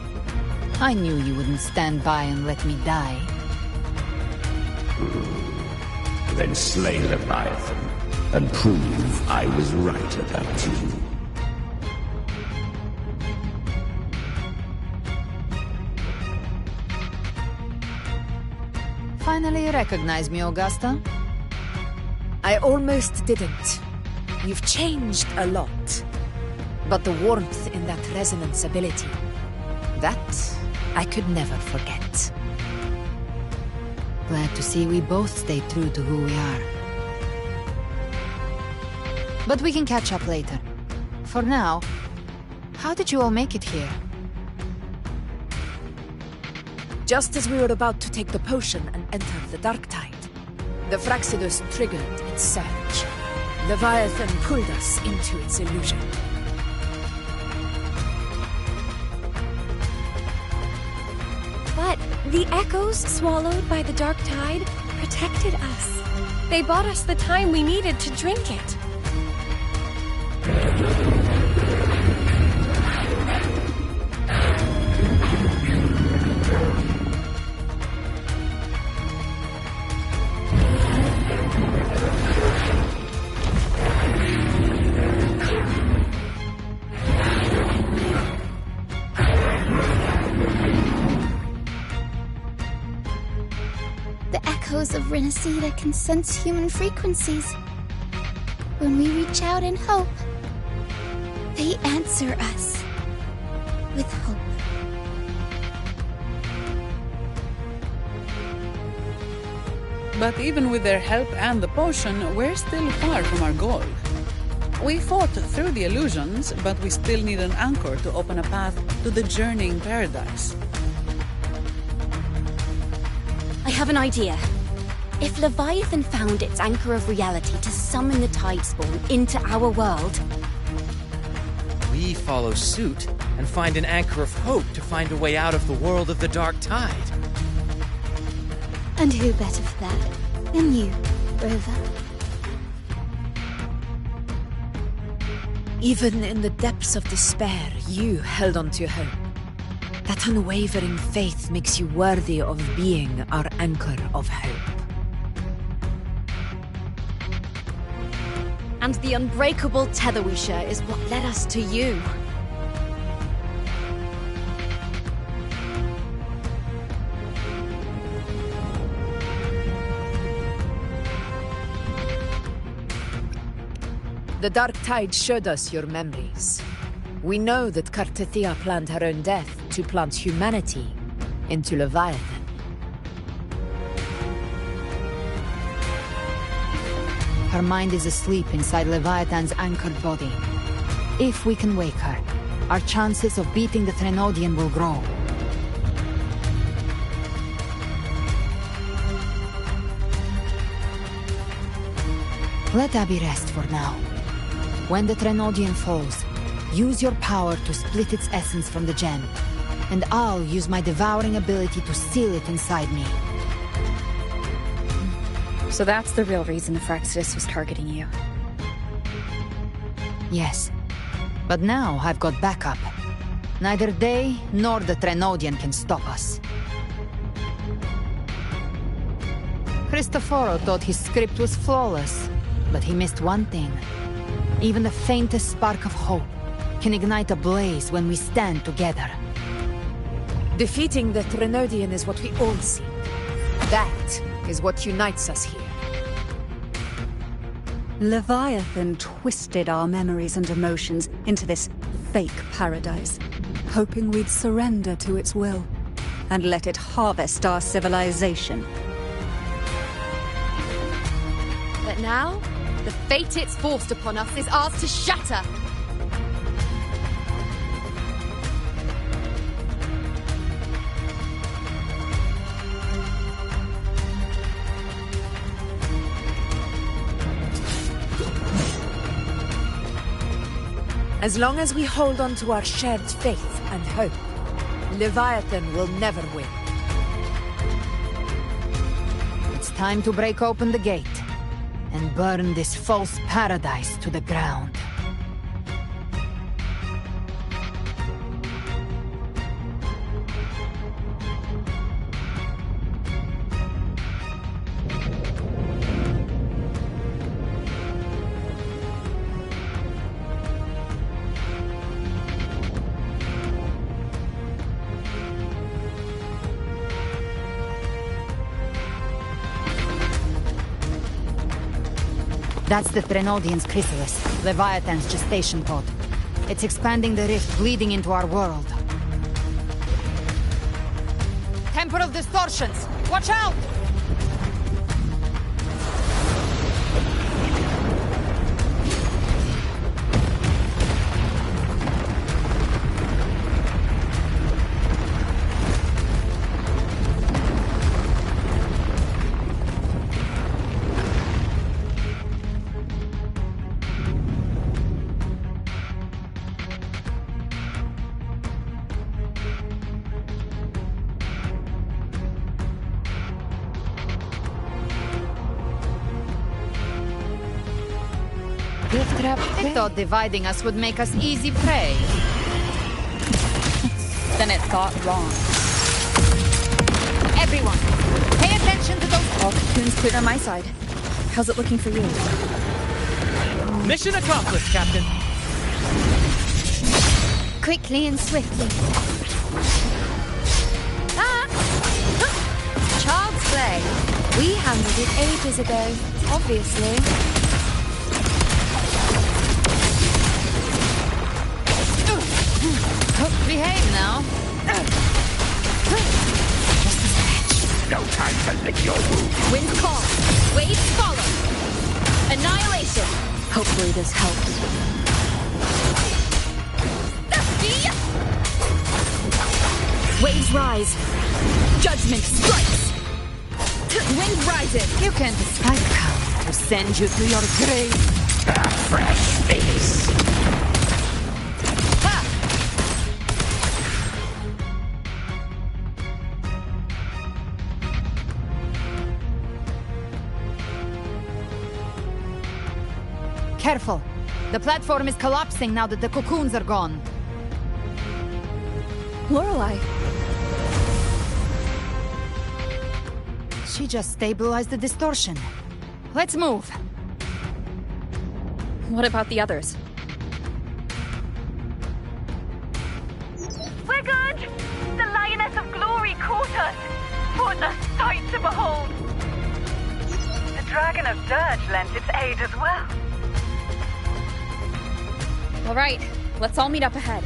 Speaker 12: I knew you wouldn't stand by and let me die.
Speaker 13: Then slay Leviathan and prove I was right about you.
Speaker 12: Finally recognize me, Augusta? I almost didn't. You've changed a lot. But the warmth in that resonance ability, that I could never forget. Glad to see we both stayed true to who we are. But we can catch up later. For now, how did you all make it here? Just as we were about to take the potion and enter the Dark Tide, the Fraxidus triggered its surge. Leviathan pulled us into its illusion.
Speaker 18: The echoes swallowed by the dark tide protected us. They bought us the time we needed to drink it.
Speaker 3: Of Renacida can sense human frequencies. When we reach out in hope, they answer us with hope.
Speaker 15: But even with their help and the potion, we're still far from our goal. We fought through the illusions, but we still need an anchor to open a path to the journeying paradise.
Speaker 18: I have an idea. If Leviathan found its anchor of reality to summon the Tidespawn into our world,
Speaker 2: we follow suit and find an anchor of hope to find a way out of the world of the dark tide.
Speaker 3: And who better for that than you, Rover?
Speaker 23: Even in the depths of despair, you held on to hope. That unwavering faith makes you worthy of being our anchor of hope.
Speaker 22: And the unbreakable tether we share is what led us to you.
Speaker 23: The dark tide showed us your memories. We know that Kartathea planned her own death to plant humanity into Leviathan.
Speaker 12: Her mind is asleep inside Leviathan's anchored body. If we can wake her, our chances of beating the Threnodian will grow. Let Abby rest for now. When the Threnodian falls, use your power to split its essence from the gem, and I'll use my devouring ability to seal it inside me.
Speaker 4: So that's the real reason the Phrexidus was targeting you.
Speaker 12: Yes. But now I've got backup. Neither they nor the Threnodian can stop us. Cristoforo thought his script was flawless, but he missed one thing. Even the faintest spark of hope can ignite a blaze when we stand together.
Speaker 23: Defeating the Threnodian is what we all seek. That is what unites us here.
Speaker 9: Leviathan twisted our memories and emotions into this fake paradise, hoping we'd surrender to its will and let it harvest our civilization.
Speaker 22: But now, the fate it's forced upon us is ours to shatter.
Speaker 23: As long as we hold on to our shared faith and hope, Leviathan will never win.
Speaker 12: It's time to break open the gate and burn this false paradise to the ground. That's the Threnodian's chrysalis, Leviathan's gestation pod. It's expanding the rift, bleeding into our world. Temporal distortions! Watch out! I thought dividing us would make us easy prey.
Speaker 4: Then it thought wrong.
Speaker 12: Everyone, pay attention to those...
Speaker 4: All cocoons cleared on my side. How's it looking for you?
Speaker 2: Mission accomplished, Captain.
Speaker 3: Quickly and swiftly.
Speaker 11: Child's play. We handled it ages ago, obviously.
Speaker 12: Behave now.
Speaker 8: No time to lick your wounds.
Speaker 4: Wind calm. Waves follow. Annihilation. Hopefully this helps. Waves rise. Judgment strikes. Wind rises.
Speaker 12: You can decide how to send you to your grave.
Speaker 8: A fresh face.
Speaker 12: Careful. The platform is collapsing now that the cocoons are gone.
Speaker 4: Lorelei.
Speaker 12: She just stabilized the distortion. Let's move.
Speaker 4: What about the others?
Speaker 7: We're good! The Lioness of Glory caught us! What a sight to behold! The Dragon of Dirge lent its aid as well.
Speaker 4: All right, let's all meet up ahead.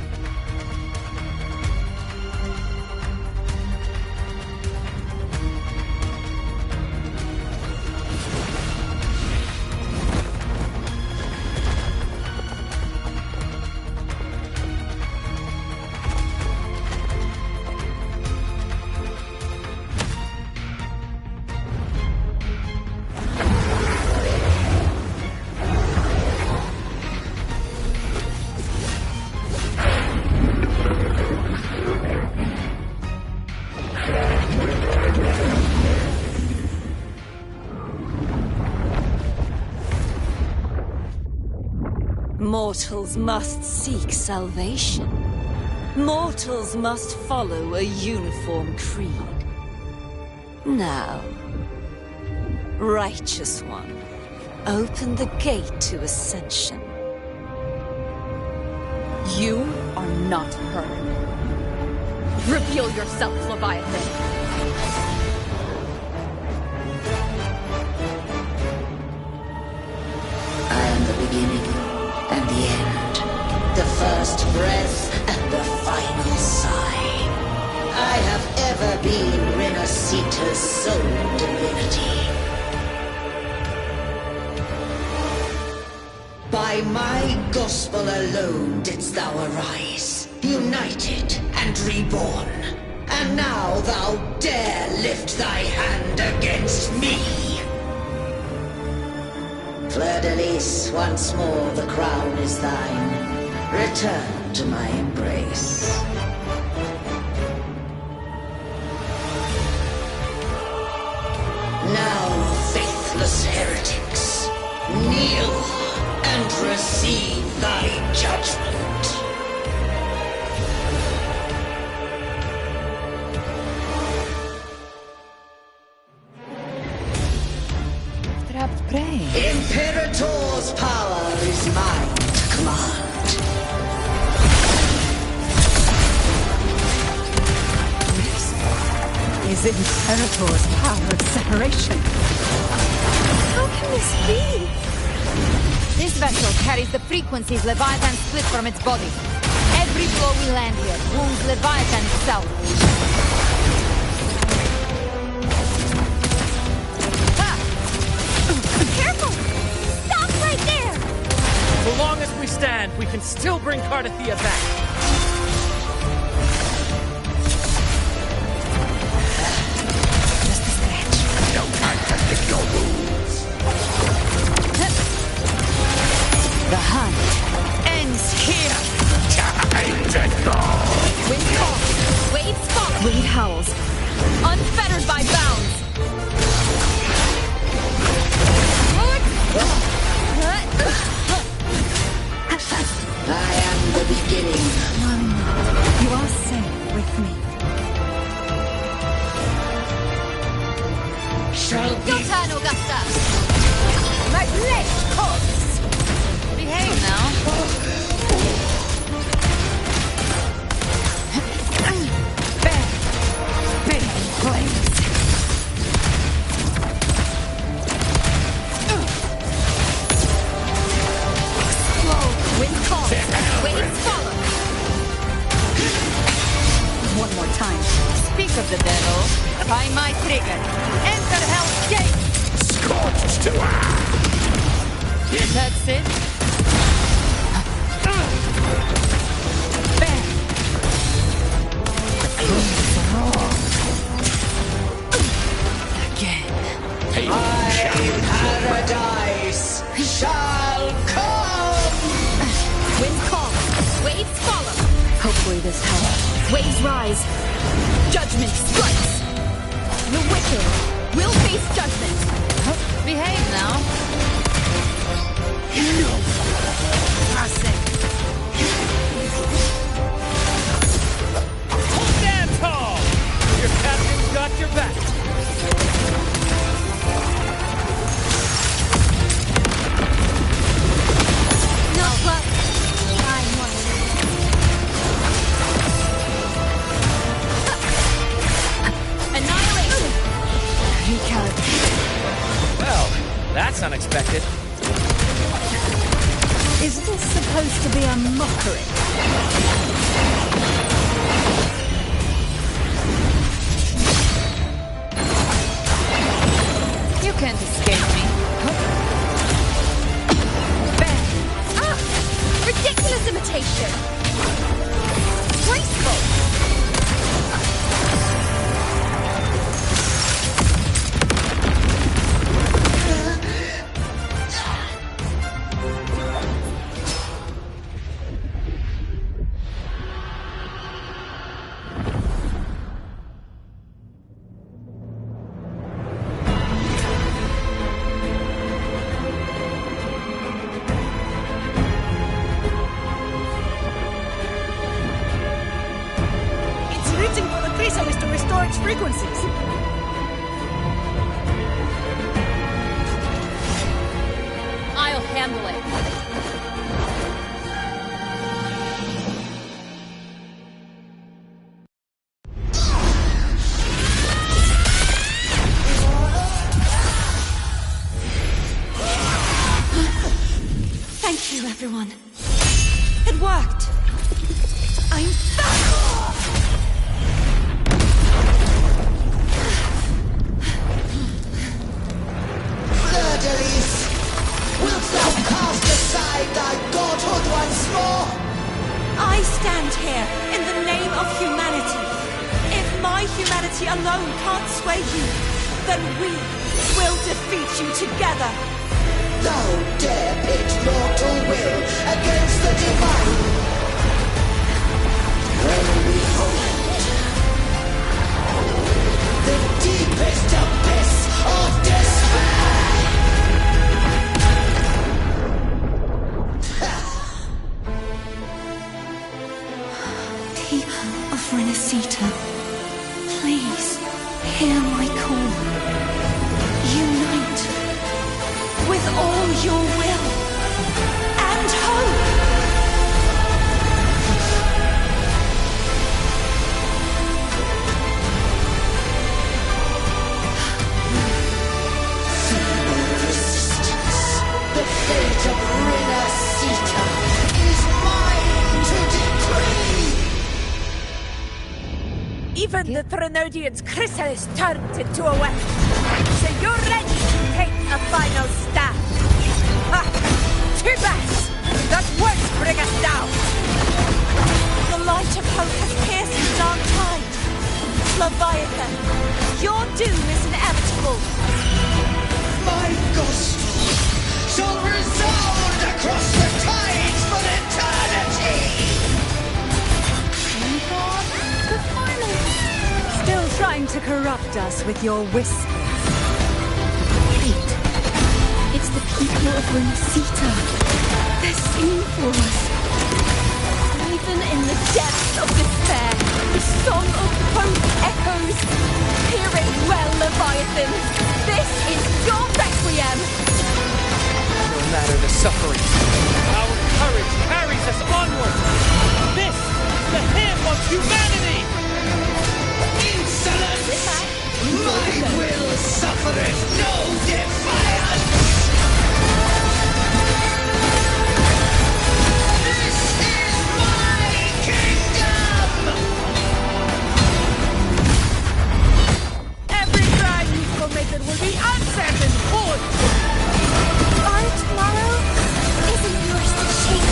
Speaker 17: Mortals must seek salvation. Mortals must follow a uniform creed. Now, Righteous One, open the gate to ascension.
Speaker 4: You are not her. Reveal yourself, Leviathan.
Speaker 8: I am the beginning and the end, the first breath and the final sigh. I have ever been Renacita's sole divinity. By my gospel alone didst thou arise, united and reborn. And now thou dare lift thy hand against me. Fleur-de-Lis, once more the crown is thine. Return to my embrace. Now, faithless heretics, kneel and receive thy judgment.
Speaker 12: Trapped prey.
Speaker 8: Imperator's power is mine to command.
Speaker 9: This is Imperator's power of separation.
Speaker 18: How can this be?
Speaker 12: This vessel carries the frequencies Leviathan split from its body. Every blow we land here wounds Leviathan itself.
Speaker 18: Careful! Stop right there!
Speaker 2: So long as we stand, we can still bring Cardathia back.
Speaker 8: Just a scratch. No time to lick your wounds.
Speaker 12: The hunt ends here.
Speaker 8: Time to go.
Speaker 4: Wind calls, waves fall, wind howls, unfettered by bounds.
Speaker 10: flesh corpse!
Speaker 12: Behave now.
Speaker 10: Big flames! Explode! Wind calls! Waves follow!
Speaker 4: One more time.
Speaker 12: Speak of the devil. By my trigger. Enter Hell's Gate!
Speaker 8: Scorched to
Speaker 12: That's it.
Speaker 14: Paradise shall come!
Speaker 10: Wind calls! Waves follow!
Speaker 4: Hopefully this helps.
Speaker 10: Waves rise! Judgment strikes! The wicked will face judgment!
Speaker 12: Behave now.
Speaker 14: Stand tall! Your captain's got your back!
Speaker 10: Not luck! I'm one. Annihilation!
Speaker 14: Well, that's unexpected.
Speaker 9: Is this supposed to be a mockery?
Speaker 12: You can't escape me.
Speaker 10: Ridiculous imitation! Graceful!
Speaker 1: Frequencies.
Speaker 22: I'll handle it.
Speaker 16: Thank you, everyone. It worked. I'm back!
Speaker 14: Wilt thou cast aside thy godhood once more?
Speaker 16: I stand here in the name of humanity. If my humanity alone can't sway you, then we will defeat you together.
Speaker 14: Thou dare pit mortal will against the divine. When we hold the deepest abyss of despair.
Speaker 16: People of Renacita, please hear my call. Unite with all your will and hope.
Speaker 14: Simple resistance. The fate of Renacita is mine to decree.
Speaker 1: Even the Trinodian's chrysalis turned into a weapon. So you're ready to take a final stand. Ha! Too bad! That won't bring us down!
Speaker 16: The light of hope has pierced the dark tide. Leviathan, your doom is inevitable.
Speaker 14: My ghost shall resound across the tides for eternity!
Speaker 9: Still trying to corrupt us with your whispers.
Speaker 16: Wait. It's the people of Renacita. They're singing for us. Even in the depths of despair, the song of hope echoes. Hear it well, Leviathan. This is your requiem.
Speaker 14: of humanity!
Speaker 8: Insolence! My will suffereth no defiance! This is my kingdom!
Speaker 1: Every crime you've committed will be answered in full!
Speaker 16: Our tomorrow isn't yours to shape.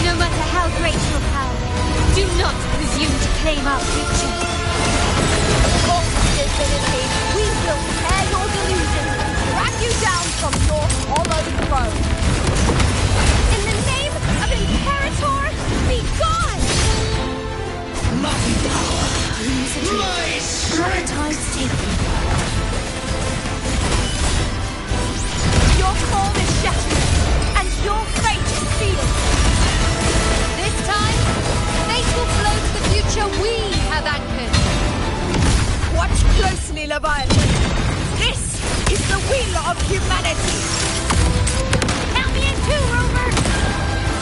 Speaker 16: No matter how great your power, do not presume to claim our future.
Speaker 1: Of divinity, we will tear your delusions and drag you down from your hollow throne!
Speaker 16: In the name of Imperator, be gone!
Speaker 8: My power! My strength!
Speaker 16: Time's taken.
Speaker 1: Your calm is shattered, and your fate is sealed!
Speaker 22: This time, fate will flow to the future we have anchored.
Speaker 1: Watch closely, Leviathan! This is the will of humanity!
Speaker 10: Count me in too, Rover!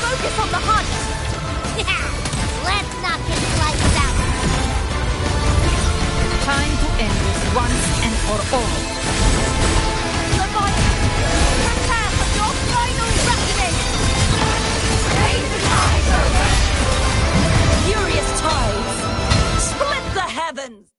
Speaker 1: Focus on the hunt!
Speaker 10: Let's not get sliced out!
Speaker 12: Time to end this once and for all.
Speaker 1: Leviathan, prepare for your final reckoning! Raise the tides, Rover! Furious tides! Split the heavens!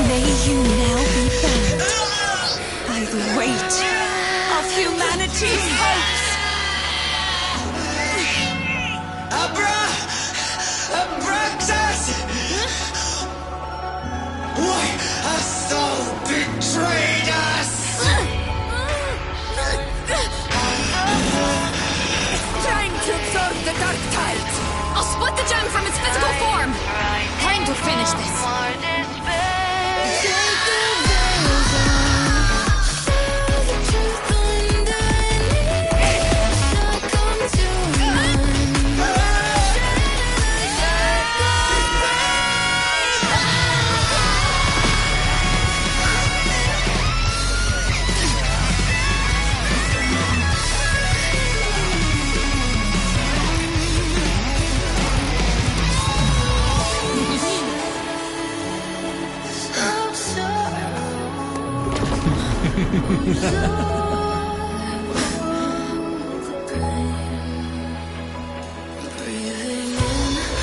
Speaker 16: May you now be bound by the weight of humanity's hopes.
Speaker 8: Abraxas! Why hast thou betrayed us?
Speaker 1: It's time to absorb the dark tide!
Speaker 22: I'll split the gem from its physical form. Time to finish this.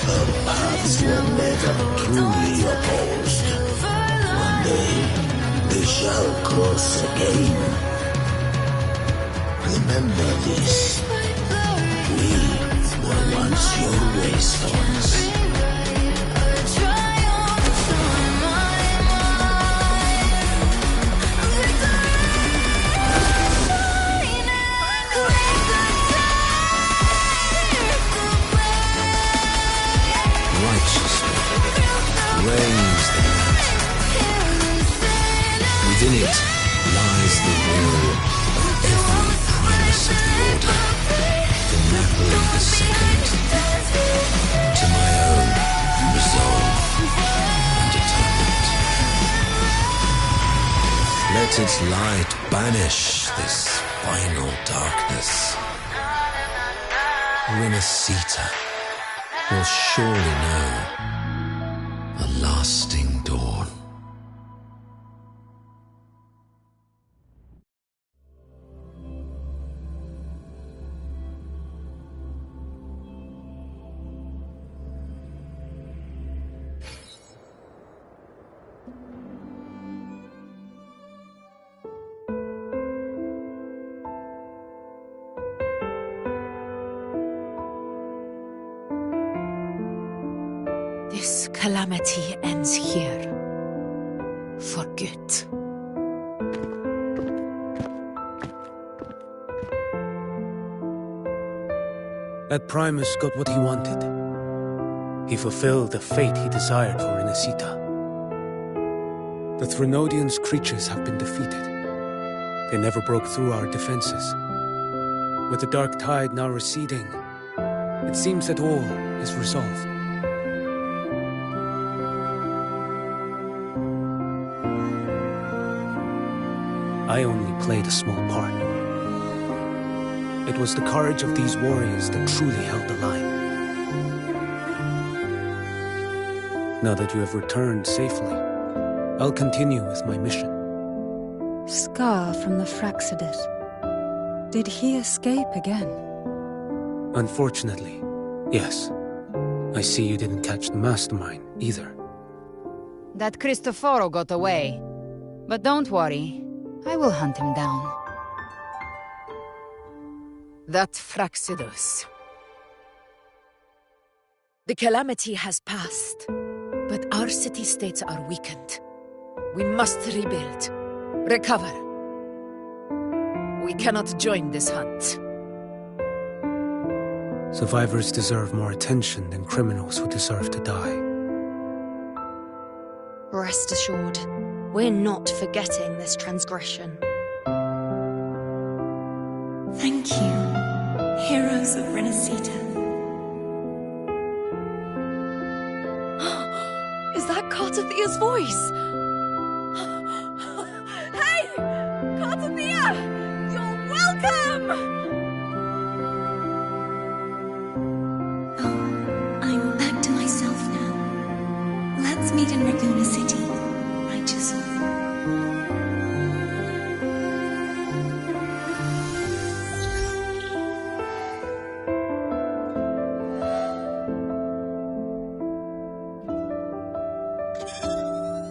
Speaker 8: Our paths were never truly opposed. One day, they shall cross again. Remember this. We were once your wastelands.
Speaker 13: Reigns the night. Within it lies the will of every primus of the Order, from Napoli the Second to my own resolve and atonement. Let its light banish this final darkness. Rinascita will surely know a lasting dawn.
Speaker 23: This calamity ends here. For good.
Speaker 5: That Primus got what he wanted. He fulfilled the fate he desired for Inesita. The Threnodians' creatures have been defeated. They never broke through our defenses. With the dark tide now receding, it seems that all is resolved. I only played a small part. It was the courage of these warriors that truly held the line. Now that you have returned safely, I'll continue with my mission.
Speaker 9: Scar from the Fraxidus. Did he escape again?
Speaker 5: Unfortunately, yes. I see you didn't catch the mastermind, either.
Speaker 12: That Cristoforo got away. But don't worry, I will hunt him down.
Speaker 23: That Fraxidus. The calamity has passed, but our city-states are weakened. We must rebuild, recover. We cannot join this hunt.
Speaker 5: Survivors deserve more attention than criminals who deserve to die.
Speaker 22: Rest assured, we're not forgetting this transgression.
Speaker 6: Thank you, heroes of Renesita.
Speaker 22: Is that Cartathia's voice?
Speaker 1: Hey! Cartathia! You're welcome!
Speaker 6: I'm back to myself now. Let's meet in Raguna City, righteous one.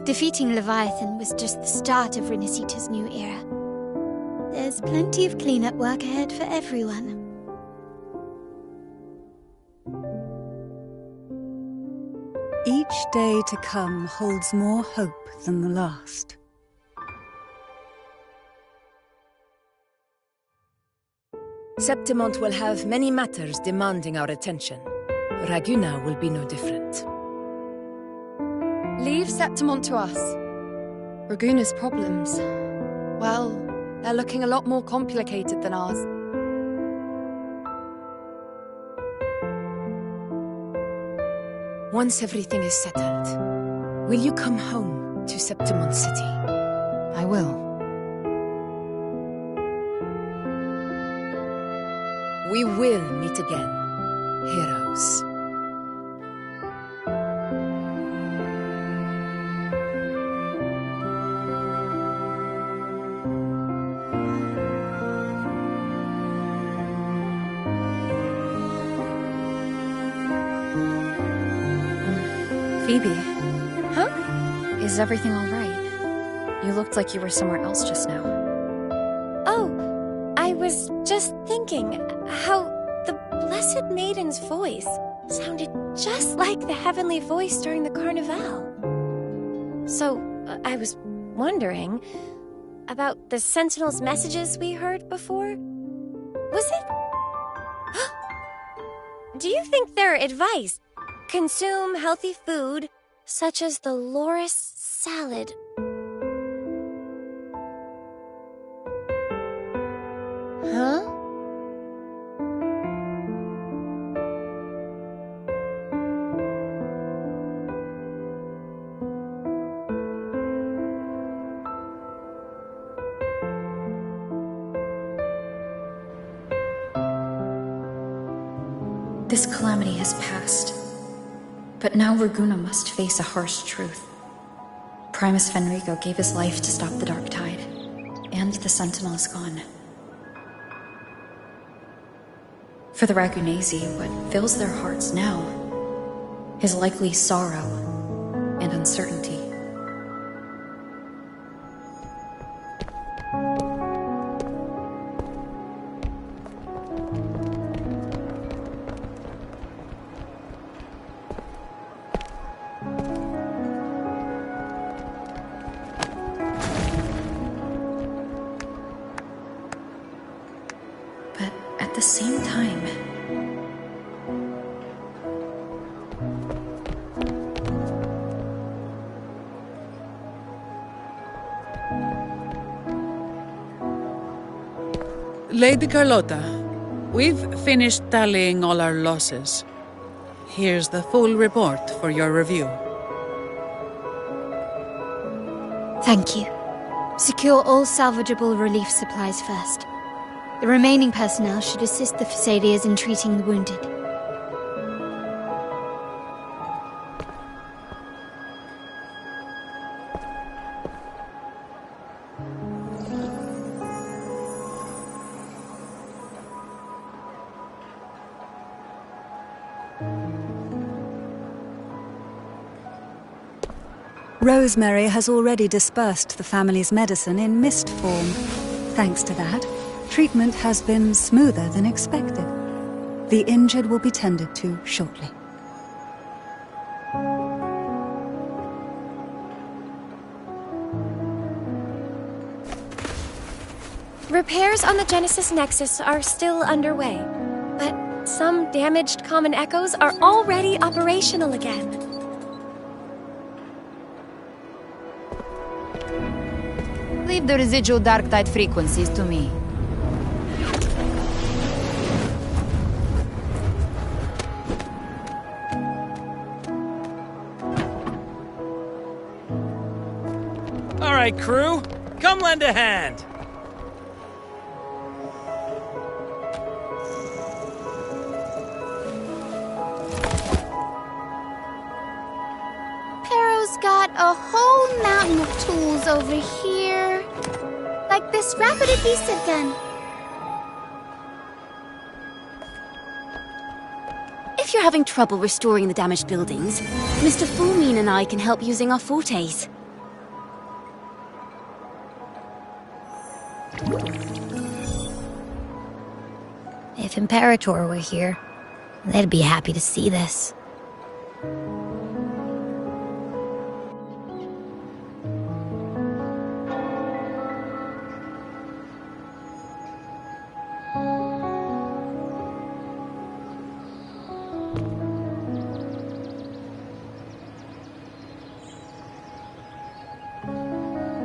Speaker 3: Defeating Leviathan was just the start of Renesita's new era. There's plenty of cleanup work ahead for everyone.
Speaker 9: Each day to come holds more hope than the last.
Speaker 23: Septimont will have many matters demanding our attention. Raguna will be no different.
Speaker 22: Leave Septimont to us. Raguna's problems, well, they're looking a lot more complicated than ours.
Speaker 23: Once everything is settled, will you come home to Septimont City?
Speaker 12: I will.
Speaker 23: We will meet again, heroes.
Speaker 4: Phoebe.
Speaker 22: Huh?
Speaker 4: Is everything all right? You looked like you were somewhere else just now.
Speaker 18: Oh, I was just thinking how the Blessed Maiden's voice sounded just like the heavenly voice during the Carnival. So, I was wondering about the Sentinel's messages we heard before. Was it? Do you think their advice? Consume healthy food, such as the loris salad. Huh?
Speaker 4: This calamity has passed. But now Raguna must face a harsh truth. Primus Fenrico gave his life to stop the Dark Tide, and the Sentinel is gone. For the Ragunesi, what fills their hearts now is likely sorrow and uncertainty.
Speaker 15: Lady Carlotta, we've finished tallying all our losses. Here's the full report for your review.
Speaker 3: Thank you. Secure all salvageable relief supplies first. The remaining personnel should assist the Phasaelians in treating the wounded.
Speaker 9: Rosemary has already dispersed the family's medicine in mist form. Thanks to that, treatment has been smoother than expected. The injured will be tended to shortly.
Speaker 18: Repairs on the Genesis Nexus are still underway, but some damaged common echoes are already operational again.
Speaker 12: Leave the residual dark tide frequencies to me.
Speaker 19: All right, crew, come lend a hand.
Speaker 3: Pero's got a whole mountain of tools over here. Like this rapid adhesive gun.
Speaker 20: If you're having trouble restoring the damaged buildings, Mr. Fullmean and I can help using our fortes.
Speaker 10: If Imperator were here, they'd be happy to see this.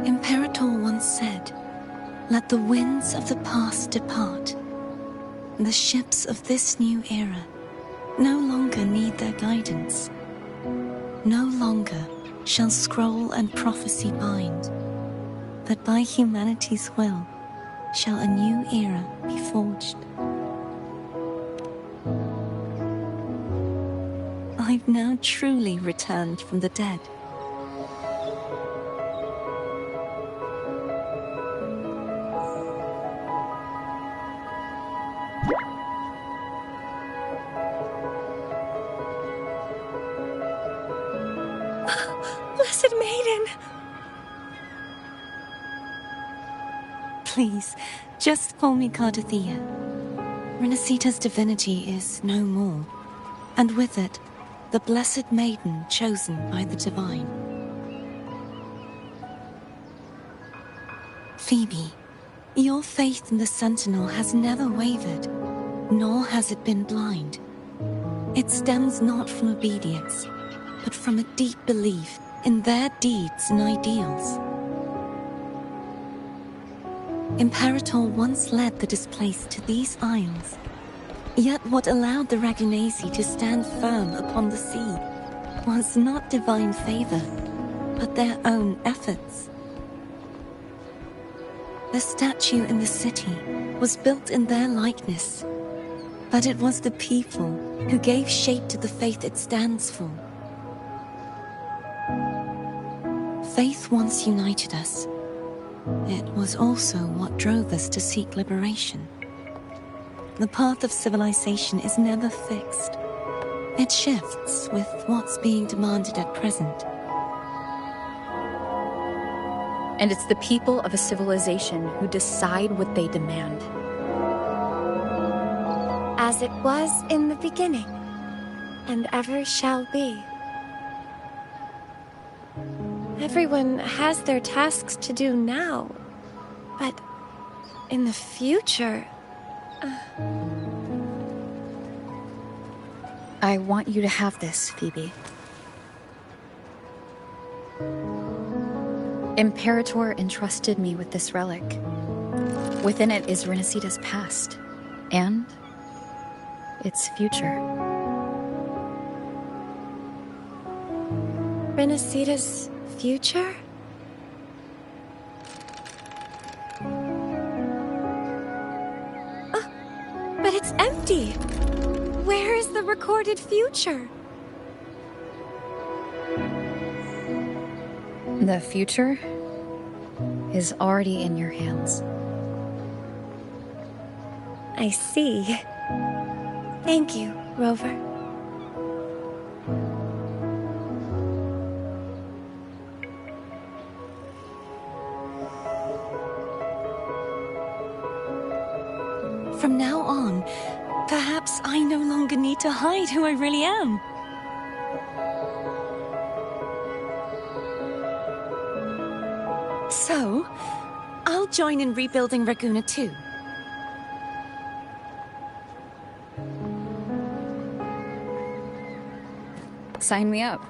Speaker 6: Imperator once said, "Let the winds of the past depart. The ships of this new era no longer need their guidance. No longer shall scroll and prophecy bind, but by humanity's will shall a new era be forged." I've now truly returned from the dead.
Speaker 18: Blessed Maiden!
Speaker 6: Please, just call me Cardothea. Renacita's divinity is no more, and with it, the Blessed Maiden chosen by the Divine. Phoebe, your faith in the Sentinel has never wavered, nor has it been blind. It stems not from obedience, but from a deep belief in their deeds and ideals. Imperator once led the displaced to these isles, yet what allowed the Ragunasi to stand firm upon the sea was not divine favor, but their own efforts. The statue in the city was built in their likeness, but it was the people who gave shape to the faith it stands for. Faith once united us. It was also what drove us to seek liberation. The path of civilization is never fixed. It shifts with what's being demanded at present.
Speaker 4: And it's the people of a civilization who decide what they demand.
Speaker 18: As it was in the beginning, and ever shall be. Everyone has their tasks to do now, but in the future...
Speaker 4: I want you to have this, Phoebe. Imperator entrusted me with this relic. Within it is Renacita's past, and its future.
Speaker 18: Renacita's future? Oh, but it's empty! Where is the recorded future?
Speaker 4: The future is already in your hands.
Speaker 18: I see. Thank you, Rover.
Speaker 6: From now on, perhaps I no longer need to hide who I really am. So, I'll join in rebuilding Raguna too.
Speaker 4: Sign me up.